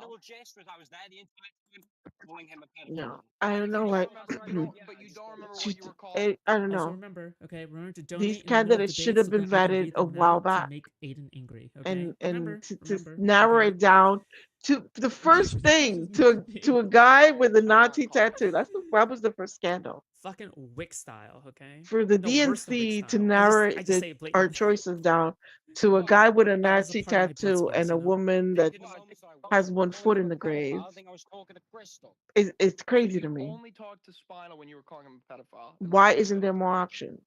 Speaker 2: general gist was I was there the entire time calling him a pedophile.
Speaker 4: No, I don't know what.
Speaker 5: but you don't remember what you were called.
Speaker 4: I don't
Speaker 21: Also
Speaker 4: know.
Speaker 21: remember, okay, remember to donate
Speaker 4: These
Speaker 21: in the middle of
Speaker 4: candidates should
Speaker 21: debates
Speaker 4: have
Speaker 21: so
Speaker 4: been
Speaker 21: that I can
Speaker 4: vetted
Speaker 21: read
Speaker 4: a
Speaker 21: them
Speaker 4: while
Speaker 21: now to
Speaker 4: back,
Speaker 21: make Aiden angry. Okay.
Speaker 4: and to
Speaker 21: remember,
Speaker 4: narrow
Speaker 21: okay?
Speaker 4: it down to the first thing to a guy with a Nazi tattoo. That was the first scandal.
Speaker 21: Fucking Wick style, okay?
Speaker 4: For the
Speaker 21: No, worse than Wick
Speaker 4: DNC to
Speaker 21: style.
Speaker 4: narrow
Speaker 21: I just say it
Speaker 4: our
Speaker 21: blatantly.
Speaker 4: choices down to a guy with a
Speaker 21: That was a
Speaker 4: Nazi
Speaker 21: part of my blood
Speaker 4: tattoo
Speaker 21: sports,
Speaker 4: and
Speaker 21: you
Speaker 4: a
Speaker 21: know?
Speaker 4: woman that has one foot in the grave.
Speaker 2: I think I was talking to Crystal.
Speaker 4: It's crazy to me.
Speaker 5: Only talked to Spinal when you were calling him a pedophile.
Speaker 4: Why isn't there more options?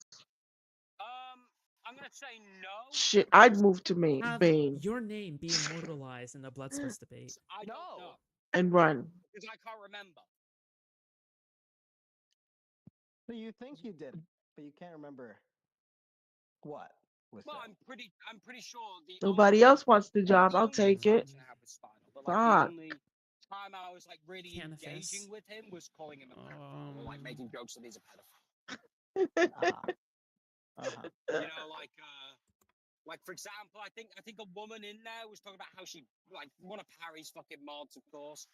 Speaker 2: I'm gonna say no.
Speaker 4: Shit, I'd move to Maine
Speaker 21: Have your name be immortalized in the blood sports debate.
Speaker 2: I don't know
Speaker 4: and run.
Speaker 2: because I can't remember.
Speaker 16: So you think you did, but you can't remember what was
Speaker 2: Well,
Speaker 16: said.
Speaker 2: I'm pretty sure the
Speaker 4: Nobody else wants the job. I'll take it.
Speaker 2: interaction I had with Spinal, but like
Speaker 4: Fuck.
Speaker 2: the only time I was like really engaging with him was calling him a pedophile or like making jokes that he's a pedophile. You know, like for example, I think a woman in there was talking about how she like one of Harry's fucking mods, of course.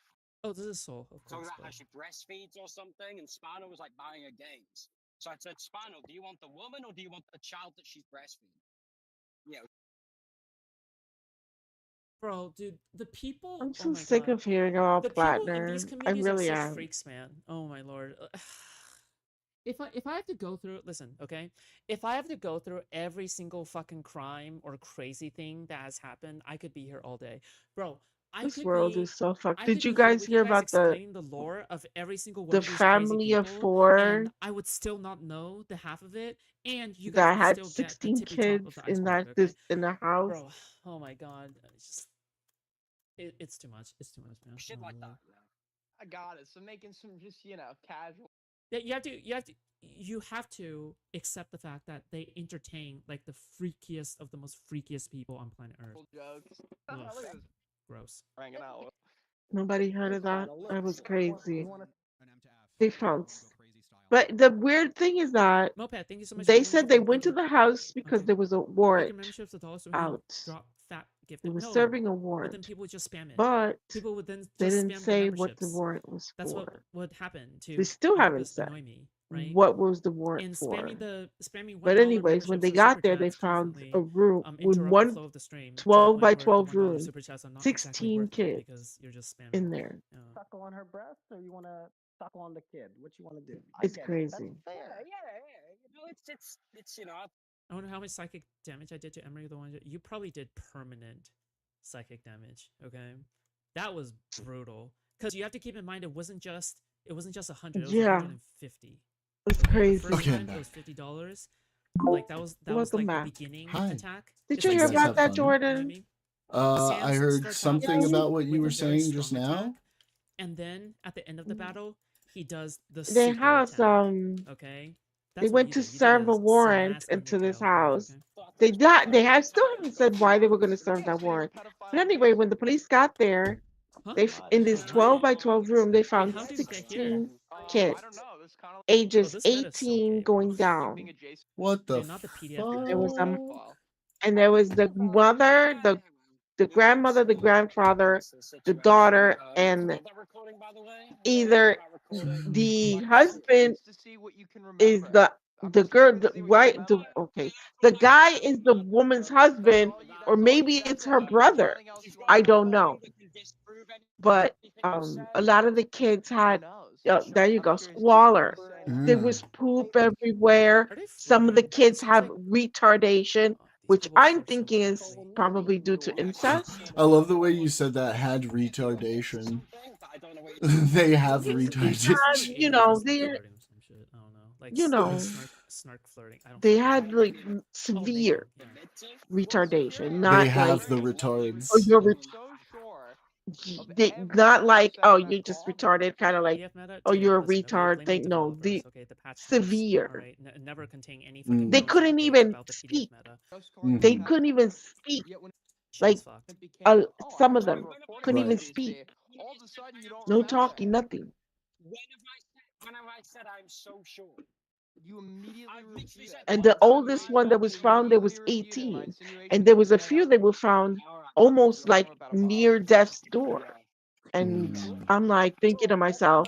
Speaker 21: Oh, this is Soul, of
Speaker 2: Talking
Speaker 21: course.
Speaker 2: about how she breastfeeds or something, and Spinal was like buying her games. So I said, Spinal, do you want the woman or do you want the child that she's breastfeeding? Yeah.
Speaker 21: Bro, dude, the people.
Speaker 4: I'm
Speaker 21: oh
Speaker 4: so
Speaker 21: my
Speaker 4: sick
Speaker 21: God.
Speaker 4: of hearing about
Speaker 21: The people in these
Speaker 4: Platner. I
Speaker 21: communities
Speaker 4: really
Speaker 21: are such
Speaker 4: am.
Speaker 21: freaks, man. Oh my lord. If I have to go through, listen, okay. If I have to go through every single fucking crime or crazy thing that has happened, I could be here all day, bro.
Speaker 4: This world is so fucked.
Speaker 21: I
Speaker 4: Did
Speaker 21: could
Speaker 4: you
Speaker 21: be here
Speaker 4: guys
Speaker 21: with
Speaker 4: hear
Speaker 21: you guys
Speaker 4: about the
Speaker 21: explaining the lore of every single one
Speaker 4: the
Speaker 21: of these crazy
Speaker 4: family of
Speaker 21: people,
Speaker 4: 4
Speaker 21: and I would still not know the half of it, and you guys
Speaker 4: that
Speaker 21: would
Speaker 4: had
Speaker 21: still get the
Speaker 4: 16
Speaker 21: tippy top
Speaker 4: kids
Speaker 21: of the
Speaker 4: in
Speaker 21: iceberg,
Speaker 4: that
Speaker 21: okay?
Speaker 4: in the house?
Speaker 21: Bro, oh my god, it's just it's too much. It's too much, man.
Speaker 2: Shit like that.
Speaker 5: I got it. So making some just casual.
Speaker 21: Yeah, you have to accept the fact that they entertain like the freakiest of the most freakiest people on planet Earth.
Speaker 5: Jokes.
Speaker 21: Ugh,
Speaker 5: Look at this.
Speaker 21: gross.
Speaker 5: Hanging out with.
Speaker 4: Nobody heard of that?
Speaker 16: Look,
Speaker 4: That was
Speaker 16: you
Speaker 4: crazy.
Speaker 16: wanna-
Speaker 4: They found. But the weird thing is that
Speaker 21: Moped, thank you so much.
Speaker 4: they
Speaker 21: for
Speaker 4: said
Speaker 21: the
Speaker 4: they
Speaker 21: gift.
Speaker 4: went to
Speaker 21: Thank you.
Speaker 4: the house because
Speaker 21: Okay.
Speaker 4: there was a
Speaker 21: Make your
Speaker 4: warrant
Speaker 21: membership's $1 so we can
Speaker 4: out.
Speaker 21: drop fat gift.
Speaker 4: They were
Speaker 21: No,
Speaker 4: serving a
Speaker 21: but then
Speaker 4: warrant,
Speaker 21: people would just spam it.
Speaker 4: but
Speaker 21: People would then
Speaker 4: they
Speaker 21: just
Speaker 4: didn't
Speaker 21: spam the
Speaker 4: say what the
Speaker 21: memberships.
Speaker 4: warrant was
Speaker 21: That's what
Speaker 4: for.
Speaker 21: would happen to
Speaker 4: They still haven't
Speaker 21: purpose
Speaker 4: said
Speaker 21: annoy me, right?
Speaker 4: what was the warrant
Speaker 21: And
Speaker 4: for.
Speaker 21: spamming
Speaker 4: But
Speaker 21: $1
Speaker 4: anyways, when
Speaker 21: memberships
Speaker 4: they
Speaker 21: or
Speaker 4: got
Speaker 21: super
Speaker 4: there, they
Speaker 21: chats
Speaker 4: found
Speaker 21: constantly
Speaker 4: a room with
Speaker 21: interrupt the
Speaker 4: one
Speaker 21: flow of the stream to the
Speaker 4: 12
Speaker 21: point
Speaker 4: by
Speaker 21: where the
Speaker 4: 12
Speaker 21: $1
Speaker 4: room,
Speaker 21: super chats are not exactly
Speaker 4: 16
Speaker 21: worth it
Speaker 4: kids
Speaker 21: because you're just spamming.
Speaker 4: in there.
Speaker 16: Suckle on her breast, or you want to suckle on the kid? What you want to do?
Speaker 4: It's
Speaker 16: I get it.
Speaker 4: crazy.
Speaker 16: That's fair.
Speaker 2: You know, it's you know.
Speaker 21: I wonder how much psychic damage I did to Emery. The one you probably did permanent psychic damage. Okay, that was brutal. Because you have to keep in mind it wasn't just 100. It was
Speaker 4: Yeah.
Speaker 21: 150.
Speaker 4: It's
Speaker 21: Okay,
Speaker 4: crazy.
Speaker 21: The first
Speaker 1: Okay, I'm
Speaker 21: time
Speaker 1: back.
Speaker 21: it was $50. Like that was
Speaker 4: Welcome
Speaker 21: like
Speaker 4: back.
Speaker 21: the beginning
Speaker 1: Hi.
Speaker 21: attack.
Speaker 4: Did
Speaker 21: It's
Speaker 4: you
Speaker 21: like
Speaker 4: hear
Speaker 1: guys
Speaker 4: about
Speaker 1: have
Speaker 4: that,
Speaker 1: fun?
Speaker 21: You know what I
Speaker 4: Jordan?
Speaker 21: mean?
Speaker 1: I
Speaker 21: Sans
Speaker 1: heard
Speaker 21: starts
Speaker 1: something
Speaker 21: off
Speaker 1: about what you
Speaker 21: with
Speaker 1: were
Speaker 21: a very
Speaker 1: saying just
Speaker 21: strong
Speaker 1: now.
Speaker 21: attack, and then at the end of the battle, he does the
Speaker 4: Their
Speaker 21: super
Speaker 4: house,
Speaker 21: attack. Okay,
Speaker 4: they
Speaker 21: that's what
Speaker 4: went
Speaker 21: you
Speaker 4: to
Speaker 21: did. You did
Speaker 4: serve a
Speaker 21: a
Speaker 4: warrant
Speaker 21: Sinatra
Speaker 4: into this
Speaker 21: Miguel move.
Speaker 4: house.
Speaker 21: Okay.
Speaker 4: They have still haven't said why they were going to serve that warrant. But anyway, when the police got there,
Speaker 21: Huh?
Speaker 4: in this 12 by 12 room, they found
Speaker 21: how did it get here?
Speaker 4: 16 kids, ages
Speaker 21: this bed is so
Speaker 4: 18
Speaker 21: gay, bro.
Speaker 4: going down.
Speaker 1: What the
Speaker 21: Dude, not the PDF
Speaker 4: There was
Speaker 1: fuck?
Speaker 4: and there was the mother, the grandmother, the grandfather, the daughter, and either the husband is the girl, the guy is the woman's husband, or maybe it's her brother. I don't know. But a lot of the kids had there you go, squalor. There was poop everywhere. Some of the kids have retardation, which I'm thinking is probably due to incest.
Speaker 1: I love the way you said that had retardation. They have retardation.
Speaker 4: You know, they, you know,
Speaker 21: snark flirting. I don't
Speaker 4: they
Speaker 21: fucking
Speaker 4: had
Speaker 21: know.
Speaker 4: like
Speaker 21: Oh,
Speaker 4: severe retardation,
Speaker 1: They
Speaker 4: not like,
Speaker 1: have the retards.
Speaker 4: oh, you're they not like, oh, you're just retarded, kind of like,
Speaker 21: EF meta,
Speaker 4: oh,
Speaker 21: Tim,
Speaker 4: you're a
Speaker 21: listen, okay,
Speaker 4: retard
Speaker 21: blame the
Speaker 4: thing. No,
Speaker 21: developers,
Speaker 4: the
Speaker 21: okay, the patch notes,
Speaker 4: severe.
Speaker 21: all right, never contain any fucking
Speaker 4: They
Speaker 21: bugs,
Speaker 4: couldn't
Speaker 21: okay, it's
Speaker 4: even
Speaker 21: about the PDF
Speaker 4: speak.
Speaker 21: meta.
Speaker 4: They couldn't even speak.
Speaker 21: Shit
Speaker 4: Like
Speaker 21: is fucked.
Speaker 4: some of them couldn't even
Speaker 1: Right.
Speaker 4: speak. No talking, nothing.
Speaker 2: When have I said I'm so sure? You immediately
Speaker 4: And the oldest one that was found there was 18, and there was a few that were found almost like near death's door. And I'm like thinking to myself,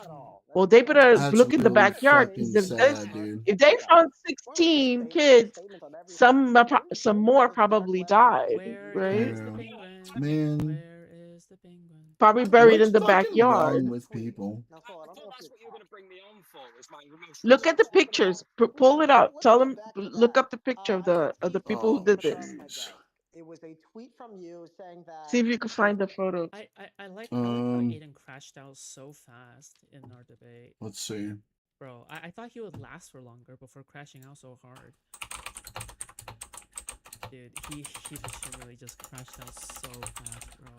Speaker 4: well, they better
Speaker 1: That's
Speaker 4: look in the
Speaker 1: really
Speaker 4: backyard,
Speaker 1: fucking
Speaker 4: because
Speaker 1: sad, dude.
Speaker 4: if they found 16 kids, some more probably died, right?
Speaker 1: Yeah. Man,
Speaker 4: Probably buried
Speaker 1: what's
Speaker 4: in the
Speaker 1: fucking
Speaker 4: backyard.
Speaker 1: wrong with people?
Speaker 2: I thought that's what you were going to bring me on for. Is my most
Speaker 4: Look at the pictures. Pull it up. Tell them, look up the picture of the people who
Speaker 1: Oh,
Speaker 4: did this.
Speaker 1: jeez.
Speaker 16: It was a tweet from you saying that.
Speaker 4: See if you can find the photos.
Speaker 21: I like how Aiden crashed out so fast in our debate.
Speaker 1: Let's see.
Speaker 21: Bro, I thought he would last for longer before crashing out so hard. Dude, he really just crashed out so fast, bro.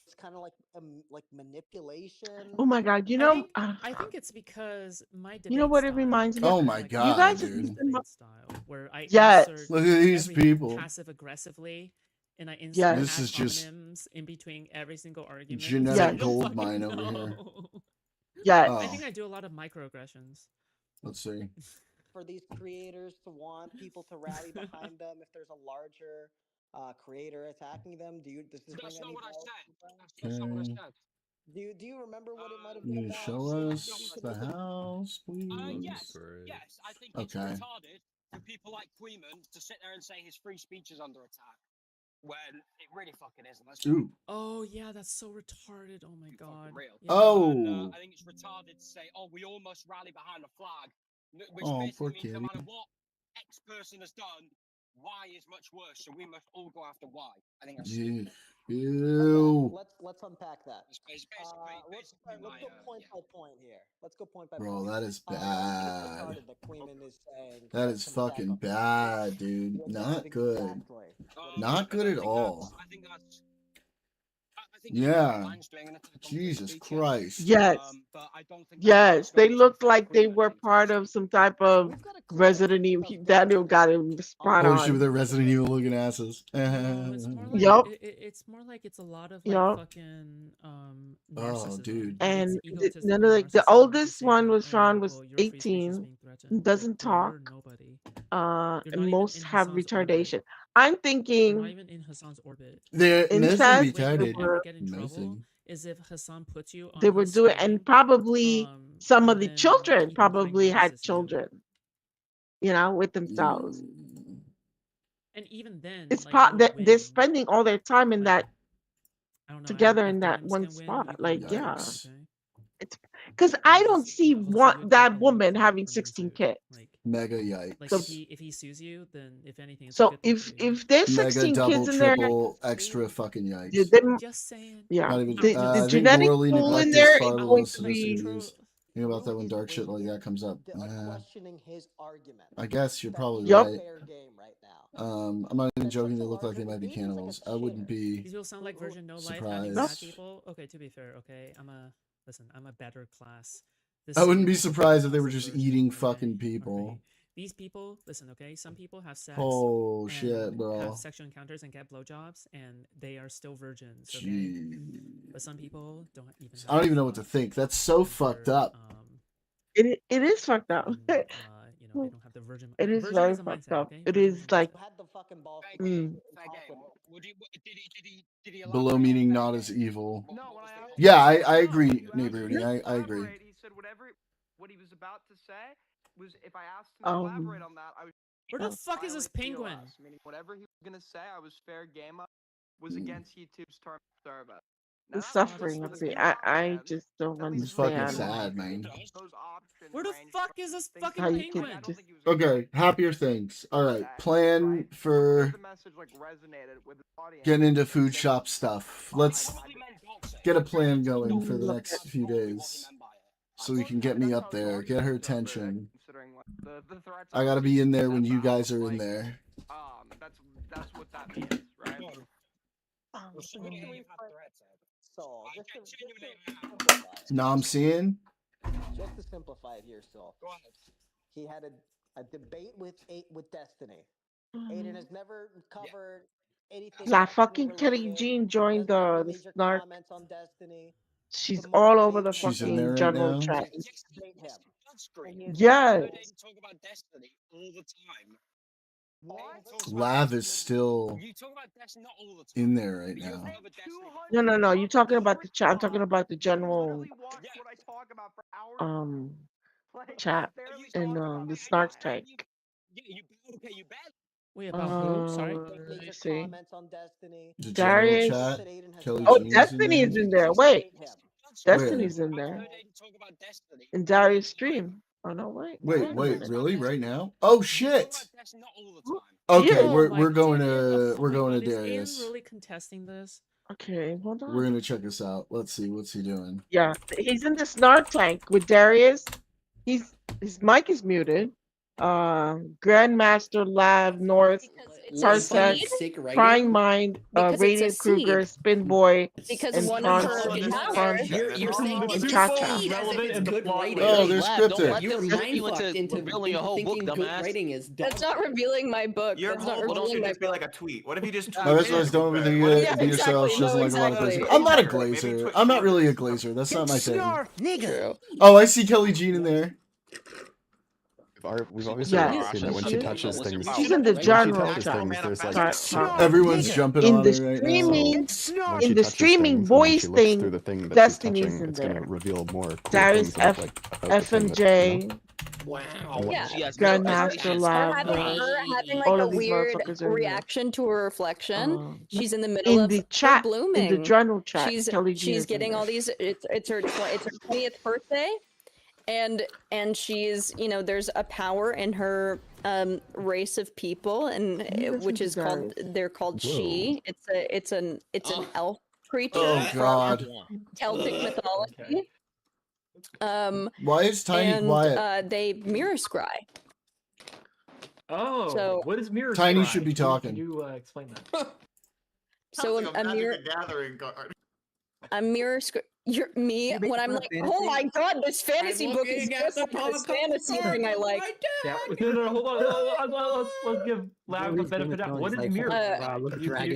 Speaker 16: It's kind of like manipulation.
Speaker 4: Oh my God! You know,
Speaker 21: I think it's because my debate
Speaker 4: you know what it
Speaker 21: style
Speaker 4: reminds me
Speaker 21: is
Speaker 4: of?
Speaker 1: Oh my
Speaker 21: like
Speaker 1: God,
Speaker 4: You guys have
Speaker 1: dude.
Speaker 4: seen
Speaker 21: debate style where I
Speaker 4: Yes.
Speaker 21: insert
Speaker 1: Look at these
Speaker 21: everything
Speaker 1: people.
Speaker 21: passive aggressively, and I insert
Speaker 4: Yes.
Speaker 1: This
Speaker 21: ad
Speaker 1: is just
Speaker 21: hominems in between every single argument.
Speaker 1: genetic
Speaker 21: So you don't
Speaker 1: gold
Speaker 21: fucking
Speaker 1: mine over
Speaker 21: know.
Speaker 1: here.
Speaker 4: Yes.
Speaker 21: I
Speaker 1: Oh,
Speaker 21: think I do a lot of microaggressions.
Speaker 1: let's see.
Speaker 16: For these creators to want people to rally behind them if there's a larger creator attacking them. Does this
Speaker 2: That's
Speaker 16: ring
Speaker 2: not
Speaker 16: any
Speaker 2: what I
Speaker 16: bells?
Speaker 2: said. That's not what I
Speaker 1: Okay.
Speaker 2: said.
Speaker 16: Do you remember what it might have
Speaker 1: Can
Speaker 16: been
Speaker 1: you
Speaker 16: about?
Speaker 1: show us the house, please?
Speaker 2: Yes. I think it's
Speaker 1: Okay.
Speaker 2: retarded for people like Queeman to sit there and say his free speech is under attack when it really fucking isn't. Let's be
Speaker 1: Ooh.
Speaker 21: Oh yeah, that's so retarded. Oh my god.
Speaker 2: real.
Speaker 21: Yeah.
Speaker 1: Oh.
Speaker 2: I think it's retarded to say, "Oh, we all must rally behind the flag," which
Speaker 1: Oh,
Speaker 2: basically
Speaker 1: poor
Speaker 2: means no
Speaker 1: kitty.
Speaker 2: matter what X person has done, Y is much worse, so we must all go after Y. I think that's
Speaker 1: Yeah.
Speaker 2: stupid.
Speaker 1: Ew.
Speaker 16: Let's unpack that.
Speaker 2: Let's
Speaker 16: Let's go point by point here. Let's go point by
Speaker 1: Bro,
Speaker 16: point.
Speaker 1: that is
Speaker 16: I think
Speaker 1: bad.
Speaker 16: it's retarded that Queeman is saying
Speaker 1: That is
Speaker 16: some type
Speaker 1: fucking
Speaker 16: of
Speaker 1: bad, dude.
Speaker 16: What
Speaker 1: Not
Speaker 16: is
Speaker 1: good.
Speaker 16: exactly?
Speaker 1: Not good at all.
Speaker 2: I think that's.
Speaker 1: Yeah. Jesus Christ.
Speaker 4: Yes.
Speaker 2: But I don't think
Speaker 4: Yes. They looked like they were part of some type of Resident Evil. Daniel got him spot
Speaker 1: Oh shit, with
Speaker 4: on.
Speaker 1: their Resident Evil looking asses.
Speaker 21: No, it's more like
Speaker 4: Yup.
Speaker 21: it's more like it's a lot of like
Speaker 4: Yup.
Speaker 21: fucking
Speaker 1: Oh,
Speaker 21: narcissism.
Speaker 1: dude.
Speaker 4: And
Speaker 21: It's egotistical
Speaker 4: none of the
Speaker 21: narcissism to
Speaker 4: oldest
Speaker 21: say
Speaker 4: one
Speaker 21: that,
Speaker 4: was
Speaker 21: oh,
Speaker 4: found was
Speaker 21: well, your free speech is
Speaker 4: 18,
Speaker 21: being threatened.
Speaker 4: doesn't
Speaker 21: Bro, you're
Speaker 4: talk,
Speaker 21: nobody.
Speaker 4: and
Speaker 21: You're not even
Speaker 4: most
Speaker 21: in
Speaker 4: have
Speaker 21: Hassan's
Speaker 4: retardation.
Speaker 21: orbit.
Speaker 4: I'm
Speaker 21: You're not
Speaker 4: thinking
Speaker 21: even in Hassan's orbit.
Speaker 1: They're mostly
Speaker 4: incest.
Speaker 21: Way you
Speaker 1: retarded.
Speaker 21: ever
Speaker 4: Were,
Speaker 21: get in trouble
Speaker 1: Mostly.
Speaker 21: is if Hassan puts you on
Speaker 4: they were
Speaker 21: his
Speaker 4: doing,
Speaker 21: screen,
Speaker 4: and probably some
Speaker 21: and
Speaker 4: of the
Speaker 21: then
Speaker 4: children
Speaker 21: he
Speaker 4: probably had
Speaker 21: narcississes you.
Speaker 4: children, you know, with themselves.
Speaker 21: And even then,
Speaker 4: It's
Speaker 21: like you'll
Speaker 4: that they're
Speaker 21: win.
Speaker 4: spending all their time in that
Speaker 21: I don't know.
Speaker 4: together
Speaker 21: If
Speaker 4: in that
Speaker 21: Games
Speaker 4: one
Speaker 21: can win,
Speaker 4: spot.
Speaker 21: you can
Speaker 4: Like,
Speaker 21: win
Speaker 4: yeah,
Speaker 21: too, okay?
Speaker 4: it's because I don't see
Speaker 21: Jose
Speaker 4: one
Speaker 21: would get a
Speaker 4: that
Speaker 21: lot
Speaker 4: woman
Speaker 21: for
Speaker 4: having
Speaker 21: being
Speaker 4: 16
Speaker 21: sued.
Speaker 4: kids.
Speaker 21: Like
Speaker 1: Mega yikes.
Speaker 21: if he sues you, then if anything, it's a
Speaker 4: So
Speaker 21: good thing for you.
Speaker 4: if there's
Speaker 1: Mega
Speaker 4: 16
Speaker 1: double
Speaker 4: kids in there,
Speaker 1: triple extra fucking
Speaker 4: the,
Speaker 1: yikes.
Speaker 4: the,
Speaker 21: Just saying.
Speaker 4: yeah,
Speaker 1: Not even
Speaker 4: the
Speaker 1: I think
Speaker 4: genetic
Speaker 1: morally
Speaker 4: pool in
Speaker 1: neglect is
Speaker 4: there
Speaker 1: far
Speaker 4: is
Speaker 1: the
Speaker 4: going
Speaker 1: less
Speaker 4: to
Speaker 1: sadistic
Speaker 4: be.
Speaker 1: abuse. Think about that when dark shit like that comes up.
Speaker 16: Questioning his argument.
Speaker 1: I guess you're probably
Speaker 4: Yup.
Speaker 1: right.
Speaker 16: Fair game right now.
Speaker 1: I'm not even joking. They look like they might be cannibals. I wouldn't be
Speaker 21: These people sound like Virgin No Life having
Speaker 1: surprised.
Speaker 21: sad people. Okay, to be fair, okay, I'm a better class. This
Speaker 1: I wouldn't be
Speaker 21: is
Speaker 1: surprised if they
Speaker 21: class
Speaker 1: were
Speaker 21: of
Speaker 1: just
Speaker 21: Virgin,
Speaker 1: eating
Speaker 21: okay?
Speaker 1: fucking people.
Speaker 21: Alright. These people, listen, okay. Some people have sex
Speaker 1: Oh
Speaker 21: and
Speaker 1: shit, bro.
Speaker 21: have sexual encounters and get blowjobs, and they are still virgins, okay?
Speaker 1: Jeez.
Speaker 21: But some people don't even.
Speaker 1: I don't even know what to think. That's so fucked up.
Speaker 4: It is fucked up.
Speaker 21: They don't have the virgin.
Speaker 4: It is
Speaker 21: Virgin
Speaker 4: very
Speaker 21: is a
Speaker 4: fucked
Speaker 21: mindset,
Speaker 4: up.
Speaker 21: okay?
Speaker 4: It
Speaker 21: Virgin
Speaker 4: is
Speaker 21: a
Speaker 4: like,
Speaker 16: Had the fucking balls.
Speaker 2: Did he
Speaker 1: Below meaning not as evil.
Speaker 11: No, when I asked
Speaker 1: Yeah, I agree, neighborhood. I agree.
Speaker 11: He said what he was about to say was if I asked him to elaborate on that, I was.
Speaker 21: Where the fuck is this penguin?
Speaker 11: Meaning whatever he was gonna say, I was fair game of, was against YouTube's terms of service.
Speaker 4: the suffering of it. I just don't
Speaker 1: It's fucking
Speaker 4: understand
Speaker 1: sad, man.
Speaker 11: Where the fuck is this fucking
Speaker 4: how you can
Speaker 11: penguin?
Speaker 4: just.
Speaker 1: Okay, happier things. All right, plan for getting into food shop stuff. Let's get a plan going for the next few days, so we can get me up there, get her attention. I gotta be in there when you guys are in there.
Speaker 11: That's what that means, right?
Speaker 16: Saul,
Speaker 1: Know what I'm saying?
Speaker 16: just to simplify it here, Saul. He had a debate with Destiny. Aiden has never covered anything.
Speaker 4: La
Speaker 16: Destiny
Speaker 4: fucking Kelly
Speaker 16: related.
Speaker 4: Jean
Speaker 16: He
Speaker 4: joined
Speaker 16: doesn't have
Speaker 4: the
Speaker 16: any major
Speaker 4: snark.
Speaker 16: comments on Destiny.
Speaker 4: She's
Speaker 16: To
Speaker 4: all
Speaker 16: motivate
Speaker 4: over the
Speaker 16: him,
Speaker 1: She's in there
Speaker 4: fucking
Speaker 1: right
Speaker 4: general
Speaker 1: now.
Speaker 4: chat.
Speaker 16: debate him.
Speaker 4: Yes.
Speaker 2: Talk about Destiny all the time.
Speaker 1: Lav is still
Speaker 2: You talk about Destiny not all the time.
Speaker 1: in there right now.
Speaker 4: No. You're talking about the chat. I'm talking about the general chat and the snark tank.
Speaker 21: Wait, about who? Sorry.
Speaker 4: Let me see.
Speaker 16: Comments on Destiny.
Speaker 1: The general
Speaker 4: Darius.
Speaker 1: chat. Kelly
Speaker 4: Oh,
Speaker 1: Jean is in
Speaker 4: Destiny is
Speaker 1: there.
Speaker 4: in there. Wait.
Speaker 1: Where?
Speaker 4: Destiny's in there. In Darius' stream. Oh no, wait.
Speaker 1: Wait, really? Right now? Oh shit!
Speaker 4: Yeah.
Speaker 1: Okay,
Speaker 21: Oh
Speaker 1: we're
Speaker 21: my
Speaker 1: going
Speaker 21: damn it.
Speaker 1: to we're
Speaker 21: Oh my
Speaker 1: going
Speaker 21: God,
Speaker 1: to
Speaker 21: is
Speaker 1: Darius.
Speaker 21: Aiden really contesting this?
Speaker 4: Okay, hold on.
Speaker 1: We're gonna check this out. Let's see what's he doing.
Speaker 4: Yeah, he's in the snark tank with Darius. His mic is muted. Grandmaster Lab North Parsec, Prying Mind, Radiant Kruger, Spin Boy,
Speaker 12: Because
Speaker 4: and
Speaker 12: one of
Speaker 4: Franz.
Speaker 12: her powers
Speaker 15: You're saying
Speaker 4: and
Speaker 15: it's
Speaker 4: Cha-Cha.
Speaker 15: relevant in the plot.
Speaker 1: Oh, they're scripted.
Speaker 13: You're mind fucked into revealing your whole book, dumbass.
Speaker 12: is That's not revealing my book.
Speaker 10: Your
Speaker 12: That's not
Speaker 10: whole book
Speaker 12: revealing
Speaker 10: should
Speaker 12: my
Speaker 10: just be like a tweet. What if you just tweet?
Speaker 1: Oh, that's why don't everything
Speaker 12: Yeah,
Speaker 1: be yourself. She doesn't like a lot of glazing. I'm not a glazer. I'm not really a glazer. That's not my thing.
Speaker 12: nigga.
Speaker 1: Oh, I see Kelly Jean in there.
Speaker 17: We've always
Speaker 4: Yeah.
Speaker 17: seen that when she touches things,
Speaker 4: She's in the general
Speaker 17: when she touches
Speaker 4: chat.
Speaker 17: things, there's like
Speaker 1: Everyone's jumping
Speaker 4: In
Speaker 1: on
Speaker 4: the
Speaker 1: her right
Speaker 4: streaming,
Speaker 1: now.
Speaker 17: when
Speaker 4: in
Speaker 17: she
Speaker 4: the
Speaker 17: touches
Speaker 4: streaming
Speaker 17: things, and when
Speaker 4: voice
Speaker 17: she looks
Speaker 4: thing,
Speaker 17: through the thing that
Speaker 4: Destiny's
Speaker 17: she's touching,
Speaker 4: in
Speaker 17: it's gonna
Speaker 4: there.
Speaker 17: reveal more cool
Speaker 4: Darius
Speaker 17: things about, like, about the thing
Speaker 4: FMJ,
Speaker 17: that, you know?
Speaker 13: Wow.
Speaker 12: Yeah.
Speaker 13: She has no
Speaker 4: Grandmaster
Speaker 13: expectations.
Speaker 12: Her
Speaker 4: Lab,
Speaker 12: having like
Speaker 4: all
Speaker 12: a
Speaker 4: of these
Speaker 12: weird
Speaker 4: motherfuckers are in there.
Speaker 12: reaction to her reflection. She's in the middle
Speaker 4: In
Speaker 12: of
Speaker 4: the
Speaker 12: her
Speaker 4: chat, in the
Speaker 12: blooming.
Speaker 4: general chat,
Speaker 12: She's
Speaker 4: Kelly Jean
Speaker 12: she's
Speaker 4: is in
Speaker 12: getting all
Speaker 4: there.
Speaker 12: these. It's her 20th birthday, and she's there's a power in her race of people, and which is called they're called she. It's an elf creature
Speaker 1: Oh,
Speaker 12: from
Speaker 1: God.
Speaker 12: Celtic mythology.
Speaker 1: Why is Tiny
Speaker 12: and
Speaker 1: quiet?
Speaker 12: they mirror scry.
Speaker 14: Oh,
Speaker 12: So-
Speaker 14: what is mirror?
Speaker 1: Tiny
Speaker 14: scry?
Speaker 1: should be
Speaker 14: Could
Speaker 1: talking.
Speaker 14: you explain that?
Speaker 12: So a mirror.
Speaker 10: Gathering card.
Speaker 12: A mirror screen. You're me when I'm like, oh my god, this fantasy book is just like this fantasy thing I like.
Speaker 14: Yeah. No, hold on. Let's give Lab a benefit of doubt. What is mirror?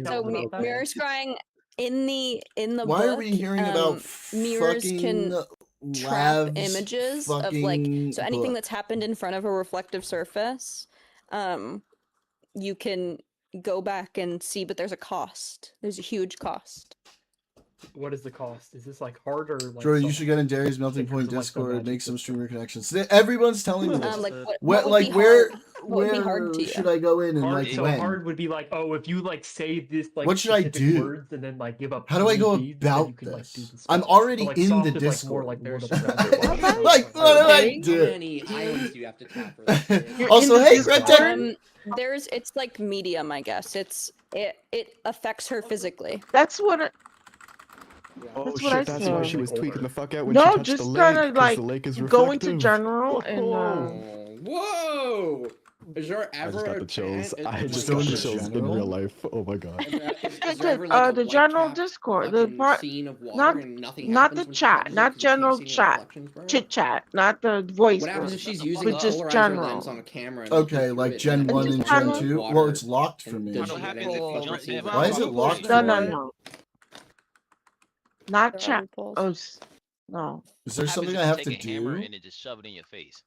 Speaker 12: So mirror scrying in the
Speaker 1: Why
Speaker 12: book.
Speaker 1: are we hearing about
Speaker 12: mirrors can
Speaker 1: fucking
Speaker 12: trap
Speaker 1: Lav's
Speaker 12: images of
Speaker 1: fucking
Speaker 12: so anything
Speaker 1: book?
Speaker 12: that's happened in front of a reflective surface, you can go back and see, but there's a cost. There's a huge cost.
Speaker 14: What is the cost? Is this like hard or like?
Speaker 1: Jordan, you should get in Darius Melting Point Discord, make some streamer connections. Everyone's telling me this.
Speaker 12: Like
Speaker 1: What,
Speaker 12: would
Speaker 1: like
Speaker 12: be
Speaker 1: where
Speaker 12: hard? What would be hard to you?
Speaker 1: should I go in and
Speaker 14: Hard,
Speaker 1: like
Speaker 14: so
Speaker 1: when?
Speaker 14: hard would be like, oh, if you like say this like
Speaker 1: What should I
Speaker 14: specific
Speaker 1: do?
Speaker 14: words and then like give up.
Speaker 1: How do I go
Speaker 14: 3 beads, then you
Speaker 1: about
Speaker 14: can, like, do
Speaker 1: this?
Speaker 14: the
Speaker 1: I'm
Speaker 14: spell.
Speaker 1: already
Speaker 14: But, like,
Speaker 1: in
Speaker 14: soft
Speaker 1: the
Speaker 14: is, like, more
Speaker 1: Discord.
Speaker 14: like Lord of
Speaker 1: Like, what do I
Speaker 10: How
Speaker 1: do?
Speaker 10: many islands do you have to tap for that?
Speaker 1: Also, hey, Red Dead.
Speaker 12: It's like medium, I guess. It affects her physically.
Speaker 4: That's what.
Speaker 17: Oh
Speaker 4: That's what I
Speaker 17: shit, that's why
Speaker 4: said.
Speaker 17: she was tweaking the fuck out when she
Speaker 4: No,
Speaker 17: touched
Speaker 4: just
Speaker 17: the lake,
Speaker 4: kind of
Speaker 17: 'cause
Speaker 4: like
Speaker 17: the lake is
Speaker 4: go into
Speaker 17: reflective.
Speaker 4: general and.
Speaker 10: Whoa! Is there
Speaker 17: I
Speaker 10: ever
Speaker 17: just got
Speaker 10: a
Speaker 17: the chills.
Speaker 10: chance?
Speaker 17: I just
Speaker 1: Go
Speaker 17: got the
Speaker 1: into
Speaker 17: chills in
Speaker 1: general?
Speaker 17: real life. Oh my god.
Speaker 10: Is there ever like a
Speaker 4: the
Speaker 10: white
Speaker 4: general
Speaker 10: cap
Speaker 4: Discord, the
Speaker 10: fucking
Speaker 4: part,
Speaker 10: scene of water
Speaker 4: not
Speaker 10: and nothing
Speaker 4: not
Speaker 10: happens
Speaker 4: the
Speaker 10: when she
Speaker 4: chat,
Speaker 10: touches it
Speaker 4: not
Speaker 10: 'cause you keep
Speaker 4: general
Speaker 10: seeing the
Speaker 4: chat,
Speaker 10: reflections, bro?
Speaker 4: chit chat, not the voice.
Speaker 10: What happens
Speaker 4: room,
Speaker 10: if she's using
Speaker 4: but
Speaker 10: a
Speaker 4: just
Speaker 10: polarizer lens
Speaker 4: general.
Speaker 10: on a camera? And then
Speaker 1: Okay,
Speaker 10: through
Speaker 1: like
Speaker 10: it
Speaker 1: Gen
Speaker 10: and
Speaker 1: 1
Speaker 10: then
Speaker 1: and
Speaker 10: just
Speaker 1: Gen
Speaker 10: touches
Speaker 1: 2?
Speaker 10: water,
Speaker 1: Well, it's locked for
Speaker 10: and
Speaker 1: me.
Speaker 10: does she get any fucking scenes
Speaker 1: Why is it
Speaker 10: out?
Speaker 1: locked
Speaker 4: No,
Speaker 1: for
Speaker 4: no,
Speaker 1: me?
Speaker 4: no. Not
Speaker 12: There are
Speaker 4: chat.
Speaker 12: loopholes.
Speaker 4: Oh, no.
Speaker 1: Is there
Speaker 13: What happens
Speaker 1: something
Speaker 13: if
Speaker 1: I
Speaker 13: you
Speaker 1: have
Speaker 13: take
Speaker 1: to
Speaker 13: a hammer
Speaker 1: do
Speaker 13: and then just shove it in your face?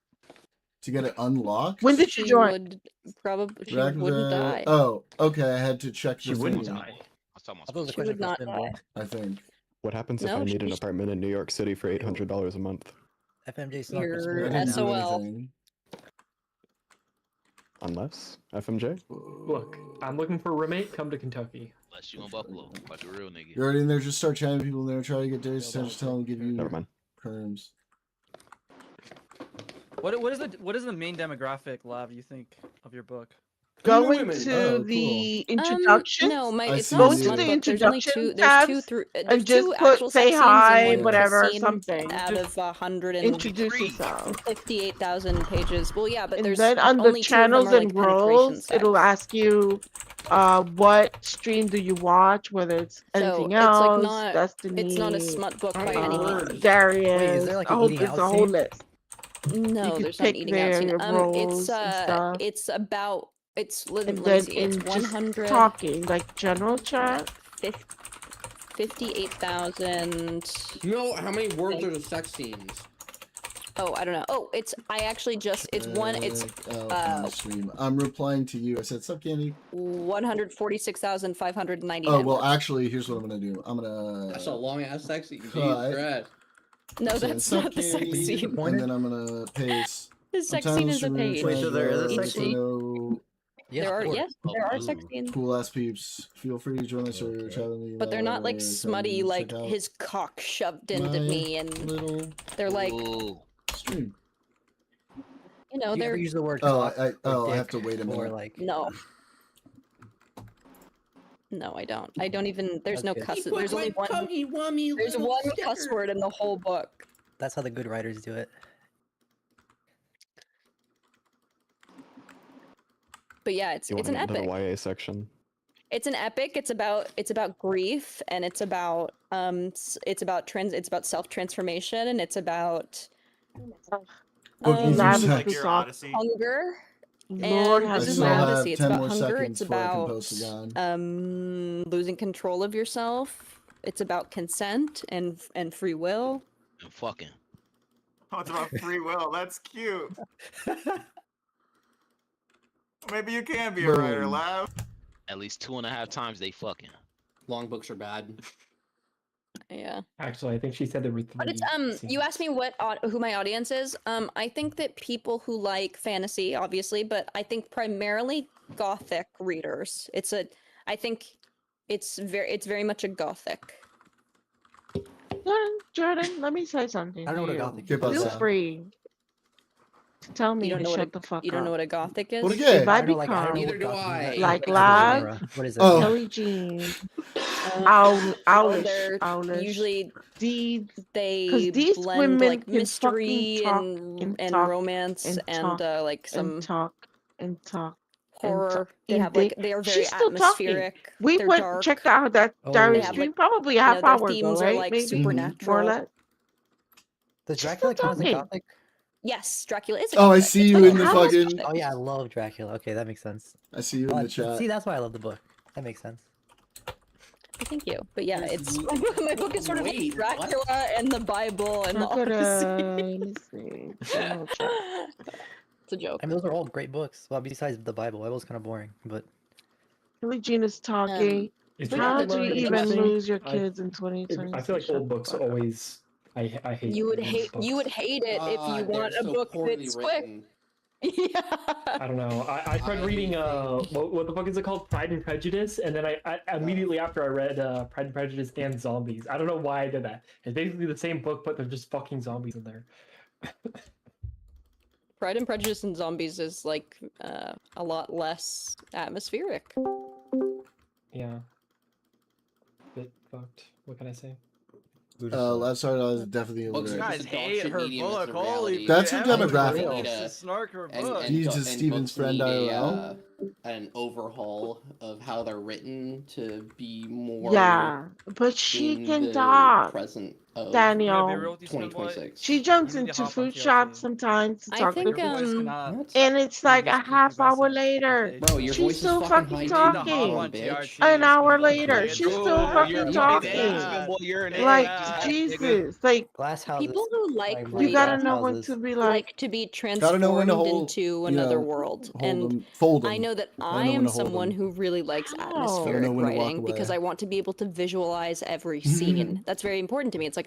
Speaker 1: to get it unlocked?
Speaker 4: When did you
Speaker 12: She
Speaker 4: join?
Speaker 12: would probably she
Speaker 1: Rack
Speaker 12: wouldn't
Speaker 1: the-
Speaker 12: die.
Speaker 1: Oh, okay. I had to check the
Speaker 14: She wouldn't
Speaker 1: thing,
Speaker 14: die.
Speaker 12: She would not die.
Speaker 1: I think.
Speaker 17: What happens if
Speaker 12: No,
Speaker 17: I need an
Speaker 12: she-
Speaker 17: apartment in New York City for $800 a month?
Speaker 22: FMJ
Speaker 12: You're
Speaker 1: I didn't do
Speaker 12: SOL.
Speaker 1: anything.
Speaker 17: Unless FMJ.
Speaker 14: Look, I'm looking for a roommate. Come to Kentucky.
Speaker 13: Unless you in Buffalo, like a real nigga.
Speaker 1: You're already in there. Just start chatting people in there. Try to get Darius to just tell them give you
Speaker 17: Never mind.
Speaker 1: perms.
Speaker 7: What is the main demographic, Lav, you think, of your book?
Speaker 4: Go into the introduction.
Speaker 12: No, it's
Speaker 4: Go
Speaker 12: not a
Speaker 4: into
Speaker 12: smut
Speaker 4: the
Speaker 12: book. There's only
Speaker 4: introduction
Speaker 12: two. There's two
Speaker 4: tabs
Speaker 12: through.
Speaker 4: and
Speaker 12: There's
Speaker 4: just
Speaker 12: two
Speaker 4: put
Speaker 12: actual
Speaker 4: say
Speaker 12: sex scenes
Speaker 4: hi,
Speaker 12: and one
Speaker 4: whatever,
Speaker 12: scene
Speaker 4: something.
Speaker 12: out
Speaker 4: Just
Speaker 12: of 100 and
Speaker 4: introduce yourself.
Speaker 12: 58,000 pages. Well, yeah, but
Speaker 4: And
Speaker 12: there's
Speaker 4: then on the
Speaker 12: only two of them
Speaker 4: channels
Speaker 12: are
Speaker 4: and
Speaker 12: like penetration
Speaker 4: roles,
Speaker 12: sex.
Speaker 4: it'll ask you what stream do you watch, whether it's anything
Speaker 12: it's like
Speaker 4: else,
Speaker 12: not.
Speaker 4: Destiny,
Speaker 12: It's not a smut book by any means.
Speaker 4: Darius.
Speaker 22: Wait, is there like an eating
Speaker 4: it's
Speaker 22: out
Speaker 4: a whole
Speaker 22: scene?
Speaker 4: list.
Speaker 12: No,
Speaker 4: could
Speaker 12: there's not an
Speaker 4: pick
Speaker 12: eating out scene.
Speaker 4: their roles and stuff.
Speaker 12: It's about. It's let
Speaker 4: And
Speaker 12: me
Speaker 4: then
Speaker 12: see. It's
Speaker 4: in just
Speaker 12: 100.
Speaker 4: talking, like general chat.
Speaker 12: 58,000.
Speaker 10: You know how many words are the sex scenes?
Speaker 12: Oh, I don't know. Oh, it's I actually just it's one. It's
Speaker 1: Stream. I'm replying to you. I said, "Sup, Candy?"
Speaker 12: 146,599.
Speaker 1: Oh well, actually, here's what I'm gonna do. I'm gonna.
Speaker 10: That's a long ass sex scene.
Speaker 1: cut.
Speaker 10: Jesus Christ.
Speaker 12: No,
Speaker 1: I'm saying,
Speaker 12: that's
Speaker 1: "Sup,
Speaker 12: not the sex
Speaker 1: Candy?"
Speaker 12: scene.
Speaker 1: And then I'm gonna paste.
Speaker 12: The
Speaker 1: I'm
Speaker 12: sex
Speaker 1: telling
Speaker 12: scene
Speaker 1: this
Speaker 12: is a
Speaker 1: room,
Speaker 12: page.
Speaker 1: trying
Speaker 22: Wait, so
Speaker 1: to
Speaker 22: there is a
Speaker 1: get
Speaker 22: sex
Speaker 1: to
Speaker 22: scene?
Speaker 1: know
Speaker 12: There are sex scenes,
Speaker 1: cool ass peeps. Feel free to join us or chat with me.
Speaker 12: but they're not like
Speaker 1: or
Speaker 12: smutty,
Speaker 1: check
Speaker 12: like
Speaker 1: out
Speaker 12: his cock shoved into
Speaker 1: my
Speaker 12: me, and
Speaker 1: little
Speaker 12: they're like,
Speaker 1: stream.
Speaker 12: you know,
Speaker 22: Do you
Speaker 12: they're
Speaker 22: ever use the word
Speaker 1: Oh,
Speaker 22: cock
Speaker 1: I
Speaker 22: or
Speaker 1: have to
Speaker 22: dick
Speaker 1: wait a minute.
Speaker 22: or like
Speaker 12: no. No, I don't. I don't even. There's no
Speaker 22: Okay.
Speaker 12: cuss. There's only one. There's one cuss word in the whole book.
Speaker 22: That's how the good writers do it.
Speaker 12: But yeah, it's
Speaker 17: You
Speaker 12: an
Speaker 17: want the
Speaker 12: epic.
Speaker 17: YA section.
Speaker 12: It's an epic. It's about grief, and it's about self transformation, and it's about hunger.
Speaker 4: Lord
Speaker 12: And
Speaker 4: has
Speaker 12: this is
Speaker 1: still
Speaker 12: my
Speaker 1: have
Speaker 12: odyssey. It's
Speaker 1: 10
Speaker 12: about
Speaker 1: more
Speaker 12: hunger.
Speaker 1: seconds
Speaker 12: It's
Speaker 1: before I can
Speaker 12: about
Speaker 1: post again.
Speaker 12: losing control of yourself. It's about consent and free will.
Speaker 13: And fucking.
Speaker 18: Oh, it's about free will. That's cute. Maybe you can be a writer,
Speaker 1: Boom.
Speaker 18: Lav.
Speaker 13: At least 2.5 times they fucking.
Speaker 10: Long books are bad.
Speaker 12: Yeah.
Speaker 14: Actually, I think she said there were 3.
Speaker 12: But it's you asked me who my audience is. I think that people who like fantasy, obviously, but I think primarily gothic readers. I think it's very much a gothic.
Speaker 4: Jordan, let me say something.
Speaker 22: I don't know what a gothic is.
Speaker 4: Feel free to tell me to shut the fuck up.
Speaker 12: You don't know what a gothic is?
Speaker 1: What again?
Speaker 4: If I
Speaker 22: I know, like, I
Speaker 4: become
Speaker 22: don't know
Speaker 10: Neither
Speaker 22: what
Speaker 10: do
Speaker 22: gothic is.
Speaker 10: I.
Speaker 4: like
Speaker 22: Like,
Speaker 4: Lav,
Speaker 22: genre. What is it?
Speaker 1: Oh.
Speaker 4: Kelly Jean,
Speaker 12: They're
Speaker 4: owlish,
Speaker 12: usually
Speaker 4: Deeds,
Speaker 12: they
Speaker 4: these
Speaker 12: blend
Speaker 4: women
Speaker 12: like
Speaker 4: can
Speaker 12: mystery
Speaker 4: fucking
Speaker 12: and
Speaker 4: talk
Speaker 12: romance and
Speaker 4: talk
Speaker 12: like some
Speaker 4: and talk and talk.
Speaker 12: horror. They
Speaker 4: And
Speaker 12: have like they are very
Speaker 4: she's still talking.
Speaker 12: atmospheric.
Speaker 4: We
Speaker 12: They're
Speaker 4: went
Speaker 12: dark.
Speaker 4: checked out that
Speaker 22: Oh.
Speaker 4: Diary
Speaker 12: They have,
Speaker 4: stream
Speaker 12: like,
Speaker 4: probably a
Speaker 12: you know,
Speaker 4: half
Speaker 12: their
Speaker 4: hour ago,
Speaker 12: themes are
Speaker 4: right?
Speaker 12: like
Speaker 4: Maybe more or
Speaker 12: supernatural.
Speaker 4: less.
Speaker 22: Does
Speaker 4: She's
Speaker 22: Dracula
Speaker 4: still
Speaker 22: count as a
Speaker 4: talking.
Speaker 22: gothic?
Speaker 12: Yes, Dracula is a
Speaker 1: Oh, I
Speaker 12: gothic.
Speaker 1: see
Speaker 12: It's
Speaker 1: you
Speaker 12: like
Speaker 1: in the
Speaker 12: a
Speaker 1: fucking.
Speaker 12: gothic.
Speaker 22: Oh yeah, I love Dracula. Okay, that makes sense.
Speaker 1: I see you in the chat.
Speaker 22: See, that's why I love the book. That makes sense.
Speaker 12: Thank you. But yeah,
Speaker 10: This
Speaker 12: it's
Speaker 10: is-
Speaker 12: my book is sort of like
Speaker 10: Wait, what?
Speaker 12: Dracula and the Bible and the
Speaker 4: I'm gonna
Speaker 12: Odyssey.
Speaker 4: let me see. General chat.
Speaker 12: It's a joke.
Speaker 22: I mean, those are all great books. Well, besides the Bible's kind of boring, but
Speaker 4: Kelly Jean is talking.
Speaker 14: Is
Speaker 4: How
Speaker 14: Dracula
Speaker 4: did you
Speaker 14: interesting?
Speaker 4: even lose your
Speaker 14: I-
Speaker 4: kids in 2020?
Speaker 14: I feel like old books always. I hate.
Speaker 12: You would
Speaker 14: old
Speaker 12: hate
Speaker 14: books.
Speaker 12: it if you want a book that's quick. Yeah.
Speaker 14: I don't know. I tried reading what the fuck is it called? Pride and Prejudice, and then I immediately after I read Pride and Prejudice and Zombies. I don't know why I did that. It's basically the same book, but there's just fucking zombies in there.
Speaker 12: Pride and Prejudice and Zombies is like a lot less atmospheric.
Speaker 14: Yeah. Bit fucked. What can I say?
Speaker 1: Last time I was definitely
Speaker 10: Books
Speaker 1: illiterate.
Speaker 10: are
Speaker 11: Guys
Speaker 10: just a dog
Speaker 11: hate
Speaker 10: shit
Speaker 11: her
Speaker 10: medium, it's
Speaker 11: book.
Speaker 10: a
Speaker 11: Holy
Speaker 10: reality.
Speaker 1: That's her
Speaker 11: everyone
Speaker 1: demographic.
Speaker 11: wants to snark her
Speaker 10: And-
Speaker 11: book.
Speaker 10: and
Speaker 1: Deeds
Speaker 10: bo-
Speaker 1: is
Speaker 10: and
Speaker 1: Steven's
Speaker 10: books
Speaker 1: friend
Speaker 10: need
Speaker 1: IRL.
Speaker 10: an overhaul of how they're written to be more
Speaker 4: Yeah, but she
Speaker 10: in
Speaker 4: can
Speaker 10: the
Speaker 4: talk.
Speaker 10: present of
Speaker 4: Daniel.
Speaker 11: real with you, Snowboy?
Speaker 10: 2026.
Speaker 4: She jumps
Speaker 11: You need to
Speaker 4: into
Speaker 11: hop on
Speaker 4: food
Speaker 11: TLC.
Speaker 4: shops sometimes to
Speaker 12: I
Speaker 4: talk
Speaker 12: think
Speaker 4: to
Speaker 11: Your voice
Speaker 4: people.
Speaker 11: cannot.
Speaker 4: And it's like a
Speaker 11: just
Speaker 4: half hour
Speaker 11: pubescent
Speaker 4: later.
Speaker 11: on
Speaker 10: Bro, your
Speaker 4: She's
Speaker 10: voice is
Speaker 4: still
Speaker 10: fucking
Speaker 4: fucking
Speaker 10: high
Speaker 11: You need to hop
Speaker 4: talking.
Speaker 11: on
Speaker 10: bitch.
Speaker 11: TRT.
Speaker 4: An hour
Speaker 11: Speak
Speaker 4: later,
Speaker 11: Korean.
Speaker 4: she's still
Speaker 11: Ooh,
Speaker 4: fucking
Speaker 11: you're
Speaker 4: talking.
Speaker 11: bad.
Speaker 13: Boy, you're an
Speaker 4: Like,
Speaker 11: bad.
Speaker 4: Jesus. Like,
Speaker 22: glass houses.
Speaker 12: People who like
Speaker 22: Like,
Speaker 4: you gotta
Speaker 12: reading
Speaker 4: know when
Speaker 22: houses.
Speaker 4: to be
Speaker 12: like to be
Speaker 1: Gotta know when
Speaker 12: transformed
Speaker 1: to hold,
Speaker 12: into
Speaker 1: you
Speaker 12: another
Speaker 1: know,
Speaker 12: world.
Speaker 1: hold
Speaker 12: And
Speaker 1: them, fold them.
Speaker 12: I know that
Speaker 1: Gotta
Speaker 12: I
Speaker 1: know when
Speaker 12: am
Speaker 1: to hold
Speaker 12: someone
Speaker 1: them.
Speaker 12: who really likes
Speaker 4: How?
Speaker 1: Gotta know
Speaker 12: atmospheric
Speaker 1: when to walk
Speaker 12: writing because
Speaker 1: away.
Speaker 12: I want to be able to visualize every scene. That's very important to me. It's like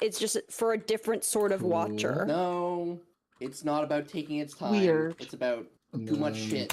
Speaker 12: it's just for a different sort of watcher.
Speaker 10: No, it's not about taking its time.
Speaker 4: Weird.
Speaker 10: It's about too much shit.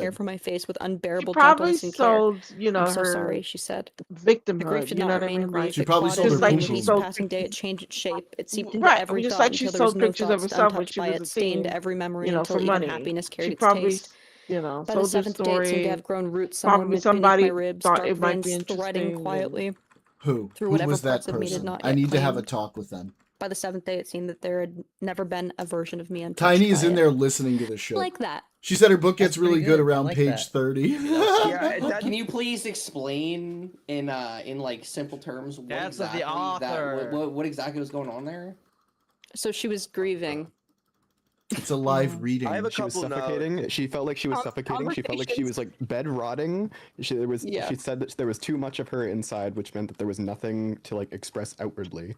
Speaker 12: hair
Speaker 1: said.
Speaker 12: from my face with
Speaker 4: She
Speaker 12: unbearable
Speaker 4: probably
Speaker 12: gentleness and care.
Speaker 4: sold, you know,
Speaker 12: I'm so
Speaker 4: her
Speaker 12: sorry, she said. The grief
Speaker 4: victimhood.
Speaker 12: did
Speaker 4: You
Speaker 12: not
Speaker 4: know what I
Speaker 12: remain
Speaker 4: mean?
Speaker 12: grief.
Speaker 4: Like,
Speaker 1: She
Speaker 12: It
Speaker 1: probably
Speaker 12: clawed
Speaker 1: sold
Speaker 12: at
Speaker 1: her
Speaker 4: just
Speaker 12: me,
Speaker 4: like
Speaker 12: and with
Speaker 4: she
Speaker 1: poo
Speaker 12: each
Speaker 4: sold
Speaker 12: passing day, it changed its shape. It seeped into
Speaker 4: right. I
Speaker 12: every
Speaker 4: mean, just
Speaker 12: thought
Speaker 4: like she
Speaker 12: until there was
Speaker 4: sold
Speaker 12: no
Speaker 4: pictures of
Speaker 12: thoughts
Speaker 4: herself when
Speaker 12: untouched
Speaker 4: she
Speaker 12: by
Speaker 4: was a
Speaker 12: it, stained
Speaker 4: teen,
Speaker 12: every memory
Speaker 4: you know,
Speaker 12: until
Speaker 4: for
Speaker 12: even
Speaker 4: money.
Speaker 12: happiness
Speaker 4: She
Speaker 12: carried its
Speaker 4: probably,
Speaker 12: taste.
Speaker 4: you know,
Speaker 12: By the
Speaker 4: soldier
Speaker 12: 7th day, it seemed to
Speaker 4: story.
Speaker 12: have grown roots somewhere
Speaker 4: Probably
Speaker 12: beneath my
Speaker 4: somebody
Speaker 12: ribs.
Speaker 4: thought
Speaker 12: Dark
Speaker 4: it might be
Speaker 12: veins threading
Speaker 4: interesting.
Speaker 12: quietly
Speaker 1: Who?
Speaker 12: through
Speaker 1: Who
Speaker 12: whatever
Speaker 1: was that
Speaker 12: parts of me did
Speaker 1: person?
Speaker 12: not
Speaker 1: I
Speaker 12: yet
Speaker 1: need to have a
Speaker 12: claim.
Speaker 1: talk with them.
Speaker 12: By the 7th day, it seemed that there had never been a version of me untouched
Speaker 1: Tiny is
Speaker 12: by
Speaker 1: in
Speaker 12: it.
Speaker 1: there listening to the shit.
Speaker 12: Like that.
Speaker 1: She said her book gets
Speaker 10: That's pretty
Speaker 1: really good
Speaker 10: good. I
Speaker 1: around
Speaker 10: like
Speaker 1: page
Speaker 10: that.
Speaker 1: 30.
Speaker 10: Yeah, can you please explain in like simple terms what
Speaker 7: That's of the
Speaker 10: exactly
Speaker 7: author.
Speaker 10: what exactly was going on there?
Speaker 12: So she was grieving.
Speaker 1: It's a live reading.
Speaker 17: I have a she was suffocating. She felt like she was suffocating. She felt like she was like bed rotting. She said that there was too much of her inside, which meant that there was nothing to like express outwardly.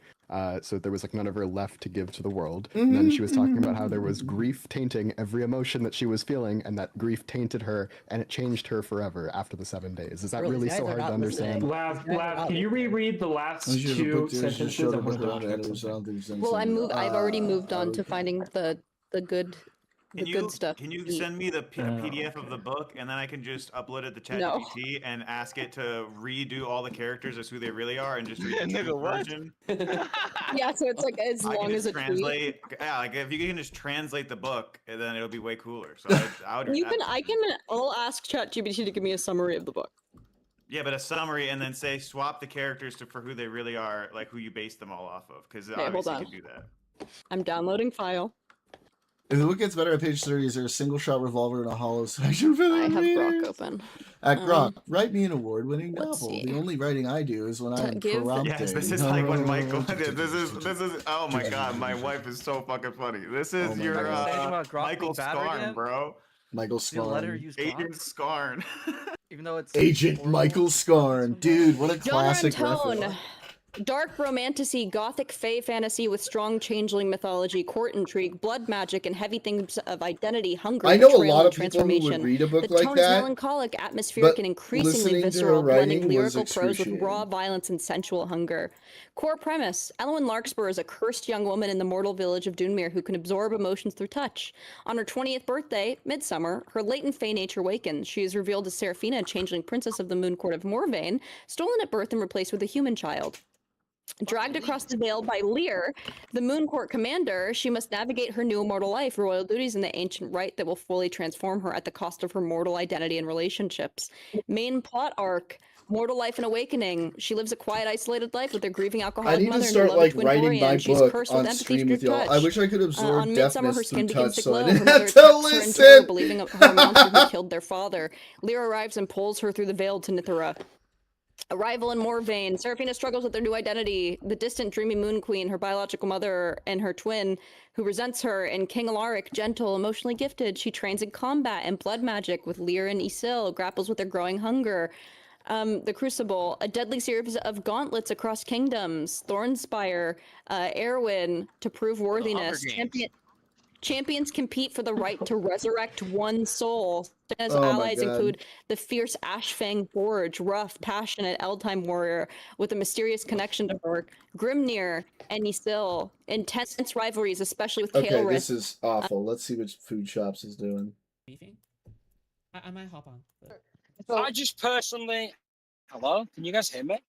Speaker 17: So there was like none of her left to give to the world. And then she was talking about how there was grief tainting every emotion that she was feeling, and that grief tainted her, and it changed her forever after the 7 days. Is that really so hard to understand?
Speaker 14: Lav, can you reread the last two sentences? I want to double check something.
Speaker 12: Well, I've already moved on to finding the good stuff.
Speaker 18: Can you send me the PDF of the book, and then I can just upload it to ChatGPT and ask it to redo all the characters as who they really are, and just read the truth version?
Speaker 12: Yeah, so it's like as
Speaker 18: I can
Speaker 12: long as
Speaker 18: just
Speaker 12: a tweet.
Speaker 18: translate. Yeah, like if you can just translate the book, then it'll be way cooler. So I would.
Speaker 12: I'll ask ChatGPT to give me a summary of the book.
Speaker 18: Yeah, but a summary, and then say swap the characters for who they really are, like who you base them all off of, because
Speaker 12: Okay, hold
Speaker 18: obviously
Speaker 12: on.
Speaker 18: you can do that.
Speaker 12: I'm downloading file.
Speaker 1: If the book gets better at page 30, is there a single shot revolver in a hollow section for the
Speaker 12: I have
Speaker 1: readers?
Speaker 12: Grok open.
Speaker 1: At Grok, write me an award-winning
Speaker 12: let's
Speaker 1: novel.
Speaker 12: see.
Speaker 1: The only writing I do is when I'm prompted.
Speaker 18: Yes, this is like when Michael. This is. Oh my God, my wife is so fucking funny. This is
Speaker 1: my
Speaker 18: your
Speaker 1: God.
Speaker 18: Michael
Speaker 7: battered
Speaker 18: Scarn,
Speaker 7: him?
Speaker 18: bro.
Speaker 1: Michael
Speaker 7: The letter
Speaker 1: Scarn.
Speaker 7: used
Speaker 18: Agent Scarn.
Speaker 7: Even though it's
Speaker 1: Agent Michael Scarn. Dude, what a
Speaker 12: Genre and
Speaker 1: classic
Speaker 12: tone.
Speaker 1: reference.
Speaker 12: Dark romantasy, gothic fae fantasy with strong changeling mythology, court intrigue, blood magic, and heavy themes of identity, hunger,
Speaker 1: I know a
Speaker 12: betrayal,
Speaker 1: lot
Speaker 12: and
Speaker 1: of people who would
Speaker 12: transformation.
Speaker 1: read a book
Speaker 12: The
Speaker 1: like
Speaker 12: tone is
Speaker 1: that,
Speaker 12: melancholic, atmospheric,
Speaker 1: but
Speaker 12: and increasingly
Speaker 1: listening to her
Speaker 12: visceral, blending
Speaker 1: writing was
Speaker 12: lyrical prose with raw
Speaker 1: excruciating.
Speaker 12: violence and sensual hunger. Core premise: Elwyn Larkspur is a cursed young woman in the mortal village of Dunmere who can absorb emotions through touch. On her 20th birthday, midsummer, her latent fey nature awakens. She is revealed as Seraphina, a changeling princess of the moon court of Morvain, stolen at birth and replaced with a human child. Dragged across the veil by Lear, the Moon Court commander, she must navigate her new immortal life, royal duties, and the ancient rite that will fully transform her at the cost of her mortal identity and relationships. Main plot arc: mortal life and awakening. She lives a quiet, isolated life with her grieving
Speaker 1: I
Speaker 12: alcoholic
Speaker 1: need to
Speaker 12: mother
Speaker 1: start
Speaker 12: and her
Speaker 1: like
Speaker 12: twin
Speaker 1: writing my
Speaker 12: Dorian. She's
Speaker 1: book
Speaker 12: cursed
Speaker 1: on
Speaker 12: with empathy
Speaker 1: stream
Speaker 12: through
Speaker 1: with y'all.
Speaker 12: touch.
Speaker 1: I wish I could absorb
Speaker 12: On Midsummer, her
Speaker 1: deafness
Speaker 12: skin
Speaker 1: through
Speaker 12: begins
Speaker 1: touch
Speaker 12: to
Speaker 1: so I
Speaker 12: glow.
Speaker 1: didn't
Speaker 12: Her mother
Speaker 1: have to
Speaker 12: attacks her in terror,
Speaker 1: listen.
Speaker 12: believing her a monster who killed their father. Lear arrives and pulls her through the veil to Nithara. Arrival in Morvain. Seraphina struggles with her new identity. The distant, dreamy Moon Queen, her biological mother, and her twin, who resents her. And King Alaric, gentle, emotionally gifted. She trains in combat and blood magic with Lear and Isil, grapples with her growing hunger. The Crucible, a deadly series of gauntlets across kingdoms. Thornspire, Erwin, to prove worthiness. Champions compete for the right to resurrect one soul. As
Speaker 1: Oh my
Speaker 12: allies
Speaker 1: God.
Speaker 12: include the fierce Ashfang Forge, rough, passionate Eldtime warrior with a mysterious connection to her, Grimnir and Isil. Intense rivalries, especially with
Speaker 1: Okay,
Speaker 12: Kael'rith.
Speaker 1: this is awful. Let's see what Food Shops is doing.
Speaker 21: I might hop on.
Speaker 2: I just personally. Hello? Can you guys hear me?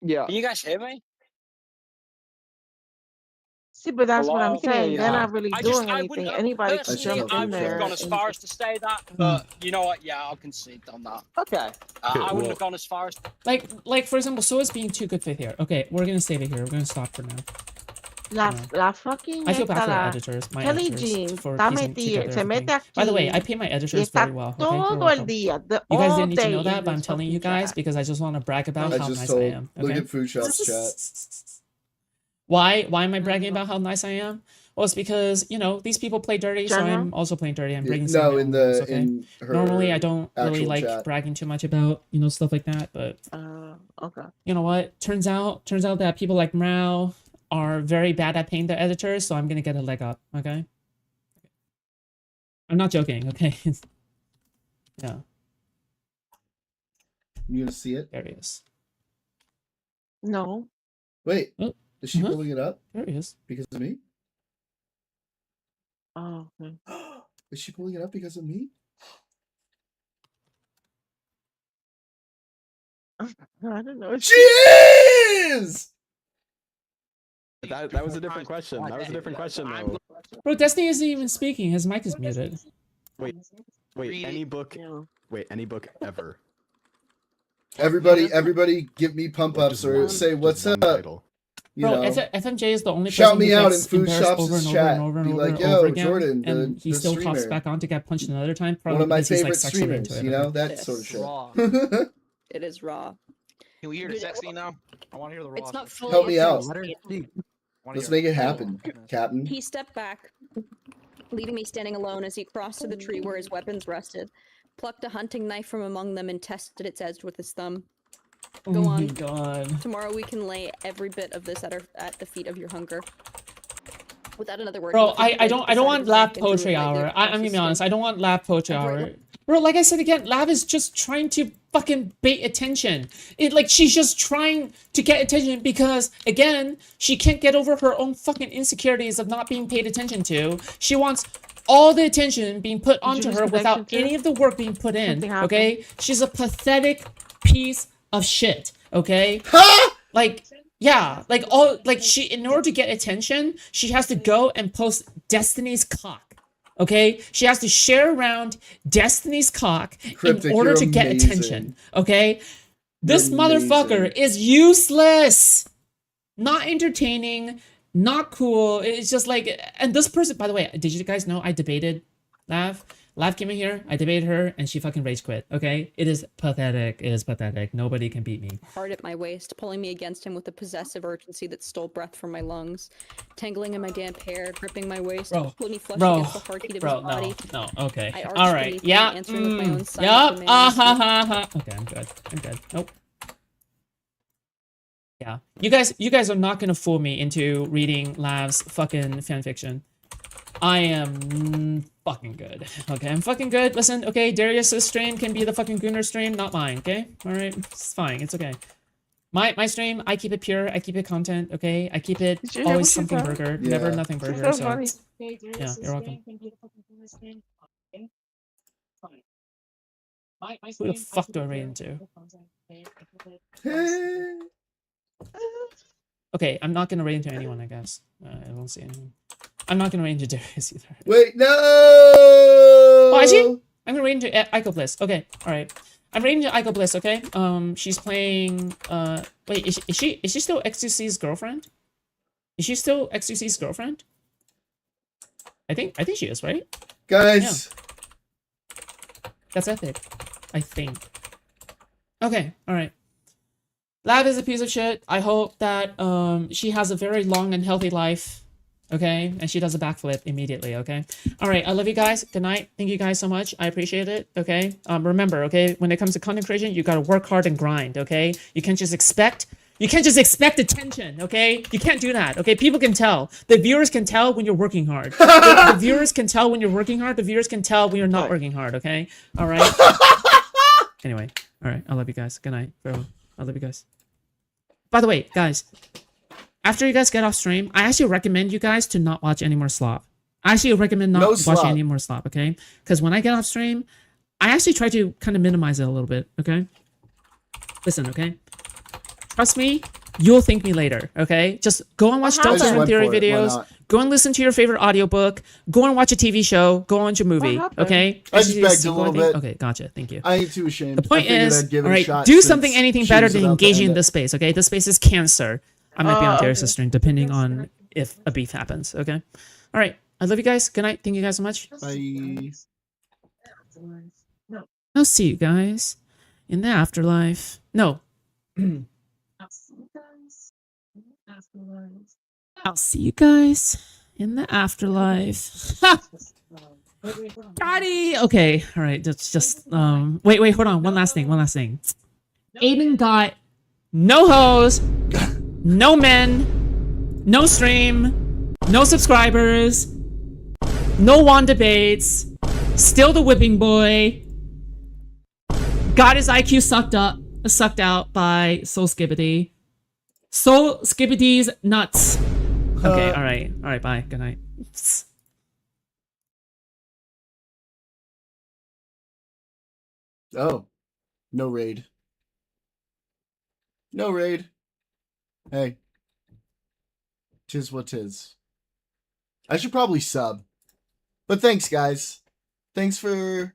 Speaker 16: Yeah.
Speaker 2: Can you guys hear me?
Speaker 4: See, but that's what I'm
Speaker 2: Hello?
Speaker 4: saying. They're not really
Speaker 2: I
Speaker 4: doing
Speaker 2: I
Speaker 4: anything.
Speaker 2: wouldn't.
Speaker 4: Anybody can
Speaker 2: Personally,
Speaker 4: jump
Speaker 2: I
Speaker 4: in
Speaker 2: wouldn't have
Speaker 4: there.
Speaker 2: gone as
Speaker 4: and
Speaker 2: far as to say that, but you know what? Yeah, I'll concede on that.
Speaker 16: Okay.
Speaker 2: I wouldn't have gone as far as.
Speaker 21: Like for example, so is being too good faith here. Okay, we're gonna save it here. We're gonna stop for now.
Speaker 4: La fucking
Speaker 21: I feel bad for the
Speaker 4: la
Speaker 21: editors, my
Speaker 4: Kelly
Speaker 21: editors,
Speaker 4: Jean
Speaker 21: for
Speaker 4: está
Speaker 21: piecing together
Speaker 4: metida, se mete
Speaker 21: everything. By the way,
Speaker 4: aquí
Speaker 21: I pay my
Speaker 4: y
Speaker 21: editors
Speaker 4: está
Speaker 21: very well. Okay, you're
Speaker 4: todo el
Speaker 21: welcome.
Speaker 4: día,
Speaker 21: You guys
Speaker 4: all
Speaker 21: didn't need to
Speaker 4: day
Speaker 21: know that,
Speaker 4: in
Speaker 21: but I'm
Speaker 4: this
Speaker 21: telling you
Speaker 4: fucking
Speaker 21: guys
Speaker 4: chat.
Speaker 21: because I just want to brag about
Speaker 1: I
Speaker 21: how
Speaker 1: just
Speaker 21: nice
Speaker 1: told.
Speaker 21: I am.
Speaker 1: Look
Speaker 21: Okay?
Speaker 1: at Food Shops chat.
Speaker 21: Why am I bragging about how nice I am? Well, it's because, you know, these people play dirty, so
Speaker 4: General?
Speaker 21: I'm also playing dirty. I'm
Speaker 1: Yeah,
Speaker 21: breaking some of
Speaker 1: no,
Speaker 21: my
Speaker 1: in
Speaker 21: own
Speaker 1: the
Speaker 21: rules, okay?
Speaker 1: in her
Speaker 21: Normally, I don't really
Speaker 1: actual
Speaker 21: like
Speaker 1: chat.
Speaker 21: bragging too much about, you know, stuff like that, but
Speaker 4: Okay.
Speaker 21: you know what? Turns out that people like Mrao are very bad at paying their editors, so I'm gonna get a leg up, okay? I'm not joking, okay? Yeah.
Speaker 1: You gonna see it?
Speaker 21: There he is.
Speaker 4: No.
Speaker 1: Wait,
Speaker 21: Oh,
Speaker 1: is she pulling it up?
Speaker 21: There he is.
Speaker 1: Because of me?
Speaker 4: Oh, okay.
Speaker 1: Is she pulling it up because of me?
Speaker 4: I don't know.
Speaker 1: She is!
Speaker 17: That was a different question. That was a different question, though.
Speaker 21: Bro, Destiny isn't even speaking. His mic is muted.
Speaker 17: Wait. Wait, any book? Wait, any book ever?
Speaker 1: Everybody, give me pump
Speaker 17: Like,
Speaker 1: ups
Speaker 17: just
Speaker 1: or
Speaker 17: one-
Speaker 1: say
Speaker 17: just
Speaker 1: what's
Speaker 17: one
Speaker 1: up.
Speaker 17: title.
Speaker 1: You
Speaker 21: Bro,
Speaker 1: know,
Speaker 21: FMJ is the only
Speaker 1: shout
Speaker 21: person
Speaker 1: me
Speaker 21: who
Speaker 1: out
Speaker 21: gets
Speaker 1: in Food
Speaker 21: embarrassed
Speaker 1: Shops'
Speaker 21: over and over
Speaker 1: chat.
Speaker 21: and over and
Speaker 1: Be
Speaker 21: over
Speaker 1: like,
Speaker 21: and
Speaker 1: yo,
Speaker 21: over again,
Speaker 1: Jordan,
Speaker 21: and he
Speaker 1: the
Speaker 21: still pops
Speaker 1: streamer.
Speaker 21: back on to get punched another time.
Speaker 1: One
Speaker 21: Probably
Speaker 1: of my
Speaker 21: because he's like
Speaker 1: favorite
Speaker 21: sexually
Speaker 1: streamers,
Speaker 21: into it.
Speaker 1: you know,
Speaker 21: okay?
Speaker 1: that
Speaker 12: Yes.
Speaker 1: sort of shit.
Speaker 7: Raw.
Speaker 12: It is raw.
Speaker 13: Can we hear the sex scene now?
Speaker 7: I want to hear the raw.
Speaker 12: It's not fully.
Speaker 1: Help me out.
Speaker 7: Wanna
Speaker 1: Let's
Speaker 7: hear
Speaker 1: make it
Speaker 7: raw
Speaker 1: happen,
Speaker 7: goodness.
Speaker 1: Captain.
Speaker 12: He stepped back, leaving me standing alone as he crossed to the tree where his weapons rested, plucked a hunting knife from among them, and tested its edge with his thumb. Go
Speaker 21: Oh
Speaker 12: on.
Speaker 21: my god.
Speaker 12: Tomorrow we can lay every bit of this at the feet of your hunger. Without another word.
Speaker 21: Bro,
Speaker 12: he
Speaker 21: I don't want laugh
Speaker 12: and drew it
Speaker 21: poetry
Speaker 12: lightly
Speaker 21: hour.
Speaker 12: across
Speaker 21: I'm gonna
Speaker 12: his
Speaker 21: be honest.
Speaker 12: skin.
Speaker 21: I don't want laugh poetry hour. Bro, like I said again, Lav is just trying to fucking bait attention. She's just trying to get attention because, again, she can't get over her own fucking insecurities of not being paid attention to. She wants all the attention being put onto
Speaker 4: lose
Speaker 21: her without
Speaker 4: connection too?
Speaker 21: any of the work being put in.
Speaker 4: Something happened.
Speaker 21: Okay? She's a pathetic piece of shit. Okay? Like, yeah, she, in order to get attention, she has to go and post Destiny's cock. Okay? She has to share around Destiny's cock
Speaker 1: Cryptic,
Speaker 21: in order
Speaker 1: you're
Speaker 21: to get
Speaker 1: amazing.
Speaker 21: attention. Okay? This
Speaker 1: You're
Speaker 21: motherfucker
Speaker 1: amazing.
Speaker 21: is useless. Not entertaining, not cool. It's just like, and this person, by the way, did you guys know I debated Lav? Lav came in here, I debated her, and she fucking rage quit, okay? It is pathetic. It is pathetic. Nobody can beat me.
Speaker 12: Hard at my waist, pulling me against him with a possessive urgency that stole breath from my lungs, tangling in my damp hair, gripping my waist, pulling me flush against the heartbeat of his body.
Speaker 21: No, okay.
Speaker 12: I arched
Speaker 21: All right,
Speaker 12: beneath him,
Speaker 21: yeah,
Speaker 12: answering with my own silent
Speaker 21: yup,
Speaker 12: demands.
Speaker 21: Okay, I'm good. Nope. Yeah, you guys are not gonna fool me into reading Lav's fucking fanfiction. I am fucking good. Okay, I'm fucking good. Listen, okay, Darius's stream can be the fucking Gunner stream, not mine, okay? Alright, it's fine, it's okay. My stream, I keep it pure, I keep it content, okay? I keep it
Speaker 4: Did you hear
Speaker 21: always
Speaker 4: what she
Speaker 21: something
Speaker 4: said?
Speaker 21: burger,
Speaker 1: Yeah.
Speaker 21: never nothing
Speaker 4: She's
Speaker 21: burger,
Speaker 4: so funny.
Speaker 21: yeah, you're welcome. Who the fuck do I read into? Okay, I'm not gonna raid into anyone, I guess. I won't see anyone. I'm not gonna raid into Darius either.
Speaker 1: Wait, no!
Speaker 21: Oh, actually, I'm gonna raid into Ico Bliss. Okay, alright. I'm raiding into Ico Bliss, okay? She's playing, wait, is she still XQC's girlfriend? Is she still XQC's girlfriend? I think she is, right?
Speaker 1: Guys!
Speaker 21: Yeah. That's epic. I think. Okay, alright. Lav is a piece of shit. I hope that she has a very long and healthy life. Okay? And she does a backflip immediately, okay? Alright, I love you guys. Good night. Thank you guys so much. I appreciate it. Okay? Remember, okay, when it comes to content creation, you gotta work hard and grind, okay? You can't just expect attention, okay? You can't do that, okay? People can tell. The viewers can tell when you're working hard. The viewers can tell when you're working hard. The viewers can tell when you're not working hard, okay? Alright? Anyway, alright, I love you guys. Good night, bro. I love you guys. By the way, guys, after you guys get off stream, I actually recommend you guys to not watch any more slop. I actually recommend not watching any more slop, okay? Because when I get off stream, I actually try to kind of minimize it a little bit, okay? Listen, okay? Trust me, you'll thank me later, okay? Just go and watch Delta and Theory videos. Go and listen to your favorite audiobook. Go and watch a TV show. Go and watch a movie, okay?
Speaker 1: I just begged a little bit.
Speaker 21: Okay, gotcha. Thank you.
Speaker 1: I ain't too ashamed.
Speaker 21: The point
Speaker 1: I figured
Speaker 21: is,
Speaker 1: I'd give it
Speaker 21: all
Speaker 1: a
Speaker 21: right,
Speaker 1: shot
Speaker 21: do
Speaker 1: since
Speaker 21: something, anything
Speaker 1: she
Speaker 21: better
Speaker 1: was
Speaker 21: than
Speaker 1: about to
Speaker 21: engaging
Speaker 1: end
Speaker 21: in
Speaker 1: it.
Speaker 21: this space, okay? This space is cancer. I might be on
Speaker 4: okay.
Speaker 21: Darius' stream, depending on if a beef happens, okay? All right, I love you guys. Good night. Thank you guys so much.
Speaker 1: Bye.
Speaker 21: I'll see you guys in the afterlife. No. I'll see you guys in the afterlife. Ha! Daddy! Okay, all right, that's just, wait, hold on. One last thing. Aiden got no hoes, no men, no stream, no subscribers, no Wand debates, still the whipping boy, got his IQ sucked out by Soul Skibbity. Soul Skibbity's nuts. Okay, all right, bye, good night.
Speaker 1: Oh, no raid. No raid. Hey. Tis what tis. I should probably sub. But thanks, guys. Thanks for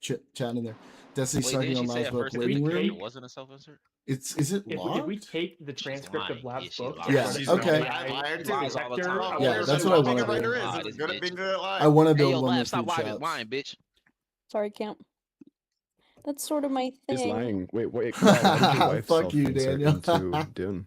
Speaker 1: chatting in there. Destiny
Speaker 13: Wait,
Speaker 1: sucking
Speaker 13: didn't
Speaker 1: on
Speaker 13: she say
Speaker 1: Lab's
Speaker 13: at
Speaker 1: book
Speaker 13: first that
Speaker 1: waiting
Speaker 13: it
Speaker 1: room.
Speaker 13: wasn't a self-insert?
Speaker 1: Is it
Speaker 14: If
Speaker 1: locked?
Speaker 14: we take the transcript of Lab's book,
Speaker 1: Yeah, okay. Yeah, that's what I want to do.
Speaker 18: Good at being good at lying.
Speaker 1: I want to
Speaker 13: Hey,
Speaker 1: build
Speaker 13: yo,
Speaker 1: one
Speaker 13: Lab,
Speaker 1: with
Speaker 13: stop
Speaker 1: food
Speaker 13: lying,
Speaker 1: shots.
Speaker 13: lying, bitch.
Speaker 12: Sorry, Camp. That's sort of my thing.
Speaker 17: Is lying. Wait. Why did your wife
Speaker 1: Fuck you,
Speaker 17: self-insert
Speaker 1: Daniel.
Speaker 17: into Dune?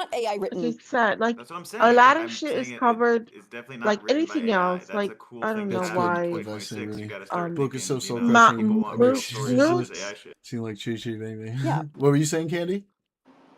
Speaker 12: not AI written.
Speaker 4: It's sad. Like
Speaker 18: That's what I'm saying.
Speaker 4: a lot
Speaker 18: I'm
Speaker 4: of shit
Speaker 18: saying
Speaker 4: is covered.
Speaker 18: it's definitely not
Speaker 4: Like
Speaker 18: written by
Speaker 4: anything
Speaker 18: AI.
Speaker 4: else,
Speaker 18: That's
Speaker 4: like
Speaker 18: a cool
Speaker 4: I
Speaker 18: thing
Speaker 4: don't
Speaker 18: to
Speaker 4: know
Speaker 1: That's
Speaker 18: have
Speaker 1: good
Speaker 18: in
Speaker 4: why.
Speaker 1: advice,
Speaker 18: 2026. You
Speaker 1: Rudy.
Speaker 18: gotta start
Speaker 1: Book is so
Speaker 18: thinking,
Speaker 1: soul
Speaker 18: you know,
Speaker 4: Ma-
Speaker 1: crushing.
Speaker 18: people want
Speaker 1: I mean,
Speaker 18: real stories, not just
Speaker 4: Moots,
Speaker 18: AI shit.
Speaker 1: seem like Chi Chi, baby.
Speaker 12: Yeah.
Speaker 1: What were you saying, Candy?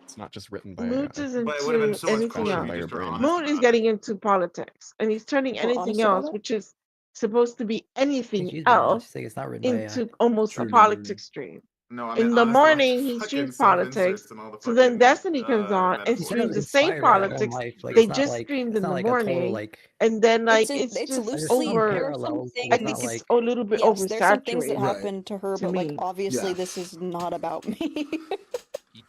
Speaker 17: It's not just written by
Speaker 4: Moots
Speaker 17: AI.
Speaker 4: is
Speaker 18: But it would have been
Speaker 4: into
Speaker 18: so much
Speaker 4: anything
Speaker 18: cooler if
Speaker 17: Fashioned
Speaker 4: else.
Speaker 18: you
Speaker 17: by your
Speaker 18: just were
Speaker 17: brain.
Speaker 18: honest
Speaker 4: Moon is
Speaker 18: about it.
Speaker 4: getting into politics, and he's turning
Speaker 12: If we're
Speaker 4: anything
Speaker 12: honest about
Speaker 4: else,
Speaker 12: it.
Speaker 4: which is supposed to be
Speaker 22: I think
Speaker 4: anything
Speaker 22: she's being honest.
Speaker 4: else,
Speaker 22: She's saying it's not written by AI.
Speaker 4: into almost a
Speaker 1: True, dude.
Speaker 4: politics stream.
Speaker 18: No, I meant
Speaker 4: In the
Speaker 18: honest about
Speaker 4: morning,
Speaker 18: the
Speaker 4: he
Speaker 18: fucking
Speaker 4: streams politics.
Speaker 18: self-inserts and all the
Speaker 4: So then
Speaker 18: fucking
Speaker 4: Destiny comes on and
Speaker 22: She said it
Speaker 18: metaphors.
Speaker 4: streams
Speaker 22: was
Speaker 4: the same
Speaker 22: inspired by her own
Speaker 4: politics
Speaker 22: life. Like
Speaker 4: they
Speaker 22: it's not
Speaker 4: just
Speaker 22: like
Speaker 4: streamed
Speaker 22: it's
Speaker 4: in
Speaker 22: not
Speaker 4: the
Speaker 22: like a total
Speaker 4: morning,
Speaker 22: like.
Speaker 4: and then like
Speaker 12: It's
Speaker 4: it's just
Speaker 22: There's some
Speaker 12: loosely.
Speaker 4: over.
Speaker 12: There are some
Speaker 22: parallels, but
Speaker 12: things.
Speaker 4: I
Speaker 22: it's not
Speaker 4: think it's
Speaker 22: like.
Speaker 4: a little bit
Speaker 12: Yes, there's some things that
Speaker 4: oversaturated
Speaker 1: Right.
Speaker 12: happened to her,
Speaker 4: to
Speaker 12: but like
Speaker 4: me.
Speaker 12: obviously
Speaker 1: Yeah.
Speaker 12: this is not about me.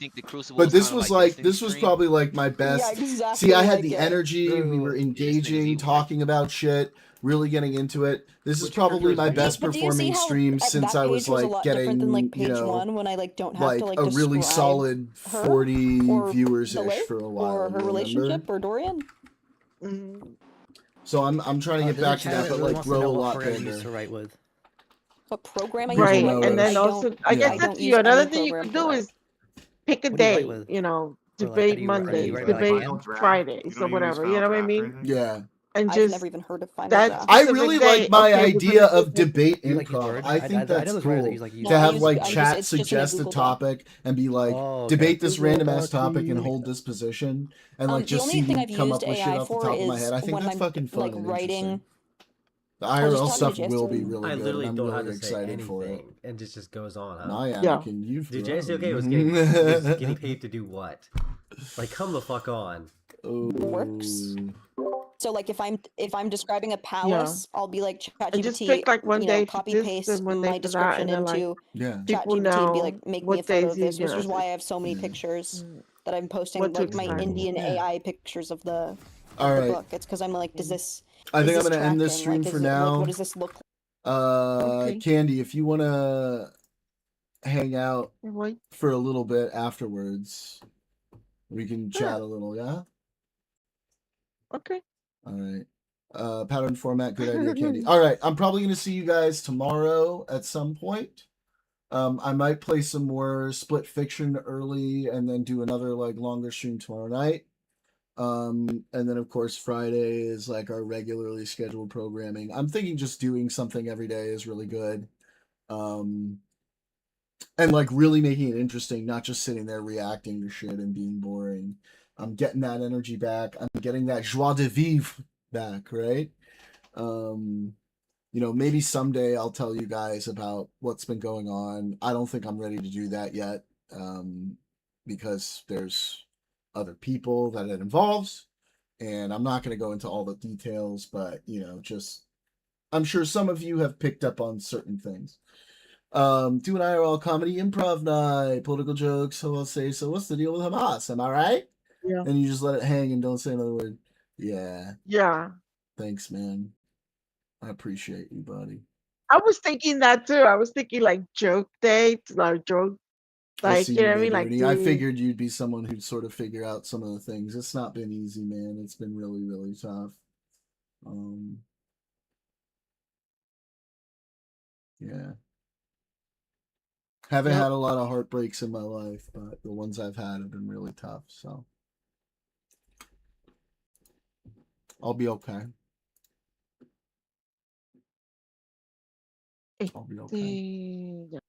Speaker 13: think the Crucible
Speaker 1: But
Speaker 13: was
Speaker 1: this
Speaker 13: kind of
Speaker 1: was
Speaker 13: like
Speaker 1: like
Speaker 13: Destiny's
Speaker 1: this was
Speaker 13: dream?
Speaker 1: probably like my
Speaker 8: Yeah,
Speaker 1: best.
Speaker 8: exactly.
Speaker 1: See, I had
Speaker 8: like
Speaker 1: the
Speaker 8: it.
Speaker 1: energy. We were engaging, talking about shit, really getting into it. This is probably my best
Speaker 8: But do you see
Speaker 1: performing
Speaker 8: how
Speaker 1: stream
Speaker 8: at
Speaker 1: since
Speaker 8: that
Speaker 1: I
Speaker 8: page
Speaker 1: was
Speaker 8: was a
Speaker 1: like
Speaker 8: lot different than like
Speaker 1: getting,
Speaker 8: page one when I like don't have
Speaker 1: like
Speaker 8: to like
Speaker 1: a really
Speaker 8: describe
Speaker 1: solid
Speaker 8: her
Speaker 1: 40
Speaker 8: or
Speaker 1: viewers
Speaker 8: the
Speaker 1: ish
Speaker 8: lake
Speaker 1: for a while.
Speaker 8: or her
Speaker 1: you
Speaker 8: relationship
Speaker 1: remember?
Speaker 8: or Dorian.
Speaker 1: So I'm trying to get
Speaker 22: There's a
Speaker 1: back to
Speaker 22: chat
Speaker 1: that,
Speaker 22: that
Speaker 1: but
Speaker 22: really
Speaker 1: like
Speaker 22: wants to
Speaker 1: grow
Speaker 22: know
Speaker 1: a
Speaker 22: what
Speaker 1: lot
Speaker 22: program you used
Speaker 1: bigger.
Speaker 22: to write with.
Speaker 8: What program I
Speaker 1: People
Speaker 8: used to
Speaker 1: know
Speaker 8: write with?
Speaker 1: this.
Speaker 4: And then
Speaker 8: I
Speaker 4: also,
Speaker 8: don't.
Speaker 4: I guess
Speaker 8: I
Speaker 4: that's
Speaker 8: don't
Speaker 4: you.
Speaker 8: use
Speaker 4: Another
Speaker 8: any
Speaker 4: thing you
Speaker 8: program
Speaker 4: could
Speaker 8: to
Speaker 4: do
Speaker 8: write.
Speaker 4: is pick a
Speaker 22: What do you write
Speaker 4: day.
Speaker 22: with?
Speaker 4: You know,
Speaker 22: Or like,
Speaker 4: debate
Speaker 22: do you
Speaker 4: Mondays,
Speaker 22: write
Speaker 4: debate
Speaker 22: Final Draft?
Speaker 4: Fridays, or whatever. You know what I mean?
Speaker 1: Yeah.
Speaker 4: And
Speaker 8: I've
Speaker 4: just
Speaker 8: never even heard of Final
Speaker 4: that
Speaker 8: Draft.
Speaker 1: I
Speaker 4: specific
Speaker 1: really
Speaker 4: day.
Speaker 1: like my
Speaker 4: Okay, we're
Speaker 1: idea
Speaker 4: gonna do
Speaker 1: of
Speaker 4: this.
Speaker 1: debate
Speaker 22: Do you like use
Speaker 1: improv.
Speaker 22: Word?
Speaker 1: I think
Speaker 22: I
Speaker 1: that's
Speaker 22: know those writers that
Speaker 1: cool
Speaker 22: use like use
Speaker 1: to
Speaker 8: No, I
Speaker 1: have
Speaker 8: use.
Speaker 1: like
Speaker 8: I'm
Speaker 1: chat
Speaker 8: it's just in a
Speaker 1: suggest a
Speaker 8: Google Doc.
Speaker 1: topic and be like,
Speaker 22: Oh, okay.
Speaker 1: debate this
Speaker 22: Google
Speaker 1: random ass topic and
Speaker 22: Document.
Speaker 1: hold this position, and like
Speaker 8: The
Speaker 1: just
Speaker 8: only
Speaker 1: see
Speaker 8: thing
Speaker 1: me
Speaker 8: I've
Speaker 1: come
Speaker 8: used
Speaker 1: up with shit
Speaker 8: AI
Speaker 1: off the
Speaker 8: for
Speaker 1: top of my
Speaker 8: is
Speaker 1: head. I think
Speaker 8: when
Speaker 1: that's
Speaker 8: I'm
Speaker 1: fucking fun
Speaker 8: like
Speaker 1: and
Speaker 8: writing.
Speaker 1: interesting. The
Speaker 8: I was just
Speaker 1: IRL
Speaker 8: talking
Speaker 1: stuff
Speaker 8: to
Speaker 1: will be
Speaker 8: Jason.
Speaker 1: really
Speaker 3: I
Speaker 1: good,
Speaker 3: literally
Speaker 1: and I'm
Speaker 3: don't know how
Speaker 1: really
Speaker 3: to say
Speaker 1: excited for it.
Speaker 3: anything, and it just goes on, huh?
Speaker 1: I am.
Speaker 4: Yeah.
Speaker 1: Can you
Speaker 3: Dude,
Speaker 1: throw?
Speaker 3: JSC was getting paid to do what? Like, come the fuck on.
Speaker 8: Works. So like if I'm describing a
Speaker 4: Yeah.
Speaker 8: palace, I'll be like
Speaker 4: And just
Speaker 8: ChatGPT,
Speaker 4: pick like one
Speaker 8: you know,
Speaker 4: day for
Speaker 8: copy
Speaker 4: this
Speaker 8: paste
Speaker 4: and one day
Speaker 8: my
Speaker 4: for that, and
Speaker 8: description
Speaker 4: then like
Speaker 8: into
Speaker 1: Yeah.
Speaker 4: people
Speaker 8: ChatGPT and be like,
Speaker 4: know
Speaker 8: make me a
Speaker 4: what
Speaker 8: photo
Speaker 4: days
Speaker 8: of
Speaker 4: you
Speaker 8: this, which
Speaker 4: know
Speaker 8: is why I have so many pictures that I'm posting,
Speaker 4: what to
Speaker 8: like my
Speaker 4: expect.
Speaker 8: Indian
Speaker 1: Yeah.
Speaker 8: AI pictures of the
Speaker 1: All right.
Speaker 8: book. It's because I'm like, does this
Speaker 1: I
Speaker 8: is
Speaker 1: think I'm
Speaker 8: this
Speaker 1: gonna end this
Speaker 8: tracking?
Speaker 1: stream
Speaker 8: Like,
Speaker 1: for
Speaker 8: is it like what
Speaker 1: now.
Speaker 8: does this look like?
Speaker 1: Candy, if you wanna hang out
Speaker 4: What?
Speaker 1: for a little bit afterwards, we can chat a little. Yeah.
Speaker 4: Okay.
Speaker 1: All right. Pattern format, good idea, Candy. All right, I'm probably gonna see you guys tomorrow at some point. I might play some more Split Fiction early, and then do another like longer stream tomorrow night. And then of course Friday is like our regularly scheduled programming. I'm thinking just doing something every day is really good. And like really making it interesting, not just sitting there reacting to shit and being boring. I'm getting that energy back. I'm getting that joie de vivre back, right? You know, maybe someday I'll tell you guys about what's been going on. I don't think I'm ready to do that yet, because there's other people that it involves, and I'm not going to go into all the details, but you know, just I'm sure some of you have picked up on certain things. Do an IRL comedy improv night, political jokes. So I'll say, so what's the deal with Hamas? Am I right?
Speaker 4: Yeah.
Speaker 1: And you just let it hang and don't say another word. Yeah.
Speaker 4: Yeah.
Speaker 1: Thanks, man. I appreciate you, buddy.
Speaker 4: I was thinking that too. I was thinking like joke dates, like joke,
Speaker 1: I
Speaker 4: like
Speaker 1: see
Speaker 4: you know
Speaker 1: you,
Speaker 4: what I mean,
Speaker 1: baby
Speaker 4: like
Speaker 1: Rudy. I
Speaker 4: do
Speaker 1: figured you'd be someone who'd sort of figure out some of the things. It's not been easy, man. It's been really, really tough. Yeah. Haven't had a lot of heartbreaks in my life, but the ones I've had have been really tough. So I'll be okay. I'll be okay.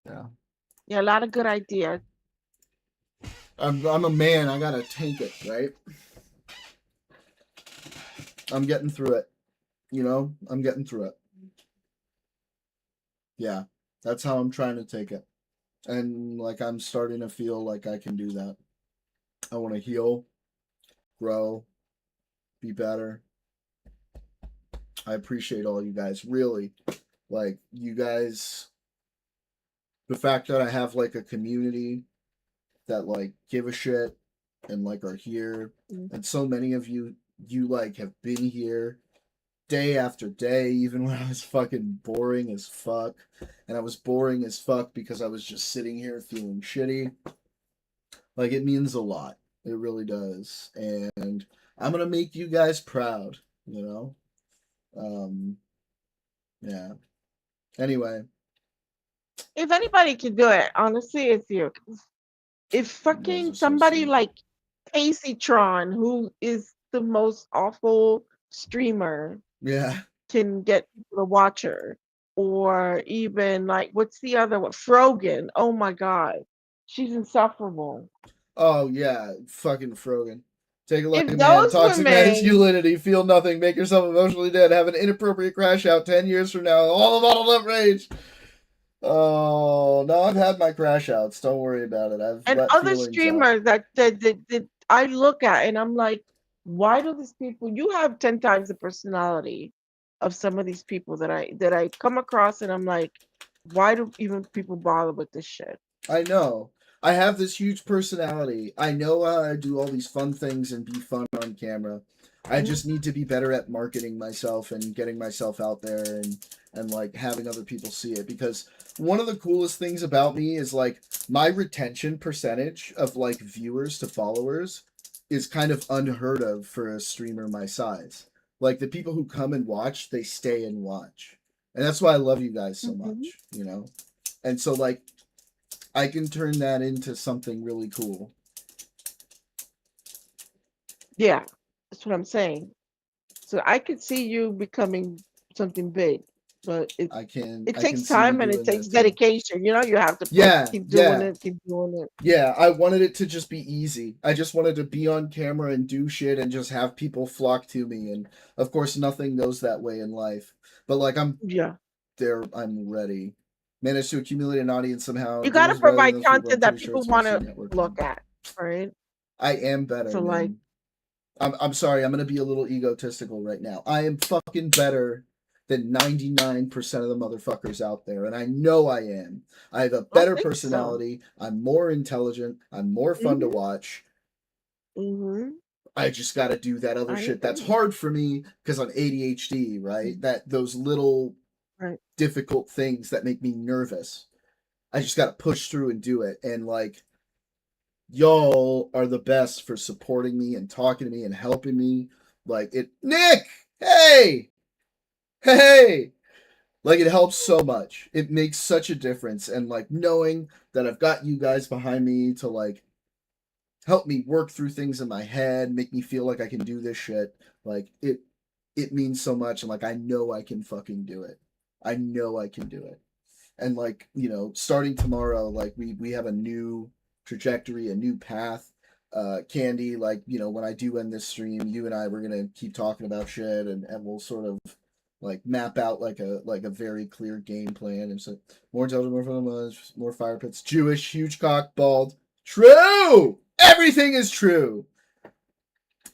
Speaker 1: Yeah.
Speaker 4: Yeah, a lot of good ideas.
Speaker 1: I'm a man. I gotta tank it, right? I'm getting through it. You know, I'm getting through it. Yeah, that's how I'm trying to take it. And like I'm starting to feel like I can do that. I want to heal, grow, be better. I appreciate all you guys. Really. Like you guys, the fact that I have like a community that like give a shit and like are here, and so many of you like have been here day after day, even when I was fucking boring as fuck. And I was boring as fuck because I was just sitting here feeling shitty. Like it means a lot. It really does. And I'm gonna make you guys proud, you know? Yeah. Anyway.
Speaker 4: If anybody can do it, honestly, it's you. If fucking somebody like Casey Tron, who is the most awful streamer,
Speaker 1: Yeah,
Speaker 4: can get people to watch her, or even like what's the other one? Frogan. Oh my god, she's insufferable.
Speaker 1: Oh yeah, fucking Frogan. Take a look
Speaker 4: If
Speaker 1: at man.
Speaker 4: those
Speaker 1: Toxic
Speaker 4: women-
Speaker 1: masculinity. Feel nothing. Make yourself emotionally dead. Have an inappropriate crash out 10 years from now. All bottled up rage. Oh no, I've had my crash outs. Don't worry about it. I've
Speaker 4: And
Speaker 1: let
Speaker 4: other
Speaker 1: feelings out.
Speaker 4: streamers that I look at and I'm like, why do these people? You have 10 times the personality of some of these people that I come across, and I'm like, why do even people bother with this shit?
Speaker 1: I know. I have this huge personality. I know how I do all these fun things and be fun on camera. I just need to be better at marketing myself and getting myself out there and like having other people see it, because one of the coolest things about me is like my retention percentage of like viewers to followers is kind of unheard of for a streamer my size. Like the people who come and watch, they stay and watch. And that's why I love you guys so much, you know? And so like I can turn that into something really cool.
Speaker 4: Yeah, that's what I'm saying. So I could see you becoming something big, but it takes time and it takes dedication. You know, you have to keep doing it, keep doing it.
Speaker 1: Yeah, I wanted it to just be easy. I just wanted to be on camera and do shit and just have people flock to me. And of course, nothing goes that way in life. But like I'm ready. Managed to accumulate an audience somehow.
Speaker 4: You got to provide content that people want to look at, right?
Speaker 1: I am better.
Speaker 4: So
Speaker 1: like, I'm sorry. I'm gonna be a little egotistical right now. I am fucking better than 99% of the motherfuckers out there, and I know I am. I have a better personality. So. I'm more intelligent. I'm more fun to watch. I just got to do that other shit that's hard for me because I'm ADHD, right? That those little difficult things that make me nervous. I just got to push through and do it. And like, y'all are the best for supporting me and talking to me and helping me. Like it, Nick, hey, like it helps so much. It makes such a difference. And like knowing that I've got you guys behind me to like help me work through things in my head, make me feel like I can do this shit. Like it means so much. And like, I know I can fucking do it. I know I can do it. And like, you know, starting tomorrow, like we have a new trajectory, a new path. Candy, like, you know, when I do end this stream, you and I, we're going to keep talking about shit and we'll sort of like map out like a very clear game plan. And so more intelligent, more fun, more fire pits, Jewish, huge cock, bald. True! Everything is true.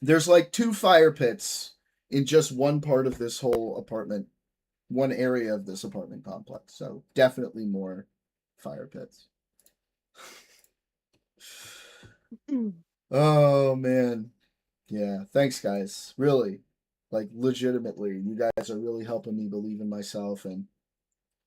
Speaker 1: There's like 2 fire pits in just one part of this whole apartment, one area of this apartment complex. So definitely more fire pits. Oh man. Yeah. Thanks guys. Really. Like legitimately, you guys are really helping me believe in myself, and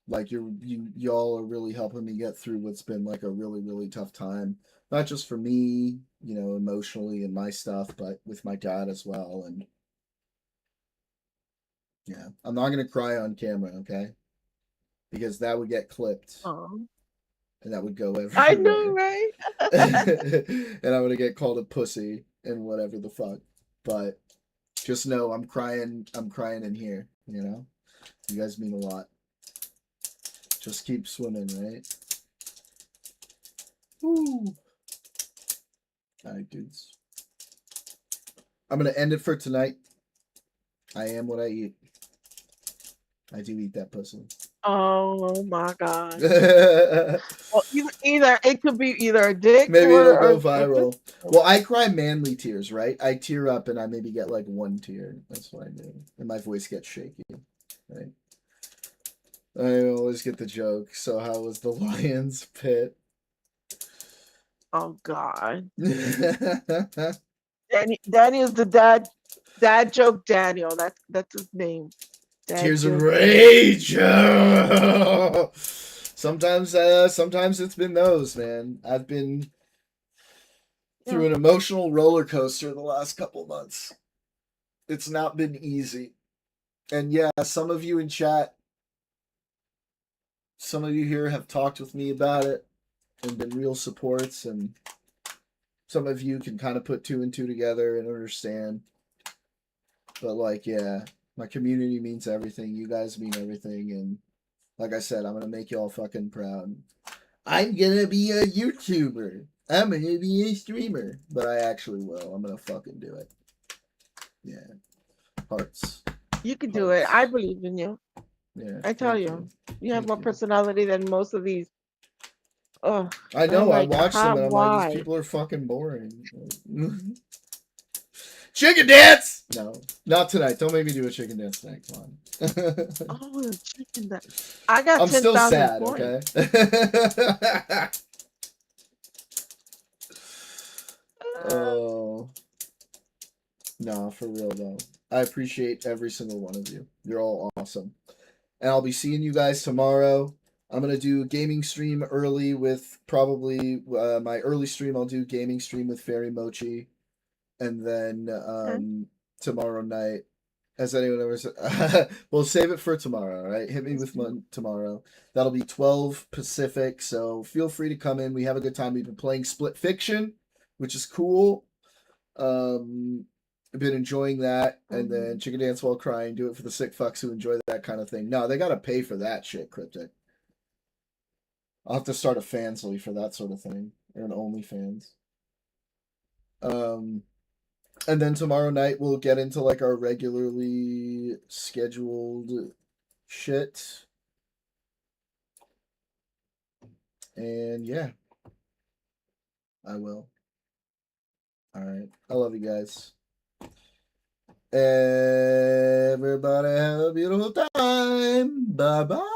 Speaker 1: like y'all are really helping me get through what's been like a really, really tough time. Not just for me, you know, emotionally and my stuff, but with my dad as well. And yeah, I'm not gonna cry on camera, okay? Because that would get clipped. And that would go everywhere.
Speaker 4: I know, right?
Speaker 1: And I'm gonna get called a pussy and whatever the fuck. But just know I'm crying in here, you know? You guys mean a lot. Just keep swimming, right? Woo. Alright, dudes. I'm gonna end it for tonight. I am what I eat. I do eat that pussy.
Speaker 4: Oh my god. Well, either it could be either a dick.
Speaker 1: Maybe it'll go viral. Well, I cry manly tears, right? I tear up and I maybe get like 1 tear. That's what I do. And my voice gets shaky, right? I always get the joke. So how was the Lions pit?
Speaker 4: Oh god. Daniel's the dad joke Daniel. That's his name.
Speaker 1: Tears of rage. Sometimes it's been those, man. I've been through an emotional roller coaster the last couple months. It's not been easy. And yeah, some of you in chat, some of you here have talked with me about it and been real supports, and some of you can kind of put 2 and 2 together and understand. But like, yeah, my community means everything. You guys mean everything. And like I said, I'm going to make y'all fucking proud. I'm going to be a YouTuber. I'm going to be a streamer. But I actually will. I'm going to fucking do it. Yeah. Hearts.
Speaker 4: You can do it. I believe in you.
Speaker 1: Yeah.
Speaker 4: I tell you. You have more personality than most of these. Oh,
Speaker 1: I know. I watch them and I'm like, these people are fucking boring. Chicken dance! No, not tonight. Don't make me do a chicken dance tonight. Come on.
Speaker 4: Oh, chicken dance. I got
Speaker 1: I'm
Speaker 4: 10,000
Speaker 1: still sad,
Speaker 4: points.
Speaker 1: okay? Oh. No, for real though. I appreciate every single one of you. You're all awesome. And I'll be seeing you guys tomorrow. I'm going to do a gaming stream early with probably my early stream. I'll do gaming stream with Fairy Mochi. And then tomorrow night, has anyone ever said? We'll save it for tomorrow, all right? Hit me with one tomorrow. That'll be 12 Pacific, so feel free to come in. We have a good time. We've been playing Split Fiction, which is cool. I've been enjoying that. And then Chicken Dance While Crying, do it for the sick fucks who enjoy that kind of thing. No, they got to pay for that shit, Cryptic. I'll have to start a Fansly for that sort of thing, or an OnlyFans. And then tomorrow night we'll get into like our regularly scheduled shit. And yeah, I will. All right. I love you guys. Everybody have a beautiful time. Bye bye.